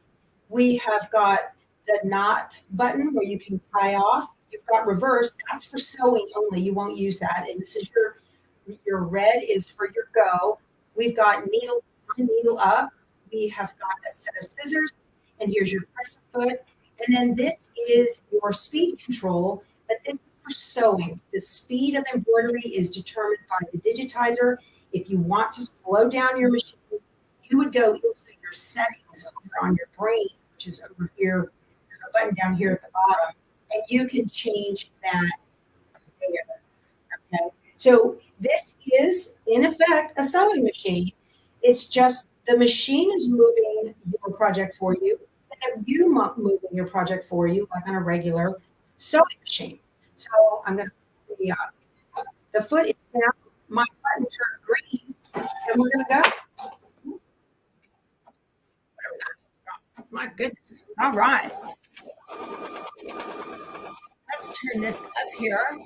We have got the knot button where you can tie off. You've got reverse. That's for sewing only. You won't use that. And this is your red is for your go. We've got needle down, needle up. We have got a set of scissors. And here's your presser foot. And then this is your speed control. But this is for sewing. The speed of embroidery is determined by the digitizer. If you want to slow down your machine, you would go into your settings over on your brain, which is over here. There's a button down here at the bottom, and you can change that there. Okay. So this is, in effect, a sewing machine. It's just the machine is moving your project for you, instead of you moving your project for you, like on a regular sewing machine. So I'm going to put the foot is down, my buttons are green, and we're going to go. My goodness. All right. Let's turn this up here.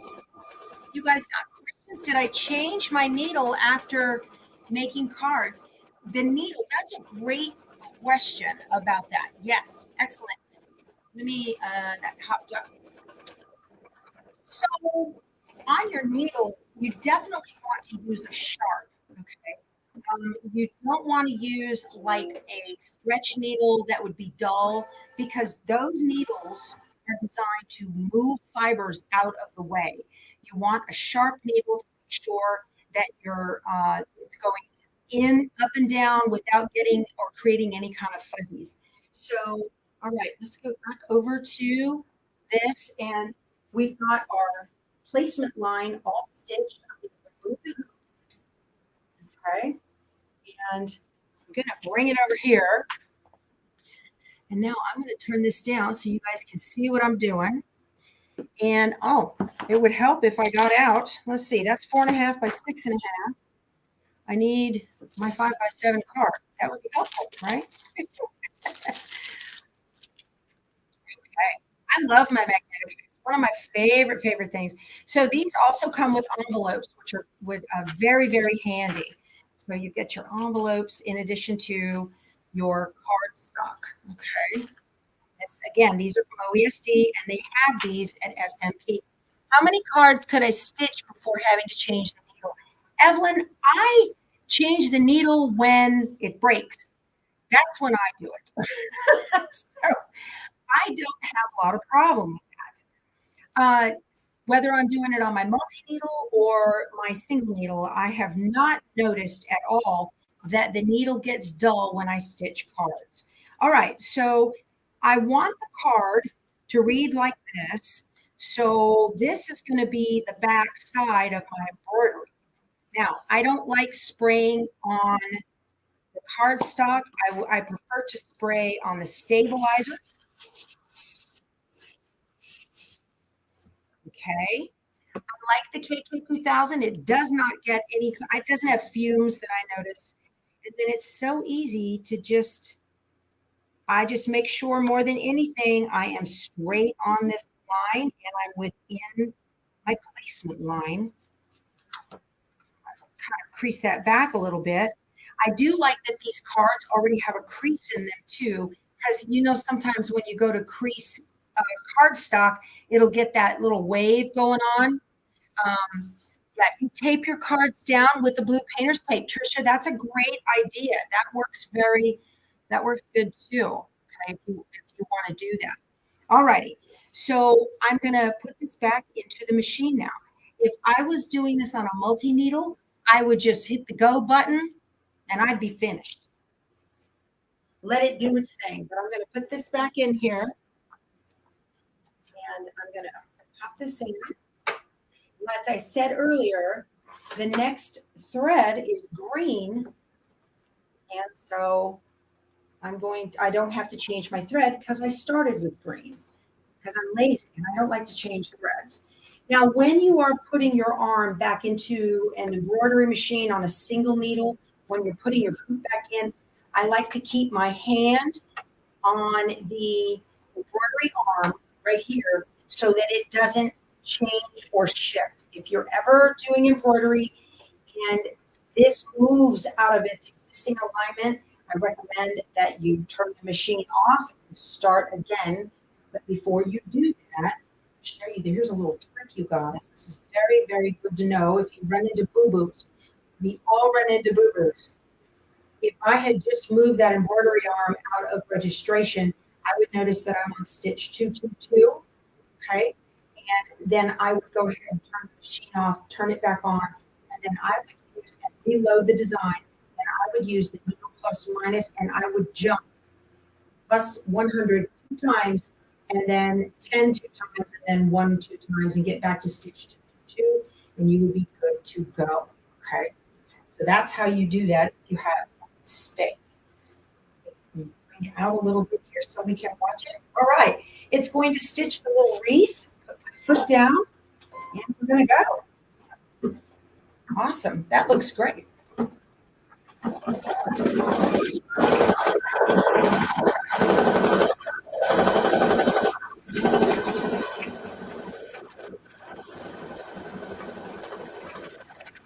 You guys got questions? Did I change my needle after making cards? The needle, that's a great question about that. Yes, excellent. Let me, that hopped up. So on your needle, you definitely want to use a sharp, okay? You don't want to use like a stretch needle that would be dull, because those needles are designed to move fibers out of the way. You want a sharp needle to make sure that it's going in, up and down without getting or creating any kind of fuzzies. So, all right, let's go back over to this, and we've got our placement line all stitched. Okay, and I'm gonna bring it over here. And now I'm gonna turn this down so you guys can see what I'm doing. And oh, it would help if I got out. Let's see, that's 4.5 by 6.5. I need my 5x7 card. That would be helpful, right? Okay. I love my magnetic. It's one of my favorite things. So these also come with envelopes, which are very, very handy. So you get your envelopes in addition to your cardstock. Okay. Again, these are from OESD, and they have these at SMP. How many cards could I stitch before having to change the needle? Evelyn, I change the needle when it breaks. That's when I do it. So I don't have a lot of problem with that. Whether I'm doing it on my multi-needle or my single needle, I have not noticed at all that the needle gets dull when I stitch cards. All right, so I want the card to read like this. So this is going to be the back side of my embroidery. Now, I don't like spraying on the cardstock. I prefer to spray on the stabilizer. Okay. Like the KK2000, it does not get any, it doesn't have fumes that I notice. And then it's so easy to I just make sure more than anything, I am straight on this line and I'm within my placement line. Kind of crease that back a little bit. I do like that these cards already have a crease in them too, because you know, sometimes when you go to crease cardstock, it'll get that little wave going on. Yeah, you tape your cards down with the blue painter's tape. Trisha, that's a great idea. That works good too. Okay, if you want to do that. All righty. So I'm gonna put this back into the machine now. If I was doing this on a multi-needle, I would just hit the go button and I'd be finished. Let it do its thing. But I'm gonna put this back in here. And I'm gonna pop this in. As I said earlier, the next thread is green. And so I don't have to change my thread because I started with green because I'm lazy and I don't like to change threads. Now, when you are putting your arm back into an embroidery machine on a single needle, when you're putting your hoop back in, I like to keep my hand on the embroidery arm right here so that it doesn't change or shift. If you're ever doing embroidery and this moves out of its existing alignment, I recommend that you turn the machine off and start again. But before you do that, I'll show you, here's a little trick, you guys. This is very, very good to know if you run into boo-boos. We all run into boo-boos. If I had just moved that embroidery arm out of registration, I would notice that I'm on stitch 222, okay? And then I would go ahead and turn the machine off, turn it back on, and then I would use and reload the design. And I would use the needle plus minus, and I would jump plus 100 2 times, and then 10 2 times, and then 1 2 times, and get back to stitch 222, and you will be good to go. Okay, so that's how you do that. If you have a mistake. Bring it out a little bit here so we can watch it. All right, it's going to stitch the little wreath. Foot down, and we're going to go. Awesome. That looks great.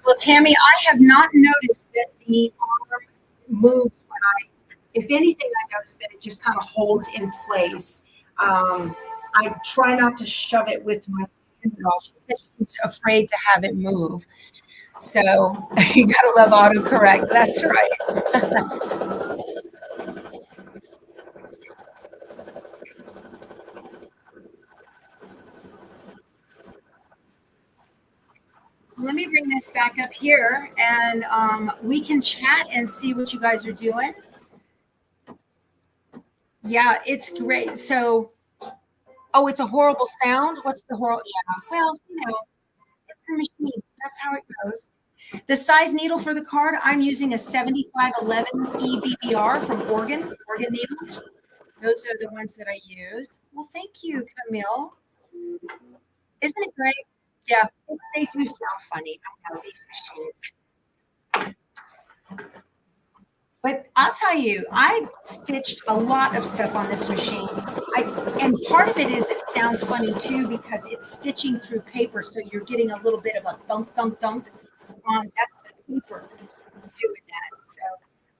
Well, Tammy, I have not noticed that the arm moves when if anything, I noticed that it just kind of holds in place. I try not to shove it with my hand at all. She said she's afraid to have it move. So you gotta love autocorrect. That's right. Let me bring this back up here and we can chat and see what you guys are doing. Yeah, it's great. So
Oh, it's a horrible sound? What's the horrible? Yeah, well, it's a machine. That's how it goes. The size needle for the card, I'm using a 7511 EBBR from Oregon needles. Those are the ones that I use. Well, thank you, Camille. Isn't it great? Yeah, they do sound funny. I know these machines. But I'll tell you, I stitched a lot of stuff on this machine. And part of it is it sounds funny too because it's stitching through paper, so you're getting a little bit of a thunk, thunk, thunk. That's the paper doing that. So,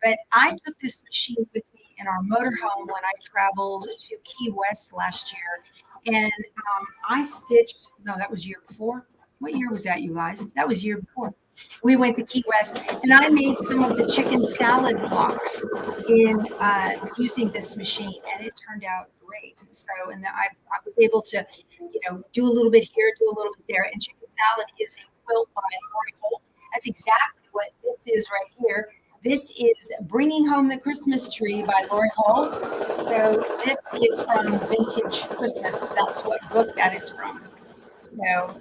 but I took this machine with me in our motorhome when I traveled to Key West last year, and I stitched. No, that was year before. What year was that, you guys? That was year before. We went to Key West, and I made some of the chicken salad blocks in using this machine, and it turned out great. So, and I was able to, do a little bit here, do a little bit there. And chicken salad is a quilt by Lori Holt. That's exactly what this is right here. This is Bringing Home the Christmas Tree by Lori Holt. So this is from Vintage Christmas. That's what book that is from. So.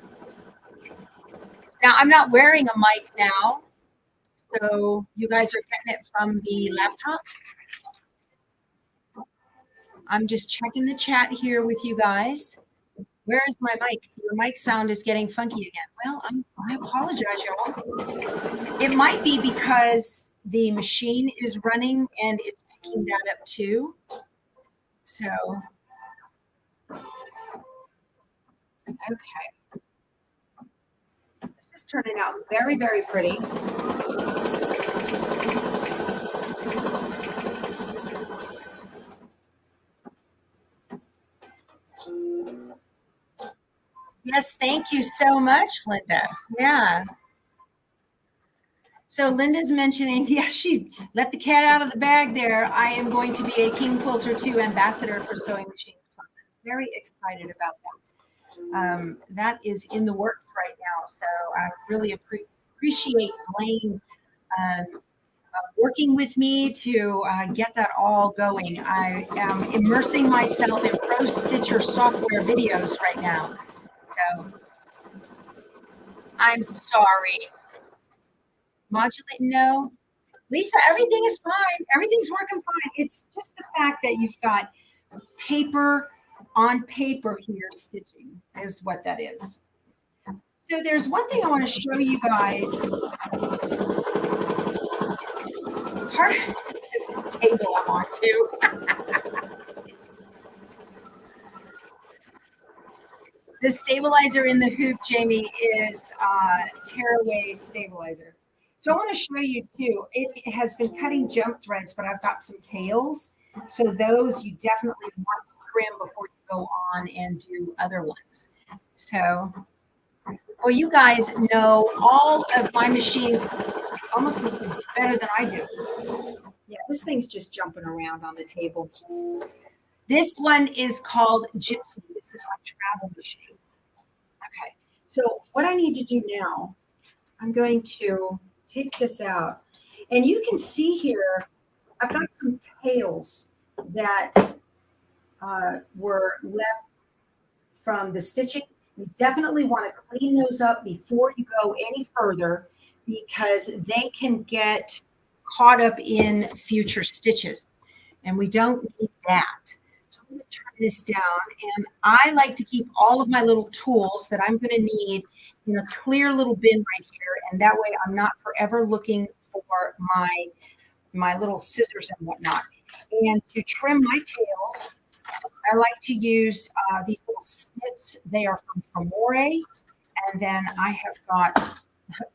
Now, I'm not wearing a mic now, so you guys are getting it from the laptop. I'm just checking the chat here with you guys. Where is my mic? Your mic sound is getting funky again. Well, I apologize, y'all. It might be because the machine is running and it's picking that up too. So, okay. This is turning out very, very pretty. Yes, thank you so much, Linda. Yeah. So Linda's mentioning, yeah, she let the cat out of the bag there. I am going to be a King Quilter 2 ambassador for Sewing Machines Plus. Very excited about that. That is in the works right now. So I really appreciate Blaine working with me to get that all going. I am immersing myself in Pro Stitcher software videos right now. So I'm sorry. Modulate, no. Lisa, everything is fine. Everything's working fine. It's just the fact that you've got paper on paper here stitching is what that is. So there's one thing I want to show you guys. Part of the table I'm on too. The stabilizer in the hoop, Jamie, is tearaway stabilizer. So I want to show you too. It has been cutting jump threads, but I've got some tails. So those you definitely want to trim before you go on and do other ones. So, well, you guys know all of my machines almost as better than I do. Yeah, this thing's just jumping around on the table. This one is called Gypsy. This is my travel machine. Okay, so what I need to do now, I'm going to take this out. And you can see here, I've got some tails that were left from the stitching. You definitely want to clean those up before you go any further because they can get caught up in future stitches. And we don't need that. So I'm going to turn this down. And I like to keep all of my little tools that I'm going to need in a clear little bin right here. And that way I'm not forever looking for my little scissors and whatnot. And to trim my tails, I like to use these little snips. They are from Femore. And then I have got a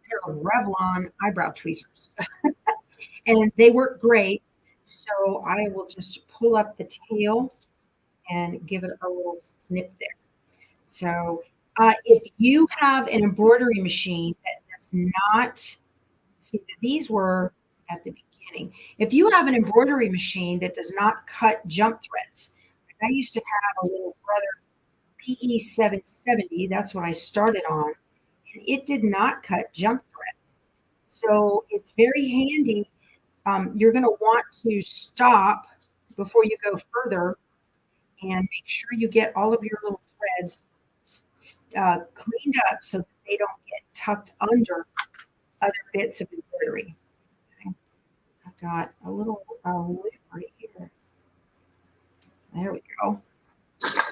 pair of Revlon eyebrow tweezers. And they work great. So I will just pull up the tail and give it a little snip there. So if you have an embroidery machine that does not, see, these were at the beginning. If you have an embroidery machine that does not cut jump threads, I used to have a little brother PE 770. That's what I started on. And it did not cut jump threads. So it's very handy. You're going to want to stop before you go further and make sure you get all of your little threads cleaned up so that they don't get tucked under other bits of embroidery. Okay. I've got a little lip right here. There we go.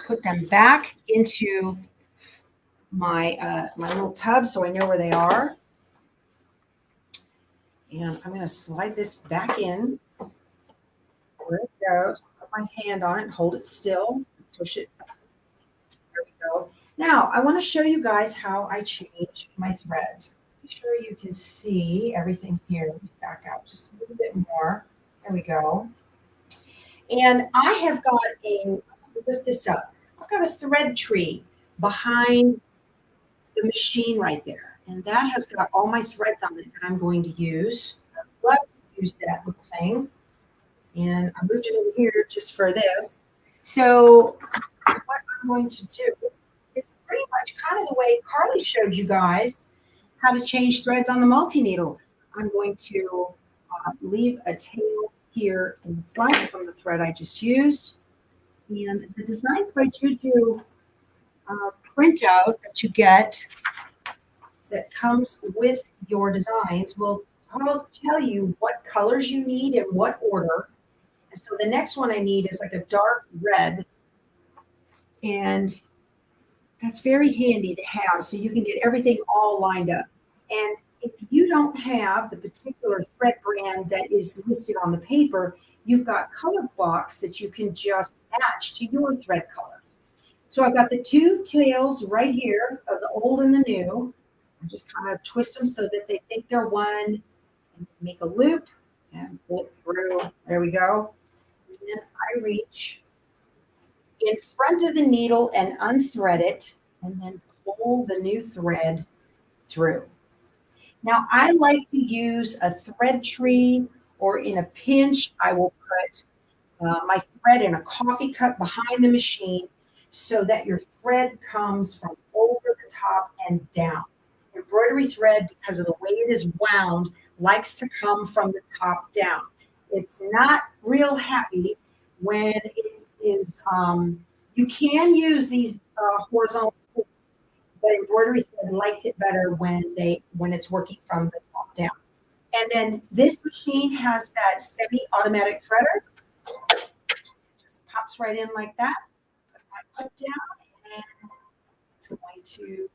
Put them back into my my little tub so I know where they are. And I'm going to slide this back in. There it goes. Put my hand on it and hold it still. Push it. There we go. Now, I want to show you guys how I change my threads. Be sure you can see everything here. Back out just a little bit more. There we go. And I have got lift this up. I've got a thread tree behind the machine right there. And that has got all my threads on it that I'm going to use. I love to use that little thing. And I moved it over here just for this. So what I'm going to do is pretty much kind of the way Carly showed you guys how to change threads on the multi-needle. I'm going to leave a tail here in the front from the thread I just used. And the Designs by Juju printout that you get that comes with your designs will tell you what colors you need in what order. And so the next one I need is like a dark red. And that's very handy to have so you can get everything all lined up. And if you don't have the particular thread brand that is listed on the paper, you've got color blocks that you can just match to your thread colors. So I've got the two tails right here of the old and the new. I just kind of twist them so that they think they're one, and make a loop and pull it through. There we go. And then I reach in front of the needle and unthread it, and then pull the new thread through. Now I like to use a thread tree, or in a pinch, I will put my thread in a coffee cup behind the machine so that your thread comes from over the top and down. Embroidery thread, because of the way it is wound, likes to come from the top down. It's not real happy when it is, you can use these horizontal tools, but embroidery thread likes it better when it's working from the top down. And then this machine has that semi-automatic threader. Just pops right in like that. Put my foot down, and it's going to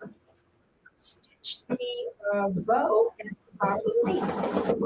stitch the bow at the bottom of the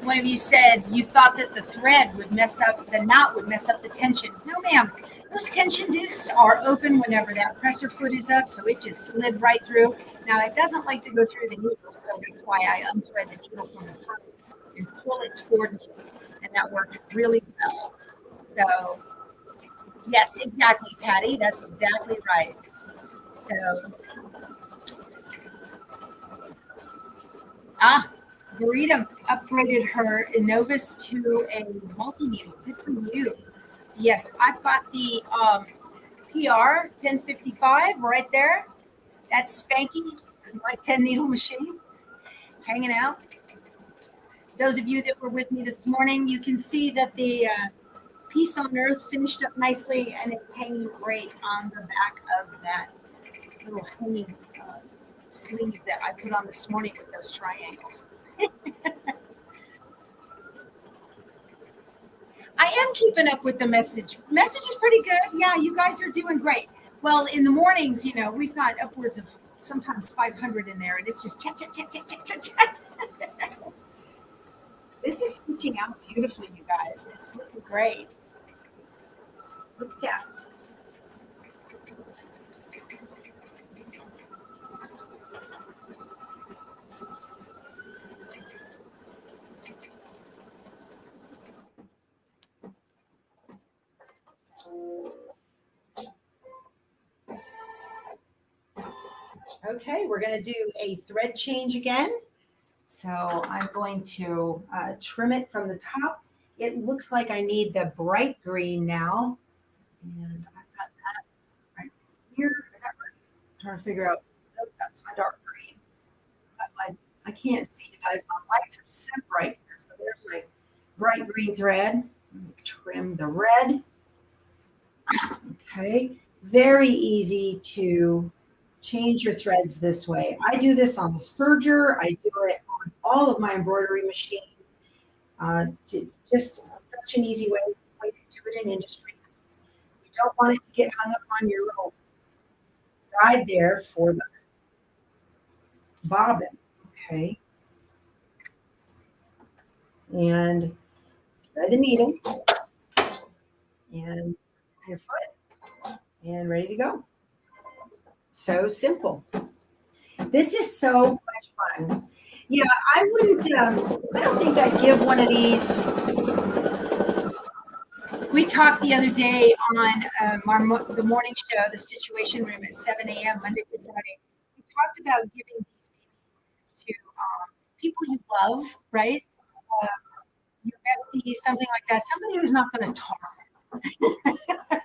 One of you said you thought that the thread would mess up, the knot would mess up the tension. No, ma'am. Those tension discs are open whenever that presser foot is up, so it just slid right through. Now, it doesn't like to go through the needle, so that's why I unthread the needle from the front and pull it toward me, and that worked really well. So, yes, exactly, Patty. That's exactly right. So, Burrito upgraded her Innovus to a multi-needle. Good for you. Yes, I've got the PR 1055 right there. That's Spanky, my 10 needle machine, hanging out. Those of you that were with me this morning, you can see that the Peace on Earth finished up nicely, and it's hanging great on the back of that little hanging sleeve that I put on this morning with those triangles. I am keeping up with the message. Message is pretty good. Yeah, you guys are doing great. Well, in the mornings, you know, we've got upwards of sometimes 500 in there, and it's just chat, chat, chat, chat, chat, chat, chat. This is stitching out beautifully, you guys. It's looking great. Look at that.
Okay, we're going to do a thread change again. So I'm going to trim it from the top. It looks like I need the bright green now. And I've got that right here. Is that right? I'm trying to figure out. Nope, that's my dark green. I can't see you guys. My lights are so bright here. So there's my bright green thread. Trim the red. Okay. Very easy to change your threads this way. I do this on the serger. I do it on all of my embroidery machines. It's just such an easy way. It's the way to do it in industry. You don't want it to get hung up on your little guide there for the bobbin. Okay. And thread the needle and your foot and ready to go. So simple. This is so much fun. Yeah, I wouldn't, I don't think I'd give one of these. We talked the other day on the morning show, the Situation Room at 7 a.m. Monday through Friday. We talked about giving these to people you love, right? Your bestie, something like that. Somebody who's not going to toss it.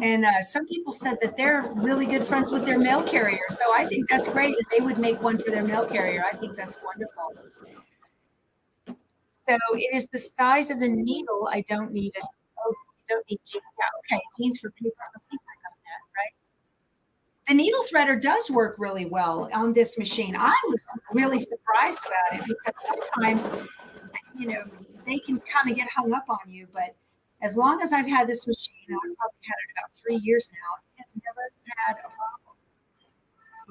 And some people said that they're really good friends with their mail carrier. So I think that's great that they would make one for their mail carrier. I think that's wonderful. So it is the size of the needle. I don't need it. Oh, you don't need jeans. Yeah, okay, jeans for paper. I think I got that, right? The needle threader does work really well on this machine. I was really surprised about it because sometimes, you know, they can kind of get hung up on you, but as long as I've had this machine, I've probably had it about 3 years now, it has never had a problem.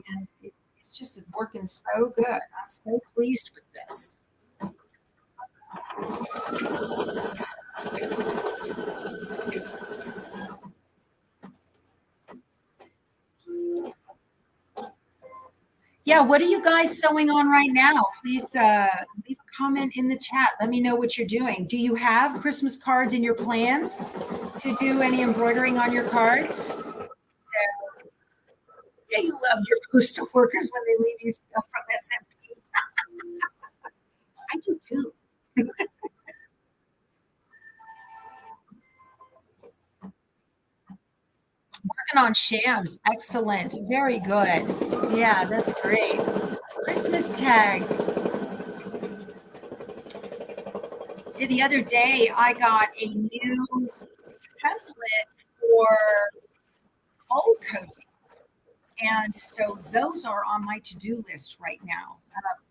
And it's just working so good. I'm so pleased with this. Yeah, what are you guys sewing on right now? Please leave a comment in the chat. Let me know what you're doing. Do you have Christmas cards in your plans to do any embroidering on your cards? So, yeah, you love your postal workers when they leave you stuff from SMP. I do too. Working on shams. Excellent. Very good. Yeah, that's great. Christmas tags. The other day, I got a new template for old cozies. And so those are on my to-do list right now.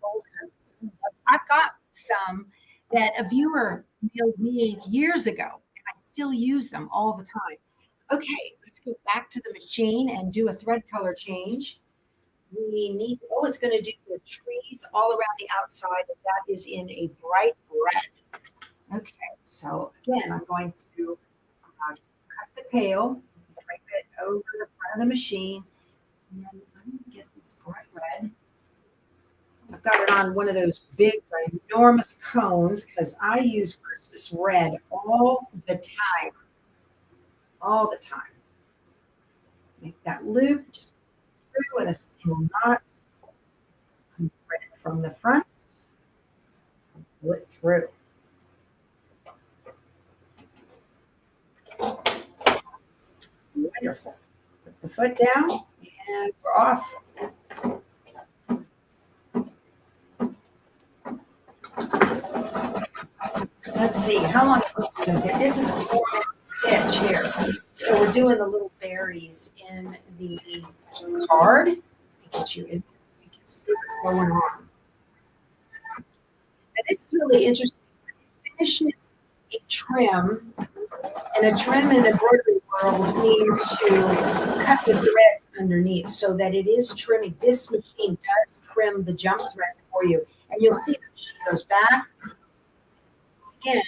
Old cozies. I've got some that a viewer mailed me years ago, and I still use them all the time. Okay, let's go back to the machine and do a thread color change. We need, oh, it's going to do the trees all around the outside, and that is in a bright red. Okay, so again, I'm going to cut the tail, drape it over the front of the machine, and then I'm going to get this bright red. I've got it on one of those big, enormous cones because I use Christmas red all the time. All the time. Make that loop just through in a single knot. Thread it from the front. Pull it through. Wonderful. Put the foot down and we're off. Let's see, how long is this going to take? This is a 4-minute stitch here. So we're doing the little berries in the card. Let me get you in so you can see what's going on. Now this is really interesting. It finishes a trim, and a trim in the embroidery world means to cut the threads underneath so that it is trimming. This machine does trim the jump threads for you. And you'll see the machine goes back again,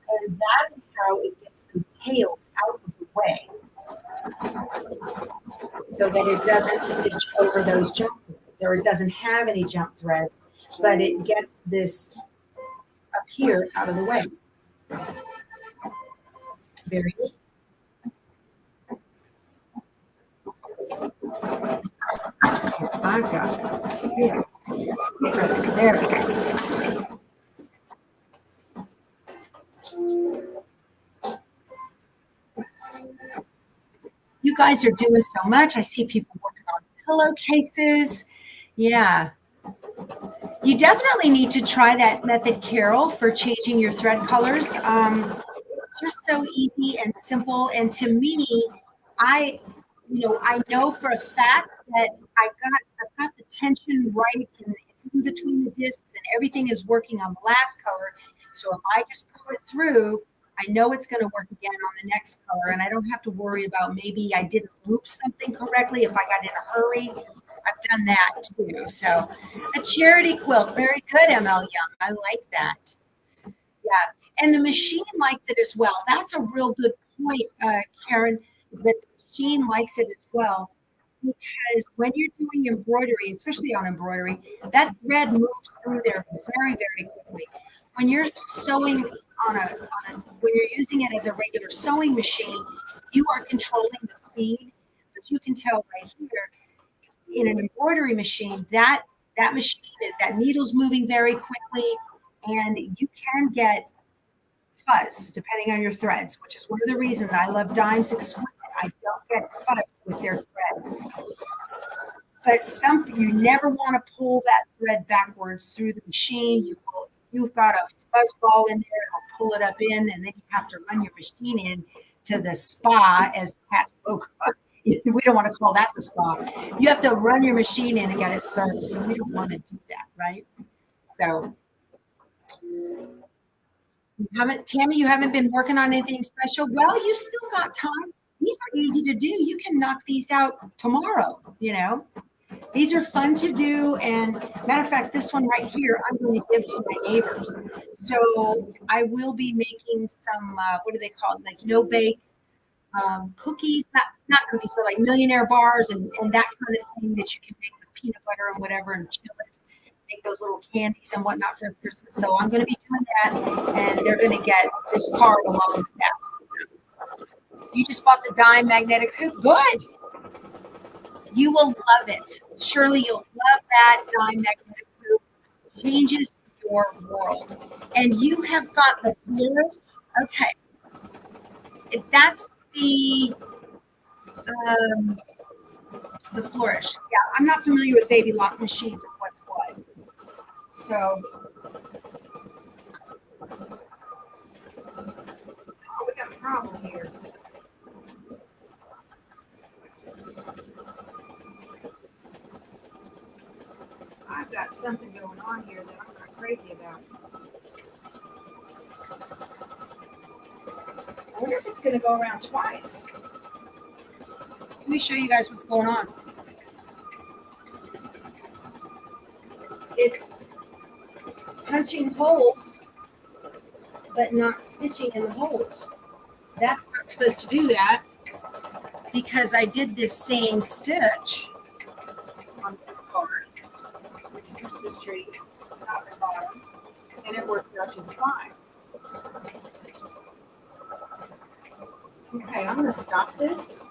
and that is how it gets the tails out of the way so that it doesn't stitch over those jump threads, or it doesn't have any jump threads, but it gets this up here out of the way. Very neat. I've got it too. There we go. You guys are doing so much. I see people working on pillowcases. Yeah. You definitely need to try that method, Carol, for changing your thread colors. Just so easy and simple. And to me, I know for a fact that I've got the tension right, and it's in between the discs, and everything is working on the last color. So if I just pull it through, I know it's going to work again on the next color, and I don't have to worry about maybe I didn't loop something correctly if I got in a hurry. I've done that too. So a charity quilt, very good, ML Young. I like that. Yeah, and the machine likes it as well. That's a real good point, Karen, that the machine likes it as well. Because when you're doing embroidery, especially on embroidery, that thread moves through there very, very quickly. When you're sewing when you're using it as a regular sewing machine, you are controlling the speed. But you can tell right here, in an embroidery machine, that needle's moving very quickly, and you can get fuzz depending on your threads, which is one of the reasons I love Dime's Exquisite. I don't get fuzz with their threads. But you never want to pull that thread backwards through the machine. You've got a fuzz ball in there, it'll pull it up in, and then you have to run your machine in to the spa, as Pat spoke about. We don't want to call that the spa. You have to run your machine in and get it serviced, and we don't want to do that, right? So, Tammy, you haven't been working on anything special? Well, you still got time. These are easy to do. You can knock these out tomorrow, These are fun to do, and matter of fact, this one right here, I'm going to give to my neighbors. So I will be making some, what do they call it? Like no-bake cookies, not cookies, but like millionaire bars and that kind of thing that you can make with peanut butter and whatever and chill it. Make those little candies and whatnot for Christmas. So I'm going to be doing that, and they're going to get this card along with that. You just bought the dime magnetic hoop. Good. You will love it. Surely you'll love that dime magnetic hoop. Changes your world. And you have got the flourish. Okay. That's the flourish. Yeah, I'm not familiar with baby lock machines and what's what. So we got a problem here. I've got something going on here that I'm not crazy about. I wonder if it's going to go around twice. Let me show you guys what's going on. It's punching holes, but not stitching in the holes. That's not supposed to do that because I did this same stitch on this card. Christmas trees, top and bottom, and it worked out just fine. Okay, I'm going to stop this.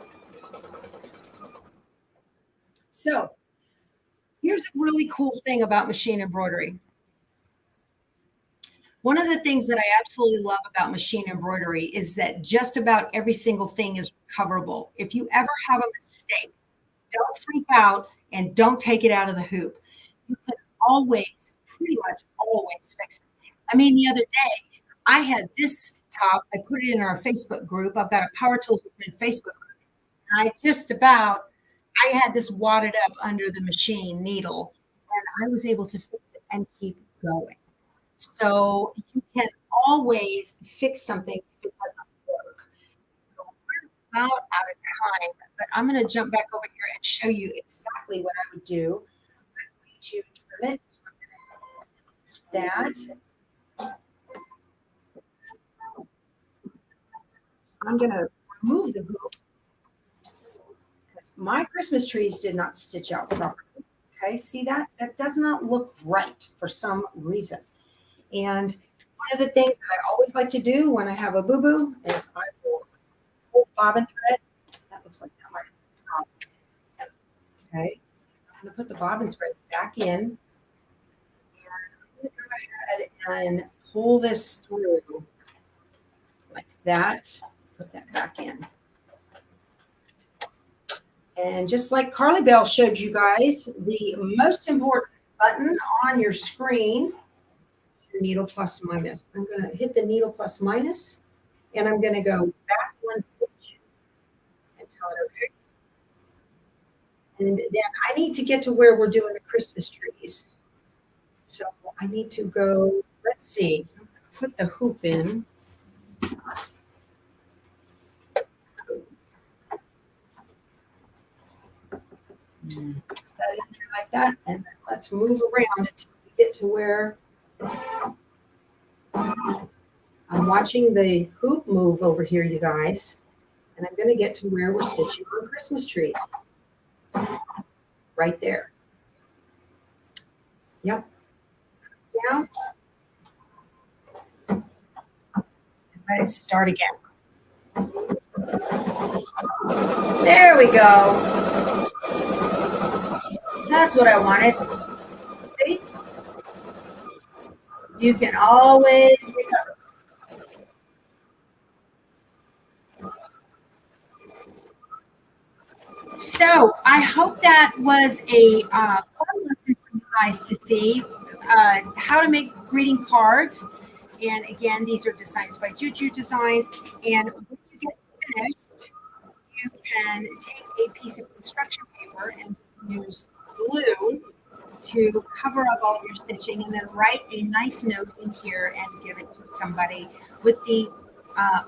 So, here's a really cool thing about machine embroidery. One of the things that I absolutely love about machine embroidery is that just about every single thing is recoverable. If you ever have a mistake, don't freak out and don't take it out of the hoop. You can always, pretty much always fix it. I mean, the other day, I had this top, I put it in our Facebook group. I've got a Power Tools Friend Facebook group. And I had this wadded up under the machine needle, and I was able to fix it and keep going. So you can always fix something if it doesn't work. So we're about out of time, but I'm going to jump back over here and show you exactly what I would do. I'm going to trim it. That. I'm going to remove the hoop because my Christmas trees did not stitch out properly. Okay, see that? That does not look right for some reason. And one of the things that I always like to do when I have a boo-boo is I will pull bobbin thread. That looks like that might be a problem. Okay. I'm going to put the bobbin thread back in. And I'm going to go ahead and pull this through like that. Put that back in. And just like Carly Bell showed you guys, the most important button on your screen, your needle plus minus. I'm going to hit the needle plus minus, and I'm going to go back one stitch and tell it okay. And then I need to get to where we're doing the Christmas trees. So I need to go, let's see, put the hoop in. That in there like that, and then let's move around until we get to where I'm watching the hoop move over here, you guys, and I'm going to get to where we're stitching on Christmas trees. Right there. Yep. Down. And let it start again. There we go. That's what I wanted. See? You can always recover. So I hope that was a fun lesson for you guys to see how to make greeting cards. And again, these are designs by Juki Designs. And when you get finished, you can take a piece of construction paper and use glue to cover up all your stitching, and then write a nice note in here and give it to somebody with the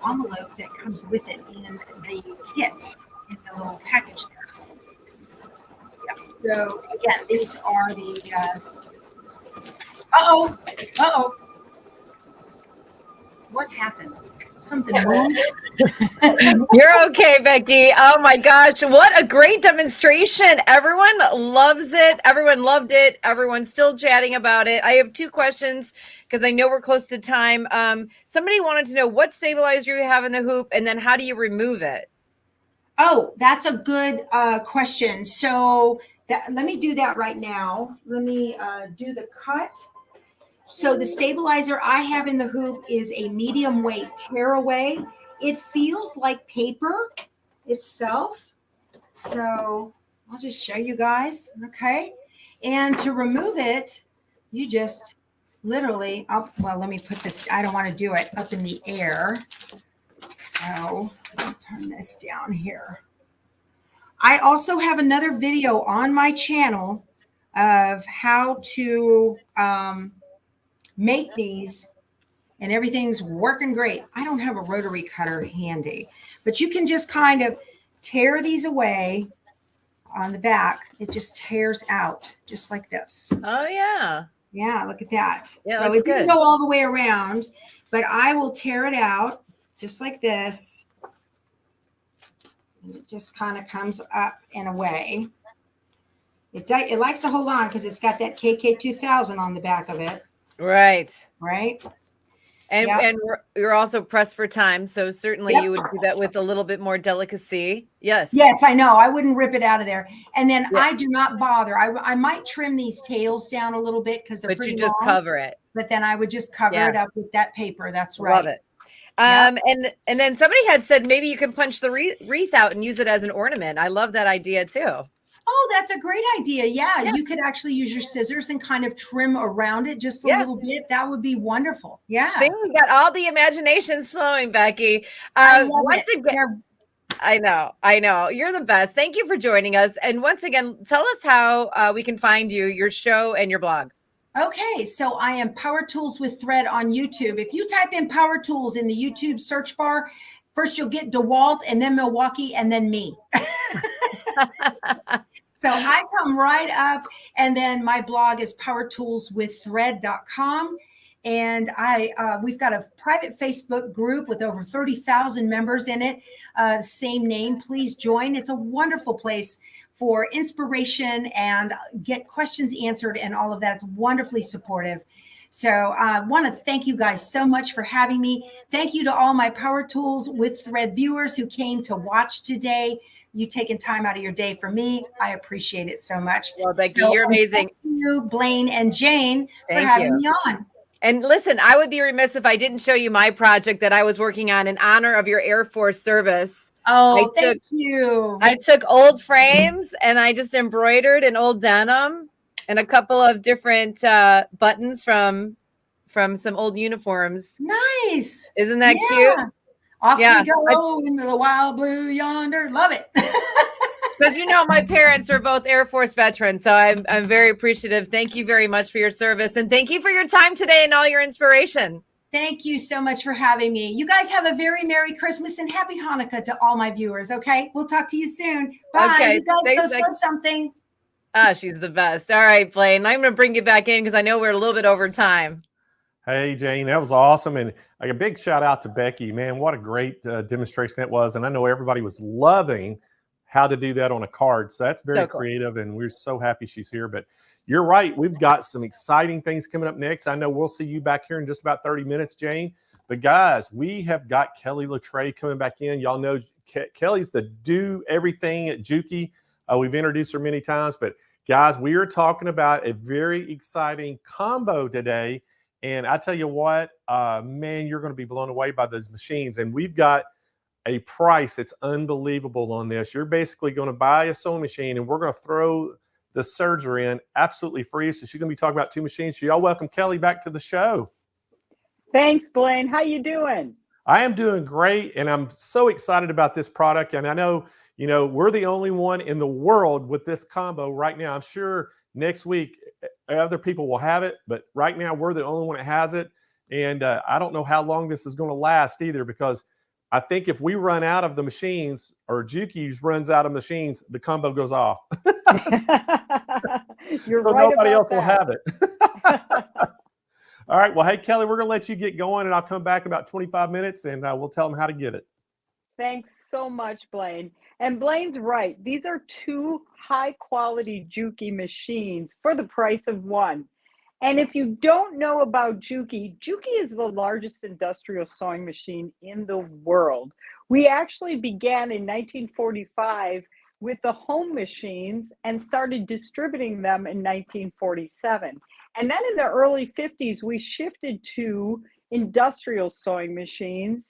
envelope that comes with it in the kit, in the little package there. Yeah. So again, these are the what happened? Something wrong?
You're okay, Becky. Oh my gosh, what a great demonstration. Everyone loves it. Everyone loved it. Everyone's still chatting about it. I have two questions because I know we're close to time. Somebody wanted to know what stabilizer you have in the hoop, and then how do you remove it?
Oh, that's a good question. So let me do that right now. Let me do the cut. So the stabilizer I have in the hoop is a medium weight tearaway. It feels like paper itself. So I'll just show you guys, okay? And to remove it, you just literally, well, let me put this, I don't want to do it up in the air. So I'll turn this down here. I also have another video on my channel of how to make these, and everything's working great. I don't have a rotary cutter handy, but you can just kind of tear these away on the back. It just tears out just like this.
Oh yeah.
Yeah, look at that.
Yeah,
so it didn't go all the way around, but I will tear it out just like this. And it just kind of comes up and away. It likes to hold on because it's got that KK2000 on the back of it.
Right.
Right.
And and you're also pressed for time, so certainly you would do that with a little bit more delicacy. Yes.
Yes, I know. I wouldn't rip it out of there. And then I do not bother. I might trim these tails down a little bit because they're pretty long. But you just
cover it.
But then I would just cover it up with that paper. That's right.
Love it. And then somebody had said maybe you can punch the wreath out and use it as an ornament. I love that idea too.
Oh, that's a great idea. Yeah, you could actually use your scissors and kind of trim around it just a little bit. That would be wonderful. Yeah.
See, we got all the imaginations flowing, Becky. Once again, I know. You're the best. Thank you for joining us. And once again, tell us how we can find you, your show, and your blog.
Okay, so I am Power Tools with Thread on YouTube. If you type in Power Tools in the YouTube search bar, first you'll get DeWalt, and then Milwaukee, and then me. So I come right up, and then my blog is powertoolswiththread.com. And we've got a private Facebook group with over 30,000 members in it. Same name. Please join. It's a wonderful place for inspiration and get questions answered and all of that. It's wonderfully supportive. So I want to thank you guys so much for having me. Thank you to all my Power Tools with Thread viewers who came to watch today. you taking time out of your day for me. I appreciate it so much.
Well, Becky,
So,
you're amazing.
Thank you, Blaine and Jane, for
Thank
having
you.
me on.
And listen, I would be remiss if I didn't show you my project that I was working on in honor of your Air Force service.
Oh, thank you.
I took old frames and I just embroidered an old denim and a couple of different buttons from some old uniforms.
Nice.
Isn't that
Yeah.
cute?
Off
Yeah.
we go into the wild blue yonder. Love it.
Because you know my parents are both Air Force veterans, so I'm very appreciative. Thank you very much for your service, and thank you for your time today and all your inspiration.
Thank you so much for having me. You guys have a very Merry Christmas and Happy Hanukkah to all my viewers, okay? We'll talk to you soon. Bye.
Okay,
You guys
thanks,
go sew
Becky.
something.
Ah, she's the best. All right, Blaine, I'm going to bring you back in because I know we're a little bit over time.
Hey, Jane, that was awesome. And like a big shout out to Becky. Man, what a great demonstration that was. And I know everybody was loving how to do that on a card. So that's very
So cool.
creative, and we're so happy she's here. But you're right. We've got some exciting things coming up next. I know we'll see you back here in just about 30 minutes, Jane. But guys, we have got Kelly Latreille coming back in. Y'all know Kelly's the do everything at Juki. We've introduced her many times, but guys, we are talking about a very exciting combo today. And I tell you what, man, you're going to be blown away by those machines. And we've got a price that's unbelievable on this. You're basically going to buy a sewing machine, and we're going to throw the serger in absolutely free. So she's going to be talking about 2 machines. So y'all welcome Kelly back to the show.
Thanks, Blaine. How you doing?
I am doing great, and I'm so excited about this product. And I know, you know, we're the only one in the world with this combo right now. I'm sure next week other people will have it, but right now we're the only one that has it. And I don't know how long this is going to last either, because I think if we run out of the machines, or Juki runs out of machines, the combo goes off.
You're
so
right.
Nobody else
about
will
that.
have it. All right. Well, hey, Kelly, we're going to let you get going, and I'll come back in about 25 minutes, and we'll tell them how to get it.
Thanks so much, Blaine. And Blaine's right. These are 2 high-quality Juki machines for the price of 1. And if you don't know about Juki, Juki is the largest industrial sewing machine in the world. We actually began in 1945 with the home machines and started distributing them in 1947. And then in the early 50s, we shifted to industrial sewing machines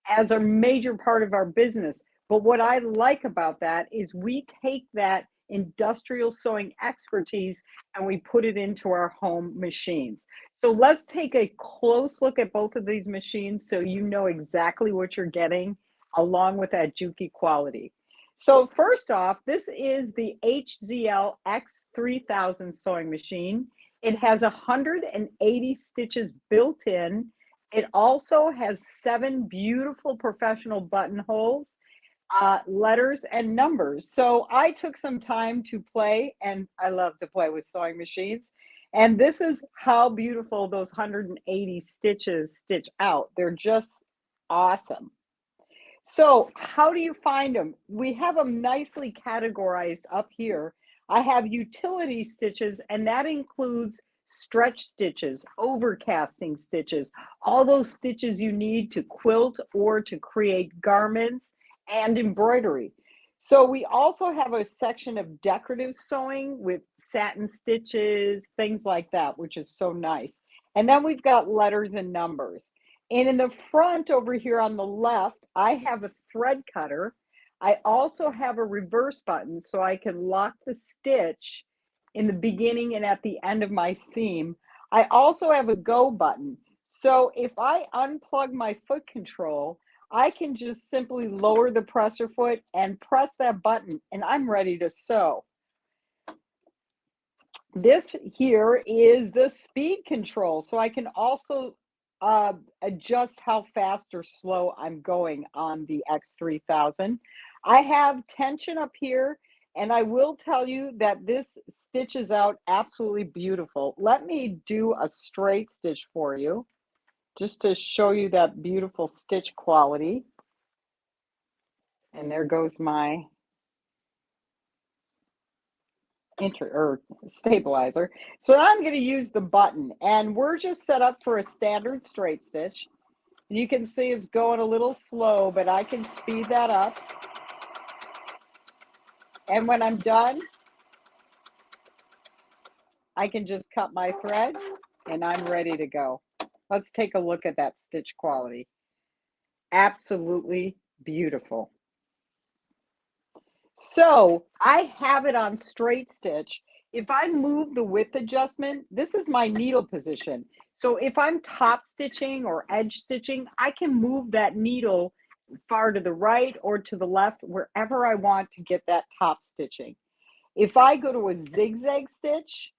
as a major part of our business. But what I like about that is we take that industrial sewing expertise and we put it into our home machines. So let's take a close look at both of these machines so you know exactly what you're getting along with that Juki quality. So first off, this is the HZL X3000 sewing machine. It has 180 stitches built in. It also has 7 beautiful professional buttonholes, letters and numbers. So I took some time to play, and I love to play with sewing machines. And this is how beautiful those 180 stitches stitch out. They're just awesome. So how do you find them? We have them nicely categorized up here. I have utility stitches, and that includes stretch stitches, overcasting stitches, all those stitches you need to quilt or to create garments, and embroidery. So we also have a section of decorative sewing with satin stitches, things like that, which is so nice. And then we've got letters and numbers. And in the front over here on the left, I have a thread cutter. I also have a reverse button so I can lock the stitch in the beginning and at the end of my seam. I also have a go button. So if I unplug my foot control, I can just simply lower the presser foot and press that button, and I'm ready to sew. This here is the speed control. So I can also adjust how fast or slow I'm going on the X3000. I have tension up here, and I will tell you that this stitches out absolutely beautiful. Let me do a straight stitch for you, just to show you that beautiful stitch quality. And there goes my stabilizer. So now I'm going to use the button, and we're just set up for a standard straight stitch. You can see it's going a little slow, but I can speed that up. And when I'm done, I can just cut my thread and I'm ready to go. Let's take a look at that stitch quality. Absolutely beautiful. So I have it on straight stitch. If I move the width adjustment, this is my needle position. So if I'm top stitching or edge stitching, I can move that needle far to the right or to the left, wherever I want to get that top stitching. If I go to a zigzag stitch,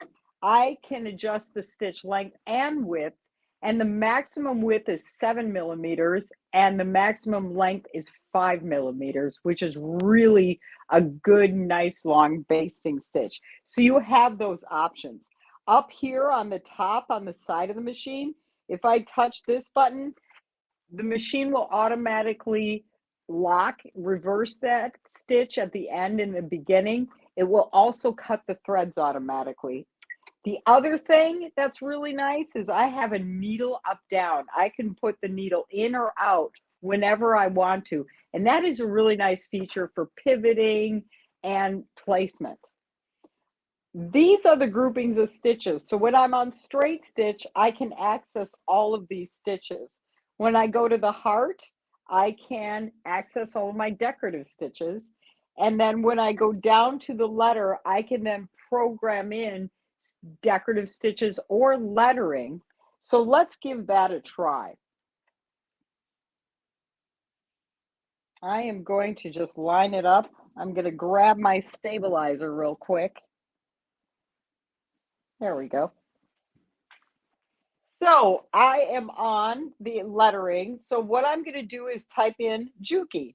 I can adjust the stitch length and width, and the maximum width is 7 millimeters and the maximum length is 5 millimeters, which is really a good, nice long basting stitch. So you have those options. Up here on the top, on the side of the machine, if I touch this button, the machine will automatically lock, reverse that stitch at the end and the beginning. It will also cut the threads automatically. The other thing that's really nice is I have a needle up down. I can put the needle in or out whenever I want to. And that is a really nice feature for pivoting and placement. These are the groupings of stitches. So when I'm on straight stitch, I can access all of these stitches. When I go to the heart, I can access all of my decorative stitches. And then when I go down to the letter, I can then program in decorative stitches or lettering. So let's give that a try. I am going to just line it up. I'm going to grab my stabilizer real quick. There we go. So I am on the lettering. So what I'm going to do is type in Juki.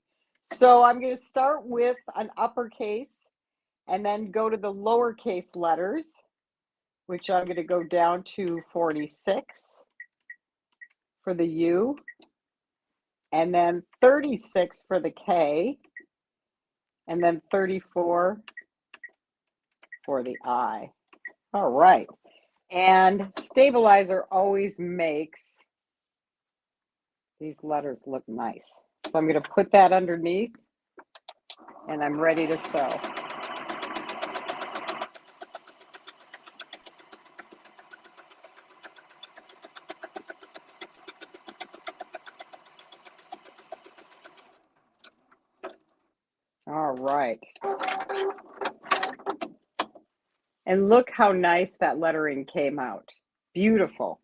So I'm going to start with an uppercase and then go to the lowercase letters, which I'm going to go down to 46 for the U, and then 36 for the K, and then 34 for the I. All right. And stabilizer always makes these letters look nice. So I'm going to put that underneath and I'm ready to sew. All right. And look how nice that lettering came out. Beautiful.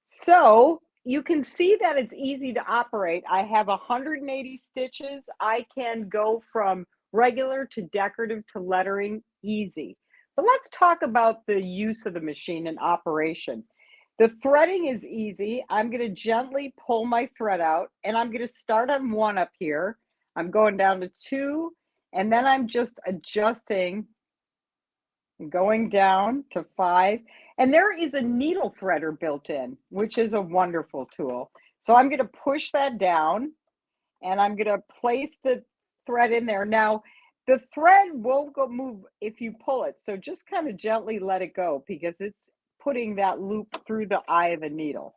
So you can see that it's easy to operate. I have 180 stitches. I can go from regular to decorative to lettering easy. But let's talk about the use of the machine and operation. The threading is easy. I'm going to gently pull my thread out and I'm going to start on 1 up here. I'm going down to 2 and then I'm just adjusting, going down to 5. And there is a needle threader built in, which is a wonderful tool. So I'm going to push that down and I'm going to place the thread in there. Now, the thread won't go move if you pull it. So just kind of gently let it go because it's putting that loop through the eye of the needle.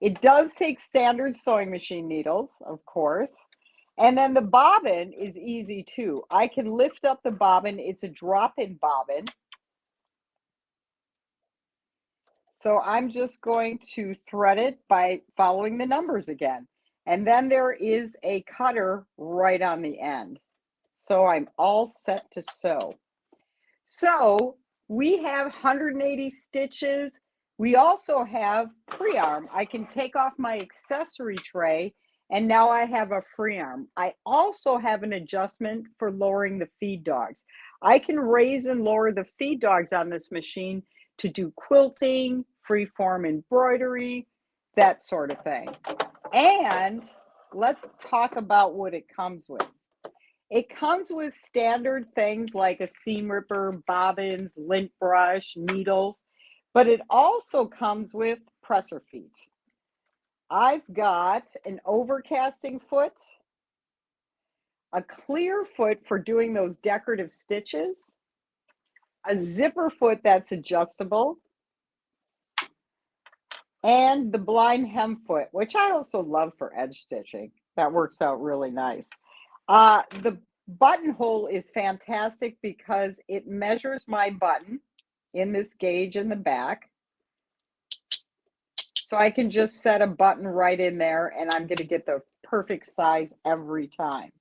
It does take standard sewing machine needles, of course. And then the bobbin is easy too. I can lift up the bobbin. It's a drop-in bobbin. So I'm just going to thread it by following the numbers again. And then there is a cutter right on the end. So I'm all set to sew. So we have 180 stitches. We also have free arm. I can take off my accessory tray and now I have a free arm. I also have an adjustment for lowering the feed dogs. I can raise and lower the feed dogs on this machine to do quilting, freeform embroidery, that sort of thing. And let's talk about what it comes with. It comes with standard things like a seam ripper, bobbins, lint brush, needles, but it also comes with presser feet. I've got an overcasting foot, a clear foot for doing those decorative stitches, a zipper foot that's adjustable, and the blind hem foot, which I also love for edge stitching. That works out really nice. The Buttonhole is fantastic because it measures my button in this gauge in the back. So I can just set a button right in there and I'm going to get the perfect size every time.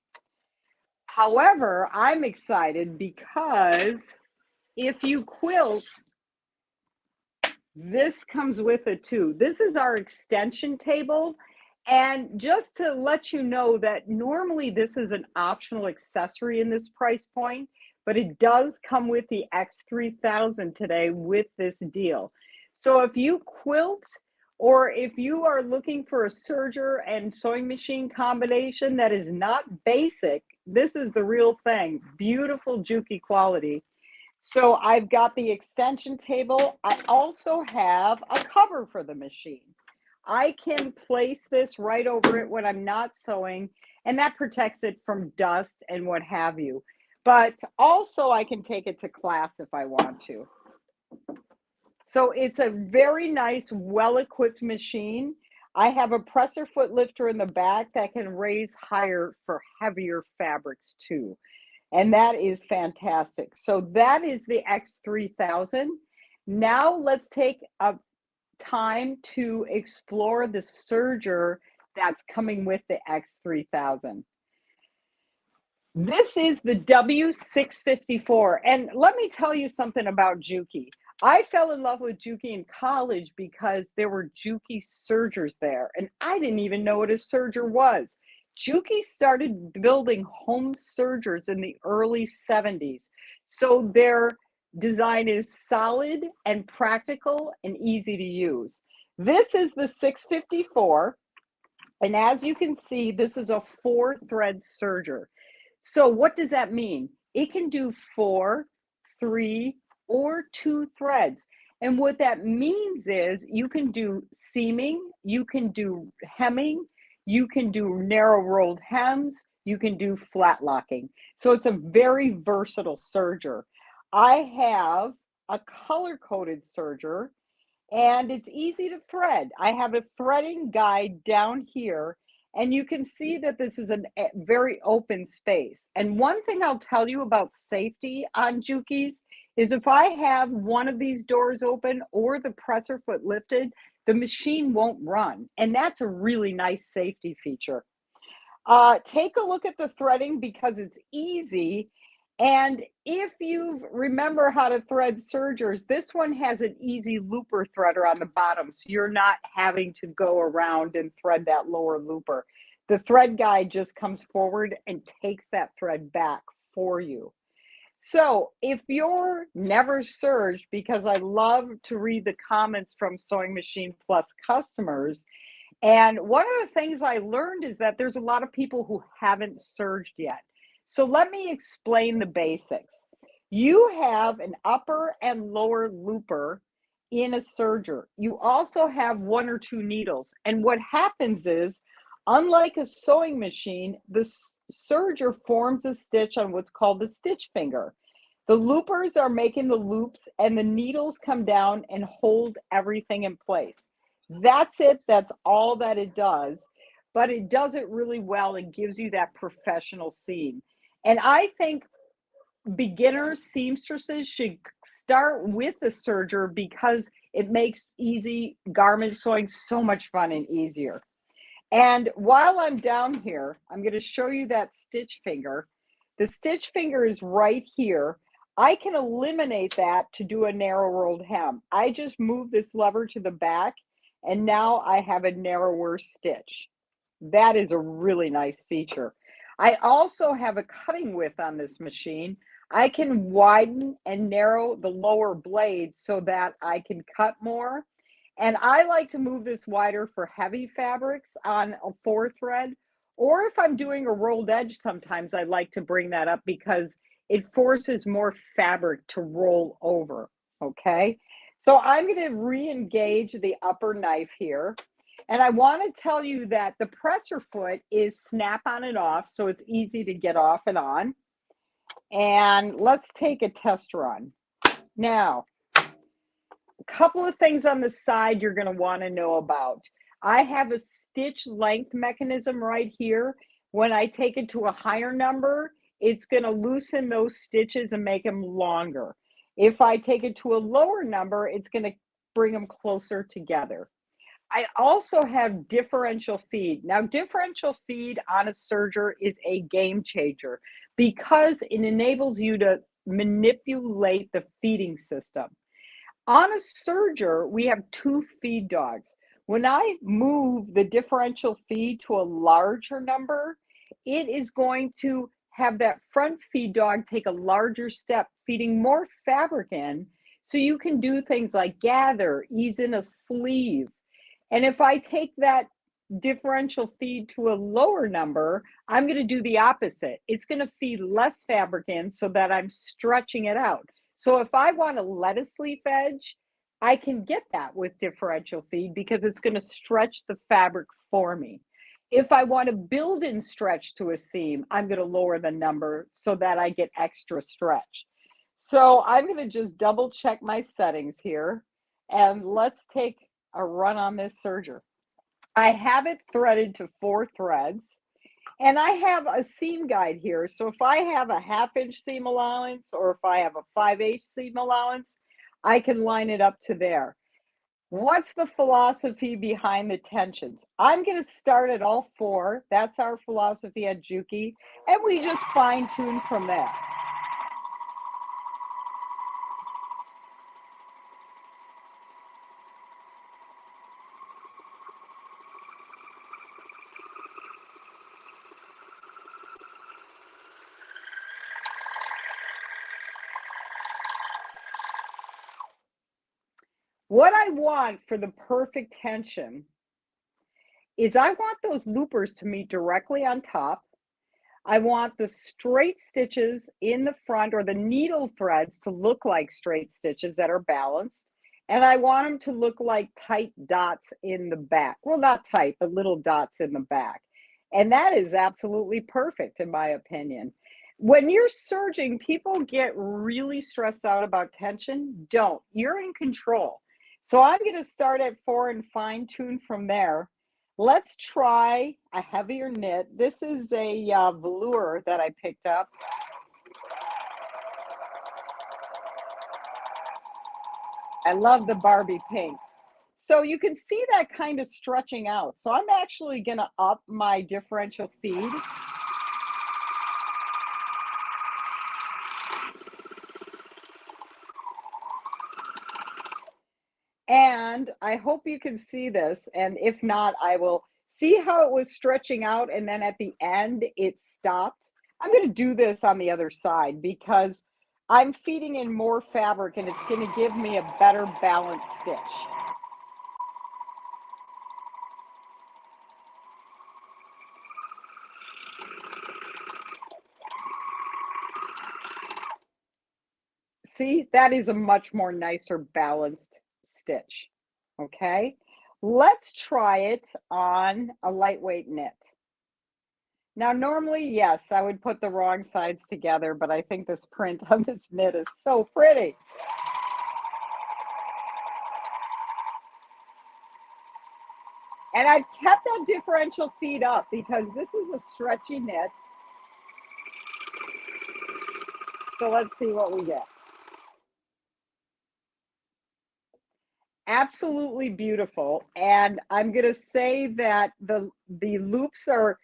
However, I'm excited because if you quilt, this comes with it too. This is our extension table. And just to let you know that normally this is an optional accessory in this price point, but it does come with the X3000 today with this deal. So if you quilt, or if you are looking for a serger and sewing machine combination that is not basic, this is the real thing. Beautiful Juki quality. So I've got the extension table. I also have a cover for the machine. I can place this right over it when I'm not sewing, and that protects it from dust and what have you. But also I can take it to class if I want to. So it's a very nice, well-equipped machine. I have a presser foot lifter in the back that can raise higher for heavier fabrics too. And that is fantastic. So that is the X3000. Now let's take a time to explore the serger that's coming with the X3000. This is the W654. And let me tell you something about Juki. I fell in love with Juki in college because there were Juki sergers there. And I didn't even know what a serger was. Juki started building home sergers in the early 70s. So their design is solid and practical and easy to use. This is the 654. And as you can see, this is a 4-thread serger. So what does that mean? It can do 4, 3, or 2 threads. And what that means is you can do seaming, you can do hemming, you can do narrow rolled hems, you can do flat locking. So it's a very versatile serger. I have a color-coded serger and it's easy to thread. I have a threading guide down here and you can see that this is a very open space. And one thing I'll tell you about safety on Jukis is if I have one of these doors open or the presser foot lifted, the machine won't run. And that's a really nice safety feature. Take a look at the threading because it's easy. And if you remember how to thread sergers, this one has an easy looper threader on the bottom. So you're not having to go around and thread that lower looper. The thread guide just comes forward and takes that thread back for you. So if you're never serged, because I love to read the comments from Sewing Machine Plus customers, and one of the things I learned is that there's a lot of people who haven't serged yet. So let me explain the basics. You have an upper and lower looper in a serger. You also have 1 or 2 needles. And what happens is, unlike a sewing machine, the serger forms a stitch on what's called the stitch finger. The loopers are making the loops and the needles come down and hold everything in place. That's it. That's all that it does. But it does it really well and gives you that professional seam. And I think beginners, seamstresses should start with the serger because it makes easy garment sewing so much fun and easier. And while I'm down here, I'm going to show you that stitch finger. The stitch finger is right here. I can eliminate that to do a narrow rolled hem. I just move this lever to the back and now I have a narrower stitch. That is a really nice feature. I also have a cutting width on this machine. I can widen and narrow the lower blade so that I can cut more. And I like to move this wider for heavy fabrics on a 4-thread. Or if I'm doing a rolled edge, sometimes I like to bring that up because it forces more fabric to roll over, okay? So I'm going to re-engage the upper knife here. And I want to tell you that the presser foot is snap on and off, so it's easy to get off and on. And let's take a test run. Now, a couple of things on the side you're going to want to know about. I have a stitch length mechanism right here. When I take it to a higher number, it's going to loosen those stitches and make them longer. If I take it to a lower number, it's going to bring them closer together. I also have differential feed. Now, differential feed on a serger is a game changer because it enables you to manipulate the feeding system. On a serger, we have 2 feed dogs. When I move the differential feed to a larger number, it is going to have that front feed dog take a larger step, feeding more fabric in, so you can do things like gather, ease in a sleeve. And if I take that differential feed to a lower number, I'm going to do the opposite. It's going to feed less fabric in so that I'm stretching it out. So if I want a lettuce leaf edge, I can get that with differential feed because it's going to stretch the fabric for me. If I want to build in stretch to a seam, I'm going to lower the number so that I get extra stretch. So I'm going to just double check my settings here, and let's take a run on this serger. I have it threaded to 4 threads, and I have a seam guide here. So if I have a 1/2 inch seam allowance, or if I have a 5/8 seam allowance, I can line it up to there. What's the philosophy behind the tensions? I'm going to start at all 4. That's our philosophy at Juki, and we just fine tune from there. What I want for the perfect tension is I want those loopers to meet directly on top. I want the straight stitches in the front, or the needle threads, to look like straight stitches that are balanced. And I want them to look like tight dots in the back. Well, not tight, but little dots in the back. And that is absolutely perfect, in my opinion. When you're serging, people get really stressed out about tension. Don't. You're in control. So I'm going to start at 4 and fine tune from there. Let's try a heavier knit. This is a velour that I picked up. I love the Barbie pink. So you can see that kind of stretching out. So I'm actually going to up my differential feed. And I hope you can see this, and if not, I will see how it was stretching out, and then at the end it stopped. I'm going to do this on the other side because I'm feeding in more fabric, and it's going to give me a better balanced stitch. See, that is a much more nicer balanced stitch. Okay, let's try it on a lightweight knit. Now, normally, yes, I would put the wrong sides together, but I think this print on this knit is so pretty. And I've kept that differential feed up because this is a stretchy knit. So let's see what we get. Absolutely beautiful. And I'm going to say that the loops are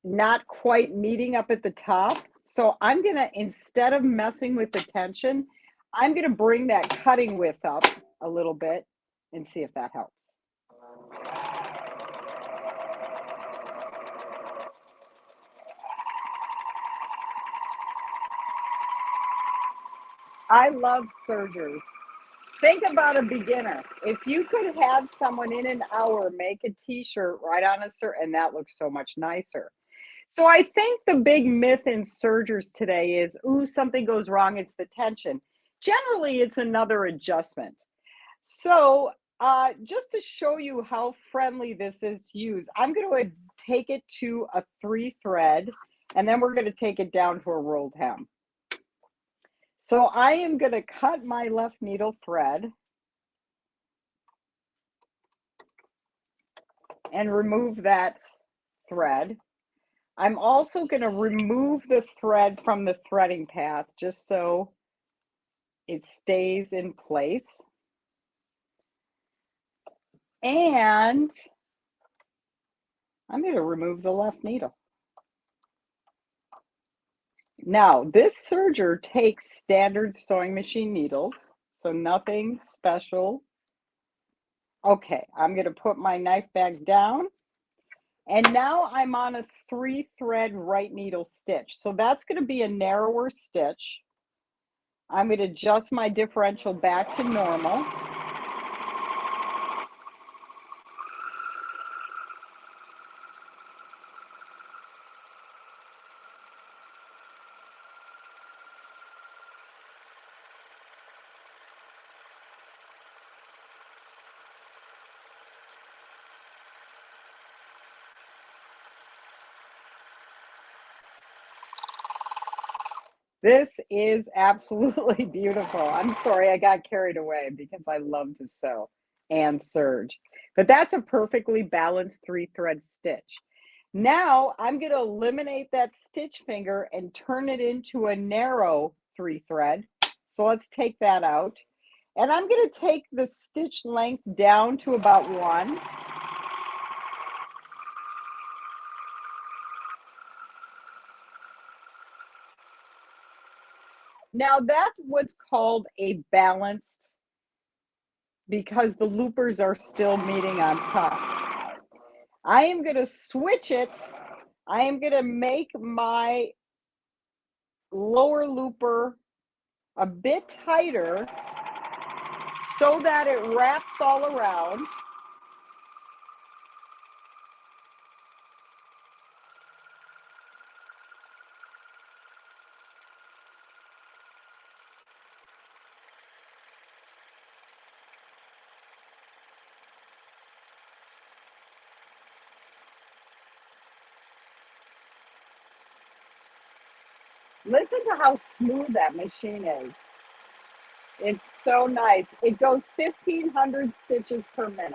not quite meeting up at the top. So I'm going to, instead of messing with the tension, I'm going to bring that cutting width up a little bit and see if that helps. I love sergers. Think about a beginner. If you could have someone in an hour make a t-shirt right on a serger, and that looks so much nicer. So I think the big myth in sergers today is, ooh, something goes wrong, it's the tension. Generally, it's another adjustment. So just to show you how friendly this is to use, I'm going to take it to a 3-thread, and then we're going to take it down to a rolled hem. So I am going to cut my left needle thread and remove that thread. I'm also going to remove the thread from the threading path just so it stays in place. And I'm going to remove the left needle. Now, this serger takes standard sewing machine needles, so nothing special. Okay, I'm going to put my knife back down. And now I'm on a 3-thread right needle stitch. So that's going to be a narrower stitch. I'm going to adjust my differential back to normal. This is absolutely beautiful. I'm sorry I got carried away because I love to sew and serge. But that's a perfectly balanced 3-thread stitch. Now I'm going to eliminate that stitch finger and turn it into a narrow 3-thread. So let's take that out. And I'm going to take the stitch length down to about 1. Now that's what's called a balanced, because the loopers are still meeting on top. I am going to switch it. I am going to make my lower looper a bit tighter so that it wraps all around. Listen to how smooth that machine is. It's so nice. It goes 1,500 stitches per minute.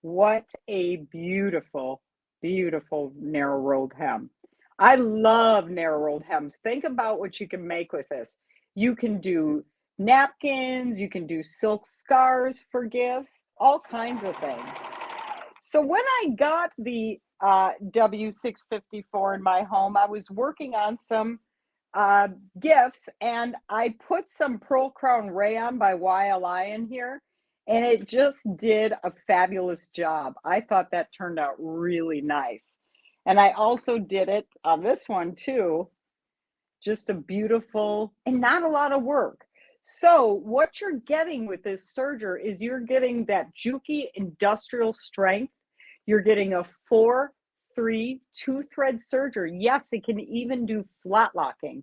What a beautiful, beautiful narrow rolled hem. I love narrow rolled hems. Think about what you can make with this. You can do napkins, you can do silk scarves for gifts, all kinds of things. So when I got the W654 in my home, I was working on some gifts, and I put some Pearl Crown Rayon by YLI in here, and it just did a fabulous job. I thought that turned out really nice. And I also did it on this one too. Just a beautiful and not a lot of work. So what you're getting with this serger is you're getting that Juki industrial strength. You're getting a 4-3 2-thread serger. Yes, it can even do flat locking.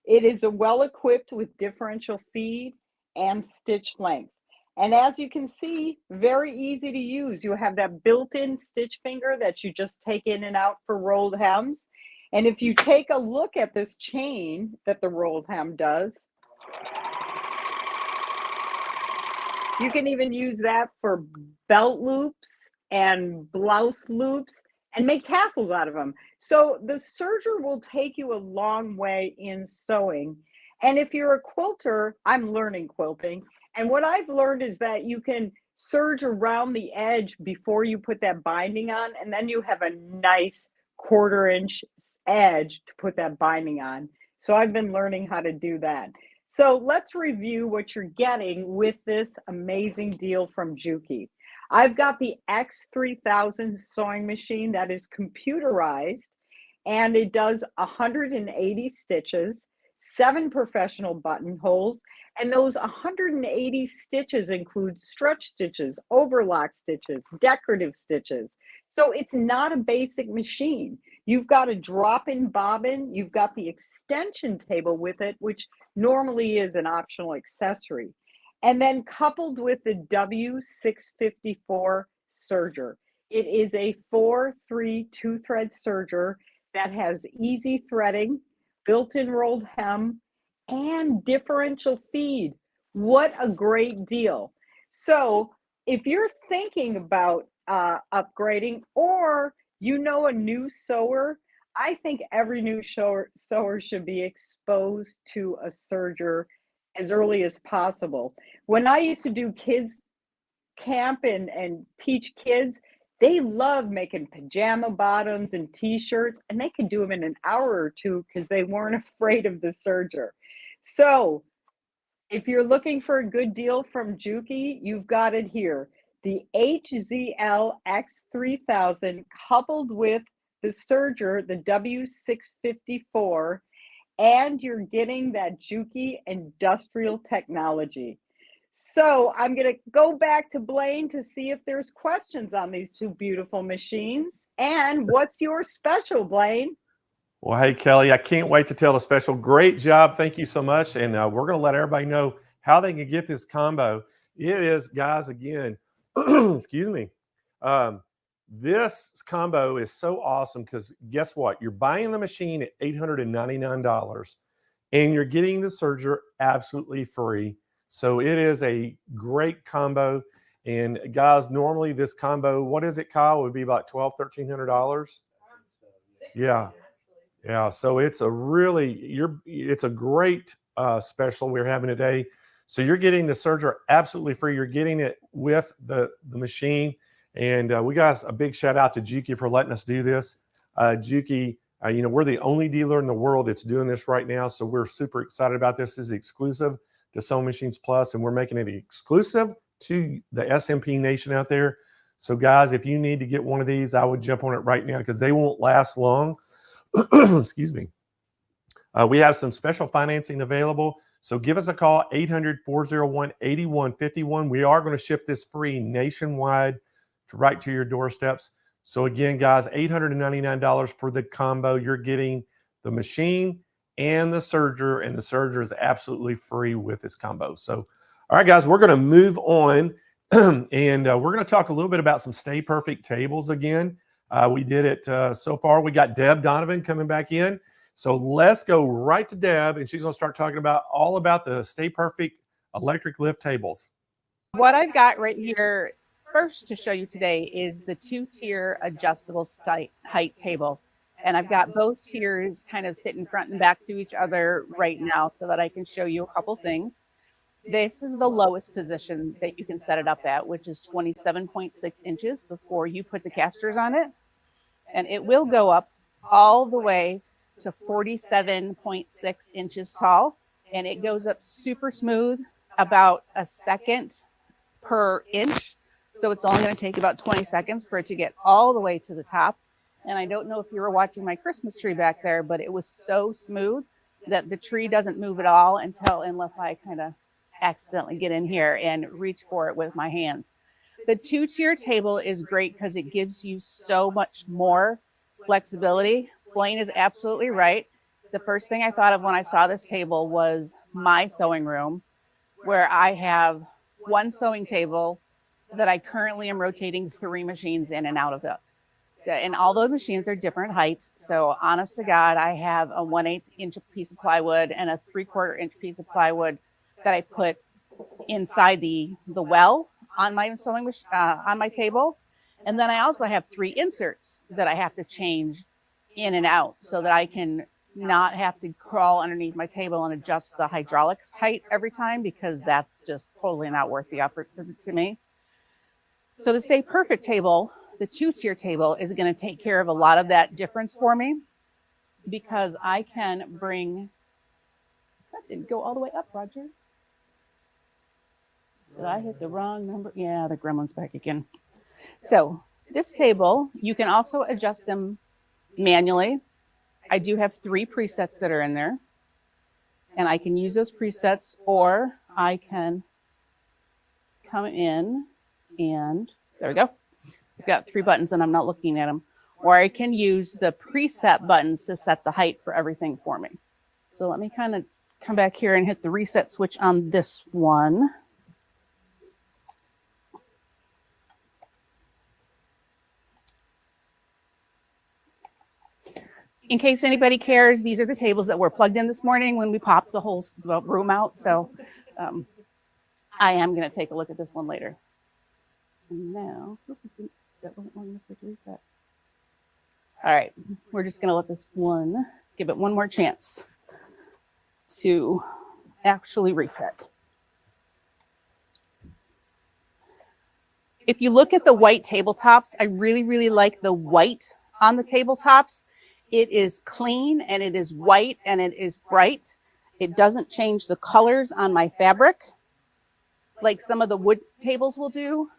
It is well-equipped with differential feed and stitch length. And as you can see, very easy to use. You have that built-in stitch finger that you just take in and out for rolled hems. And if you take a look at this chain that the rolled hem does, you can even use that for belt loops and blouse loops and make tassels out of them. So the serger will take you a long way in sewing. And if you're a quilter, I'm learning quilting. And what I've learned is that you can serge around the edge before you put that binding on, and then you have a nice 1/4 inch edge to put that binding on. So I've been learning how to do that. So let's review what you're getting with this amazing deal from Juki. I've got the X3000 sewing machine that is computerized, and it does 180 stitches, 7 professional buttonholes, and those 180 stitches include stretch stitches, overlock stitches, decorative stitches. So it's not a basic machine. You've got a drop-in bobbin, you've got the extension table with it, which normally is an optional accessory. And then coupled with the W654 serger. It is a 4-3 2-thread serger that has easy threading, built-in rolled hem, and differential feed. What a great deal. So if you're thinking about upgrading, or you know a new sewer. I think every new sewer should be exposed to a serger as early as possible. When I used to do kids camp and teach kids, they love making pajama bottoms and t-shirts, and they could do them in an hour or two because they weren't afraid of the serger. So if you're looking for a good deal from Juki, you've got it here. The HZL X3000 coupled with the serger, the W654, and you're getting that Juki industrial technology. So I'm going to go back to Blaine to see if there's questions on these two beautiful machines. And what's your special, Blaine?
Well, hey, Kelly, I can't wait to tell the special. Great job. Thank you so much. And we're going to let everybody know how they can get this combo. It is, guys, again, excuse me. This combo is so awesome because guess what? You're buying the machine at $899 and you're getting the serger absolutely free. So it is a great combo. And guys, normally this combo, what is it, Kyle? It would be about $1,200, $1,300. Yeah. Yeah. So it's a really, it's a great special we're having today. So you're getting the serger absolutely free. You're getting it with the machine. And we got a big shout out to Juki for letting us do this. Juki, you know, we're the only dealer in the world that's doing this right now. So we're super excited about this. This is exclusive to Sewing Machines Plus, and we're making it exclusive to the SMP Nation out there. So guys, if you need to get one of these, I would jump on it right now because they won't last long. Excuse me. We have some special financing available. So give us a call, 800-401-8151. We are going to ship this free nationwide right to your doorsteps. So again, guys, $899 for the combo. You're getting the machine and the serger is absolutely free with this combo. So, all right, guys, we're going to move on and we're going to talk a little bit about some Stay Perfect tables again. We did it so far. We got Deb Donovan coming back in. So let's go right to Deb, and she's going to start talking about all about the Stay Perfect electric lift tables.
What I've got right here first to show you today is the 2-tier adjustable height table. And I've got both tiers kind of sitting front and back to each other right now so that I can show you a couple things. This is the lowest position that you can set it up at, which is 27.6 inches before you put the casters on it. And it will go up all the way to 47.6 inches tall. And it goes up super smooth, about a second per inch. So it's only going to take about 20 seconds for it to get all the way to the top. And I don't know if you were watching my Christmas tree back there, but it was so smooth that the tree doesn't move at all unless I kind of accidentally get in here and reach for it with my hands. The 2-tier table is great because it gives you so much more flexibility. Blaine is absolutely right. The first thing I thought of when I saw this table was my sewing room, where I have one sewing table that I currently am rotating 3 machines in and out of it. So, and all those machines are different heights. So honest to God, I have a 1/8 inch piece of plywood and a 3/4 inch piece of plywood that I put inside the well on my sewing machine, on my table. And then I also have 3 inserts that I have to change in and out so that I can not have to crawl underneath my table and adjust the hydraulics height every time, because that's just totally not worth the effort to me. So the Stay Perfect table, the 2-tier table, is going to take care of a lot of that difference for me, because I can bring, that didn't go all the way up, Roger. Did I hit the wrong number? Yeah, the gremlin's back again. So this table, you can also adjust them manually. I do have 3 presets that are in there, and I can use those presets, or I can come in and there we go. I've got 3 buttons and I'm not looking at them. Or I can use the preset buttons to set the height for everything for me. So let me kind of come back here and hit the reset switch on this one. In case anybody cares, these are the tables that were plugged in this morning when we popped the whole room out. So I am going to take a look at this one later. And now,
that wasn't long enough for it to reset. All right, we're just gonna let this one, give it one more chance to actually reset. If you look at the white tabletops, I really, really like the white on the tabletops. It is clean and it is white and it is bright. It doesn't change the colors on my fabric like some of the wood tables will do.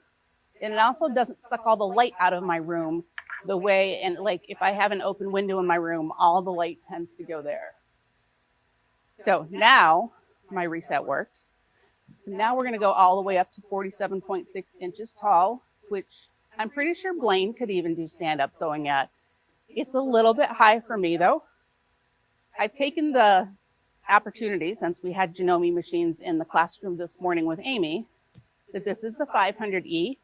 And it also doesn't suck all the light out of my room the way, and like if I have an open window in my room, all the light tends to go there. So now my reset works. So now we're going to go all the way up to 47.6 inches tall, which I'm pretty sure Blaine could even do stand-up sewing at. It's a little bit high for me though. I've taken the opportunity, since we had Janome machines in the classroom this morning with Amy, that this is the 500E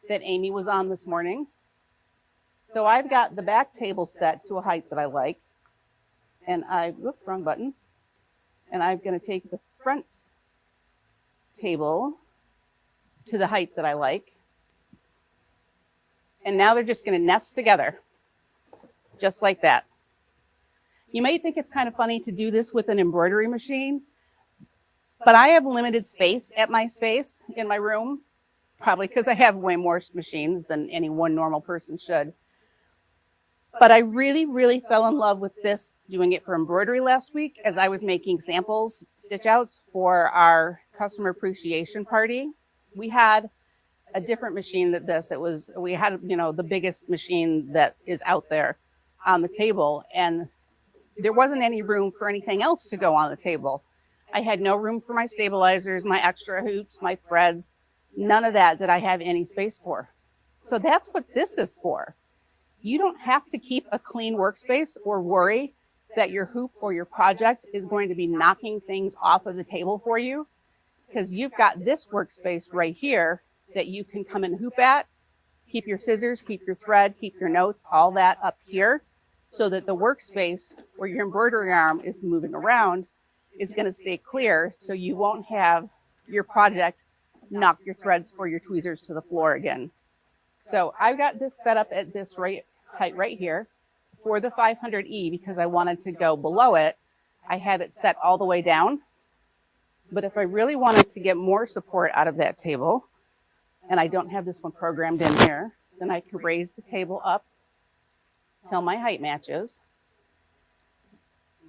that Amy was on this morning. So I've got the back table set to a height that I like. And whoops, wrong button. And I'm going to take the front table to the height that I like. And now they're just going to nest together, just like that. You may think it's kind of funny to do this with an embroidery machine, but I have limited space at my space in my room, probably because I have way more machines than any one normal person should. But I really, really fell in love with this, doing it for embroidery last week as I was making samples, stitch outs for our customer appreciation party. We had a different machine than this. We had, the biggest machine that is out there on the table, and there wasn't any room for anything else to go on the table. I had no room for my stabilizers, my extra hoops, my threads. None of that did I have any space for. So that's what this is for. You don't have to keep a clean workspace or worry that your hoop or your project is going to be knocking things off of the table for you, because you've got this workspace right here that you can come and hoop at, keep your scissors, keep your thread, keep your notes, all that up here, so that the workspace where your embroidery arm is moving around is going to stay clear, so you won't have your project knock your threads or your tweezers to the floor again. So I've got this set up at this height right here for the 500E because I wanted to go below it. I have it set all the way down. But if I really wanted to get more support out of that table, and I don't have this one programmed in here, then I can raise the table up till my height matches.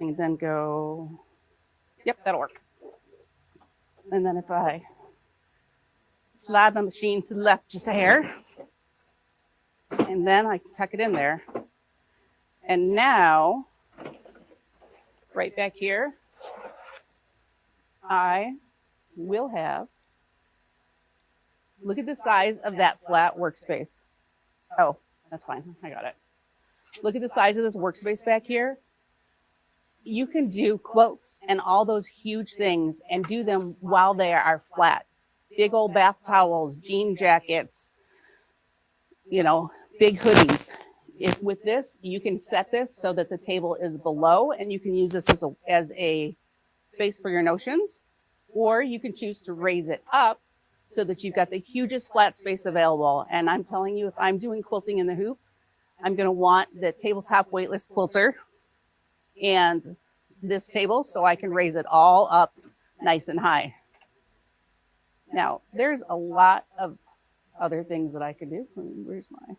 And then go, yep, that'll work. And then if I slide my machine to the left just a hair, and then I can tuck it in there. And now, right back here, I will have, look at the size of that flat workspace. Oh, that's fine. I got it. Look at the size of this workspace back here. You can do quilts and all those huge things and do them while they are flat. Big old bath towels, jean jackets, big hoodies. If with this, you can set this so that the table is below, and you can use this as a space for your notions, or you can choose to raise it up so that you've got the hugest flat space available. And I'm telling you, if I'm doing quilting in the hoop, I'm going to want the tabletop weightless quilter and this table so I can raise it all up nice and high. Now, there's a lot of other things that I could do. Where's my...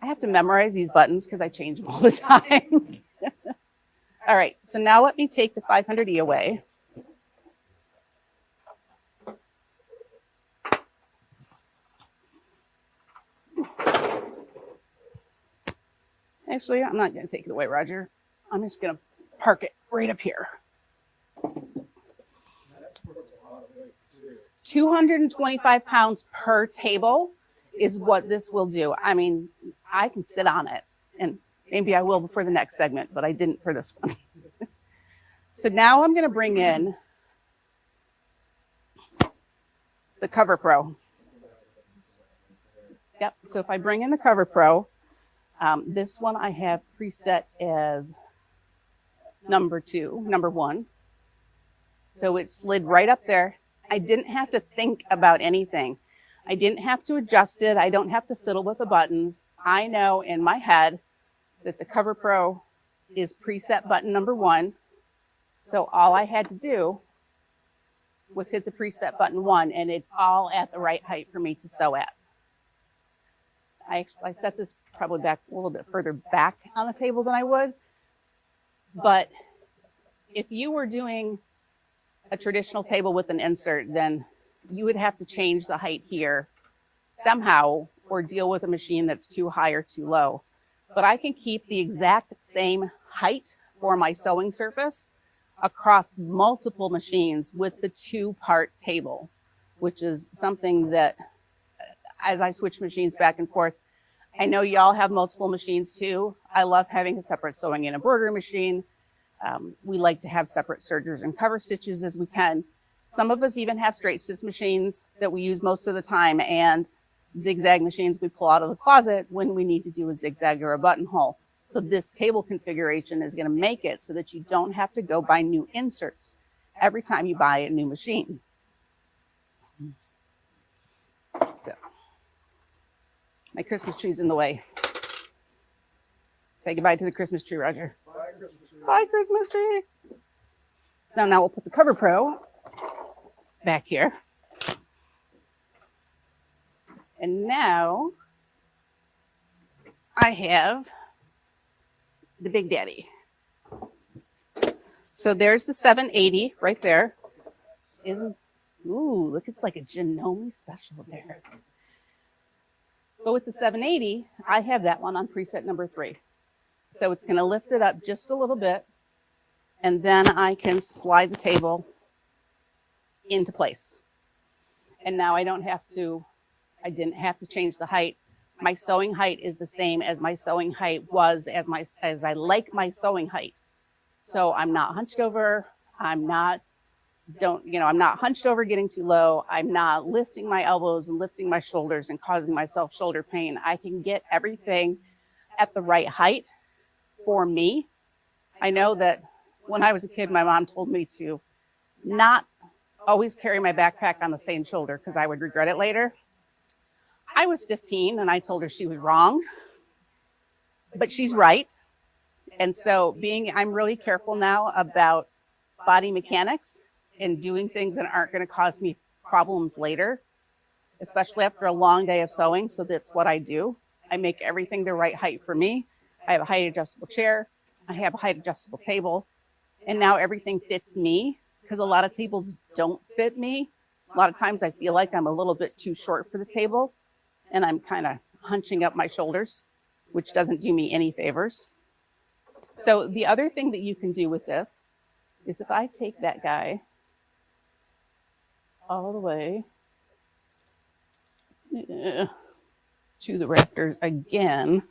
I have to memorize these buttons because I change them all the time. All right, so now let me take the 500E away. Actually, I'm not going to take it away, Roger. I'm just going to park it right up here. 225 pounds per table is what this will do. I mean, I can sit on it, and maybe I will before the next segment, but I didn't for this one. So now I'm going to bring in the Cover Pro. Yep, so if I bring in the Cover Pro, this one I have preset as number 1. So it slid right up there. I didn't have to think about anything. I didn't have to adjust it. I don't have to fiddle with the buttons. I know in my head that the Cover Pro is preset button number 1. So all I had to do was hit the preset button 1, and it's all at the right height for me to sew at. I set this probably back a little bit further back on the table than I would. But if you were doing a traditional table with an insert, then you would have to change the height here somehow or deal with a machine that's too high or too low. But I can keep the exact same height for my sewing surface across multiple machines with the 2-part table, which is something that as I switch machines back and forth, I know y'all have multiple machines too. I love having a separate sewing and embroidery machine. We like to have separate sergers and cover stitches as we can. Some of us even have straight stitch machines that we use most of the time, and zigzag machines we pull out of the closet when we need to do a zigzag or a buttonhole. So this table configuration is going to make it so that you don't have to go buy new inserts every time you buy a new machine. So my Christmas tree's in the way. Say goodbye to the Christmas tree, Roger. Bye, Christmas tree. Bye, Christmas tree. So now we'll put the Cover Pro back here. And now I have the Big Daddy. So there's the 780 right there. Ooh, look, it's like a Janome special there. But with the 780, I have that one on preset number 3. So it's going to lift it up just a little bit, and then I can slide the table into place. And now I didn't have to change the height. My sewing height is the same as my sewing height was as I like my sewing height. So I'm not hunched over. I'm not hunched over getting too low. I'm not lifting my elbows and lifting my shoulders and causing myself shoulder pain. I can get everything at the right height for me. I know that when I was a kid, my mom told me to not always carry my backpack on the same shoulder because I would regret it later. I was 15 and I told her she was wrong, but she's right. And so I'm really careful now about body mechanics and doing things that aren't going to cause me problems later, especially after a long day of sewing. So that's what I do. I make everything the right height for me. I have a height adjustable chair. I have a height adjustable table. And now everything fits me because a lot of tables don't fit me. A lot of times I feel like I'm a little bit too short for the table and I'm kind of hunching up my shoulders, which doesn't do me any favors. So the other thing that you can do with this is if I take that guy all the way to the rafters again,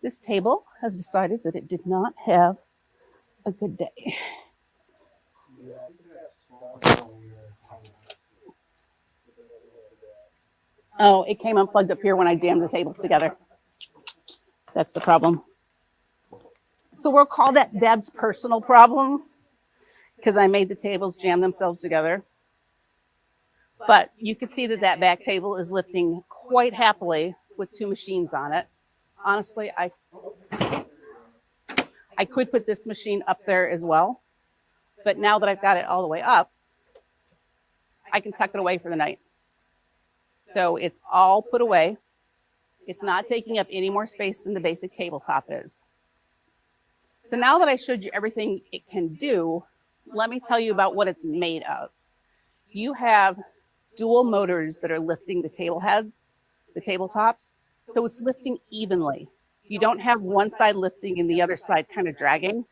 this table has decided that it did not have a good day. Oh, it came unplugged up here when I jammed the tables together. That's the problem. So we'll call that Deb's personal problem because I made the tables jam themselves together. But you can see that that back table is lifting quite happily with 2 machines on it. Honestly, I could put this machine up there as well. But now that I've got it all the way up, I can tuck it away for the night. So it's all put away. It's not taking up any more space than the basic tabletop is. So now that I showed you everything it can do, let me tell you about what it's made of. You have dual motors that are lifting the table heads, the tabletops. So it's lifting evenly. You don't have one side lifting and the other side kind of dragging.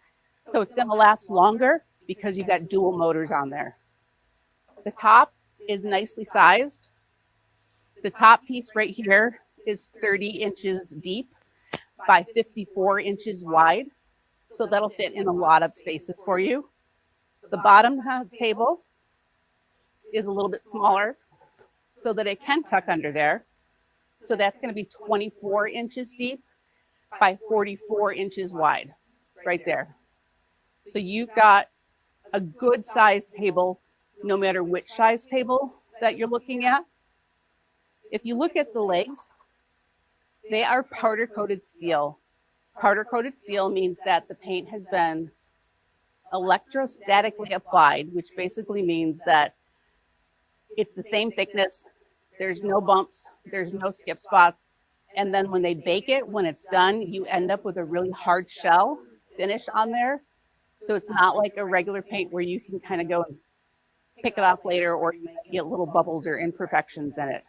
So it's going to last longer because you've got dual motors on there. The top is nicely sized. The top piece right here is 30 inches deep by 54 inches wide. So that'll fit in a lot of spaces for you. The bottom table is a little bit smaller so that it can tuck under there. So that's going to be 24 inches deep by 44 inches wide right there. So you've got a good size table, no matter which size table that you're looking at. If you look at the legs, they are powder coated steel. Powder coated steel means that the paint has been electrostatically applied, which basically means that it's the same thickness. There's no bumps, there's no skip spots. And then when they bake it, when it's done, you end up with a really hard shell finish on there. So it's not like a regular paint where you can kind of go and pick it off later, or you might get little bubbles or imperfections in it.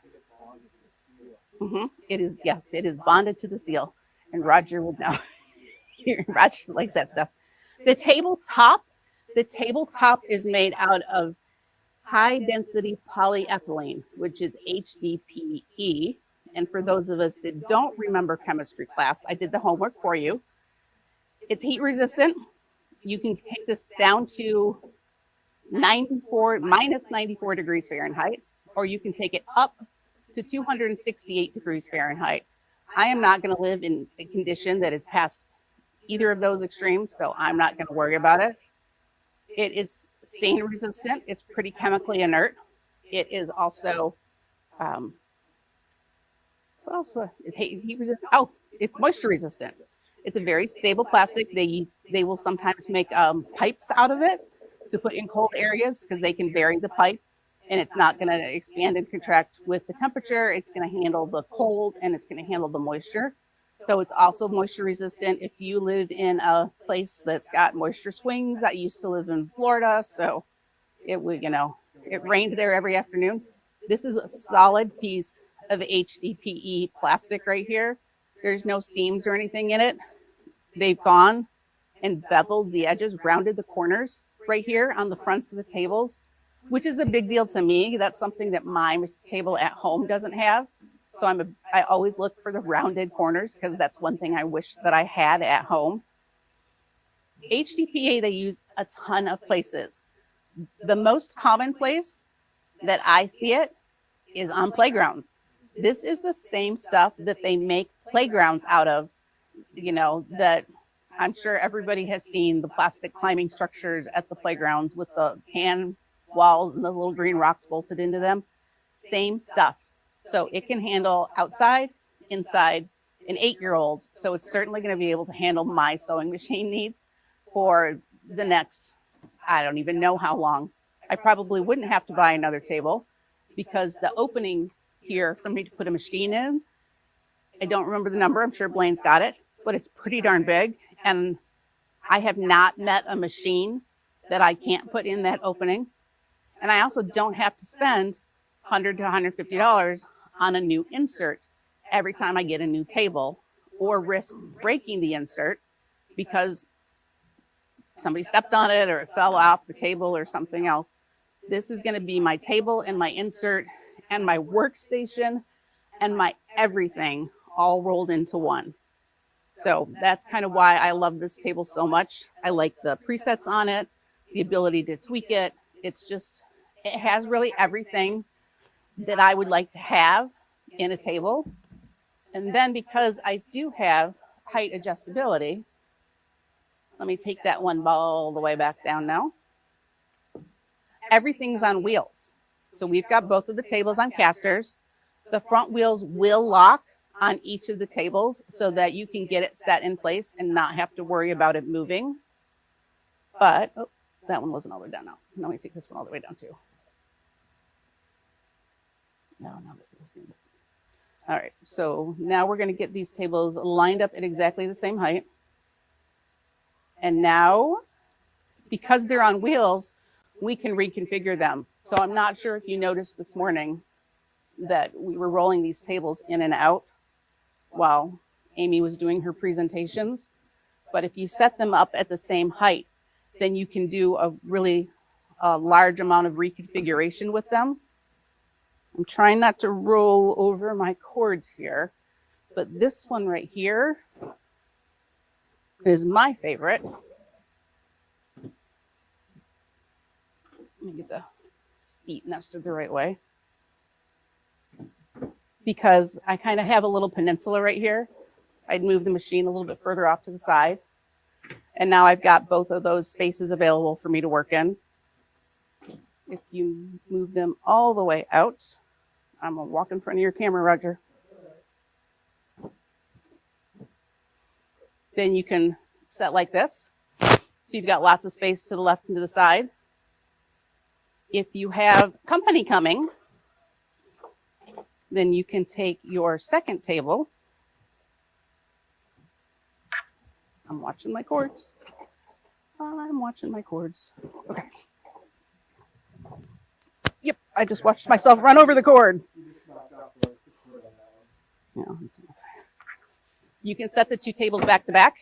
It is, yes, it is bonded to the steel. And Roger would know. Roger likes that stuff. The tabletop is made out of high density polyethylene, which is HDPE. And for those of us that don't remember chemistry class, I did the homework for you. It's heat resistant. You can take this down to minus 94 degrees Fahrenheit, or you can take it up to 268 degrees Fahrenheit. I am not going to live in a condition that is past either of those extremes, so I'm not going to worry about it. It is stain resistant. It's pretty chemically inert. It is also, what else is heat resistant? Oh, it's moisture resistant. It's a very stable plastic. They will sometimes make pipes out of it to put in cold areas because they can bury the pipe and it's not going to expand and contract with the temperature. It's going to handle the cold and it's going to handle the moisture. So it's also moisture resistant. If you live in a place that's got moisture swings, I used to live in Florida, so it would, it rained there every afternoon. This is a solid piece of HDPE plastic right here. There's no seams or anything in it. They've gone and beveled the edges, rounded the corners right here on the fronts of the tables, which is a big deal to me. That's something that my table at home doesn't have. So I always look for the rounded corners because that's one thing I wish that I had at home. HDPE they use a ton of places. The most common place that I see it is on playgrounds. This is the same stuff that they make playgrounds out of, that I'm sure everybody has seen the plastic climbing structures at the playgrounds with the tan walls and the little green rocks bolted into them. Same stuff. So it can handle outside, inside, an 8-year-old. So it's certainly going to be able to handle my sewing machine needs for the next, I don't even know how long. I probably wouldn't have to buy another table because the opening here for me to put a machine in, I don't remember the number. I'm sure Blaine's got it, but it's pretty darn big. And I have not met a machine that I can't put in that opening. And I also don't have to spend $100 to $150 on a new insert every time I get a new table, or risk breaking the insert because somebody stepped on it or it fell off the table or something else. This is going to be my table and my insert and my workstation and my everything all rolled into one. So that's kind of why I love this table so much. I like the presets on it, the ability to tweak it. It's just, it has really everything that I would like to have in a table. And then because I do have height adjustability, let me take that one all the way back down now. Everything's on wheels. So we've got both of the tables on casters. The front wheels will lock on each of the tables so that you can get it set in place and not have to worry about it moving. But, oh, that one wasn't all the way down now. Let me take this one all the way down too. No, this is good. All right, so now we're going to get these tables lined up at exactly the same height. And now, because they're on wheels, we can reconfigure them. So I'm not sure if you noticed this morning that we were rolling these tables in and out while Amy was doing her presentations. But if you set them up at the same height, then you can do a really large amount of reconfiguration with them. I'm trying not to roll over my cords here, but this one right here is my favorite. Let me get the feet nested the right way. Because I kind of have a little peninsula right here. I'd move the machine a little bit further off to the side. And now I've got both of those spaces available for me to work in. If you move them all the way out, I'm gonna walk in front of your camera, Roger. Then you can set like this. So you've got lots of space to the left and to the side. If you have company coming, then you can take your second table. I'm watching my cords. I'm watching my cords. Okay. Yep, I just watched myself run over the cord. You can set the two tables back to back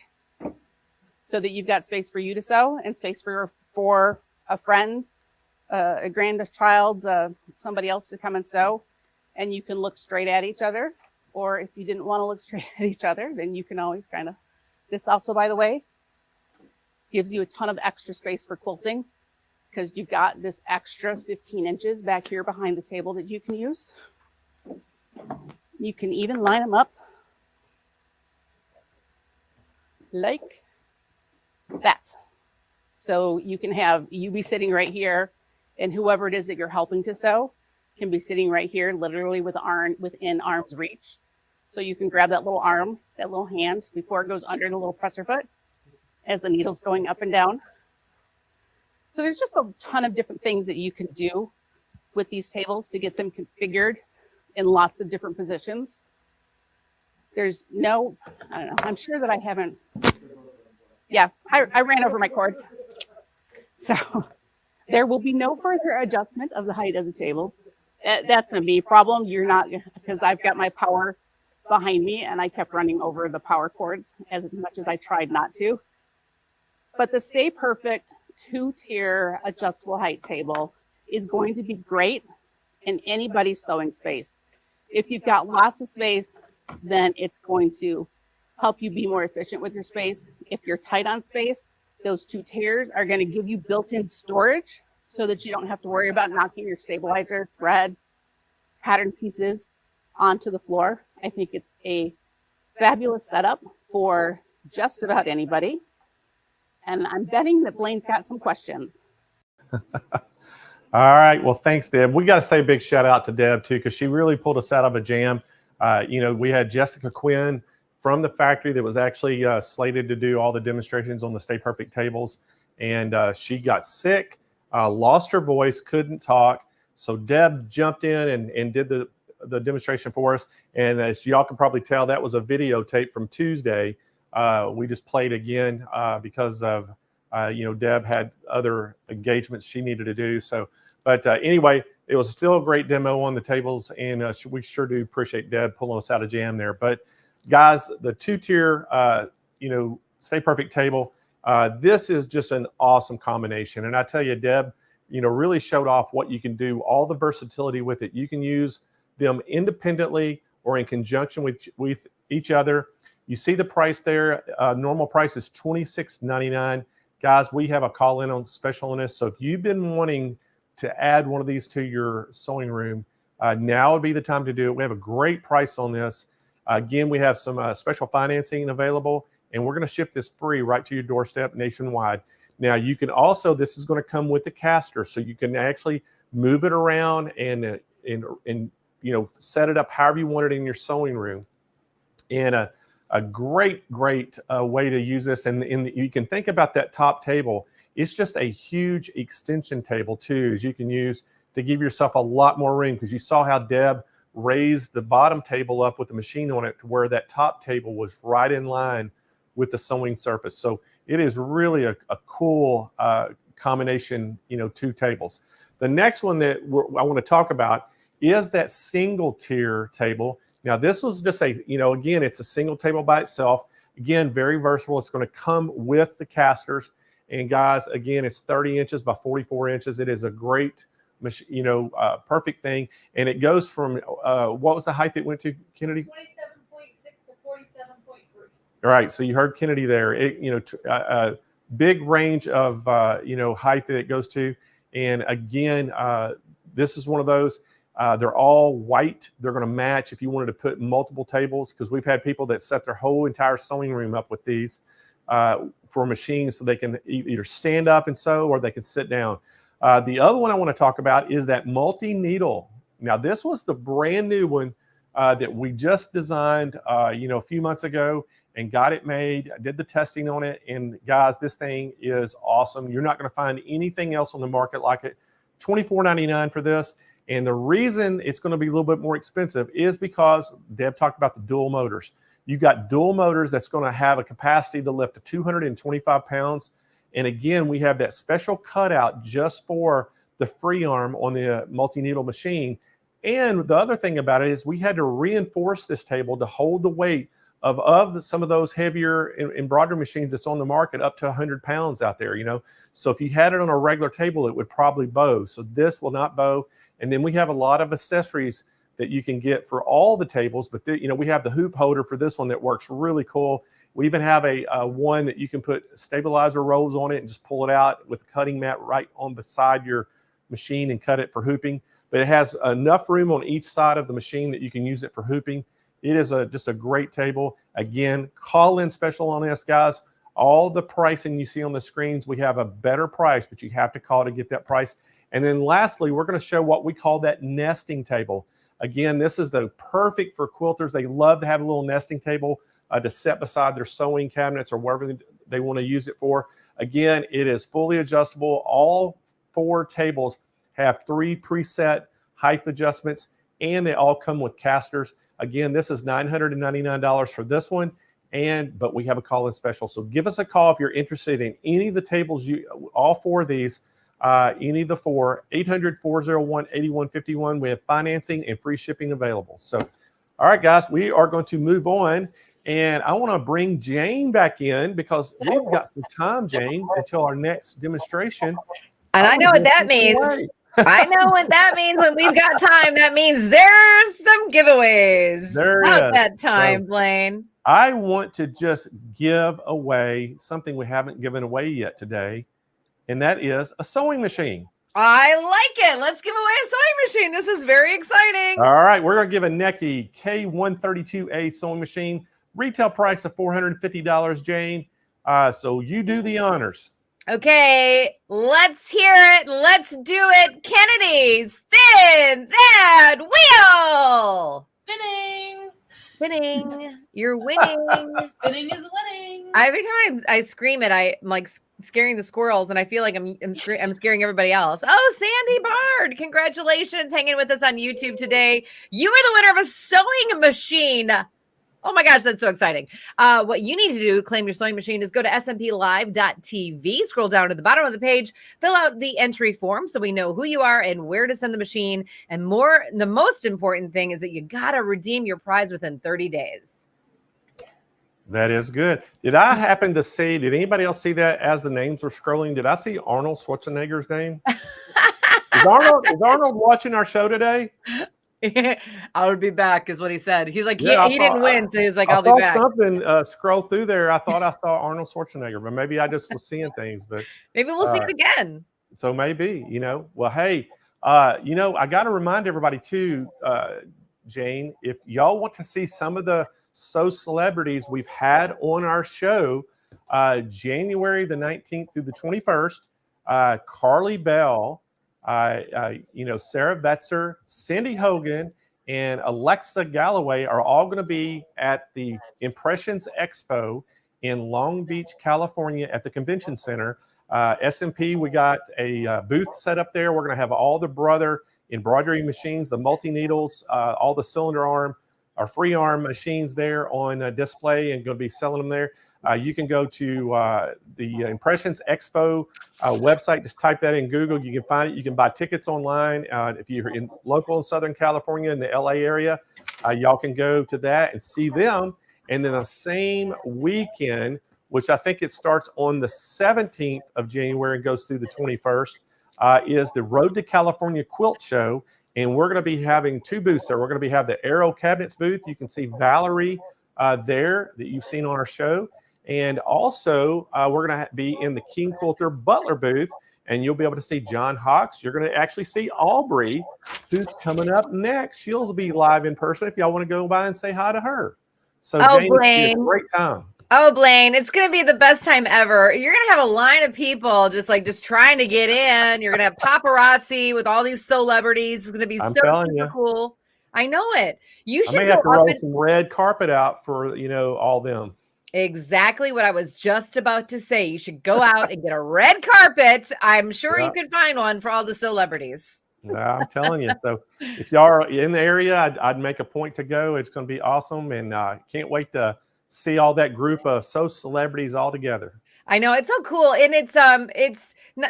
so that you've got space for you to sew and space for a friend, a grandchild, somebody else to come and sew. And you can look straight at each other. Or if you didn't want to look straight at each other, then you can always kind of, this also, by the way, gives you a ton of extra space for quilting because you've got this extra 15 inches back here behind the table that you can use. You can even line them up like that. So you can have you be sitting right here, and whoever it is that you're helping to sew can be sitting right here, literally within arm's reach. So you can grab that little arm, that little hand, before it goes under the little presser foot as the needle's going up and down. So there's just a ton of different things that you can do with these tables to get them configured in lots of different positions. There's no, I don't know, I'm sure that I haven't, yeah, I ran over my cords. So there will be no further adjustment of the height of the tables. That's a me problem. You're not, because I've got my power behind me and I kept running over the power cords as much as I tried not to. But the Stay Perfect 2-tier adjustable height table is going to be great in anybody's sewing space. If you've got lots of space, then it's going to help you be more efficient with your space. If you're tight on space, those 2 tiers are going to give you built-in storage so that you don't have to worry about knocking your stabilizer, thread, pattern pieces onto the floor. I think it's a fabulous setup for just about anybody. And I'm betting that Blaine's got some questions.
All right. Well, thanks, Deb. We got to say a big shout out to Deb, too, because she really pulled us out of a jam. We had Jessica Quinn from the factory that was actually slated to do all the demonstrations on the Stay Perfect tables. And she got sick, lost her voice, couldn't talk. So Deb jumped in and did the demonstration for us. And as y'all can probably tell, that was a videotape from Tuesday. We just played again because of, Deb had other engagements she needed to do. So, but anyway, it was still a great demo on the tables. And we sure do appreciate Deb pulling us out of jam there. But guys, the 2-tier, Stay Perfect table, this is just an awesome combination. And I tell you, Deb, really showed off what you can do, all the versatility with it. You can use them independently or in conjunction with each other. You see the price there. Normal price is $26.99. Guys, we have a call in on special on this. So if you've been wanting to add one of these to your sewing room, now would be the time to do it. We have a great price on this. Again, we have some special financing available, and we're going to ship this free right to your doorstep nationwide. Now, you can also, this is going to come with the caster, so you can actually move it around and set it up however you want it in your sewing room. And a great way to use this. And you can think about that top table. It's just a huge extension table too, as you can use to give yourself a lot more room, because you saw how Deb raised the bottom table up with the machine on it to where that top table was right in line with the sewing surface. So it is really a cool combination, 2 tables. The next one that I want to talk about is that single tier table. Now, this was just again, it's a single table by itself. Again, very versatile. It's going to come with the casters. And guys, again, it's 30 inches by 44 inches. It is a great, perfect thing. And it goes from, what was the height it went to, Kennedy?
27.6 to 47.3.
All right. So you heard Kennedy there. A big range of, height that it goes to. And again, this is one of those. They're all white. They're going to match if you wanted to put multiple tables, because we've had people that set their whole entire sewing room up with these for machines so they can either stand up and sew or they can sit down. The other one I want to talk about is that multi-needle Now, this was the brand new one that we just designed, a few months ago and got it made. I did the testing on it. And guys, this thing is awesome. You're not going to find anything else on the market like it. $24.99 for this. And the reason it's going to be a little bit more expensive is because Deb talked about the dual motors. You got dual motors that's going to have a capacity to lift to 225 pounds. And again, we have that special cutout just for the free arm on the multi-needle machine. And the other thing about it is we had to reinforce this table to hold the weight of some of those heavier embroidery machines that's on the market up to 100 pounds out there, So if you had it on a regular table, it would probably bow. So this will not bow. And then we have a lot of accessories that you can get for all the tables. But, we have the hoop holder for this one that works really cool. We even have a one that you can put stabilizer rolls on it and just pull it out with a cutting mat right on beside your machine and cut it for hooping. But it has enough room on each side of the machine that you can use it for hooping. It is just a great table. Again, call in special on this, guys. All the pricing you see on the screens, we have a better price, but you have to call to get that price. And then lastly, we're going to show what we call that nesting table. Again, this is the perfect for quilters. They love to have a little nesting table to set beside their sewing cabinets or wherever they want to use it for. Again, it is fully adjustable. All 4 tables have 3 preset height adjustments, and they all come with casters. Again, this is $999 for this one, but we have a call-in special. So give us a call if you're interested in any of the tables, all 4 of these, any of the 4, 800-401-8151. We have financing and free shipping available. So, all right, guys, we are going to move on. And I want to bring Jane back in because we've got some time, Jane, until our next demonstration.
And I know what that means. I know what that means when we've got time. That means there's some giveaways. About that time, Blaine.
I want to just give away something we haven't given away yet today, and that is a sewing machine.
I like it. Let's give away a sewing machine. This is very exciting.
All right, we're going to give a Necki K132A sewing machine. Retail price of $450, Jane. So you do the honors.
Okay, let's hear it. Let's do it. Kennedy, spin that wheel. Spinning. You're winning.
Spinning is winning.
Every time I scream it, I'm like scaring the squirrels, and I feel like I'm scaring everybody else. Oh, Sandy Bard, congratulations, hanging with us on YouTube today. You are the winner of a sewing machine. Oh my gosh, that's so exciting. What you need to do to claim your sewing machine is go to SMPLive.tv, scroll down to the bottom of the page, fill out the entry form so we know who you are and where to send the machine. And the most important thing is that you got to redeem your prize within 30 days.
That is good. Did I happen to see, did anybody else see that as the names were scrolling? Did I see Arnold Schwarzenegger's name? Is Arnold watching our show today?
I would be back is what he said. He's like, he didn't win. So he's like, I'll be back.
Something scroll through there. I thought I saw Arnold Schwarzenegger, but maybe I just was seeing things, but
maybe we'll see it again.
So maybe, well, hey, I got to remind everybody too, Jane, if y'all want to see some of the sew celebrities we've had on our show, January the 19th through the 21st, Carly Bell, Sarah Betzer, Cindy Hogan, and Alexa Galloway are all going to be at the Impressions Expo in Long Beach, California at the Convention Center. SMP, we got a booth set up there. We're going to have all the brother embroidery machines, the multi-needles, all the cylinder arm, our free arm machines there on display and going to be selling them there. You can go to the Impressions Expo website. Just type that in Google. You can find it. You can buy tickets online. If you're in local in Southern California in the LA area, y'all can go to that and see them. And then the same weekend, which I think it starts on the 17th of January and goes through the 21st, is the Road to California Quilt Show. And we're going to be having 2 booths there. We're going to have the Aero Cabinets booth. You can see Valerie there that you've seen on our show. And also, we're going to be in the King Quilter Butler booth, and you'll be able to see John Hawks. You're going to actually see Aubrey, who's coming up next. She'll be live in person if y'all want to go by and say hi to her. So, Jane,
Blaine.
it's a great time.
Oh, Blaine, it's going to be the best time ever. You're going to have a line of people just trying to get in. You're going to have paparazzi with all these celebrities. It's going to be
I'm
so
telling
super
you.
cool. I know it. You
I
should
may
go
have to
up
roll
and
some red carpet out for, all them.
exactly what I was just about to say. You should go out and get a red carpet. I'm sure
Yeah.
you could find one for all the celebrities.
Yeah, I'm telling you. So if y'all are in the area, I'd make a point to go. It's going to be awesome, and can't wait to see all that group of celebrities all together.
I know it's so cool, and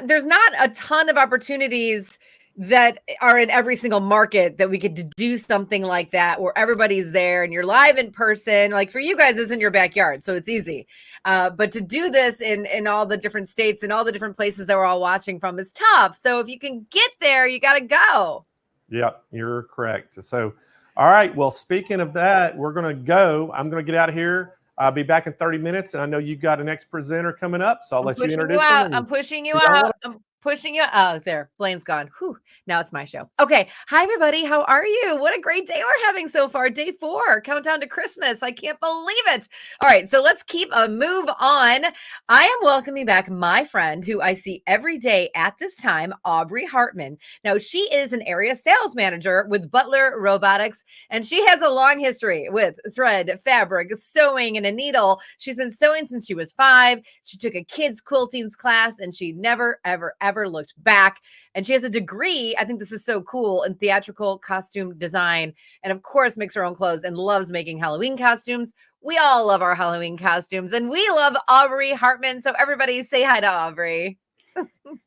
there's not a ton of opportunities that are in every single market that we get to do something like that where everybody's there and you're live in person. Like for you guys, it's in your backyard, so it's easy. But to do this in all the different states and all the different places that we're all watching from is tough. So if you can get there, you got to go.
Yep, you're correct. So, all right. Well, speaking of that, we're going to go. I'm going to get out of here. I'll be back in 30 minutes, and I know you've got an next presenter coming up, so I'll let you introduce them.
I'm pushing you
see y'all
out.
later.
I'm pushing you out. There, Blaine's gone. Whew. Now it's my show. Okay. Hi, everybody. How are you? What a great day we're having so far. Day 4, countdown to Christmas. I can't believe it. All right. So let's keep a move on. I am welcoming back my friend who I see every day at this time, Aubrey Hartman. Now, she is an area sales manager with Butler Robotics, and she has a long history with thread, fabric, sewing, and a needle. She's been sewing since she was 5. She took a kids quilting class, and she never, ever looked back. And she has a degree, I think this is so cool, in theatrical costume design, and of course makes her own clothes and loves making Halloween costumes. We all love our Halloween costumes, and we love Aubrey Hartman. So everybody say hi to Aubrey.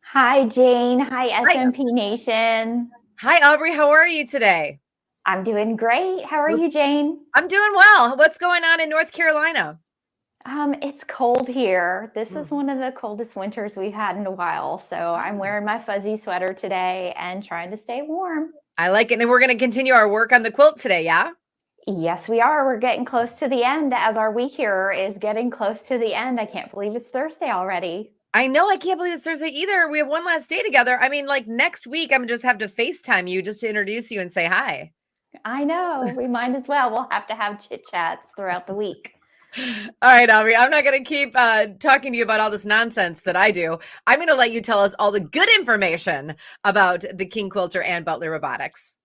Hi, Jane. Hi, SMP Nation.
Hi, Aubrey. How are you today?
I'm doing great. How are you, Jane?
I'm doing well. What's going on in North Carolina?
It's cold here. This is one of the coldest winters we've had in a while. So I'm wearing my fuzzy sweater today and trying to stay warm.
I like it. And we're going to continue our work on the quilt today, yeah?
Yes, we are. We're getting close to the end as our week here is getting close to the end. I can't believe it's Thursday already.
I know. I can't believe it's Thursday either. We have one last day together. I mean, like next week, I'm going to just have to FaceTime you just to introduce you and say hi.
I know. We might as well. We'll have to have chit chats throughout the week.
All right, Aubrey, I'm not going to keep talking to you about all this nonsense that I do. I'm going to let you tell us all the good information about the King Quilter and Butler Robotics.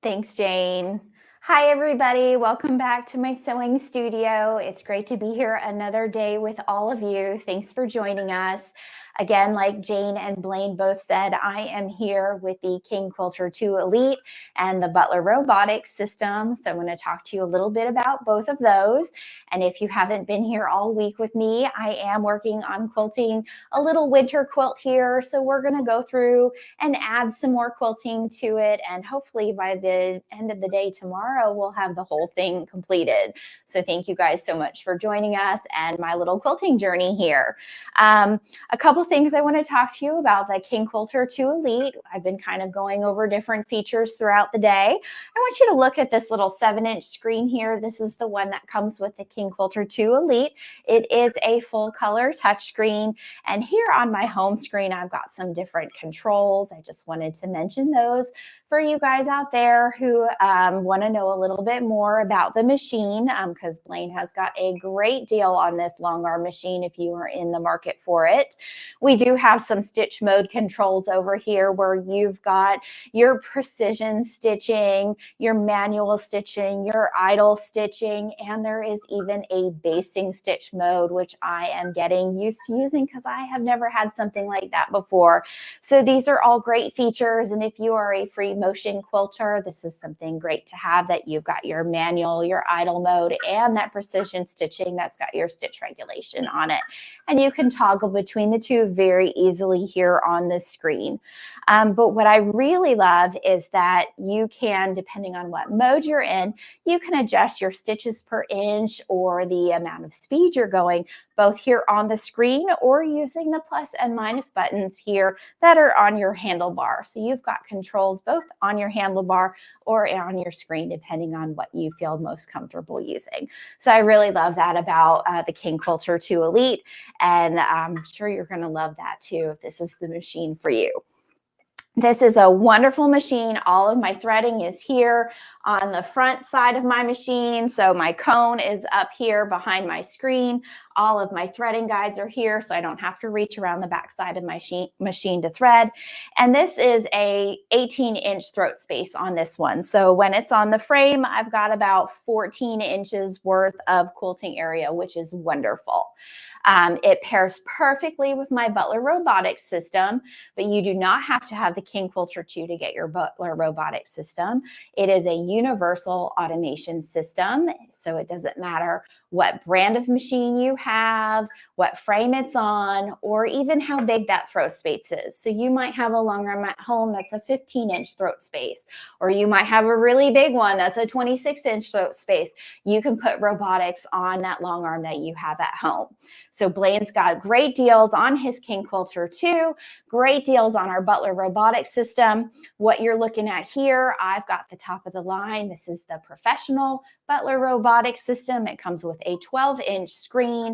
Thanks, Jane. Hi, everybody. Welcome back to my sewing studio. It's great to be here another day with all of you. Thanks for joining us. Again, like Jane and Blaine both said, I am here with the King Quilter 2 Elite and the Butler Robotics system. So I'm going to talk to you a little bit about both of those. And if you haven't been here all week with me, I am working on quilting a little winter quilt here. So we're going to go through and add some more quilting to it. And hopefully by the end of the day tomorrow, we'll have the whole thing completed. So thank you guys so much for joining us and my little quilting journey here. A couple things I want to talk to you about the King Quilter 2 Elite. I've been kind of going over different features throughout the day. I want you to look at this little 7-inch screen here. This is the one that comes with the King Quilter 2 Elite. It is a full color touchscreen. And here on my home screen, I've got some different controls. I just wanted to mention those for you guys out there who want to know a little bit more about the machine, because Blaine has got a great deal on this long arm machine if you are in the market for it. We do have some stitch mode controls over here where you've got your precision stitching, your manual stitching, your idle stitching, and there is even a basting stitch mode, which I am getting used to using because I have never had something like that before. So these are all great features, and if you are a free motion quilter, this is something great to have, that you've got your manual, your idle mode, and that precision stitching that's got your stitch regulation on it. And you can toggle between the two very easily here on this screen. But what I really love is that you can, depending on what mode you're in, you can adjust your stitches per inch or the amount of speed you're going, both here on the screen or using the plus and minus buttons here that are on your handlebar. So you've got controls both on your handlebar or on your screen, depending on what you feel most comfortable using. So I really love that about the King Quilter 2 Elite, and I'm sure you're going to love that too if this is the machine for you. This is a wonderful machine. All of my threading is here on the front side of my machine. So my cone is up here behind my screen. All of my threading guides are here, so I don't have to reach around the back side of my machine to thread. And this is a 18-inch throat space on this one. So when it's on the frame, I've got about 14 inches worth of quilting area, which is wonderful. It pairs perfectly with my Butler robotics system, but you do not have to have the King Quilter 2 to get your Butler robotics system. It is a universal automation system, so it doesn't matter what brand of machine you have, what frame it's on, or even how big that throat space is. So you might have a long arm at home that's a 15-inch throat space, or you might have a really big one that's a 26-inch throat space. You can put robotics on that long arm that you have at home. So Blaine's got great deals on his King Quilter 2, great deals on our Butler robotics system. What you're looking at here, I've got the top of the line. This is the professional Butler robotics system. It comes with a 12-inch screen.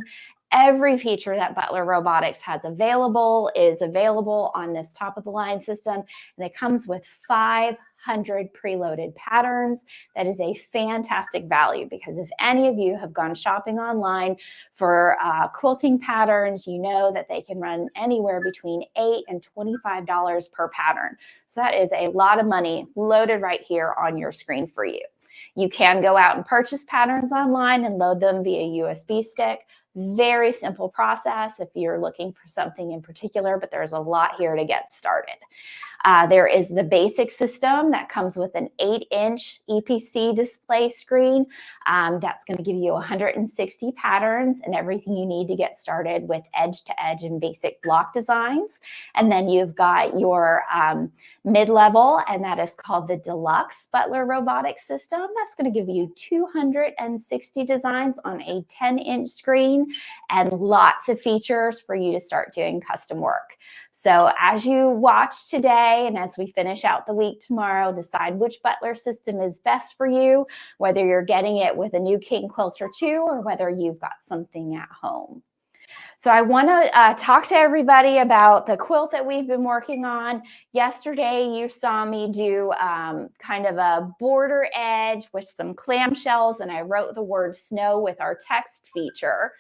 Every feature that Butler Robotics has available is available on this top of the line system, and it comes with 500 preloaded patterns. That is a fantastic value, because if any of you have gone shopping online for quilting patterns, you know that they can run anywhere between $8 and $25 per pattern. So that is a lot of money loaded right here on your screen for you. You can go out and purchase patterns online and load them via USB stick. Very simple process if you're looking for something in particular, but there's a lot here to get started. There is the basic system that comes with an 8-inch EPC display screen. That's going to give you 160 patterns and everything you need to get started with edge-to-edge and basic block designs. And then you've got your mid-level, and that is called the Deluxe Butler Robotics System. That's going to give you 260 designs on a 10-inch screen and lots of features for you to start doing custom work. So as you watch today and as we finish out the week tomorrow, decide which Butler system is best for you, whether you're getting it with a new King Quilter 2 or whether you've got something at home. So I want to talk to everybody about the quilt that we've been working on. Yesterday, you saw me do kind of a border edge with some clamshells, and I wrote the word snow with our text feature.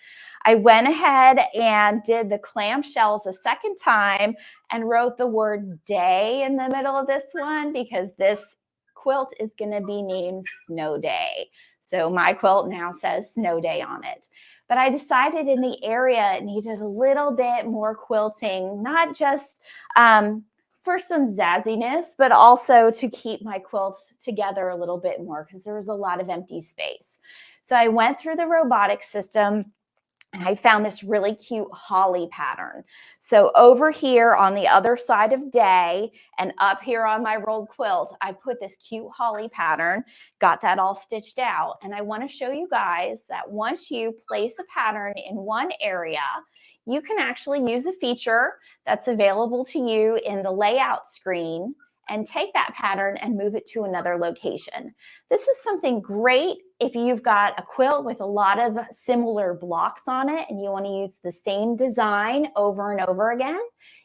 I went ahead and did the clamshells a second time and wrote the word day in the middle of this one, because this quilt is going to be named Snow Day. So my quilt now says Snow Day on it. But I decided in the area it needed a little bit more quilting, not just for some zazziness, but also to keep my quilts together a little bit more, because there was a lot of empty space. So I went through the robotics system and I found this really cute holly pattern. So over here on the other side of day and up here on my rolled quilt, I put this cute holly pattern, got that all stitched out. And I want to show you guys that once you place a pattern in one area, you can actually use a feature that's available to you in the layout screen and take that pattern and move it to another location. This is something great if you've got a quilt with a lot of similar blocks on it and you want to use the same design over and over again.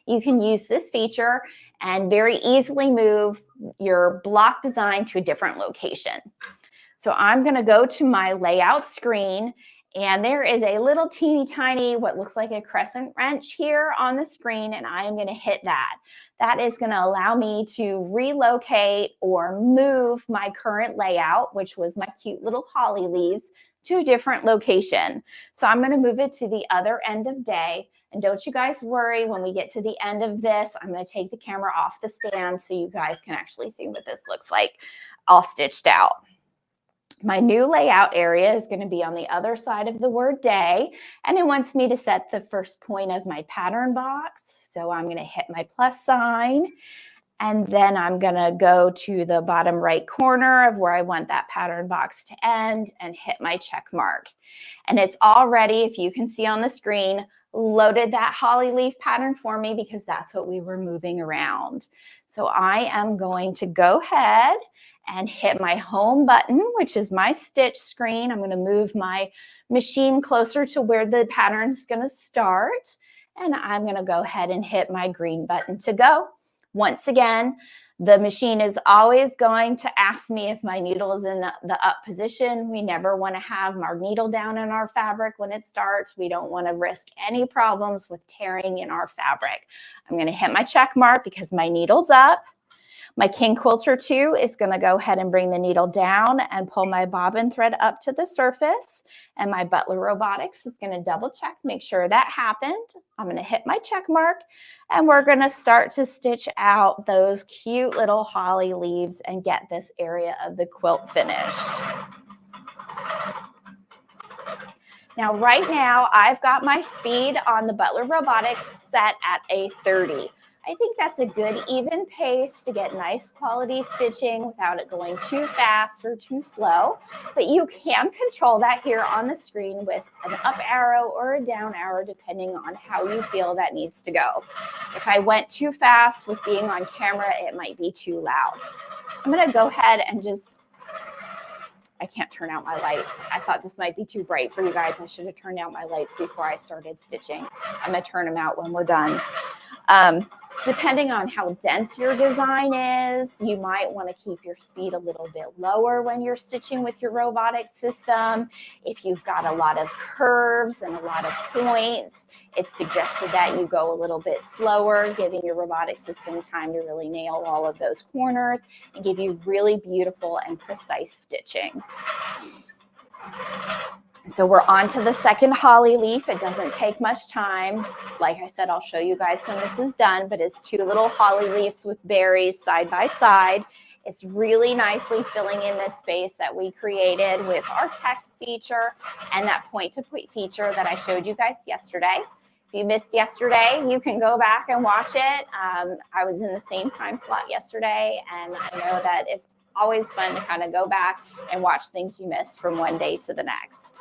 You can use this feature and very easily move your block design to a different location. So I'm going to go to my layout screen, and there is a little teeny tiny, what looks like a crescent wrench here on the screen, and I am going to hit that. That is going to allow me to relocate or move my current layout, which was my cute little holly leaves, to a different location. So I'm going to move it to the other end of day. And don't you guys worry, when we get to the end of this, I'm going to take the camera off the stand so you guys can actually see what this looks like all stitched out. My new layout area is going to be on the other side of the word day, and it wants me to set the first point of my pattern box. So I'm going to hit my plus sign, and then I'm going to go to the bottom right corner of where I want that pattern box to end and hit my check mark. And it's already, if you can see on the screen, loaded that holly leaf pattern for me, because that's what we were moving around. So I am going to go ahead and hit my home button, which is my stitch screen. I'm going to move my machine closer to where the pattern is going to start. And I'm going to go ahead and hit my green button to go. Once again, the machine is always going to ask me if my needle is in the up position. We never want to have our needle down in our fabric when it starts. We don't want to risk any problems with tearing in our fabric. I'm going to hit my check mark because my needle's up. My King Quilter 2 is going to go ahead and bring the needle down and pull my bobbin thread up to the surface. And my Butler Robotics is going to double check, make sure that happened. I'm going to hit my check mark, and we're going to start to stitch out those cute little holly leaves and get this area of the quilt finished. Now, right now, I've got my speed on the Butler Robotics set at a 30. I think that's a good even pace to get nice quality stitching without it going too fast or too slow. But you can control that here on the screen with an up arrow or a down arrow, depending on how you feel that needs to go. If I went too fast with being on camera, it might be too loud. I'm going to go ahead and I can't turn out my lights. I thought this might be too bright for you guys. I should have turned out my lights before I started stitching. I'm going to turn them out when we're done. Depending on how dense your design is, you might want to keep your speed a little bit lower when you're stitching with your robotic system. If you've got a lot of curves and a lot of points, it's suggested that you go a little bit slower, giving your robotic system time to really nail all of those corners and give you really beautiful and precise stitching. So we're on to the second holly leaf. It doesn't take much time. Like I said, I'll show you guys when this is done, but it's two little holly leaves with berries side by side. It's really nicely filling in this space that we created with our text feature and that point-to-point feature that I showed you guys yesterday. If you missed yesterday, you can go back and watch it. I was in the same time slot yesterday, and I know that it's always fun to kind of go back and watch things you missed from one day to the next.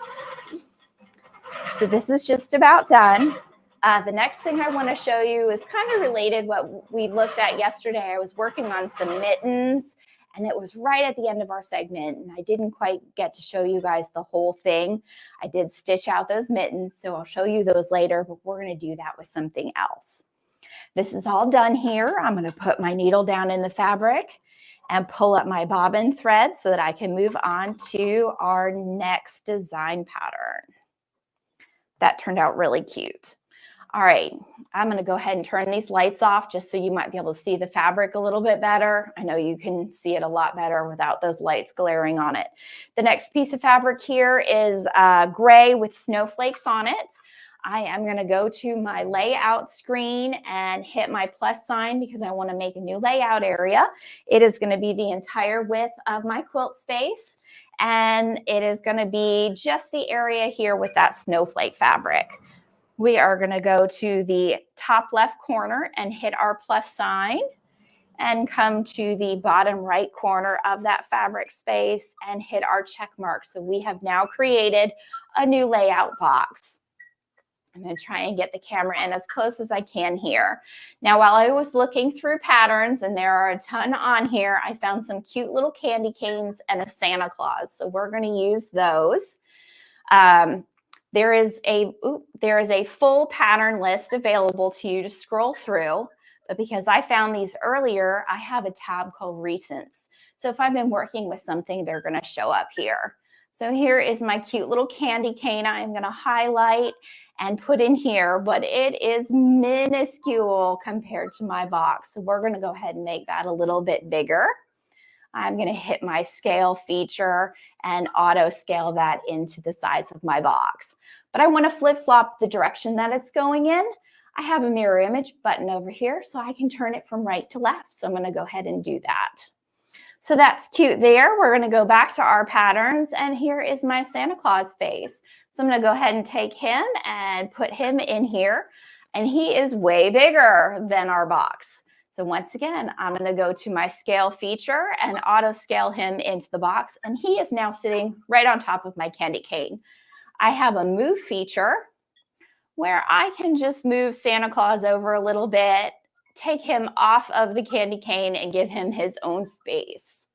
So this is just about done. The next thing I want to show you is kind of related what we looked at yesterday. I was working on some mittens, and it was right at the end of our segment, and I didn't quite get to show you guys the whole thing. I did stitch out those mittens, so I'll show you those later, but we're going to do that with something else. This is all done here. I'm going to put my needle down in the fabric and pull up my bobbin thread so that I can move on to our next design pattern. That turned out really cute. All right, I'm going to go ahead and turn these lights off just so you might be able to see the fabric a little bit better. I know you can see it a lot better without those lights glaring on it. The next piece of fabric here is gray with snowflakes on it. I am going to go to my layout screen and hit my plus sign because I want to make a new layout area. It is going to be the entire width of my quilt space, and it is going to be just the area here with that snowflake fabric. We are going to go to the top left corner and hit our plus sign and come to the bottom right corner of that fabric space and hit our check mark. So we have now created a new layout box. I'm going to try and get the camera in as close as I can here. Now, while I was looking through patterns, and there are a ton on here, I found some cute little candy canes and a Santa Claus. So we're going to use those. There is a full pattern list available to you to scroll through. But because I found these earlier, I have a tab called Recents. So if I've been working with something, they're going to show up here. So here is my cute little candy cane I'm going to highlight and put in here, but it is minuscule compared to my box. So we're going to go ahead and make that a little bit bigger. I'm going to hit my scale feature and auto scale that into the size of my box. But I want to flip-flop the direction that it's going in. I have a mirror image button over here, so I can turn it from right to left. So I'm going to go ahead and do that. So that's cute there. We're going to go back to our patterns, and here is my Santa Claus face. So I'm going to go ahead and take him and put him in here, and he is way bigger than our box. So once again, I'm going to go to my scale feature and auto scale him into the box, and he is now sitting right on top of my candy cane. I have a move feature where I can just move Santa Claus over a little bit, take him off of the candy cane and give him his own space.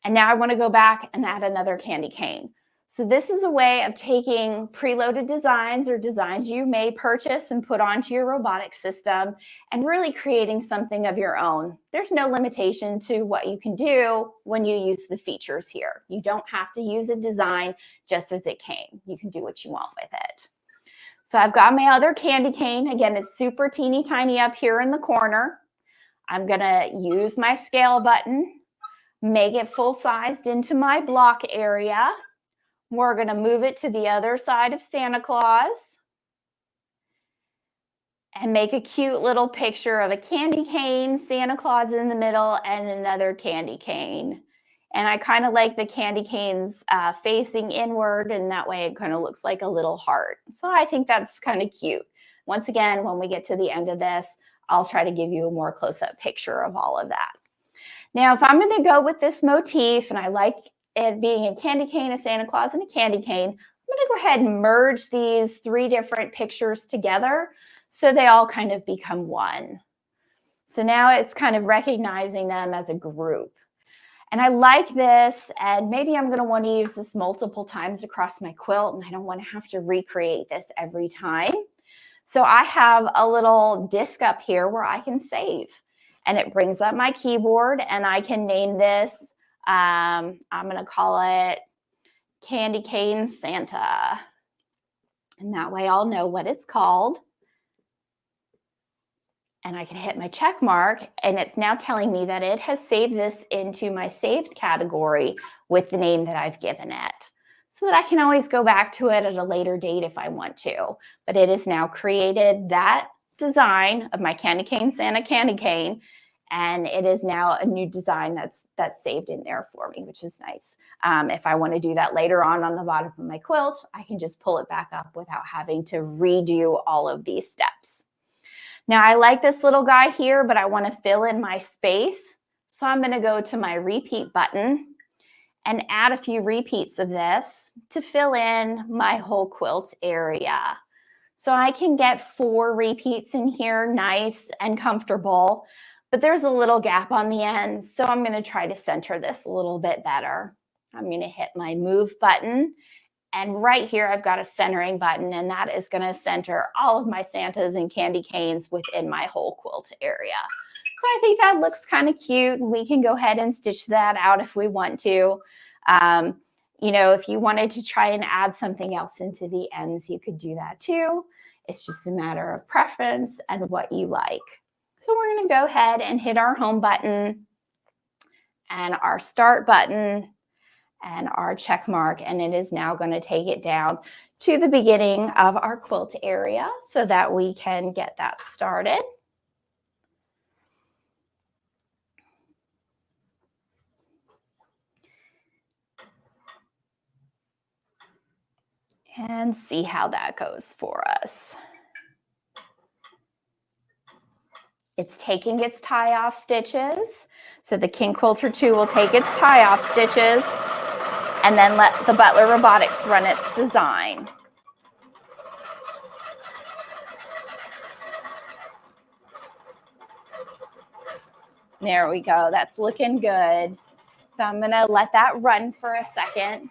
And now I want to go back and add another candy cane. So this is a way of taking preloaded designs or designs you may purchase and put onto your robotic system and really creating something of your own. There's no limitation to what you can do when you use the features here. You don't have to use a design just as it came. You can do what you want with it. So I've got my other candy cane. Again, it's super teeny tiny up here in the corner. I'm gonna use my scale button, make it full-sized into my block area. We're going to move it to the other side of Santa Claus and make a cute little picture of a candy cane, Santa Claus in the middle, and another candy cane. And I kind of like the candy canes facing inward, and that way it kind of looks like a little heart. So I think that's kind of cute. Once again, when we get to the end of this, I'll try to give you a more close-up picture of all of that. Now, if I'm going to go with this motif, and I like it being a candy cane, a Santa Claus, and a candy cane, I'm going to go ahead and merge these 3 different pictures together so they all kind of become one. So now it's kind of recognizing them as a group. And I like this, and maybe I'm going to want to use this multiple times across my quilt, and I don't want to have to recreate this every time. So I have a little disc up here where I can save, and it brings up my keyboard, and I can name this. I'm going to call it Candy Cane Santa. And that way I'll know what it's called. And I can hit my check mark, and it's now telling me that it has saved this into my saved category with the name that I've given it, so that I can always go back to it at a later date if I want to. But it has now created that design of my Candy Cane Santa candy cane, and it is now a new design that's saved in there for me, which is nice. If I want to do that later on the bottom of my quilt, I can just pull it back up without having to redo all of these steps. Now, I like this little guy here, but I want to fill in my space. So I'm going to go to my repeat button and add a few repeats of this to fill in my whole quilt area. So I can get 4 repeats in here, nice and comfortable. But there's a little gap on the end, so I'm going to try to center this a little bit better. I'm going to hit my move button, and right here I've got a centering button, and that is going to center all of my Santas and candy canes within my whole quilt area. So I think that looks kind of cute. We can go ahead and stitch that out if we want to. You know, if you wanted to try and add something else into the ends, you could do that too. It's just a matter of preference and what you like. So we're going to go ahead and hit our home button and our start button and our check mark, and it is now going to take it down to the beginning of our quilt area so that we can get that started. And see how that goes for us. It's taking its tie-off stitches. So the King Quilter 2 will take its tie-off stitches and then let the Butler Robotics run its design. There we go. That's looking good. So I'm going to let that run for a second.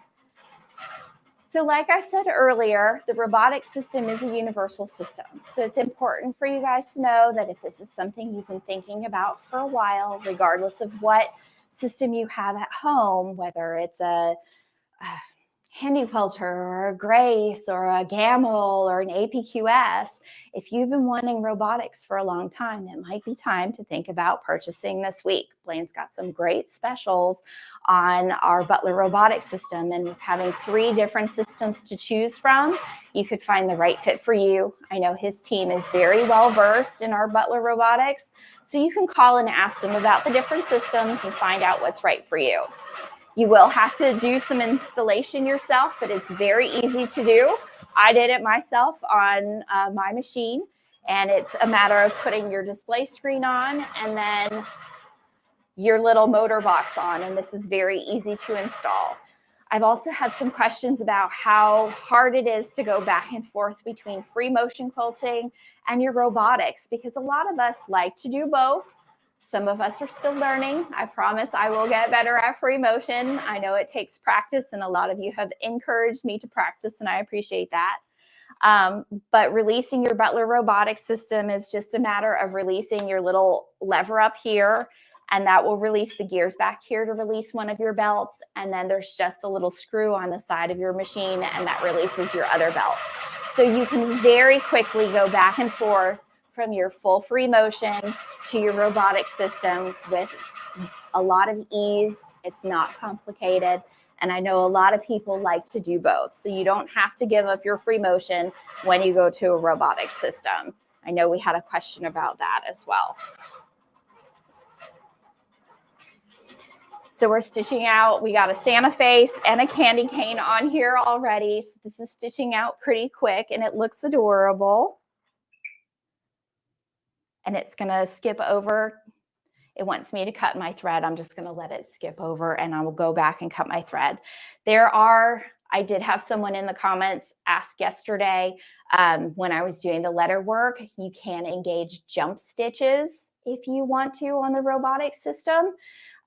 So like I said earlier, the robotic system is a universal system. So it's important for you guys to know that if this is something you've been thinking about for a while, regardless of what system you have at home, whether it's a Handy Quilter or a Grace or a Gamble or an APQS, if you've been wanting robotics for a long time, it might be time to think about purchasing this week. Blaine's got some great specials on our Butler robotic system, and with having 3 different systems to choose from, you could find the right fit for you. I know his team is very well versed in our Butler robotics, so you can call and ask them about the different systems and find out what's right for you. You will have to do some installation yourself, but it's very easy to do. I did it myself on my machine, and it's a matter of putting your display screen on and then your little motor box on, and this is very easy to install. I've also had some questions about how hard it is to go back and forth between free motion quilting and your robotics, because a lot of us like to do both, Some of us are still learning. I promise I will get better at free motion. I know it takes practice, and a lot of you have encouraged me to practice, and I appreciate that. But releasing your Butler robotics system is just a matter of releasing your little lever up here, and that will release the gears back here to release one of your belts. And then there's just a little screw on the side of your machine, and that releases your other belt. So you can very quickly go back and forth from your full free motion to your robotic system with a lot of ease. It's not complicated. And I know a lot of people like to do both. So you don't have to give up your free motion when you go to a robotic system. I know we had a question about that as well. So we're stitching out, we got a Santa face and a candy cane on here already. So this is stitching out pretty quick, and it looks adorable. And it's gonna skip over. It wants me to cut my thread. I'm just gonna let it skip over, and I will go back and cut my thread. I did have someone in the comments ask yesterday, when I was doing the letter work, you can engage jump stitches if you want to on the robotic system.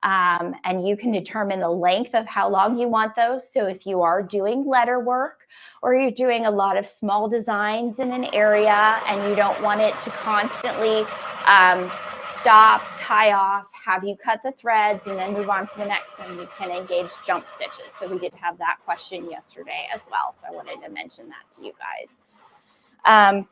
And you can determine the length of how long you want those. So if you are doing letter work, or you're doing a lot of small designs in an area and you don't want it to constantly stop, tie off, have you cut the threads and then move on to the next one, you can engage jump stitches. So we did have that question yesterday as well. So I wanted to mention that to you guys.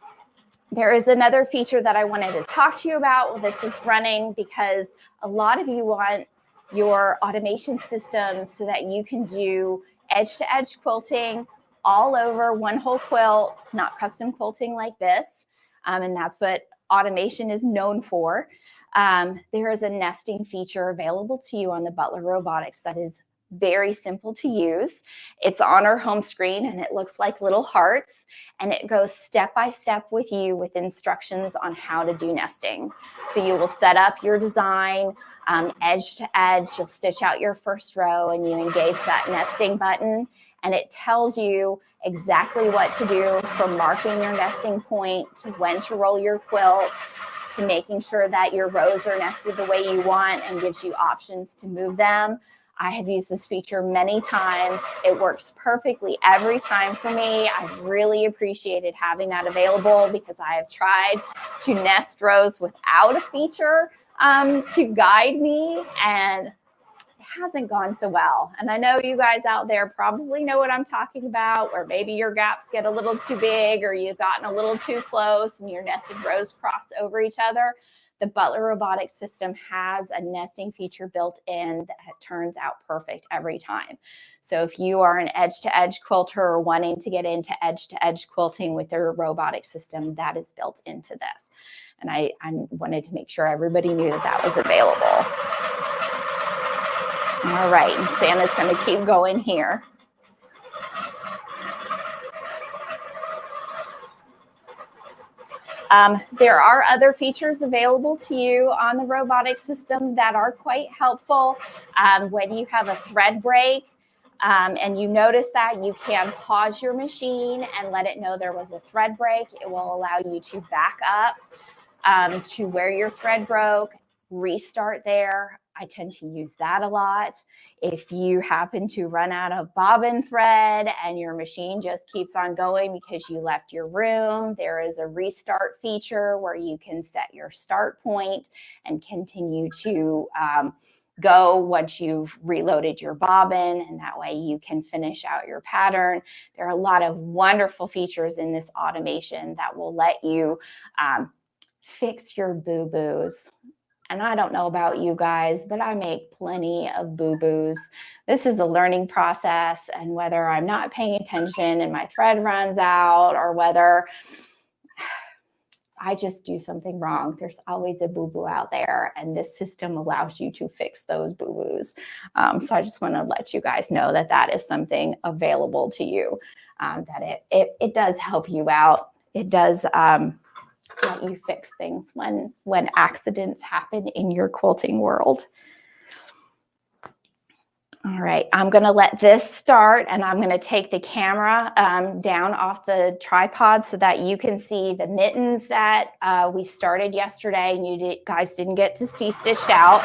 There is another feature that I wanted to talk to you about. This is running because a lot of you want your automation system so that you can do edge-to-edge quilting all over one whole quilt, not custom quilting like this. And that's what automation is known for. There is a nesting feature available to you on the Butler Robotics that is very simple to use. It's on our home screen, and it looks like little hearts, and it goes step by step with you with instructions on how to do nesting. So you will set up your design edge to edge. You'll stitch out your first row, and you engage that nesting button, and it tells you exactly what to do from marking your nesting point to when to roll your quilt to making sure that your rows are nested the way you want, and gives you options to move them. I have used this feature many times. It works perfectly every time for me. I've really appreciated having that available because I have tried to nest rows without a feature to guide me, and it hasn't gone so well. And I know you guys out there probably know what I'm talking about, where maybe your gaps get a little too big or you've gotten a little too close and your nested rows cross over each other. The Butler Robotics system has a nesting feature built in that turns out perfect every time. So if you are an edge-to-edge quilter or wanting to get into edge-to-edge quilting with their robotic system, that is built into this. And I wanted to make sure everybody knew that that was available. All right, and Santa's going to keep going here. There are other features available to you on the robotic system that are quite helpful. When you have a thread break and you notice that, you can pause your machine and let it know there was a thread break. It will allow you to back up to where your thread broke, restart there. I tend to use that a lot. If you happen to run out of bobbin thread and your machine just keeps on going because you left your room, there is a restart feature where you can set your start point and continue to go once you've reloaded your bobbin, and that way you can finish out your pattern. There are a lot of wonderful features in this automation that will let you fix your boo-boos. And I don't know about you guys, but I make plenty of boo-boos. This is a learning process, and whether I'm not paying attention and my thread runs out, or whether I just do something wrong, there's always a boo-boo out there, and this system allows you to fix those boo-boos. So I just want to let you guys know that that is something available to you, that it does help you out. It does let you fix things when accidents happen in your quilting world. All right, I'm going to let this start, and I'm going to take the camera down off the tripod so that you can see the mittens that we started yesterday and you guys didn't get to see stitched out.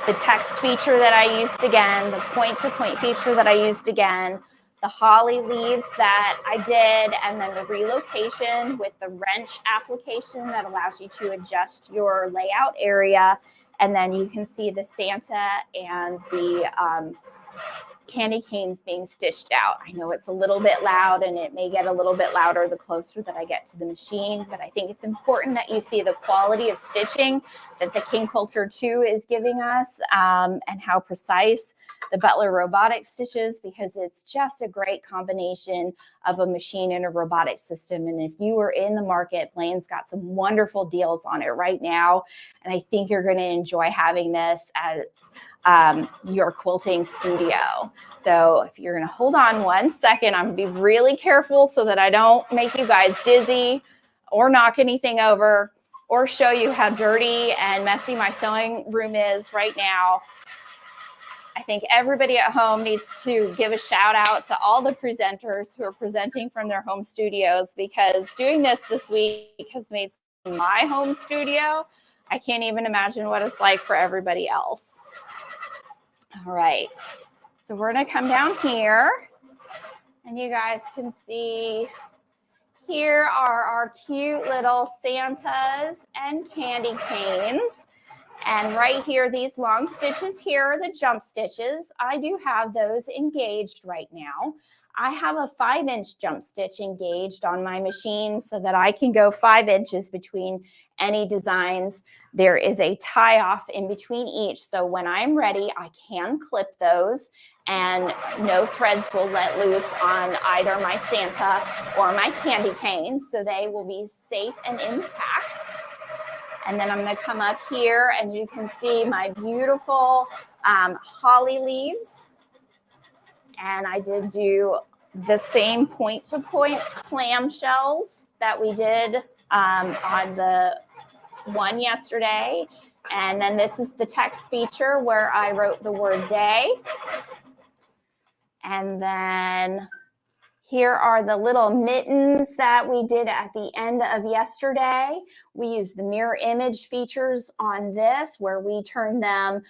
The text feature that I used again, the point-to-point feature that I used again, the holly leaves that I did, and then the relocation with the wrench application that allows you to adjust your layout area. And then you can see the Santa and the candy canes being stitched out. I know it's a little bit loud, and it may get a little bit louder the closer that I get to the machine, but I think it's important that you see the quality of stitching that the King Quilter 2 is giving us, and how precise the Butler robotics stitches, because it's just a great combination of a machine and a robotic system. And if you are in the market, Blaine's got some wonderful deals on it right now, and I think you're going to enjoy having this as your quilting studio. So if you're going to hold on 1 second, I'm going to be really careful so that I don't make you guys dizzy or knock anything over or show you how dirty and messy my sewing room is right now. I think everybody at home needs to give a shout out to all the presenters who are presenting from their home studios, because doing this week has made my home studio, I can't even imagine what it's like for everybody else. All right, so we're going to come down here, and you guys can see here are our cute little Santas and candy canes. And right here, these long stitches here are the jump stitches. I do have those engaged right now. I have a 5-inch jump stitch engaged on my machine so that I can go 5 inches between any designs. There is a tie off in between each. So when I'm ready, I can clip those and no threads will let loose on either my Santa or my candy canes. So they will be safe and intact. And then I'm going to come up here and you can see my beautiful holly leaves. And I did do the same point-to-point clamshells that we did on the one yesterday. And then this is the text feature where I wrote the word day. And then here are the little mittens that we did at the end of yesterday. We used the mirror image features on this where we turned them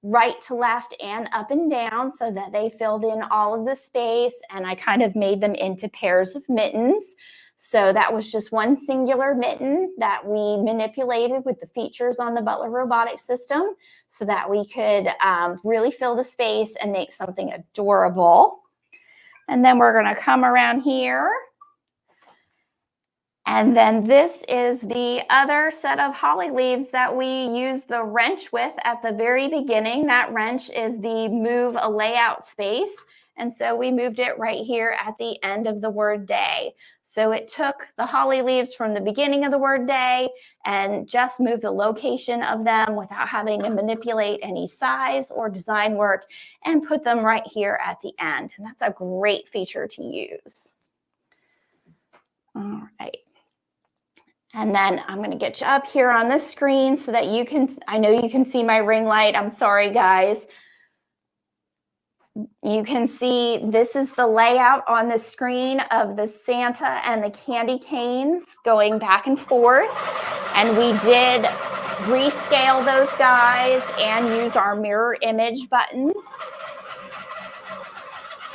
right to left and up and down so that they filled in all of the space, and I kind of made them into pairs of mittens. So that was just one singular mitten that we manipulated with the features on the Butler robotics system so that we could really fill the space and make something adorable. And then we're going to come around here. And then this is the other set of holly leaves that we used the wrench with at the very beginning. That wrench is the move a layout space. And so we moved it right here at the end of the word day. So it took the holly leaves from the beginning of the word day and just moved the location of them without having to manipulate any size or design work and put them right here at the end. And that's a great feature to use. All right. And then I'm going to get you up here on the screen so that you can, I know you can see my ring light. I'm sorry, guys. You can see this is the layout on the screen of the Santa and the candy canes going back and forth. And we did rescale those guys and use our mirror image buttons.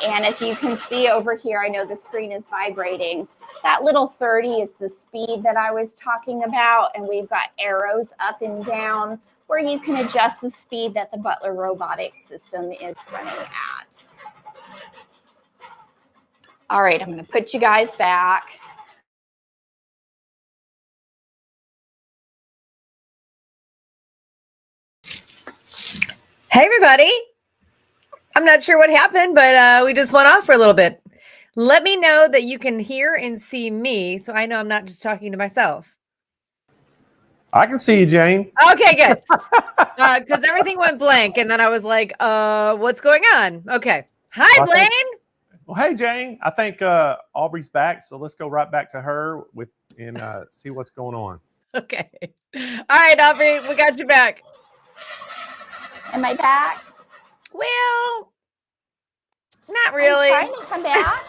And if you can see over here, I know the screen is vibrating. That little 30 is the speed that I was talking about. And we've got arrows up and down where you can adjust the speed that the Butler robotics system is running at. All right, I'm going to put you guys back.
Hey, everybody. I'm not sure what happened, but we just went off for a little bit. Let me know that you can hear and see me so I know I'm not just talking to myself.
I can see you, Jane.
Okay, good. Because everything went blank, and then I was like, what's going on? Okay. Hi,
Well,
Blaine.
Well, hey, Jane. I think Aubrey's back, so let's go right back to her and see what's going on.
Okay. All right, Aubrey, we got you back.
Am I back?
Well, not
I'm
really.
trying to come back.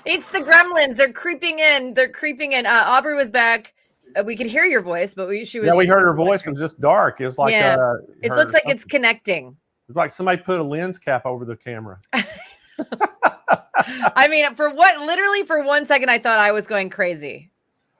It's the gremlins. They're creeping in. They're creeping in. Aubrey was back. We could hear your voice, but she was.
Yeah, we
just
heard her
in the
voice. It
restroom.
was just dark. It was like
Yeah. It looks like it's
something.
connecting.
It was like somebody put a lens cap over the camera.
I mean, literally for 1 second, I thought I was going crazy.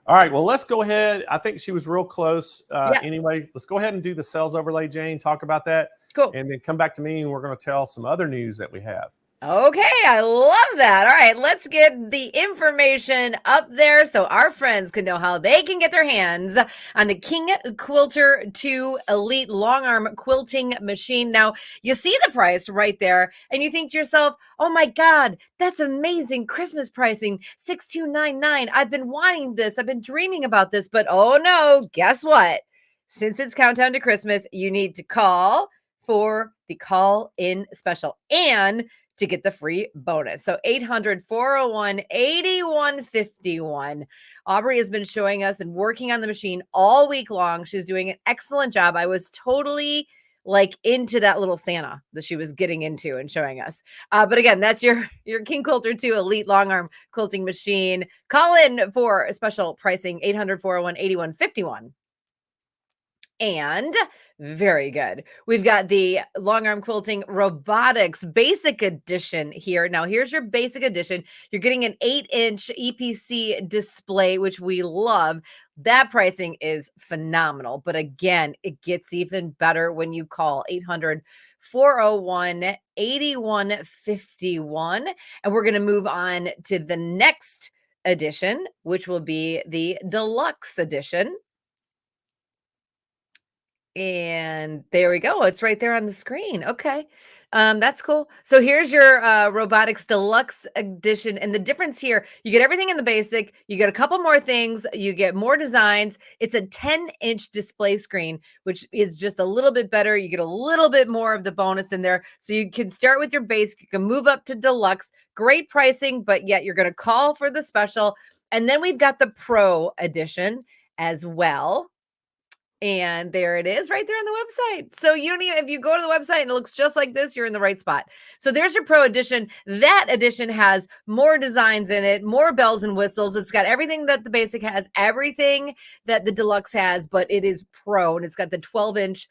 All right, well, let's go ahead. I think she was real close.
Yeah.
Anyway, let's go ahead and do the sales overlay, Jane. Talk about that.
Cool.
And then come back to me, and we're going to tell some other news that we have.
Okay, I love that. All right, let's get the information up there so our friends can know how they can get their hands on the King Quilter 2 Elite Long Arm Quilting Machine. Now, you see the price right there, and you think to yourself, oh my God, that's amazing Christmas pricing, $6,299. I've been wanting this. I've been dreaming about this, but oh no, guess what? Since it's countdown to Christmas, you need to call for the call-in special and to get the free bonus. So 800-401-8151. Aubrey has been showing us and working on the machine all week long. She's doing an excellent job. I was totally like into that little Santa that she was getting into and showing us. But again, that's your King Quilter 2 Elite Long Arm Quilting Machine. Call in for special pricing, 800-401-8151. And very good. We've got the Long Arm Quilting Robotics Basic Edition here. Now, here's your Basic Edition. You're getting an 8-inch EPC display, which we love. That pricing is phenomenal. But again, it gets even better when you call 800-401-8151. And we're going to move on to the next edition, which will be the Deluxe Edition. And there we go. It's right there on the screen. Okay. That's cool. So here's your Robotics Deluxe Edition. And the difference here, you get everything in the basic. You get a couple more things. You get more designs. It's a 10-inch display screen, which is just a little bit better. You get a little bit more of the bonus in there. So you can start with your basic. You can move up to Deluxe. Great pricing, but yet you're going to call for the special. And then we've got the Pro Edition as well. And there it is right there on the website. So you don't even, if you go to the website and it looks just like this, you're in the right spot. So there's your Pro Edition. That edition has more designs in it, more bells and whistles. It's got everything that the basic has, everything that the Deluxe has, but it is Pro, and it's got the 12-inch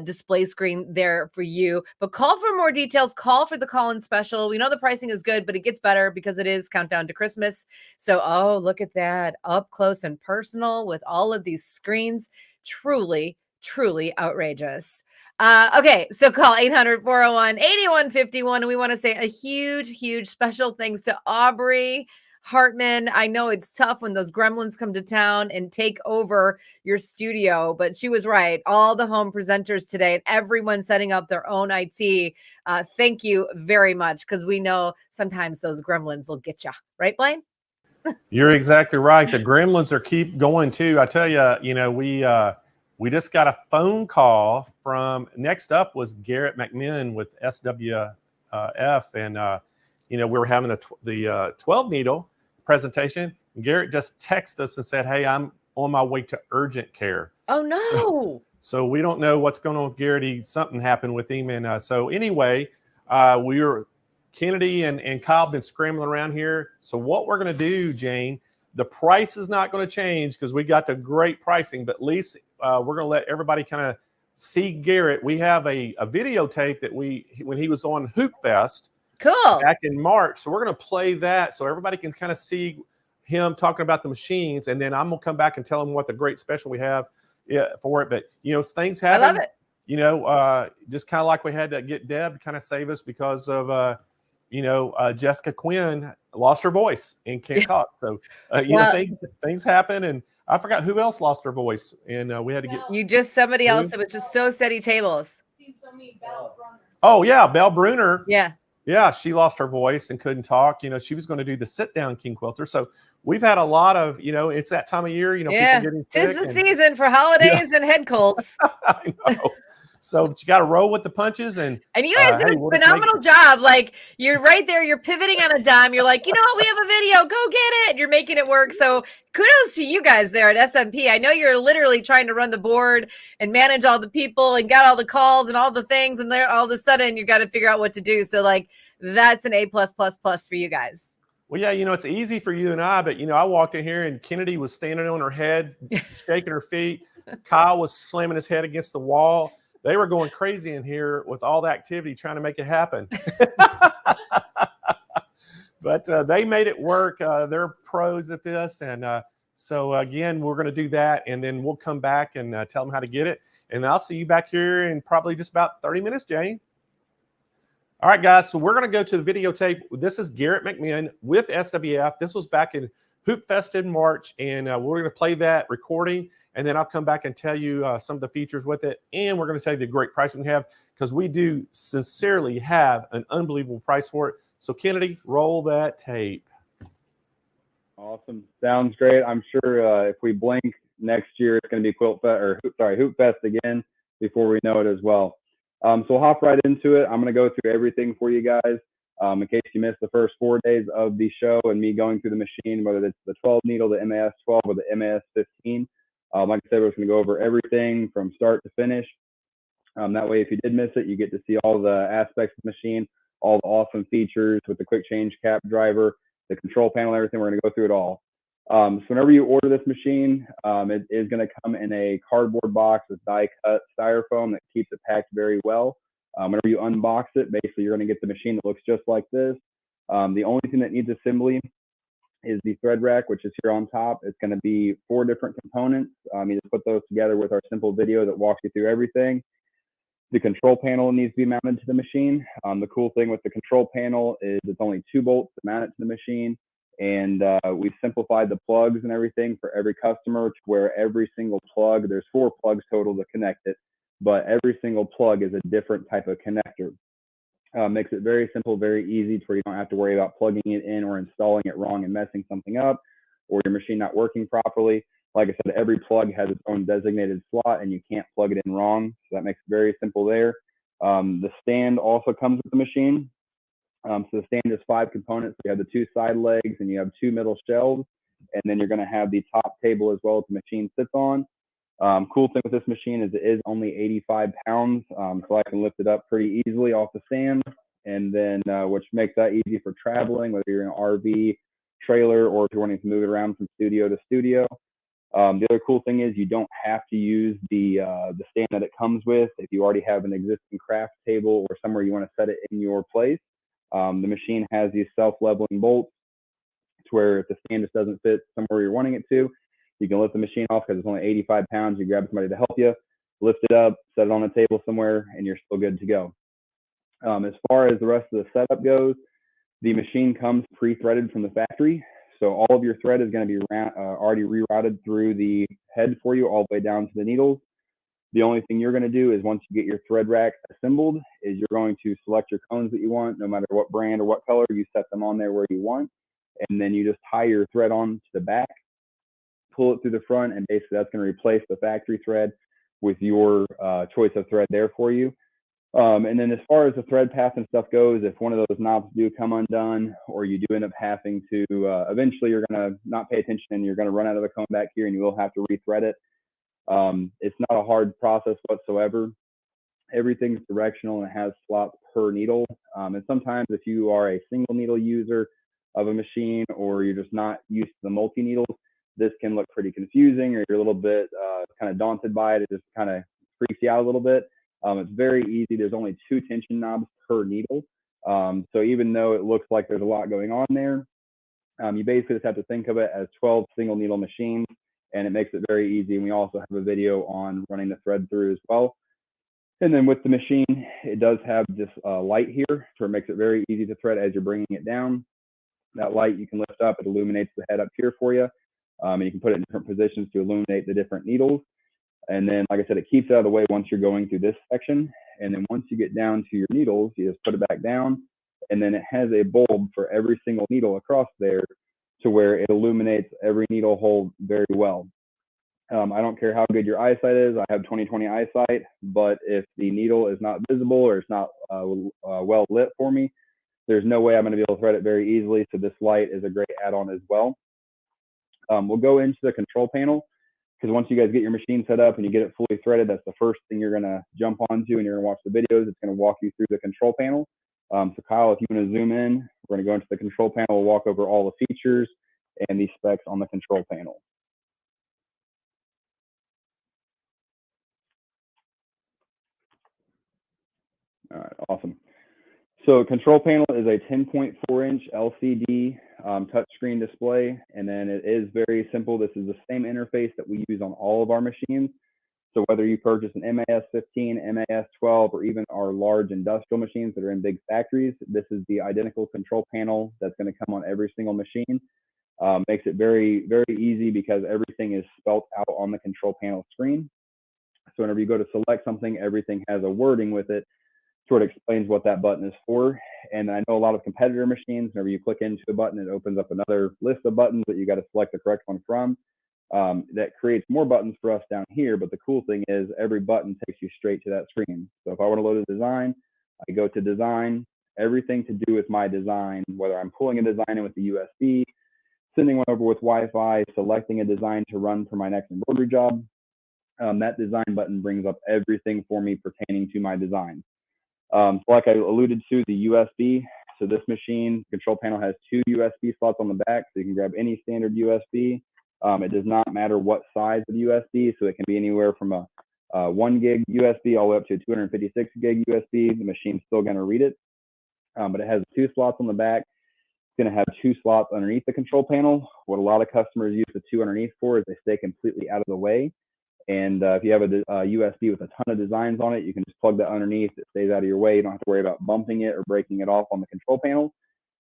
display screen there for you. But call for more details. Call for the call-in special. We know the pricing is good, but it gets better because it is countdown to Christmas. So, oh, look at that. Up close and personal with all of these screens. Truly, truly outrageous. Okay, so call 800-401-8151. And we want to say a huge, huge special thanks to Aubrey Hartman. I know it's tough when those gremlins come to town and take over your studio, but she was right. All the home presenters today and everyone setting up their own IT. Thank you very much, because we know sometimes those gremlins will get you. Right, Blaine?
You're exactly right. The gremlins are keep going too. I tell you, we just got a phone call from, next up was Garrett McMinn with SWF. And, we were having the 12 needle presentation. Garrett just texted us and said, hey, I'm on my way to urgent care.
Oh, no.
So we don't know what's going on with Garrett. Something happened with him. And so anyway, Kennedy and Kyle have been scrambling around here. So what we're going to do, Jane, the price is not going to change because we got the great pricing, but at least we're going to let everybody kind of see Garrett. We have a videotape that when he was on Hoop Fest back in March. So we're going to play that so everybody can kind of see him talking about the machines. And then I'm going to come back and tell them what the great special we have for it. But, things happen.
I love it.
Just kind of like we had to get Deb to kind of save us because of, Jessica Quinn lost her voice and can't talk. So, things happen. And I forgot who else lost her voice. And we had to get.
You just somebody else that was just so steady tables.
Oh, yeah. Belle Bruner.
Yeah.
Yeah. She lost her voice and couldn't talk. She was going to do the sit down King Quilter. So we've had a lot of, it's that time of year, people getting sick.
Tis the season for holidays and head colds.
I know. So but you got to roll with the punches. And
you guys did
hey,
a
we'll just make-
phenomenal job. Like, you're right there, you're pivoting on a dime. You're like, you know what, we have a video, go get it. You're making it work. So kudos to you guys there at SMP. I know you're literally trying to run the board and manage all the people and got all the calls and all the things, and there all of a sudden you got to figure out what to do. So like, that's an A+++ for you guys.
Well, yeah, it's easy for you and I, but I walked in here and Kennedy was standing on her head, shaking her feet. Kyle was slamming his head against the wall. They were going crazy in here with all the activity trying to make it happen. But they made it work. They're pros at this. And so, again, we're going to do that. And then we'll come back and tell them how to get it. And I'll see you back here in probably just about 30 minutes, Jane. All right, guys. So we're going to go to the videotape. This is Garrett McMahon with SWF. This was back in Hoop Fest in March. And we're going to play that recording. And then I'll come back and tell you some of the features with it. And we're going to tell you the great pricing we have, because we do sincerely have an unbelievable price for it. So Kennedy, roll that tape.
Awesome. Sounds great. I'm sure if we blink next year, it's going to be Hoop Fest again before we know it as well. So we'll hop right into it. I'm going to go through everything for you guys. In case you missed the first 4 days of the show and me going through the machine, whether it's the 12 needle, the MAS 12, or the MAS 15. Like I said, we're going to go over everything from start to finish. That way, if you did miss it, you get to see all the aspects of the machine, all the awesome features with the quick change cap driver, the control panel, everything. We're going to go through it all. So whenever you order this machine, it is going to come in a cardboard box with die-cut styrofoam that keeps it packed very well. Whenever you unbox it, basically you're going to get the machine that looks just like this. The only thing that needs assembly is the thread rack, which is here on top. It's going to be 4 different components. You just put those together with our simple video that walks you through everything. The control panel needs to be mounted to the machine. The cool thing with the control panel is it's only 2 bolts to mount it to the machine. And we've simplified the plugs and everything for every customer to where every single plug, there's 4 plugs total to connect it, but every single plug is a different type of connector. Makes it very simple, very easy to where you don't have to worry about plugging it in or installing it wrong and messing something up, or your machine not working properly. Like I said, every plug has its own designated slot and you can't plug it in wrong. So that makes it very simple there. The stand also comes with the machine. So the stand is 5 components. You have the 2 side legs and you have 2 middle shelves. And then you're going to have the top table as well that the machine sits on. Cool thing with this machine is it is only 85 pounds. So I can lift it up pretty easily off the stand. And then, which makes that easy for traveling, whether you're in an RV trailer or if you're wanting to move it around from studio to studio. The other cool thing is you don't have to use the stand that it comes with. If you already have an existing craft table or somewhere you want to set it in your place, the machine has these self-leveling bolts to where if the stand just doesn't fit somewhere you're wanting it to, you can lift the machine off because it's only 85 pounds. You grab somebody to help you, lift it up, set it on a table somewhere, and you're still good to go. As far as the rest of the setup goes, the machine comes pre-threaded from the factory. So all of your thread is going to be already rerouted through the head for you all the way down to the needles. The only thing you're going to do is once you get your thread rack assembled is you're going to select your cones that you want, no matter what brand or what color, you set them on there where you want. And then you just tie your thread on to the back, pull it through the front, and basically that's going to replace the factory thread with your choice of thread there for you. And then as far as the thread path and stuff goes, if one of those knobs do come undone or you do end up having to, eventually you're going to not pay attention and you're going to run out of the cone back here and you will have to rethread it. It's not a hard process whatsoever. Everything's directional and it has slots per needle. And sometimes if you are a single needle user of a machine or you're just not used to the multi-needles, this can look pretty confusing or you're a little bit kind of daunted by it. It just kind of freaks you out a little bit. It's very easy. There's only 2 tension knobs per needle. So even though it looks like there's a lot going on there, you basically just have to think of it as 12 single needle machines, and it makes it very easy. And we also have a video on running the thread through as well. And then with the machine, it does have this light here, so it makes it very easy to thread as you're bringing it down. That light you can lift up, it illuminates the head up here for you. And you can put it in different positions to illuminate the different needles. And then, like I said, it keeps it out of the way once you're going through this section. And then once you get down to your needles, you just put it back down. And then it has a bulb for every single needle across there to where it illuminates every needle hole very well. I don't care how good your eyesight is. I have 20/20 eyesight, but if the needle is not visible or it's not well lit for me, there's no way I'm going to be able to thread it very easily. So this light is a great add-on as well. We'll go into the control panel, because once you guys get your machine set up and you get it fully threaded, that's the first thing you're going to jump onto, and you're going to watch the videos. It's going to walk you through the control panel. So Kyle, if you want to zoom in, we're going to go into the control panel. We'll walk over all the features and the specs on the control panel. All right, awesome. So control panel is a 10.4-inch LCD touchscreen display, and then it is very simple. This is the same interface that we use on all of our machines. So whether you purchase an MAS 15, MAS 12, or even our large industrial machines that are in big factories, this is the identical control panel that's going to come on every single machine. Makes it very, very easy because everything is spelled out on the control panel screen. So whenever you go to select something, everything has a wording with it, sort of explains what that button is for. And I know a lot of competitor machines, whenever you click into a button, it opens up another list of buttons that you got to select the correct one from. That creates more buttons for us down here. But the cool thing is every button takes you straight to that screen. So if I want to load a design, I go to design, everything to do with my design, whether I'm pulling a design in with the USB, sending one over with Wi-Fi, selecting a design to run for my next embroidery job, that design button brings up everything for me pertaining to my design. So like I alluded to, the USB. So this machine control panel has 2 USB slots on the back, so you can grab any standard USB. It does not matter what size of USB, so it can be anywhere from a 1 gig USB all the way up to a 256 gig USB. The machine's still going to read it, but it has 2 slots on the back. It's going to have 2 slots underneath the control panel. What a lot of customers use the 2 underneath for is they stay completely out of the way. And if you have a USB with a ton of designs on it, you can just plug that underneath. It stays out of your way. You don't have to worry about bumping it or breaking it off on the control panel.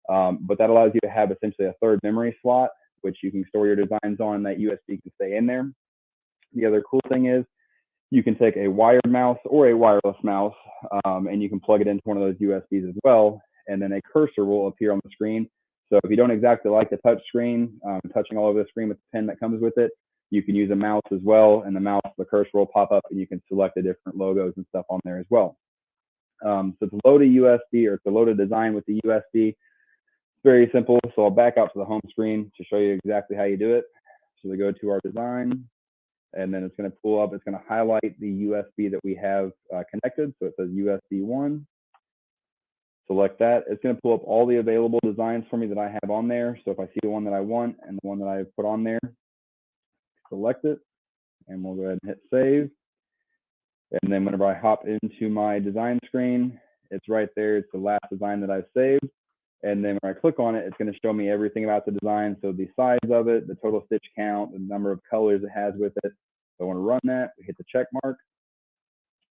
But that allows you to have essentially a 3rd memory slot, which you can store your designs on, and that USB can stay in there. The other cool thing is you can take a wired mouse or a wireless mouse, and you can plug it into one of those USBs as well, and then a cursor will appear on the screen. So if you don't exactly like the touch screen, touching all over the screen with the pen that comes with it, you can use a mouse as well, and the cursor will pop up, and you can select the different logos and stuff on there as well. So to load a USB or to load a design with the USB, it's very simple. So I'll back out to the home screen to show you exactly how you do it. So we go to our design, and then it's going to pull up. It's going to highlight the USB that we have connected. So it says USB 1. Select that. It's going to pull up all the available designs for me that I have on there. So if I see the one that I want and the one that I've put on there, select it, and we'll go ahead and hit save. And then whenever I hop into my design screen, it's right there. It's the last design that I've saved. And then when I click on it, it's going to show me everything about the design. So the size of it, the total stitch count, the number of colors it has with it. So I want to run that. We hit the check mark.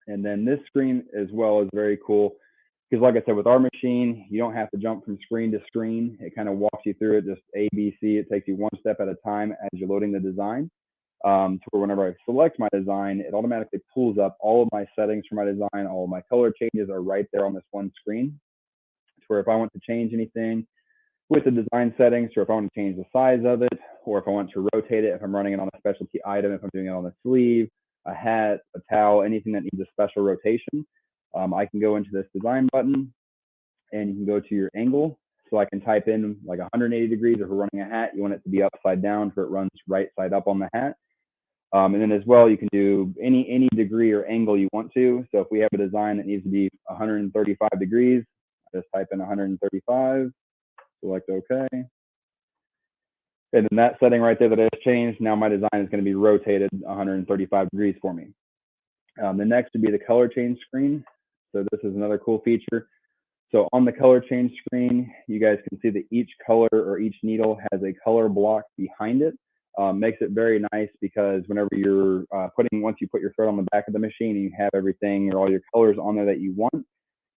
And then this screen as well is very cool, because like I said, with our machine, you don't have to jump from screen to screen. It kind of walks you through it, just A, B, C. It takes you one step at a time as you're loading the design. So whenever I select my design, it automatically pulls up all of my settings for my design. All of my color changes are right there on this one screen. To where if I want to change anything with the design settings, or if I want to change the size of it, or if I want to rotate it, if I'm running it on a specialty item, if I'm doing it on a sleeve, a hat, a towel, anything that needs a special rotation, I can go into this design button, and you can go to your angle. So I can type in like 180 degrees. If we're running a hat, you want it to be upside down so it runs right side up on the hat. And then as well, you can do any degree or angle you want to. So if we have a design that needs to be 135 degrees, I just type in 135, select OK. And then that setting right there that I just changed, now my design is going to be rotated 135 degrees for me. The next would be the color change screen. So this is another cool feature. So on the color change screen, you guys can see that each color or each needle has a color block behind it. Makes it very nice because whenever you're once you put your thread on the back of the machine and you have everything or all your colors on there that you want,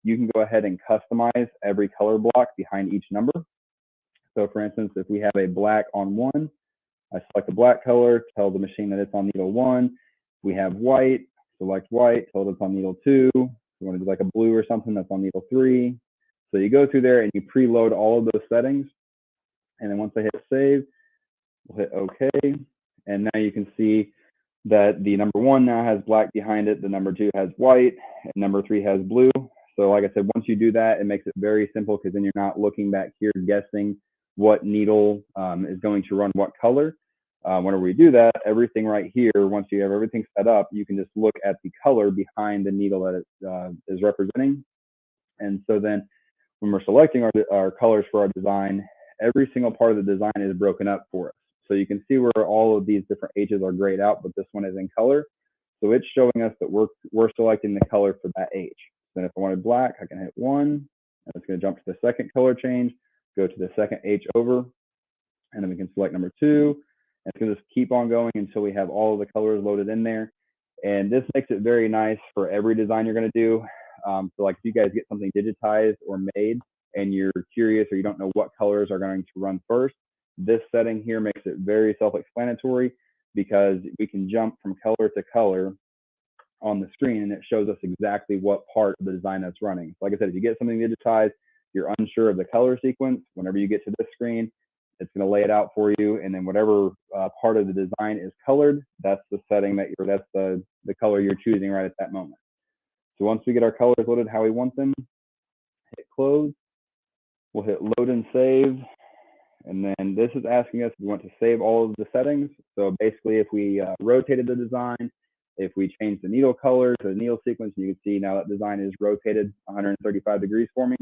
you can go ahead and customize every color block behind each number. So for instance, if we have a black on 1, I select the black color, tell the machine that it's on needle 1. If we have white, select white, tell it it's on needle 2. If you want to do like a blue or something, that's on needle 3. So you go through there and you preload all of those settings. And then once I hit save, we'll hit OK. And now you can see that the number 1 now has black behind it, the number 2 has white, and number 3 has blue. So like I said, once you do that, it makes it very simple, because then you're not looking back here guessing what needle is going to run what color. Whenever we do that, everything right here, once you have everything set up, you can just look at the color behind the needle that it is representing. And so then when we're selecting our colors for our design, every single part of the design is broken up for us. So you can see where all of these different H's are grayed out, but this one is in color. So it's showing us that we're selecting the color for that H. Then if I wanted black, I can hit 1, and it's going to jump to the second color change, go to the second H over, and then we can select number 2. And it's going to just keep on going until we have all of the colors loaded in there. And this makes it very nice for every design you're going to do. So like if you guys get something digitized or made and you're curious or you don't know what colors are going to run first, this setting here makes it very self-explanatory, because we can jump from color to color on the screen, and it shows us exactly what part of the design that's running. Like I said, if you get something digitized, you're unsure of the color sequence, whenever you get to this screen, it's going to lay it out for you, and then whatever part of the design is colored, that's the setting that's the color you're choosing right at that moment. So once we get our colors loaded how we want them, hit close. We'll hit load and save. And then this is asking us if we want to save all of the settings. So basically, if we rotated the design, if we change the needle color to the needle sequence, you can see now that design is rotated 135 degrees for me.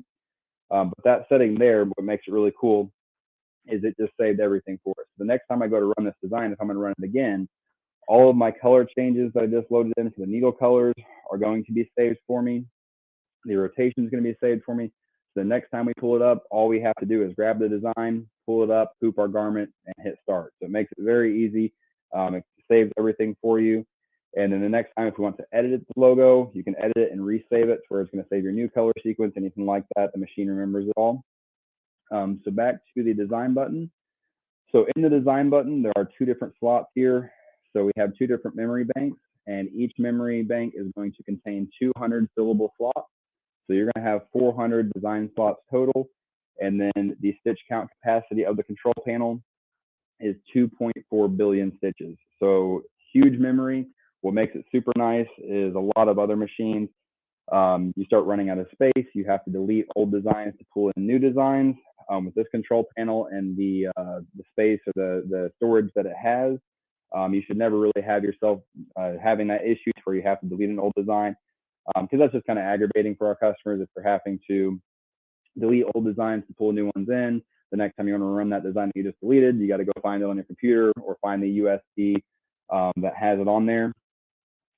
But that setting there, what makes it really cool is it just saved everything for us. The next time I go to run this design, if I'm going to run it again, all of my color changes that I just loaded into the needle colors are going to be saved for me. The rotation is going to be saved for me. So the next time we pull it up, all we have to do is grab the design, pull it up, hoop our garment, and hit start. So it makes it very easy. It saves everything for you. And then the next time, if we want to edit the logo, you can edit it and resave it to where it's going to save your new color sequence, anything like that. The machine remembers it all. So back to the design button. So in the design button, there are 2 different slots here. So we have 2 different memory banks, and each memory bank is going to contain 200 fillable slots. So you're going to have 400 design slots total. And then the stitch count capacity of the control panel is 2.4 billion stitches. So huge memory. What makes it super nice is a lot of other machines, you start running out of space. You have to delete old designs to pull in new designs. With this control panel and the space or the storage that it has, you should never really have yourself having that issue where you have to delete an old design, because that's just kind of aggravating for our customers if they're having to delete old designs to pull new ones in. The next time you want to run that design that you just deleted, you got to go find it on your computer or find the USB that has it on there.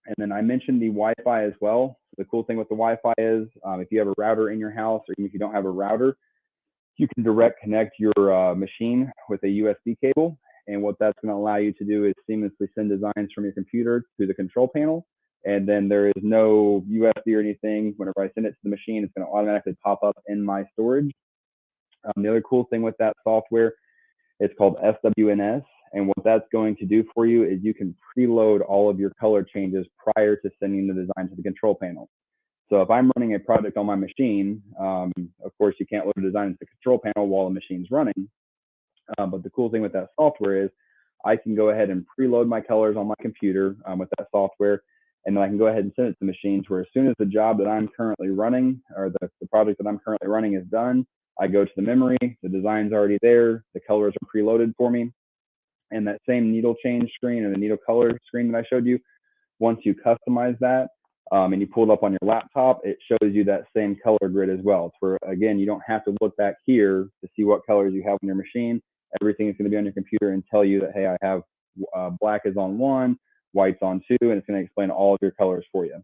And then I mentioned the Wi-Fi as well. The cool thing with the Wi-Fi is if you have a router in your house, or even if you don't have a router, you can direct connect your machine with a USB cable. And what that's going to allow you to do is seamlessly send designs from your computer to the control panel. And then there is no USB or anything. Whenever I send it to the machine, it's going to automatically pop up in my storage. The other cool thing with that software, it's called SWNS. And what that's going to do for you is you can preload all of your color changes prior to sending the design to the control panel. So if I'm running a project on my machine, of course, you can't load a design into the control panel while the machine's running. But the cool thing with that software is I can go ahead and preload my colors on my computer with that software. And then I can go ahead and send it to the machines, where as soon as the job that I'm currently running, or the project that I'm currently running is done, I go to the memory, the design's already there, the colors are preloaded for me. And that same needle change screen or the needle color screen that I showed you, once you customize that and you pull it up on your laptop, it shows you that same color grid as well. It's where, again, you don't have to look back here to see what colors you have on your machine. Everything is going to be on your computer and tell you that, hey, I have black is on 1, white's on 2, and it's going to explain all of your colors for you.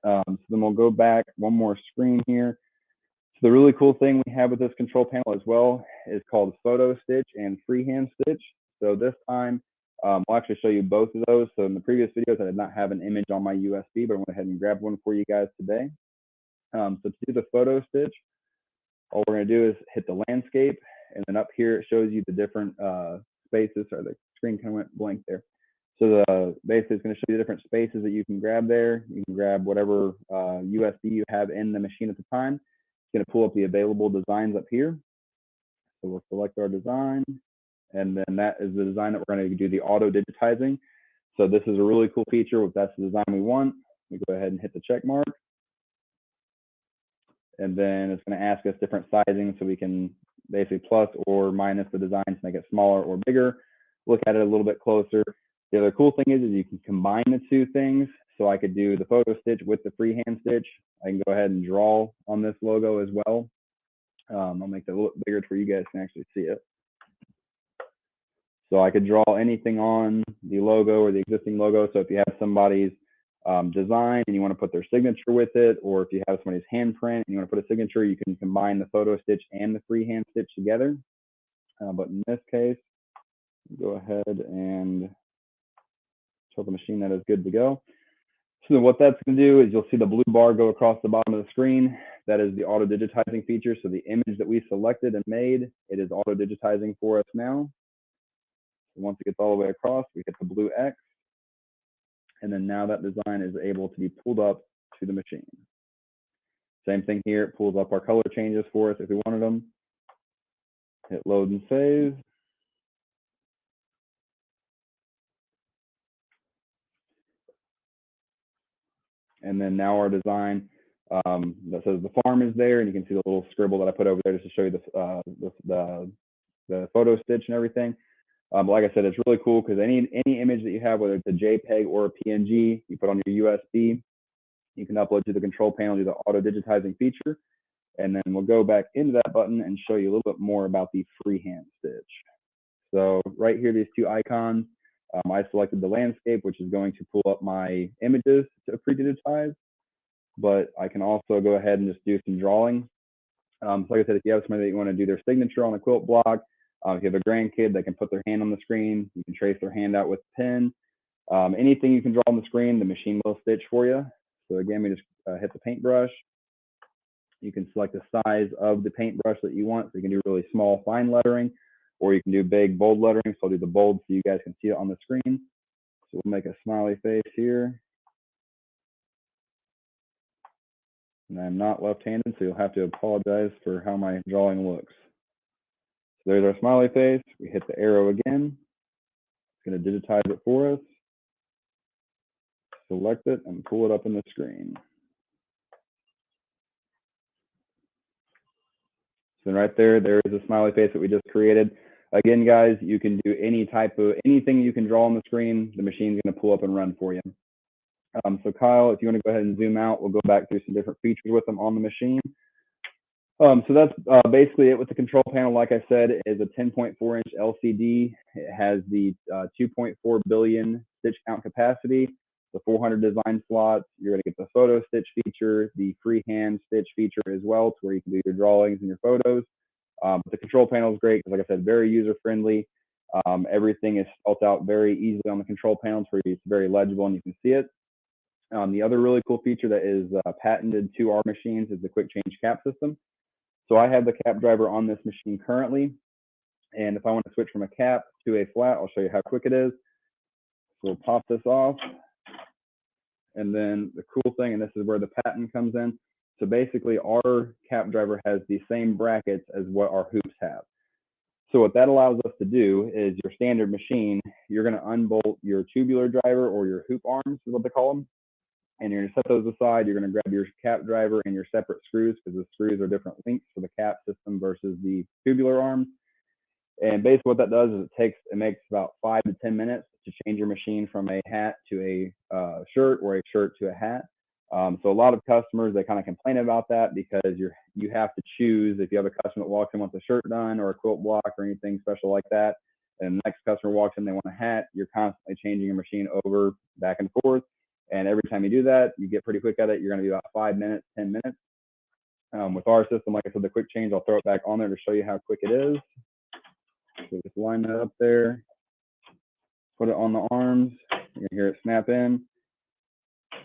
So then we'll go back one more screen here. So the really cool thing we have with this control panel as well is called photo stitch and freehand stitch. So this time, I'll actually show you both of those. So in the previous videos, I did not have an image on my USB, but I went ahead and grabbed one for you guys today. So to do the photo stitch, all we're going to do is hit the landscape, and then up here it shows you the different spaces. Sorry, the screen kind of went blank there. So basically it's going to show you the different spaces that you can grab there. You can grab whatever USB you have in the machine at the time. It's going to pull up the available designs up here. So we'll select our design. And then that is the design that we're going to do the auto digitizing. So this is a really cool feature. If that's the design we want, we go ahead and hit the check mark. And then it's going to ask us different sizing, so we can basically plus or minus the design to make it smaller or bigger. Look at it a little bit closer. The other cool thing is you can combine the two things. So I could do the photo stitch with the freehand stitch. I can go ahead and draw on this logo as well. I'll make that a little bit bigger where you guys can actually see it. So I could draw anything on the logo or the existing logo. So if you have somebody's design and you want to put their signature with it, or if you have somebody's handprint and you want to put a signature, you can combine the photo stitch and the freehand stitch together. But in this case, go ahead and tell the machine that is good to go. So what that's going to do is you'll see the blue bar go across the bottom of the screen. That is the auto digitizing feature. So the image that we selected and made, it is auto digitizing for us now. Once it gets all the way across, we hit the blue X. And then now that design is able to be pulled up to the machine. Same thing here, it pulls up our color changes for us if we wanted them. Hit load and save. And then now our design that says the farm is there, and you can see the little scribble that I put over there just to show you the photo stitch and everything. But like I said, it's really cool because any image that you have, whether it's a JPEG or a PNG, you put on your USB, you can upload to the control panel, do the auto digitizing feature. And then we'll go back into that button and show you a little bit more about the freehand stitch. So right here, these two icons, I selected the landscape, which is going to pull up my images to pre-digitize, but I can also go ahead and just do some drawing. So like I said, if you have somebody that you want to do their signature on a quilt block, if you have a grandkid that can put their hand on the screen, you can trace their hand out with a pen. Anything you can draw on the screen, the machine will stitch for you. So again, we just hit the paintbrush. You can select the size of the paintbrush that you want. So you can do really small, fine lettering, or you can do big, bold lettering. So I'll do the bold so you guys can see it on the screen. So we'll make a smiley face here. And I'm not left-handed, so you'll have to apologize for how my drawing looks. So there's our smiley face. We hit the arrow again. It's going to digitize it for us. Select it and pull it up in the screen. So right there, there is a smiley face that we just created. Again, guys, you can do anything you can draw on the screen, the machine's going to pull up and run for you. So Kyle, if you want to go ahead and zoom out, we'll go back through some different features with them on the machine. So that's basically it with the control panel. Like I said, it is a 10.4-inch LCD. It has the 2.4 billion stitch count capacity, the 400 design slots. You're going to get the photo stitch feature, the freehand stitch feature as well, to where you can do your drawings and your photos. The control panel is great because, like I said, very user-friendly. Everything is spelled out very easily on the control panel, where it's very legible and you can see it. The other really cool feature that is patented to our machines is the quick change cap system. So I have the cap driver on this machine currently, and if I want to switch from a cap to a flat, I'll show you how quick it is. So we'll pop this off, and then the cool thing, and this is where the patent comes in, so basically our cap driver has the same brackets as what our hoops have. So what that allows us to do is your standard machine, you're going to unbolt your tubular driver or your hoop arms is what they call them. And you're going to set those aside. You're going to grab your cap driver and your separate screws, because the screws are different lengths for the cap system versus the tubular arms. And basically what that does is it makes about 5 to 10 minutes to change your machine from a hat to a shirt, or a shirt to a hat. So a lot of customers, they kind of complain about that, because you have to choose if you have a customer that walks in wants a shirt done or a quilt block or anything special like that. And the next customer walks in, they want a hat. You're constantly changing your machine over, back and forth. And every time you do that, you get pretty quick at it. You're going to be about 5 minutes, 10 minutes. With our system, like I said, the quick change, I'll throw it back on there to show you how quick it is. So just line that up there, put it on the arms. You're going to hear it snap in.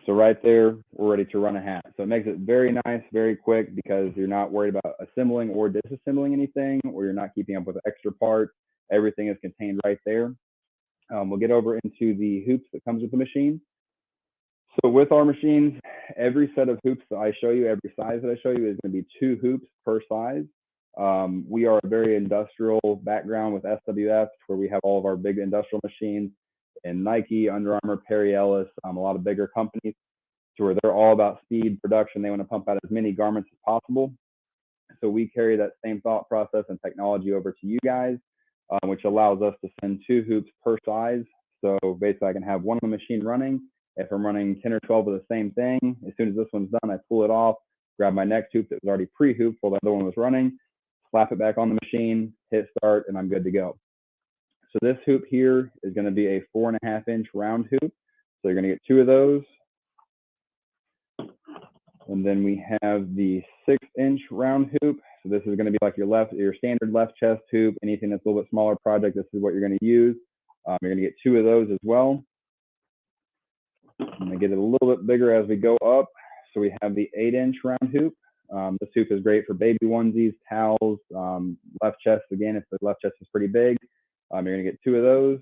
So right there, we're ready to run a hat. So it makes it very nice, very quick, because you're not worried about assembling or disassembling anything, or you're not keeping up with extra parts. Everything is contained right there. We'll get over into the hoops that comes with the machine. So with our machines, every set of hoops that I show you, every size that I show you, is going to be 2 hoops per size. We are a very industrial background with SWF, where we have all of our big industrial machines. in Nike, Under Armour, Perry Ellis, a lot of bigger companies, to where they're all about speed production. They want to pump out as many garments as possible. So we carry that same thought process and technology over to you guys, which allows us to send 2 hoops per size. So basically I can have one on the machine running. If I'm running 10 or 12 of the same thing, as soon as this one's done, I pull it off, grab my next hoop that was already pre-hooped while the other one was running, slap it back on the machine, hit start, and I'm good to go. So this hoop here is going to be a 4.5-inch round hoop. So you're going to get 2 of those. And then we have the 6-inch round hoop. So this is going to be like your standard left chest hoop. Anything that's a little bit smaller project, this is what you're going to use. You're going to get 2 of those as well. I'm going to get it a little bit bigger as we go up. So we have the 8-inch round hoop. This hoop is great for baby onesies, towels, left chest. Again, if the left chest is pretty big, you're going to get 2 of those.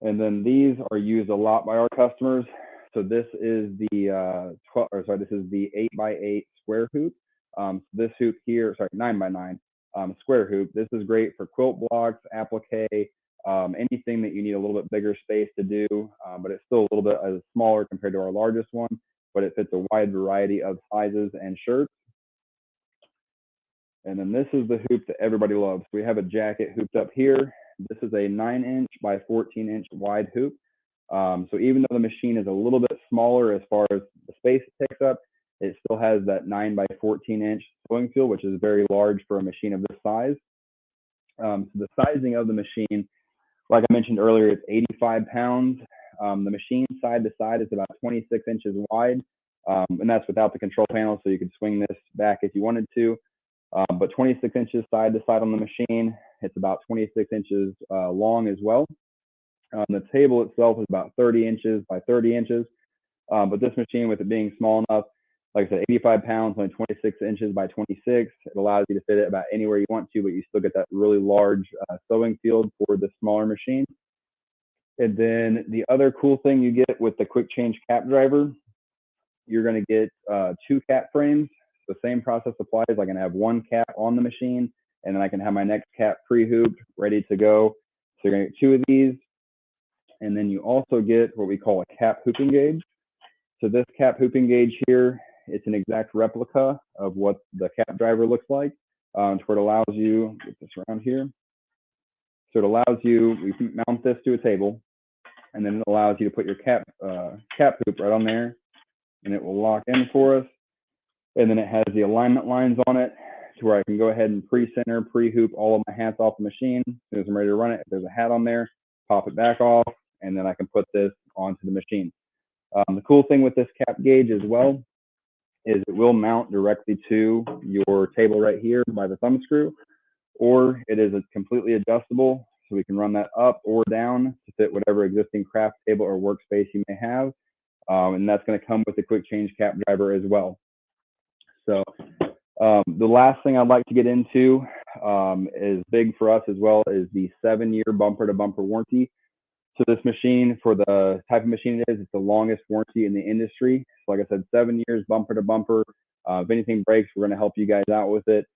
And then these are used a lot by our customers. So this is the this is the 8x8 square hoop. This hoop here, 9x9 square hoop. This is great for quilt blocks, applique, anything that you need a little bit bigger space to do, but it's still a little bit smaller compared to our largest one, but it fits a wide variety of sizes and shirts. And then this is the hoop that everybody loves. We have a jacket hooped up here. This is a 9-inch by 14-inch wide hoop. So even though the machine is a little bit smaller as far as the space it takes up, it still has that 9 by 14-inch sewing field, which is very large for a machine of this size. So the sizing of the machine, like I mentioned earlier, it's 85 pounds. The machine side to side is about 26 inches wide, and that's without the control panel, so you could swing this back if you wanted to. But 26 inches side to side on the machine. It's about 26 inches long as well. The table itself is about 30 inches by 30 inches. But this machine, with it being small enough, like I said, 85 pounds, only 26 inches by 26, it allows you to fit it about anywhere you want to, but you still get that really large sewing field for the smaller machine. And then the other cool thing you get with the quick change cap driver, you're going to get 2 cap frames. The same process applies. I can have 1 cap on the machine, and then I can have my next cap pre-hooped, ready to go. So you're going to get 2 of these. And then you also get what we call a cap hooping gauge. So this cap hooping gauge here, it's an exact replica of what the cap driver looks like. To where it allows you, get this around here. So it allows you, we can mount this to a table, and then it allows you to put your cap hoop right on there, and it will lock in for us. And then it has the alignment lines on it to where I can go ahead and pre-center, pre-hoop all of my hats off the machine. As soon as I'm ready to run it, if there's a hat on there, pop it back off, and then I can put this onto the machine. The cool thing with this cap gauge as well is it will mount directly to your table right here by the thumb screw, or it is completely adjustable, so we can run that up or down to fit whatever existing craft table or workspace you may have. And that's going to come with the quick change cap driver as well. So the last thing I'd like to get into is big for us as well, is the 7-year bumper to bumper warranty. So this machine, for the type of machine it is, it's the longest warranty in the industry. So like I said, 7 years bumper to bumper. If anything breaks, we're going to help you guys out with it.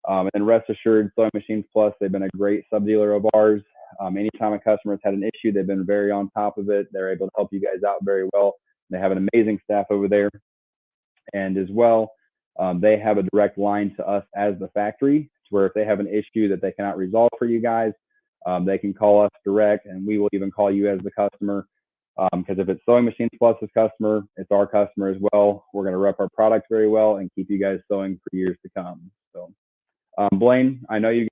And rest assured, Sewing Machines Plus, they've been a great sub-dealer of ours. Anytime a customer has had an issue, they've been very on top of it. They're able to help you guys out very well. They have an amazing staff over there. And as well, they have a direct line to us as the factory, to where if they have an issue that they cannot resolve for you guys, they can call us direct, and we will even call you as the customer. Because if it's Sewing Machines Plus's customer, it's our customer as well. We're going to rep our products very well and keep you guys sewing for years to come. So, Blaine, I know you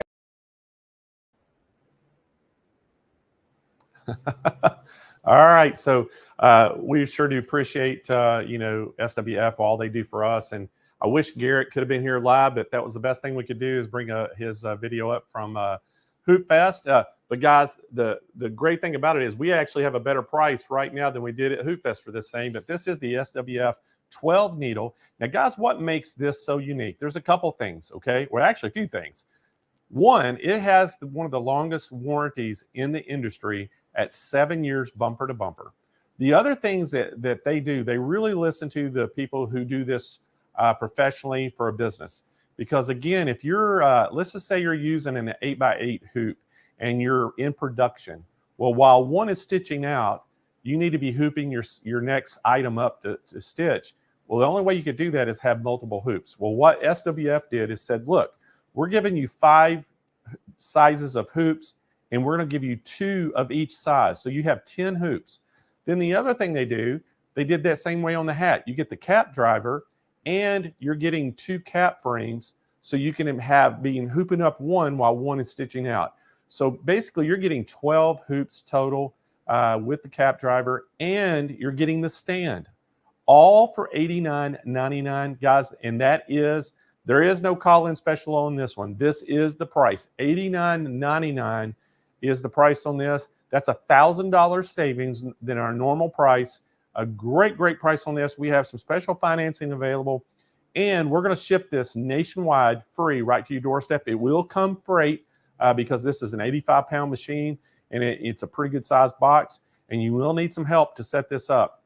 guys. All right, so we sure do appreciate SWF, all they do for us, and I wish Garrett could have been here live, but that was the best thing we could do, is bring his video up from Hoop Fest. But guys, the great thing about it is we actually have a better price right now than we did at Hoop Fest for this thing. But this is the SWF 12 needle. Now, guys, what makes this so unique? There's a couple things, okay? Well, actually, a few things. One, it has one of the longest warranties in the industry at 7 years bumper to bumper. The other things that they do, they really listen to the people who do this professionally for a business. Because again, if you're, let's just say you're using an 8x8 hoop and you're in production, Well, while one is stitching out, you need to be hooping your next item up to stitch. Well, the only way you could do that is have multiple hoops. Well, what SWF did is said, look, we're giving you 5 sizes of hoops, and we're going to give you 2 of each size. So you have 10 hoops. Then the other thing they did that same way on the hat. You get the cap driver, and you're getting 2 cap frames, so you can have being hooping up one while one is stitching out. So basically, you're getting 12 hoops total with the cap driver, and you're getting the stand, all for $89.99, guys. And there is no call-in special on this one. This is the price. $89.99 is the price on this. That's $1,000 savings than our normal price. A great price on this. We have some special financing available, and we're going to ship this nationwide free right to your doorstep. It will come freight because this is an 85-pound machine, and it's a pretty good sized box, and you will need some help to set this up.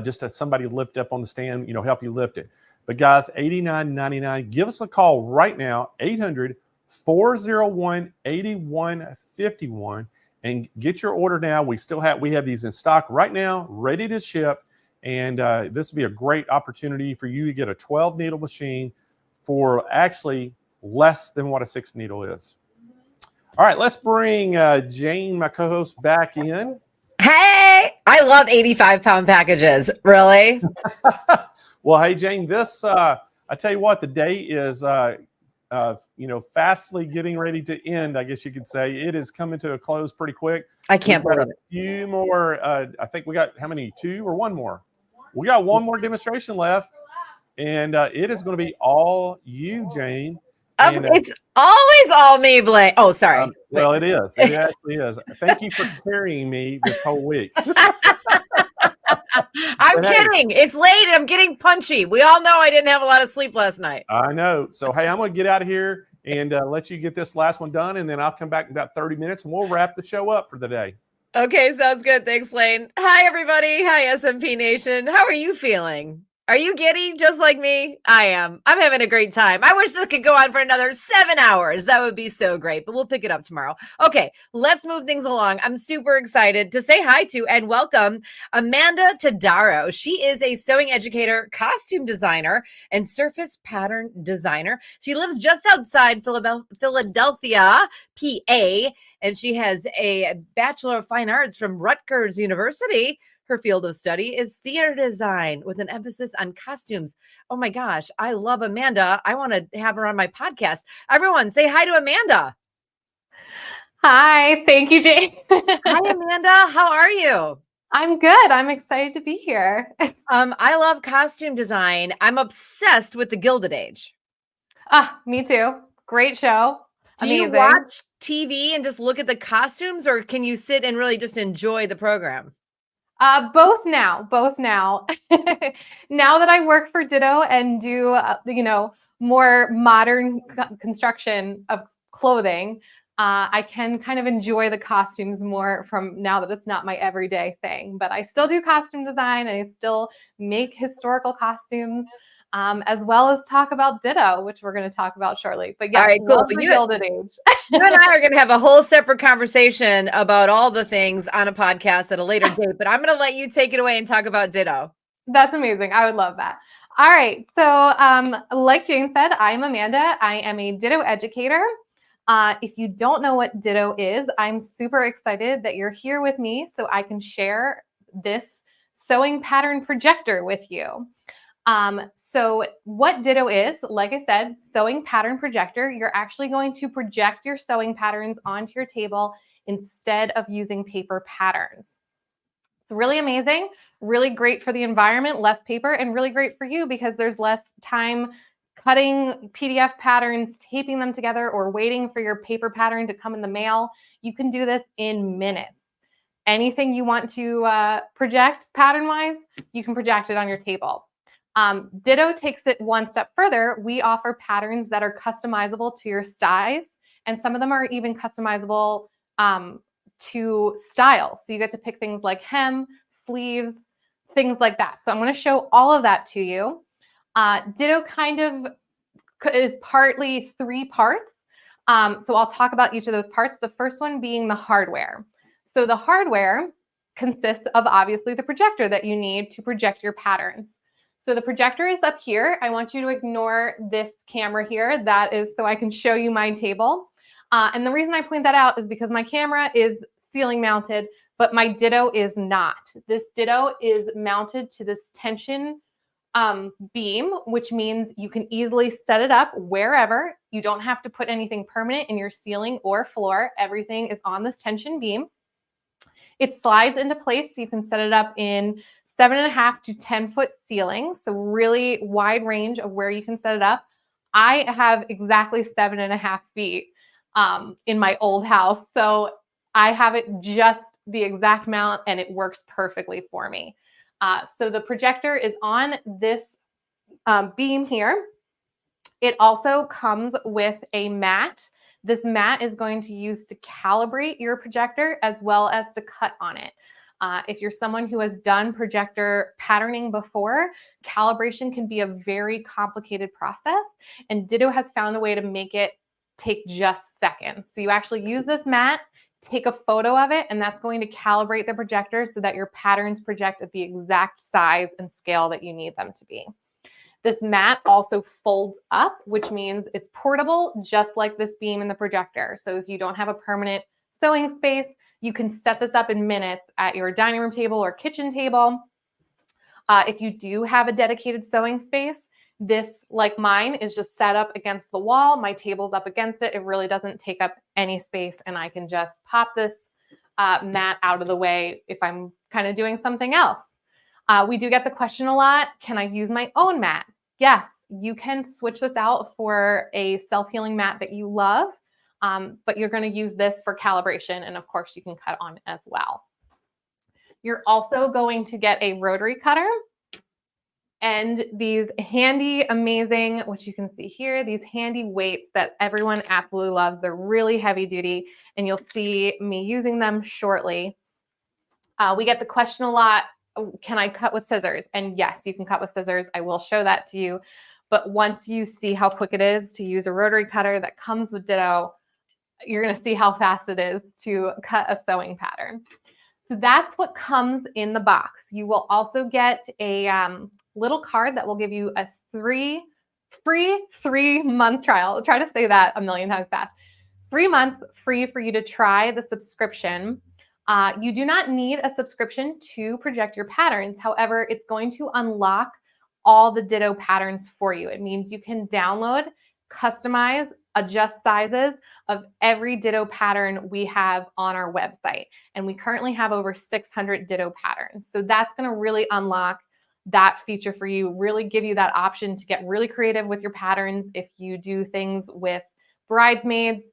Just as somebody lift up on the stand, help you lift it. But guys, $89.99. Give us a call right now, 800-401-8151, and get your order now. We have these in stock right now, ready to ship. And this will be a great opportunity for you to get a 12 needle machine for actually less than what a 6 needle is. All right, let's bring Jane, my co-host, back in.
Hey, I love 85-pound packages. Really?
Well, hey, Jane, this, I tell you what, the day is, fastly getting ready to end, I guess you could say. It is coming to a close pretty quick.
I can't believe it.
A few more, I think we got, how many, 2 or 1 more? We got 1 more demonstration left, and it is going to be all you, Jane. And,
it's always all me, Blaine. Oh, sorry.
Well, it is. It actually is. Thank you for carrying me this whole week.
I'm kidding. It's late. I'm getting punchy. We all know I didn't have a lot of sleep last night.
I know. So, hey, I'm going to get out of here and let you get this last one done, and then I'll come back in about 30 minutes, and we'll wrap the show up for the day.
Okay, sounds good. Thanks, Blaine. Hi, everybody. Hi, SMP Nation. How are you feeling? Are you giddy just like me? I am. I'm having a great time. I wish this could go on for another 7 hours. That would be so great, but we'll pick it up tomorrow. Okay, let's move things along. I'm super excited to say hi to and welcome Amanda Tadaro. She is a sewing educator, costume designer, and surface pattern designer. She lives just outside Philadelphia, PA, and she has a Bachelor of Fine Arts from Rutgers University. Her field of study is theater design with an emphasis on costumes. Oh my gosh, I love Amanda. I want to have her on my podcast. Everyone, say hi to Amanda.
Hi, thank you, Jane.
Hi, Amanda. How are you?
I'm good. I'm excited to be here.
I love costume design. I'm obsessed with the Gilded Age.
Me too. Great show.
Do you watch TV and just look at the costumes, or can you sit and really just enjoy the program?
Both now. Now that I work for Ditto and do, more modern construction of clothing, I can kind of enjoy the costumes more from now that it's not my everyday thing. But I still do costume design. I still make historical costumes, as well as talk about Ditto, which we're going to talk about shortly. But yeah,
all right, cool.
The Gilded Age.
You and I are going to have a whole separate conversation about all the things on a podcast at a later date, but I'm going to let you take it away and talk about Ditto.
That's amazing. I would love that. All right. So like Jane said, I'm Amanda. I am a Ditto educator. If you don't know what Ditto is, I'm super excited that you're here with me so I can share this sewing pattern projector with you. So what Ditto is, like I said, sewing pattern projector, you're actually going to project your sewing patterns onto your table instead of using paper patterns. It's really amazing, really great for the environment, less paper, and really great for you because there's less time cutting PDF patterns, taping them together, or waiting for your paper pattern to come in the mail. You can do this in minutes. Anything you want to project pattern-wise, you can project it on your table. Ditto takes it one step further. We offer patterns that are customizable to your size, and some of them are even customizable to style. So you get to pick things like hem, sleeves, things like that. So I'm going to show all of that to you. Ditto kind of is partly 3 parts. So I'll talk about each of those parts. The first one being the hardware. So the hardware consists of obviously the projector that you need to project your patterns. So the projector is up here. I want you to ignore this camera here. That is so I can show you my table. And the reason I point that out is because my camera is ceiling mounted, but my Ditto is not. This Ditto is mounted to this tension beam, which means you can easily set it up wherever. You don't have to put anything permanent in your ceiling or floor. Everything is on this tension beam. It slides into place so you can set it up in 7.5 to 10 foot ceilings. So really wide range of where you can set it up. I have exactly 7.5 feet in my old house. So I have it just the exact amount and it works perfectly for me. So the projector is on this beam here. It also comes with a mat. This mat is going to use to calibrate your projector as well as to cut on it. If you're someone who has done projector patterning before, calibration can be a very complicated process, and Ditto has found a way to make it take just seconds. So you actually use this mat, take a photo of it, and that's going to calibrate the projector so that your patterns project at the exact size and scale that you need them to be. This mat also folds up, which means it's portable, just like this beam in the projector. So if you don't have a permanent sewing space, you can set this up in minutes at your dining room table or kitchen table. If you do have a dedicated sewing space, this, like mine, is just set up against the wall. My table's up against it. It really doesn't take up any space, and I can just pop this mat out of the way if I'm kind of doing something else. We do get the question a lot, can I use my own mat? Yes, you can switch this out for a self-healing mat that you love, but you're going to use this for calibration, and of course you can cut on as well. You're also going to get a rotary cutter and these handy, amazing, which you can see here, these handy weights that everyone absolutely loves. They're really heavy duty, and you'll see me using them shortly. We get the question a lot, can I cut with scissors? And yes, you can cut with scissors. I will show that to you. But once you see how quick it is to use a rotary cutter that comes with Ditto, you're going to see how fast it is to cut a sewing pattern. So that's what comes in the box. You will also get a little card that will give you a free 3-month trial. I'll try to say that a million times fast. 3 months free for you to try the subscription. You do not need a subscription to project your patterns. However, it's going to unlock all the Ditto patterns for you. It means you can download, customize, adjust sizes of every Ditto pattern we have on our website. And we currently have over 600 Ditto patterns. So that's going to really unlock that feature for you, really give you that option to get really creative with your patterns. If you do things with bridesmaids,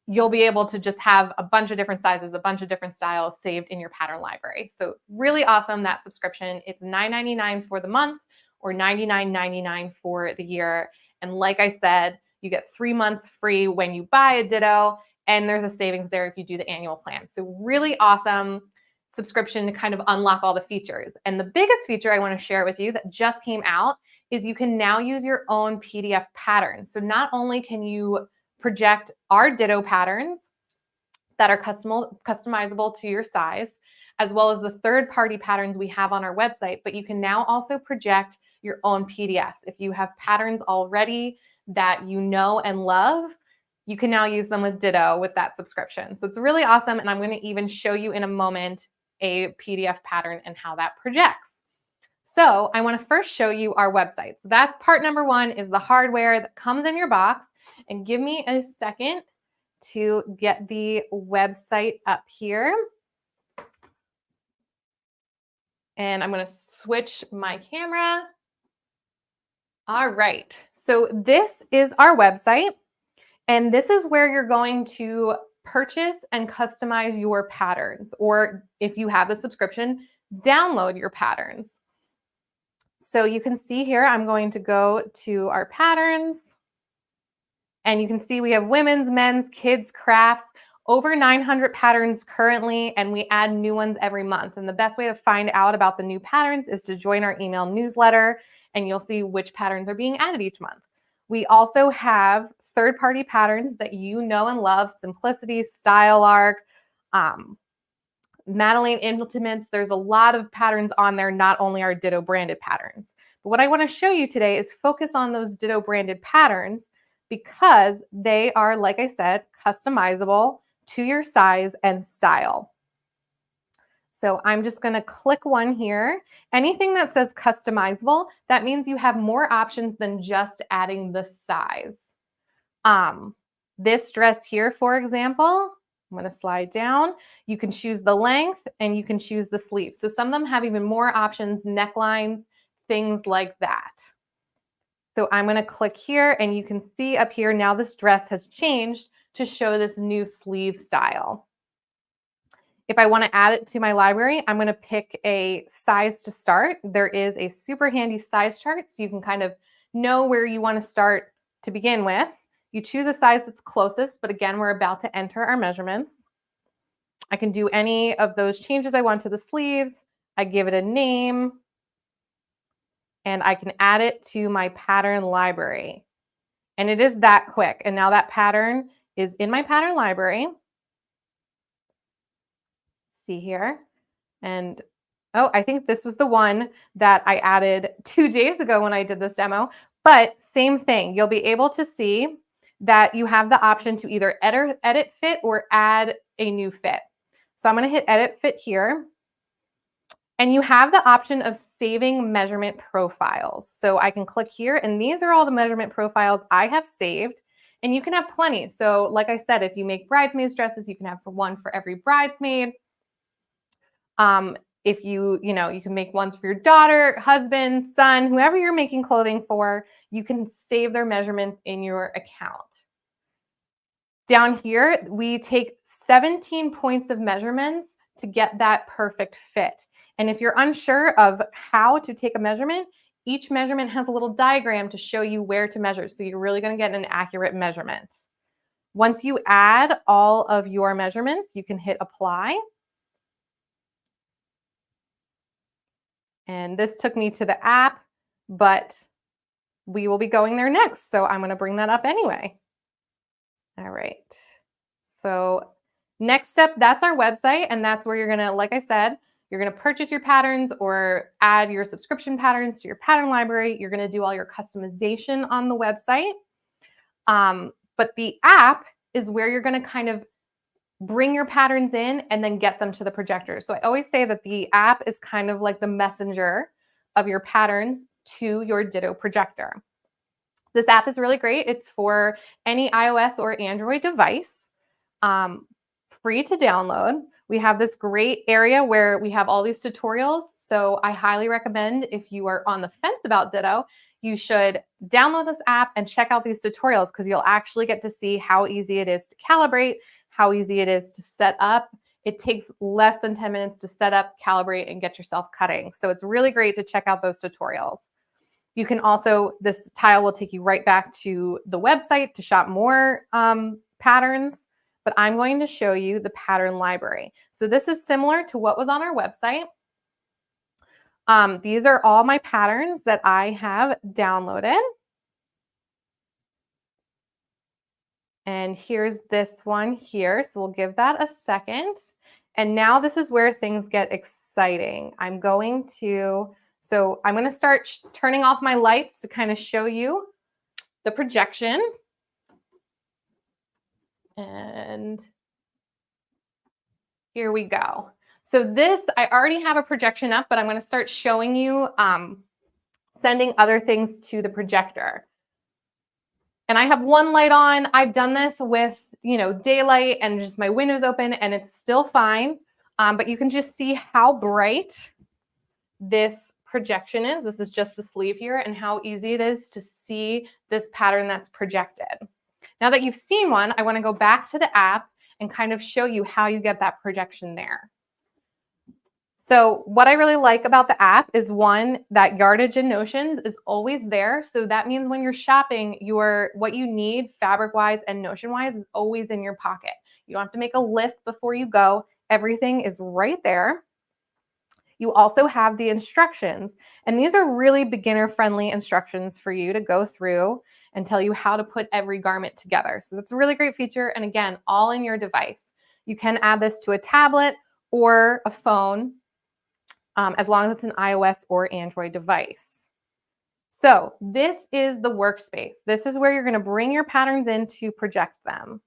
you'll be able to just have a bunch of different sizes, a bunch of different styles saved in your pattern library. So really awesome, that subscription. It's $9.99 for the month or $99.99 for the year. And like I said, you get 3 months free when you buy a Ditto, and there's a savings there if you do the annual plan. So really awesome subscription to kind of unlock all the features. And the biggest feature I want to share with you that just came out is you can now use your own PDF patterns. So not only can you project our Ditto patterns that are customizable to your size, as well as the third-party patterns we have on our website, but you can now also project your own PDFs. If you have patterns already that you know and love, you can now use them with Ditto with that subscription. So it's really awesome, and I'm going to even show you in a moment a PDF pattern and how that projects. So I want to first show you our website. So that's part number one, is the hardware that comes in your box. And give me a second to get the website up here. And I'm going to switch my camera. All right. So this is our website. And this is where you're going to purchase and customize your patterns. Or if you have the subscription, download your patterns. So you can see here, I'm going to go to our patterns. And you can see we have women's, men's, kids, crafts, over 900 patterns currently, and we add new ones every month. And the best way to find out about the new patterns is to join our email newsletter, and you'll see which patterns are being added each month. We also have third-party patterns that you know and love, Simplicity, Style Arc, Madeline Intimates. There's a lot of patterns on there, not only our Ditto branded patterns. But what I want to show you today is focus on those Ditto branded patterns because they are, like I said, customizable to your size and style. So I'm just going to click one here. Anything that says customizable, that means you have more options than just adding the size. This dress here, for example, I'm going to slide down. You can choose the length and you can choose the sleeve. So some of them have even more options, necklines, things like that. So I'm going to click here and you can see up here now this dress has changed to show this new sleeve style. If I want to add it to my library, I'm going to pick a size to start. There is a super handy size chart so you can kind of know where you want to start to begin with. You choose a size that's closest, but again, we're about to enter our measurements. I can do any of those changes I want to the sleeves. I give it a name, and I can add it to my pattern library. And it is that quick. And now that pattern is in my pattern library. See here. And oh, I think this was the one that I added 2 days ago when I did this demo. But same thing, you'll be able to see that you have the option to either edit fit or add a new fit. So I'm going to hit edit fit here. And you have the option of saving measurement profiles. So I can click here and these are all the measurement profiles I have saved. And you can have plenty. So like I said, if you make bridesmaids dresses, you can have one for every bridesmaid. If you can make ones for your daughter, husband, son, whoever you're making clothing for, you can save their measurements in your account. Down here, we take 17 points of measurements to get that perfect fit. And if you're unsure of how to take a measurement, each measurement has a little diagram to show you where to measure. So you're really going to get an accurate measurement. Once you add all of your measurements, you can hit apply. And this took me to the app, but we will be going there next. So I'm going to bring that up anyway. All right. So next step, that's our website. And that's where you're going to, like I said, you're going to purchase your patterns or add your subscription patterns to your pattern library. You're going to do all your customization on the website. But the app is where you're going to kind of bring your patterns in and then get them to the projector. So I always say that the app is kind of like the messenger of your patterns to your Ditto projector. This app is really great. It's for any iOS or Android device, free to download. We have this great area where we have all these tutorials. So I highly recommend if you are on the fence about Ditto, you should download this app and check out these tutorials because you'll actually get to see how easy it is to calibrate, how easy it is to set up. It takes less than 10 minutes to set up, calibrate, and get yourself cutting. So it's really great to check out those tutorials. You can also, this tile will take you right back to the website to shop more patterns, but I'm going to show you the pattern library. So this is similar to what was on our website. These are all my patterns that I have downloaded. And here's this one here. So we'll give that a second. And now this is where things get exciting. I'm going to start turning off my lights to kind of show you the projection. And here we go. So this, I already have a projection up, but I'm going to start showing you sending other things to the projector. And I have one light on. I've done this with, daylight and just my windows open and it's still fine. But you can just see how bright this projection is. This is just the sleeve here and how easy it is to see this pattern that's projected. Now that you've seen one, I want to go back to the app and kind of show you how you get that projection there. So what I really like about the app is one, that yardage and notions is always there. So that means when you're shopping, what you need fabric-wise and notion-wise is always in your pocket. You don't have to make a list before you go. Everything is right there. You also have the instructions, and these are really beginner-friendly instructions for you to go through and tell you how to put every garment together. So that's a really great feature, and again, all in your device. You can add this to a tablet, or a phone, as long as it's an iOS or Android device. So this is the workspace. This is where you're going to bring your patterns in to project them.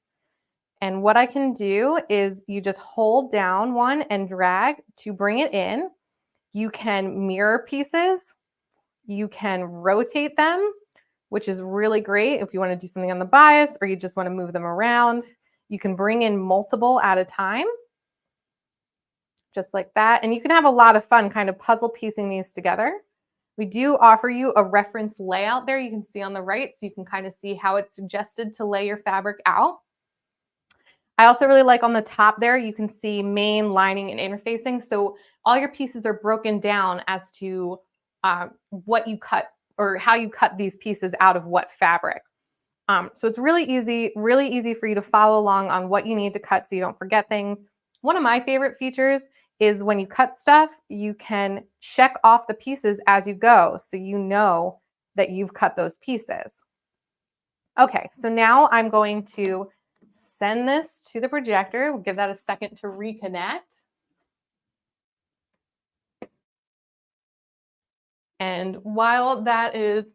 And what I can do is you just hold down one and drag to bring it in. You can mirror pieces. You can rotate them, which is really great if you want to do something on the bias or you just want to move them around. You can bring in multiple at a time, just like that. And you can have a lot of fun kind of puzzle piecing these together. We do offer you a reference layout there you can see on the right, so you can kind of see how it's suggested to lay your fabric out. I also really like on the top there, you can see main, lining, and interfacing. So all your pieces are broken down as to what you cut or how you cut these pieces out of what fabric. So it's really easy for you to follow along on what you need to cut so you don't forget things. One of my favorite features is when you cut stuff, you can check off the pieces as you go so you know that you've cut those pieces. Okay, so now I'm going to send this to the projector. We'll give that a second to reconnect. And while that's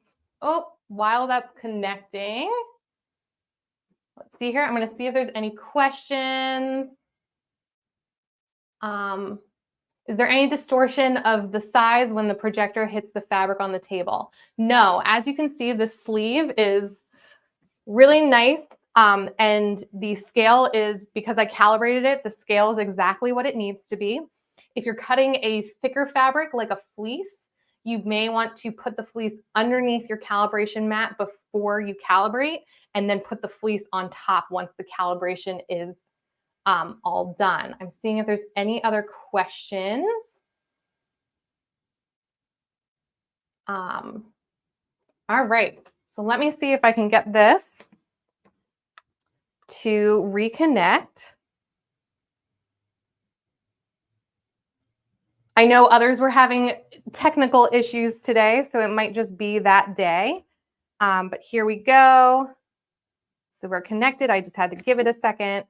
connecting, let's see here. I'm going to see if there's any questions. Is there any distortion of the size when the projector hits the fabric on the table? No, as you can see, the sleeve is really nice. And the scale is, because I calibrated it, the scale is exactly what it needs to be. If you're cutting a thicker fabric like a fleece, you may want to put the fleece underneath your calibration mat before you calibrate, and then put the fleece on top once the calibration is all done. I'm seeing if there's any other questions. All right, so let me see if I can get this to reconnect. I know others were having technical issues today, so it might just be that day. But here we go. So we're connected. I just had to give it a second.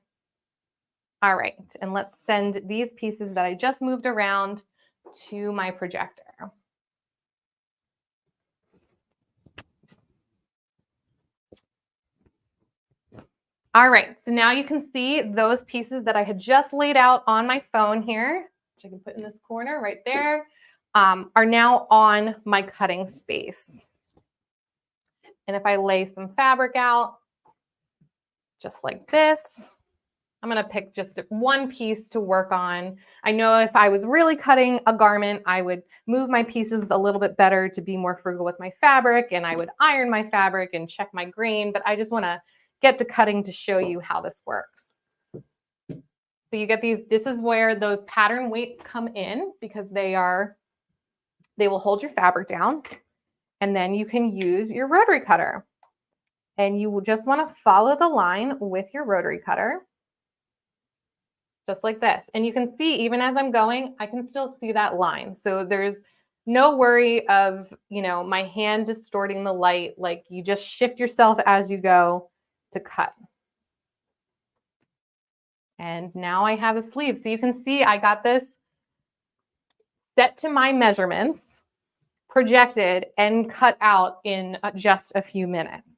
All right, and let's send these pieces that I just moved around to my projector. All right, so now you can see those pieces that I had just laid out on my phone here, which I can put in this corner right there, are now on my cutting space. And if I lay some fabric out, just like this, I'm going to pick just one piece to work on. I know if I was really cutting a garment, I would move my pieces a little bit better to be more frugal with my fabric, and I would iron my fabric and check my grain, but I just want to get to cutting to show you how this works. So you get these, this is where those pattern weights come in, because they will hold your fabric down, and then you can use your rotary cutter. And you will just want to follow the line with your rotary cutter, just like this. And you can see, even as I'm going, I can still see that line. So there's no worry of, my hand distorting the light. Like, you just shift yourself as you go to cut. And now I have a sleeve. So you can see I got this set to my measurements, projected, and cut out in just a few minutes.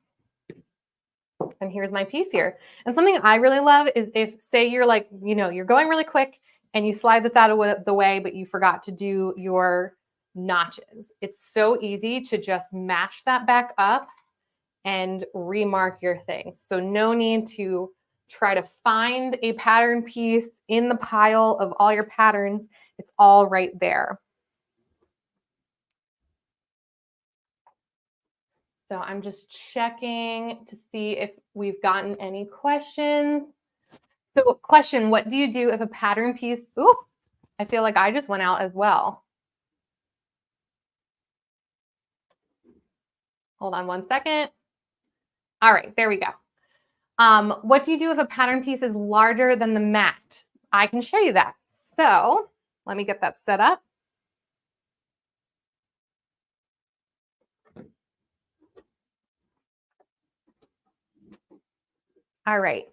And here's my piece here. And something I really love is if, say you're like, you're going really quick and you slide this out of the way, but you forgot to do your notches. It's so easy to just match that back up and remark your things. So no need to try to find a pattern piece in the pile of all your patterns. It's all right there. So I'm just checking to see if we've gotten any questions. So question, what do you do if a pattern piece, ooh, I feel like I just went out as well. Hold on one second. All right, there we go. What do you do if a pattern piece is larger than the mat? I can show you that. So let me get that set up. All right,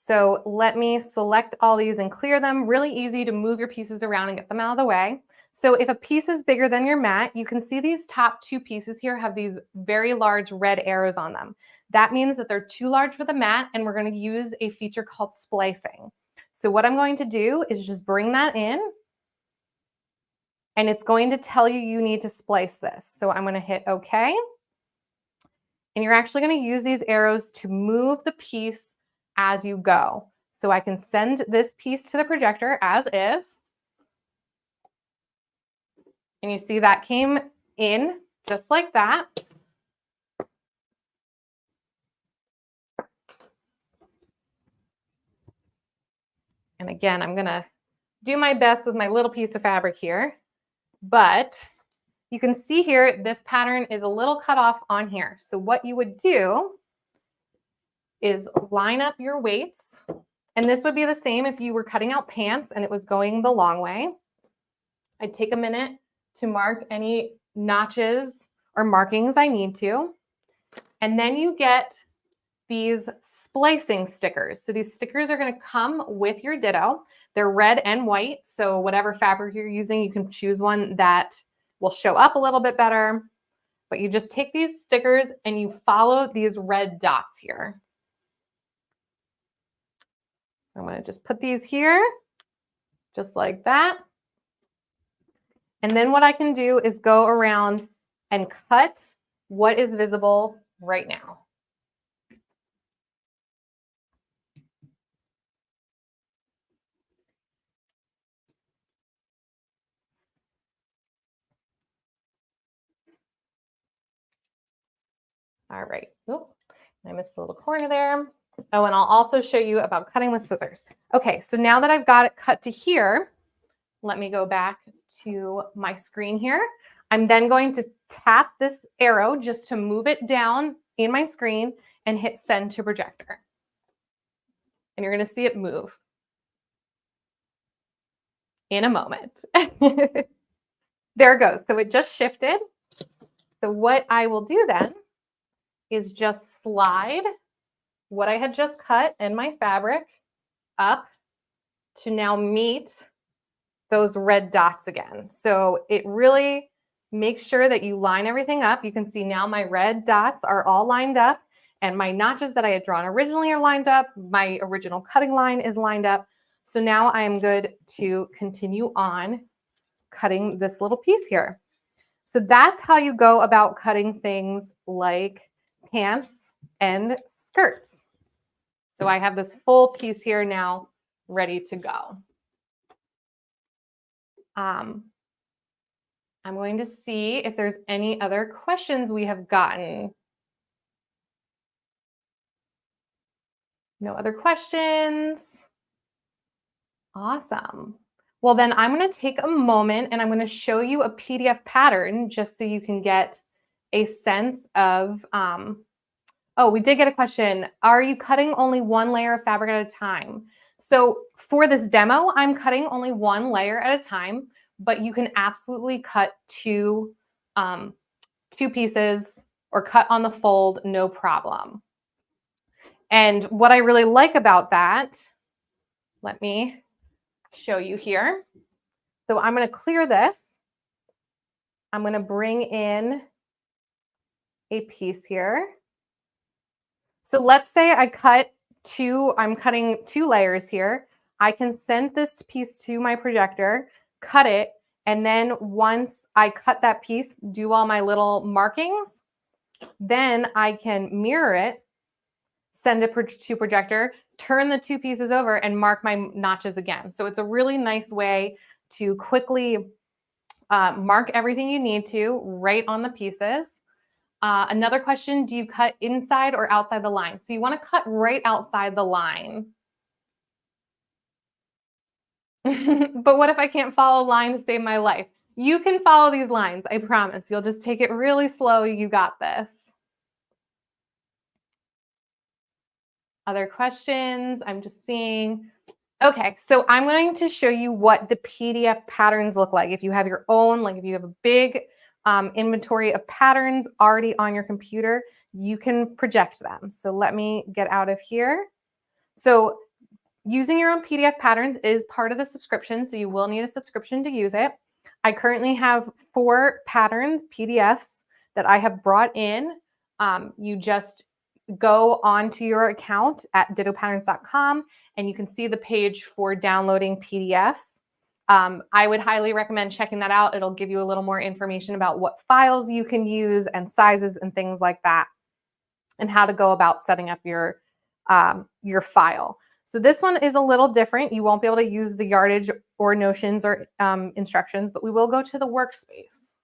So let me select all these and clear them. Really easy to move your pieces around and get them out of the way. So if a piece is bigger than your mat, you can see these top two pieces here have these very large red arrows on them. That means that they're too large for the mat, and we're going to use a feature called splicing. So what I'm going to do is just bring that in, and it's going to tell you you need to splice this. So I'm going to hit OK. And you're actually going to use these arrows to move the piece as you go. So I can send this piece to the projector as is. And you see that came in just like that. And again, I'm going to do my best with my little piece of fabric here. But you can see here, this pattern is a little cut off on here. So what you would do is line up your weights. And this would be the same if you were cutting out pants and it was going the long way. I'd take a minute to mark any notches or markings I need to. And then you get these splicing stickers. So these stickers are going to come with your Ditto. They're red and white. So whatever fabric you're using, you can choose one that will show up a little bit better. But you just take these stickers and you follow these red dots here. So I'm going to just put these here, just like that. And then what I can do is go around and cut what is visible right now. All right. Oh, I missed a little corner there. Oh, and I'll also show you about cutting with scissors. Okay, so now that I've got it cut to here, let me go back to my screen here. I'm then going to tap this arrow just to move it down in my screen and hit send to projector. And you're going to see it move in a moment. There it goes. So it just shifted. So what I will do then is just slide what I had just cut and my fabric up to now meet those red dots again. So it really makes sure that you line everything up. You can see now my red dots are all lined up and my notches that I had drawn originally are lined up. My original cutting line is lined up. So now I am good to continue on cutting this little piece here. So that's how you go about cutting things like pants and skirts. So I have this full piece here now ready to go. I'm going to see if there's any other questions we have gotten. No other questions? Awesome. Well, then I'm going to take a moment and I'm going to show you a PDF pattern just so you can get a sense of, oh, we did get a question. Are you cutting only one layer of fabric at a time? So for this demo, I'm cutting only one layer at a time, but you can absolutely cut two pieces or cut on the fold, no problem. And what I really like about that, let me show you here. So I'm going to clear this. I'm going to bring in a piece here. So let's say I cut I'm cutting 2 layers here. I can send this piece to my projector, cut it, and then once I cut that piece, do all my little markings, then I can mirror it, send it to projector, turn the 2 pieces over and mark my notches again. So it's a really nice way to quickly mark everything you need to right on the pieces. Another question, do you cut inside or outside the line? So you want to cut right outside the line. But what if I can't follow a line to save my life? You can follow these lines, I promise. You'll just take it really slow. You got this. Other questions? I'm just seeing. Okay, so I'm going to show you what the PDF patterns look like. If you have your own, like if you have a big inventory of patterns already on your computer, you can project them. So let me get out of here. So using your own PDF patterns is part of the subscription, so you will need a subscription to use it. I currently have 4 patterns, PDFs, that I have brought in. You just go onto your account at dittopatterns.com and you can see the page for downloading PDFs. I would highly recommend checking that out. It'll give you a little more information about what files you can use and sizes and things like that, and how to go about setting up your file. So this one is a little different. You won't be able to use the yardage or notions or instructions, but we will go to the workspace.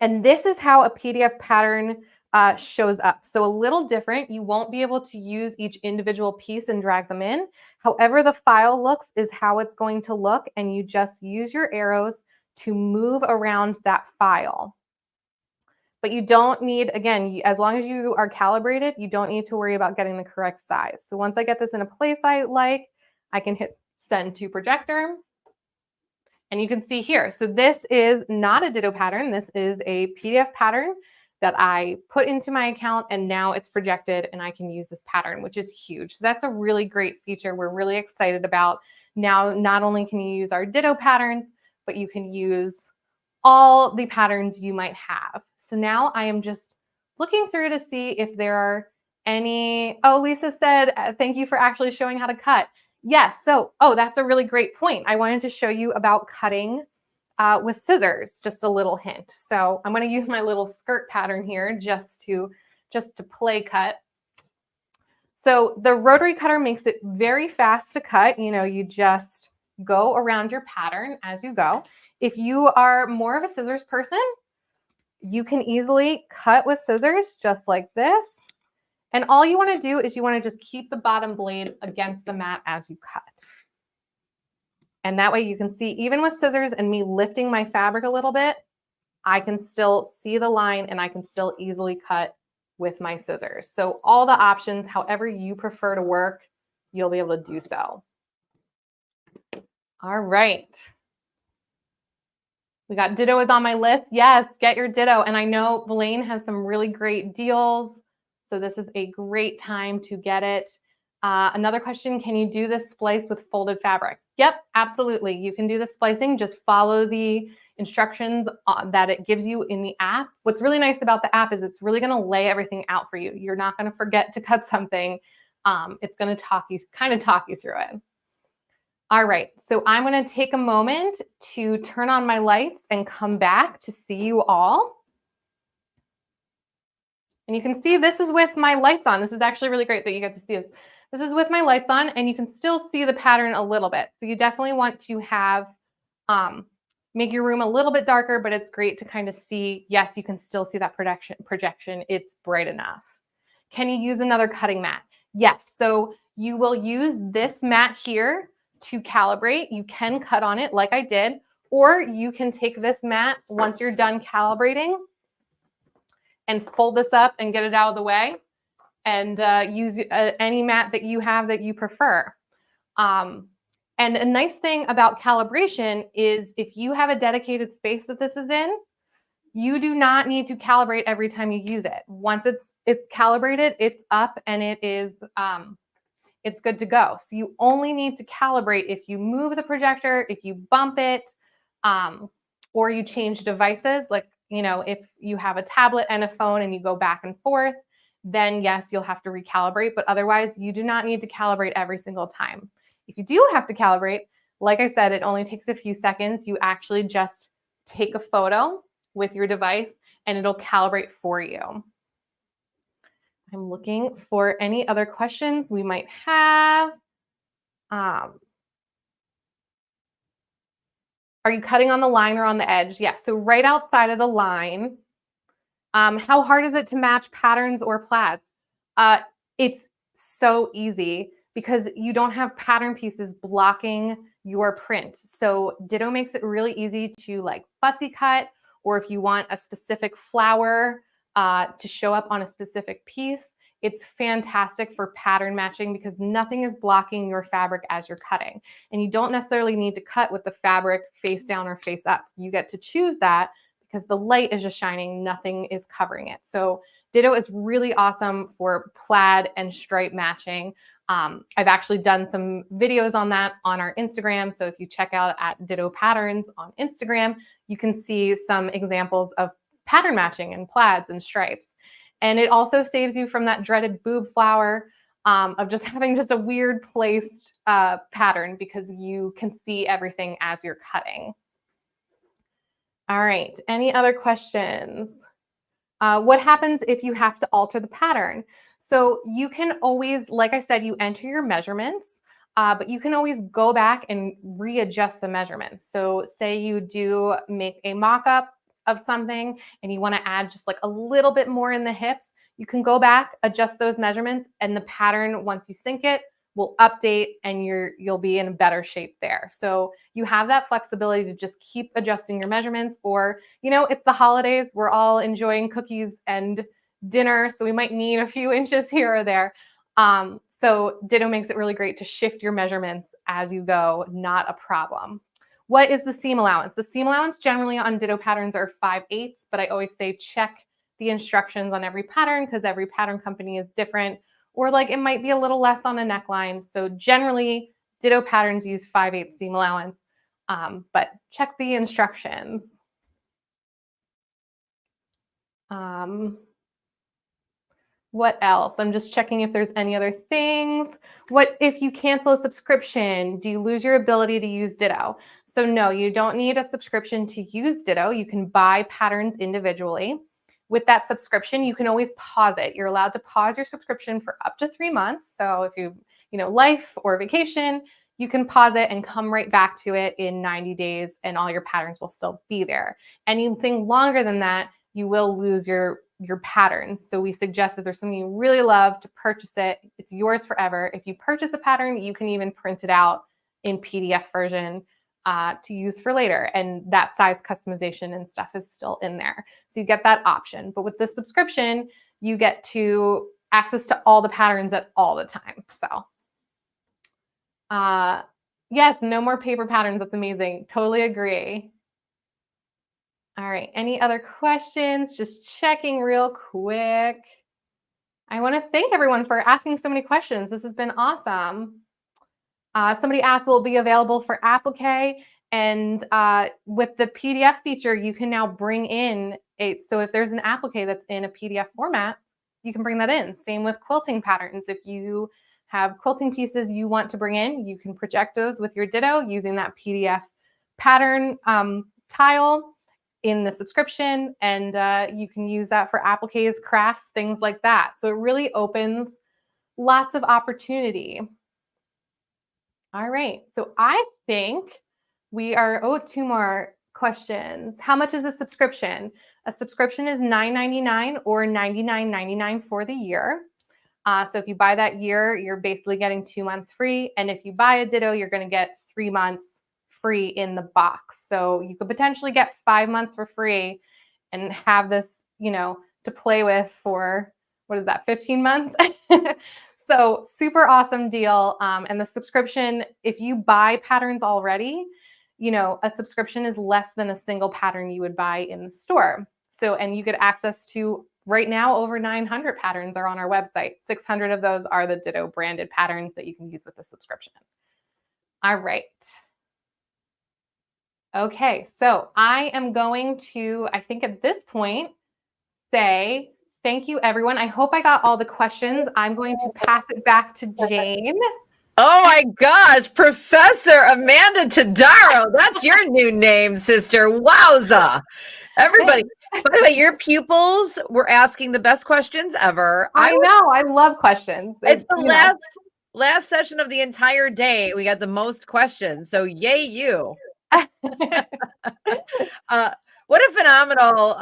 And this is how a PDF pattern shows up. So a little different. You won't be able to use each individual piece and drag them in. However the file looks is how it's going to look, and you just use your arrows to move around that file. But you don't need, again, as long as you are calibrated, you don't need to worry about getting the correct size. So once I get this in a place I like, I can hit send to projector. And you can see here, so this is not a Ditto pattern. This is a PDF pattern that I put into my account, and now it's projected and I can use this pattern, which is huge. So that's a really great feature we're really excited about. Now, not only can you use our Ditto patterns, but you can use all the patterns you might have. So now I am just looking through to see if there are any, oh, Lisa said, thank you for actually showing how to cut. Yes, so, oh, that's a really great point. I wanted to show you about cutting with scissors, just a little hint. So I'm gonna use my little skirt pattern here just to play cut. So the rotary cutter makes it very fast to cut. You know, you just go around your pattern as you go. If you are more of a scissors person, you can easily cut with scissors just like this. And all you want to do is you want to just keep the bottom blade against the mat as you cut. And that way you can see, even with scissors and me lifting my fabric a little bit, I can still see the line and I can still easily cut with my scissors. So all the options, however you prefer to work, you'll be able to do so. All right. We got Ditto is on my list. Yes, get your Ditto. And I know Blaine has some really great deals. So this is a great time to get it. Another question, can you do this splice with folded fabric? Yep, absolutely. You can do the splicing. Just follow the instructions that it gives you in the app. What's really nice about the app is it's really going to lay everything out for you. You're not going to forget to cut something. It's going to kind of talk you through it. All right, so I'm going to take a moment to turn on my lights and come back to see you all. And you can see this is with my lights on. This is actually really great that you get to see this. This is with my lights on, and you can still see the pattern a little bit. So you definitely want to have, make your room a little bit darker, but it's great to kind of see, yes, you can still see that projection. It's bright enough. Can you use another cutting mat? Yes, so you will use this mat here to calibrate. You can cut on it like I did, or you can take this mat once you're done calibrating and fold this up and get it out of the way and use any mat that you have that you prefer. And a nice thing about calibration is if you have a dedicated space that this is in, you do not need to calibrate every time you use it. Once it's calibrated, it's up and it is it's good to go. So you only need to calibrate if you move the projector, if you bump it, or you change devices. Like, you know, if you have a tablet and a phone and you go back and forth, then yes, you'll have to recalibrate. But otherwise, you do not need to calibrate every single time. If you do have to calibrate, like I said, it only takes a few seconds. You actually just take a photo with your device and it'll calibrate for you. I'm looking for any other questions we might have. Are you cutting on the line or on the edge? Yes, so right outside of the line. How hard is it to match patterns or plaids? It's so easy because you don't have pattern pieces blocking your print. So Ditto makes it really easy to like fussy cut, or if you want a specific flower to show up on a specific piece, it's fantastic for pattern matching because nothing is blocking your fabric as you're cutting. And you don't necessarily need to cut with the fabric face down or face up. You get to choose that because the light is just shining, nothing is covering it. So Ditto is really awesome for plaid and stripe matching. I've actually done some videos on that on our Instagram. So if you check out at Ditto Patterns on Instagram, you can see some examples of pattern matching and plaids and stripes. And it also saves you from that dreaded boob flower of just having just a weird placed pattern because you can see everything as you're cutting. All right, any other questions? What happens if you have to alter the pattern? So you can always, like I said, you enter your measurements, but you can always go back and readjust the measurements. So say you do make a mock-up of something and you want to add just like a little bit more in the hips, you can go back, adjust those measurements, and the pattern, once you sync it, will update and you'll be in a better shape there. So you have that flexibility to just keep adjusting your measurements, or, you know, it's the holidays, we're all enjoying cookies and dinner, so we might need a few inches here or there. So Ditto makes it really great to shift your measurements as you go, not a problem. What is the seam allowance? The seam allowance generally on Ditto patterns are 5/8, but I always say check the instructions on every pattern because every pattern company is different, or like it might be a little less on a neckline. So generally Ditto patterns use 5/8 seam allowance, but check the instructions. What else? I'm just checking if there's any other things. What if you cancel a subscription? Do you lose your ability to use Ditto? So no, you don't need a subscription to use Ditto. You can buy patterns individually. With that subscription, you can always pause it. You're allowed to pause your subscription for up to 3 months. So if you life or vacation, you can pause it and come right back to it in 90 days and all your patterns will still be there. Anything longer than that, you will lose your patterns. So we suggest if there's something you really love to purchase it. It's yours forever. If you purchase a pattern, you can even print it out in PDF version to use for later. And that size customization and stuff is still in there. So you get that option. But with the subscription, you get to access to all the patterns at all the time. So yes, no more paper patterns. That's amazing. Totally agree. All right, any other questions? Just checking real quick. I want to thank everyone for asking so many questions. This has been awesome. Somebody asked, will it be available for applique? And with the PDF feature, you can now bring in so if there's an applique that's in a PDF format, you can bring that in. Same with quilting patterns. If you have quilting pieces you want to bring in, you can project those with your Ditto using that PDF pattern tile in the subscription, and you can use that for appliques, crafts, things like that. So it really opens lots of opportunity. All right, so I think we are, 2 more questions. How much is a subscription? A subscription is $9.99 or $99.99 for the year. So if you buy that year, you're basically getting 2 months free. And if you buy a Ditto, you're gonna get 3 months free in the box. So you could potentially get 5 months for free and have this, to play with for, 15 months? So super awesome deal. And the subscription, if you buy patterns already, a subscription is less than a single pattern you would buy in the store. So, and you get access to, right now, over 900 patterns are on our website. 600 of those are the Ditto branded patterns that you can use with the subscription. All right. Okay, so I am going to, I think at this point, say thank you, everyone. I hope I got all the questions. I'm going to pass it back to Jane.
Oh my gosh, Professor Amanda Tadaro. That's your new name, sister. Wowza. Everybody, by the way, your pupils were asking the best questions ever.
I know, I love questions.
It's the last session of the entire day. We got the most questions, so yay you. What a phenomenal,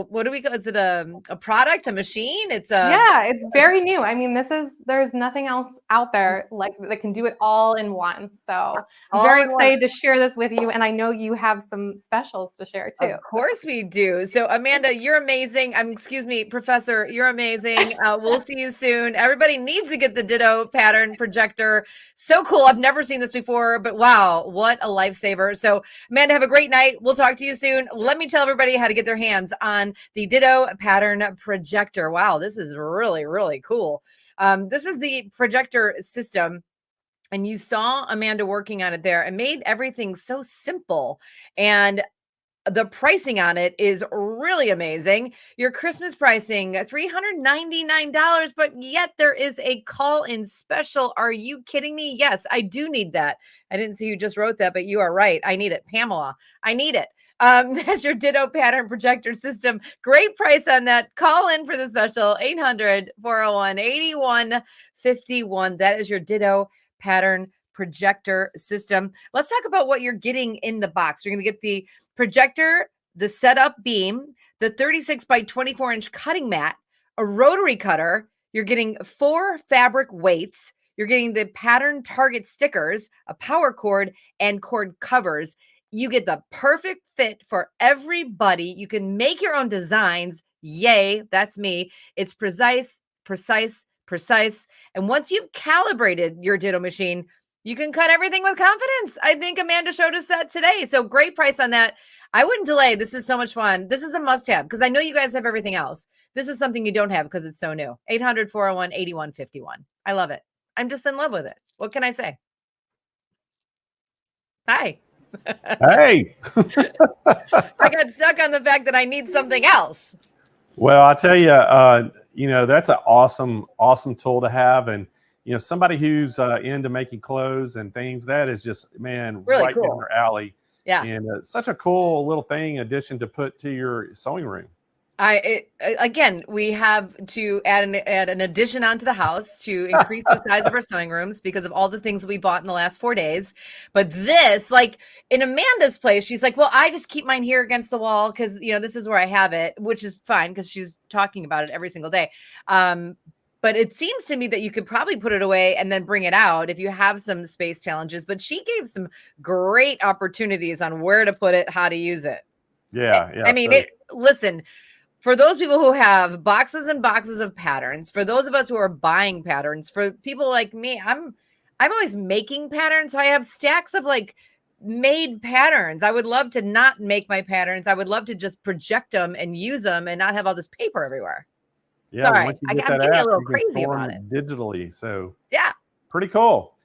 what do we call, is it a product, a machine?
Yeah, it's very new. I mean, there's nothing else out there like that can do it all in one. So I'm very excited to share this with you. And I know you have some specials to share too.
Of course we do. So Amanda, you're amazing. Excuse me, Professor, you're amazing. We'll see you soon. Everybody needs to get the Ditto pattern projector. So cool. I've never seen this before, but wow, what a lifesaver. So Amanda, have a great night. We'll talk to you soon. Let me tell everybody how to get their hands on the Ditto pattern projector. Wow, this is really, really cool. This is the projector system. And you saw Amanda working on it there and made everything so simple. And the pricing on it is really amazing. Your Christmas pricing, $399, but yet there is a call-in special. Are you kidding me? Yes, I do need that. I didn't see you just wrote that, but you are right. I need it. Pamela, I need it. That's your Ditto pattern projector system. Great price on that. Call in for the special, 800-401-8151. That is your Ditto pattern projector system. Let's talk about what you're getting in the box. You're going to get the projector, the setup beam, the 36 by 24 inch cutting mat, a rotary cutter. You're getting 4 fabric weights. You're getting the pattern target stickers, a power cord, and cord covers. You get the perfect fit for everybody. You can make your own designs. Yay, that's me. It's precise. And once you've calibrated your Ditto machine, you can cut everything with confidence. I think Amanda showed us that today. So great price on that. I wouldn't delay. This is so much fun. This is a must-have because I know you guys have everything else. This is something you don't have because it's so new. 800-401-8151. I love it. I'm just in love with it. What can I say? Hi.
Hey.
I got stuck on the fact that I need something else.
Well, I'll tell you, that's an awesome tool to have. And, somebody who's into making clothes and things, that is just, man,
really
right
cool.
down their alley.
Yeah.
And such a cool little thing addition to put to your sewing room.
Again, we have to add an addition onto the house to increase the size of our sewing rooms because of all the things we bought in the last 4 days. But this, like in Amanda's place, she's like, well, I just keep mine here against the wall because, this is where I have it, which is fine because she's talking about it every single day. But it seems to me that you could probably put it away and then bring it out if you have some space challenges. But she gave some great opportunities on where to put it, how to use it.
Yeah.
I mean, listen, for those people who have boxes and boxes of patterns, for those of us who are buying patterns, for people like me, I'm always making patterns. So I have stacks of like made patterns. I would love to not make my patterns. I would love to just project them and use them and not have all this paper everywhere.
Yeah,
Sorry,
once you
I'm
get
getting
that
a
app,
little
you can
crazy
store
about
them
it.
digitally. So
yeah,
pretty cool.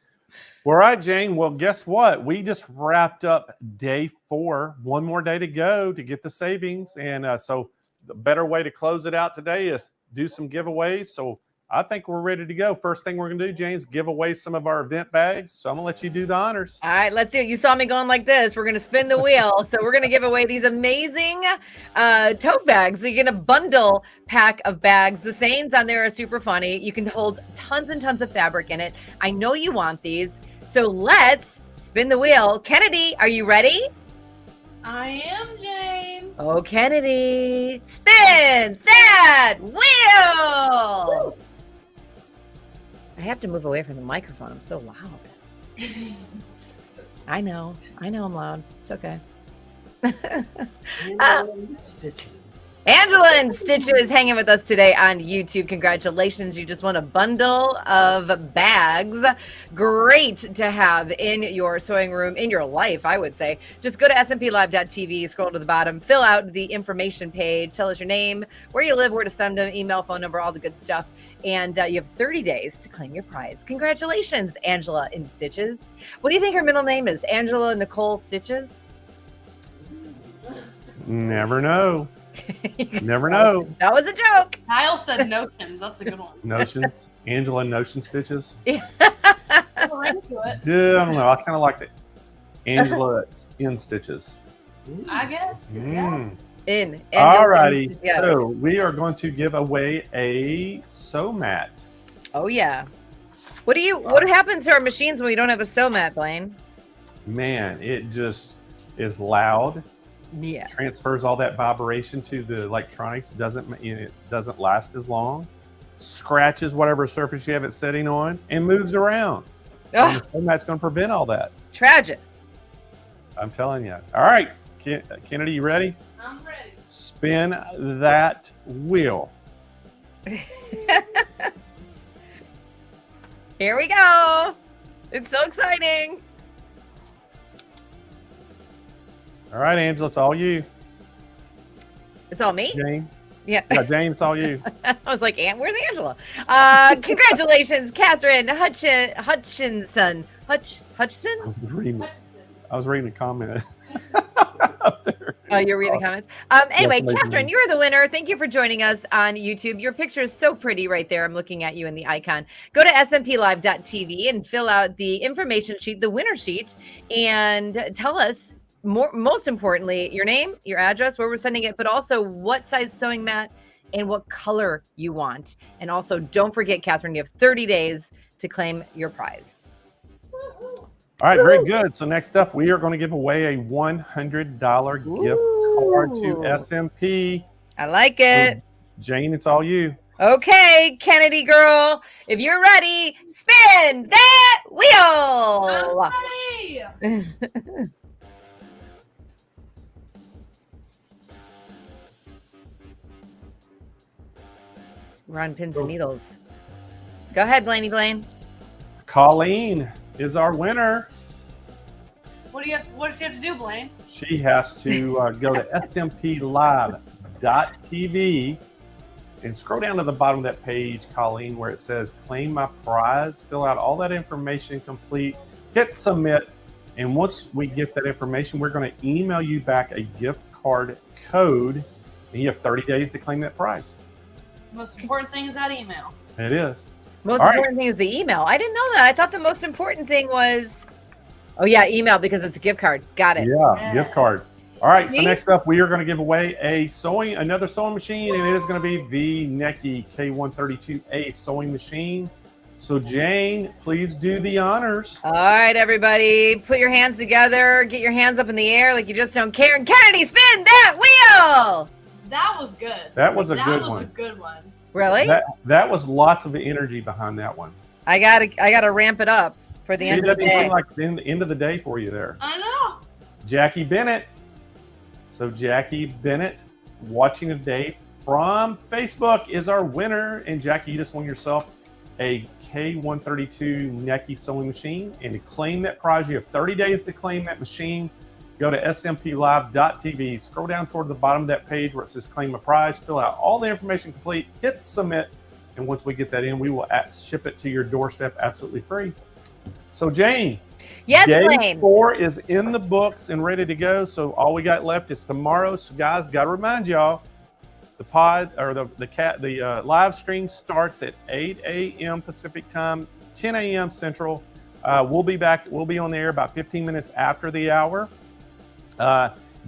All right, Jane. Well, guess what? We just wrapped up day 4. One more day to go to get the savings. And so the better way to close it out today is do some giveaways. So I think we're ready to go. First thing we're going to do, Jane, is give away some of our event bags. So I'm going to let you do the honors.
All right, let's do it. You saw me going like this. We're going to spin the wheel. So we're going to give away these amazing tote bags. So you get a bundle pack of bags. The sayings on there are super funny. You can hold tons and tons of fabric in it. I know you want these. So let's spin the wheel. Kennedy, are you ready?
I am, Jane.
Oh, Kennedy, spin that wheel. I have to move away from the microphone. I'm so loud. I know I'm loud. It's okay. Angela and Stitches hanging with us today on YouTube. Congratulations. You just won a bundle of bags. Great to have in your sewing room, in your life, I would say. Just go to SMPLive.tv, scroll to the bottom, fill out the information page, tell us your name, where you live, where to send them, email, phone number, all the good stuff. And you have 30 days to claim your prize. Congratulations, Angela and Stitches. What do you think her middle name is? Angela Nicole Stitches?
Never know. Never know.
That was a joke.
Kyle said notions. That's a good one.
Notions. Angela Notion Stitches.
We're into it.
Dude, I don't know. I kind of like the Angela in Stitches.
I guess. Yeah.
In.
All righty. So we are going to give away a sew mat.
Oh yeah. What happens to our machines when we don't have a sew mat, Blaine?
Man, it just is loud.
Yeah.
Transfers all that vibration to the electronics. It doesn't last as long. Scratches whatever surface you have it sitting on and moves around. And that's going to prevent all that.
Tragic.
I'm telling you. All right, Kennedy, you ready?
I'm ready.
Spin that wheel.
Here we go. It's so exciting.
All right, Angela, it's all you.
It's all me?
Jane.
Yeah.
Yeah, Jane, it's all you.
I was like, where's Angela? Congratulations, Catherine Hutchinson. Hutchison?
I was reading a comment.
Oh, you're reading the comments. Anyway, Catherine, you're the winner. Thank you for joining us on YouTube. Your picture is so pretty right there. I'm looking at you in the icon. Go to smplive.tv and fill out the information sheet, the winner sheet, and tell us, most importantly, your name, your address, where we're sending it, but also what size sewing mat and what color you want. And also, don't forget, Catherine, you have 30 days to claim your prize.
All right, very good. So next up, we are going to give away a $100 gift card to SMP.
I like it.
So, Jane, it's all you.
Okay, Kennedy girl, if you're ready, spin that wheel.
I'm ready.
We're on pins and needles. Go ahead, Blaney Blaine.
Colleen is our winner.
What does she have to do, Blaine?
She has to go to smplive.tv and scroll down to the bottom of that page, Colleen, where it says claim my prize. Fill out all that information, complete, hit submit. And once we get that information, we're going to email you back a gift card code, and you have 30 days to claim that prize.
Most important thing is that email.
It is.
Most important thing is the email. I didn't know that. I thought the most important thing was, oh yeah, email, because it's a gift card. Got it.
Yeah, gift card. All right, so next up, we are going to give away another sewing machine, and it is going to be the Necky K132A sewing machine. So Jane, please do the honors.
All right, everybody, put your hands together, get your hands up in the air like you just don't care, and Kennedy, spin that wheel.
That was good.
That was a good
That was
one.
a good one.
Really?
That was lots of energy behind that one.
I gotta ramp it up for the end of the
It doesn't
day.
seem like the end of the day for you there.
I know.
Jackie Bennett. So Jackie Bennett, watching today from Facebook, is our winner. And Jackie, you just won yourself a K132 Necky sewing machine. And to claim that prize, you have 30 days to claim that machine. Go to smplive.tv, scroll down toward the bottom of that page where it says claim a prize, fill out all the information complete, hit submit, and once we get that in, we will ship it to your doorstep absolutely free. So Jane,
yes,
day
Blaine.
4 is in the books and ready to go. So all we got left is tomorrow. So guys, got to remind y'all, the live stream starts at 8 a.m. Pacific time, 10 a.m. Central. We'll be back. We'll be on the air about 15 minutes after the hour.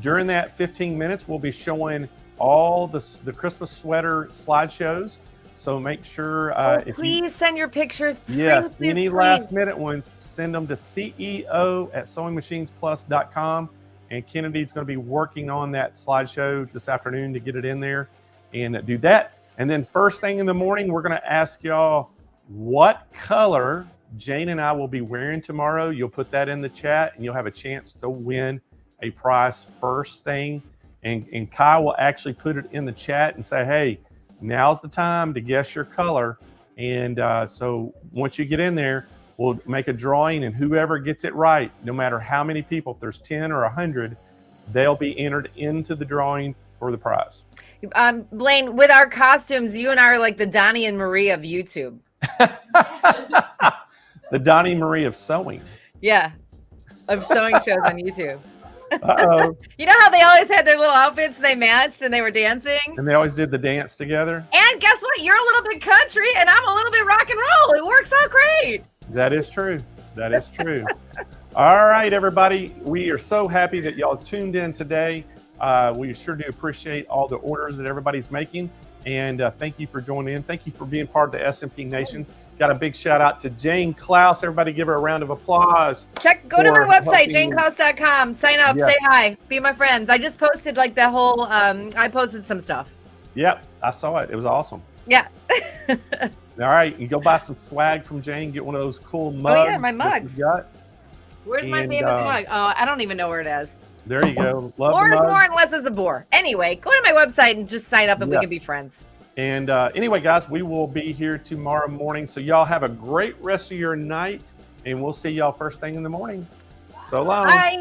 During that 15 minutes, we'll be showing all the Christmas sweater slideshows. So make sure
please send your pictures.
Yes,
please,
any
please.
last minute ones, send them to CEO@SewingMachinesPlus.com. And Kennedy's going to be working on that slideshow this afternoon to get it in there and do that. And then first thing in the morning, we're going to ask y'all what color Jane and I will be wearing tomorrow. You'll put that in the chat and you'll have a chance to win a prize first thing. And Kai will actually put it in the chat and say, hey, now's the time to guess your color. And so once you get in there, we'll make a drawing, and whoever gets it right, no matter how many people, if there's 10 or 100, they'll be entered into the drawing for the prize.
Blaine, with our costumes, you and I are like the Donnie and Marie of YouTube.
The Donnie Marie of sewing.
Yeah, of sewing shows on YouTube.
Uh-oh.
You know how they always had their little outfits and they matched and they were dancing?
And they always did the dance together.
And guess what? You're a little bit country and I'm a little bit rock and roll. It works out great.
That is true. That is true. All right, everybody. We are so happy that y'all tuned in today. We sure do appreciate all the orders that everybody's making. And thank you for joining in. Thank you for being part of the SMP Nation. Got a big shout out to Jane Klaus. Everybody give her a round of applause.
Go to my website,
helping-
janeklaus.com. Sign up,
Yeah.
say hi, be my friends. I just posted like the whole, I posted some stuff.
Yep, I saw it. It was awesome.
Yeah.
All right, you go buy some swag from Jane. Get one of those cool mugs.
Oh yeah, my
that
mugs.
you got.
Where's my
And,
favorite mug? Oh, I don't even know where it is.
There you go. Love
More
the
is
mug.
more and less is a bore. Anyway, go to my website and just sign up and we can be
Yes.
friends.
And anyway, guys, we will be here tomorrow morning. So y'all have a great rest of your night, and we'll see y'all first thing in the morning. So long.
Bye.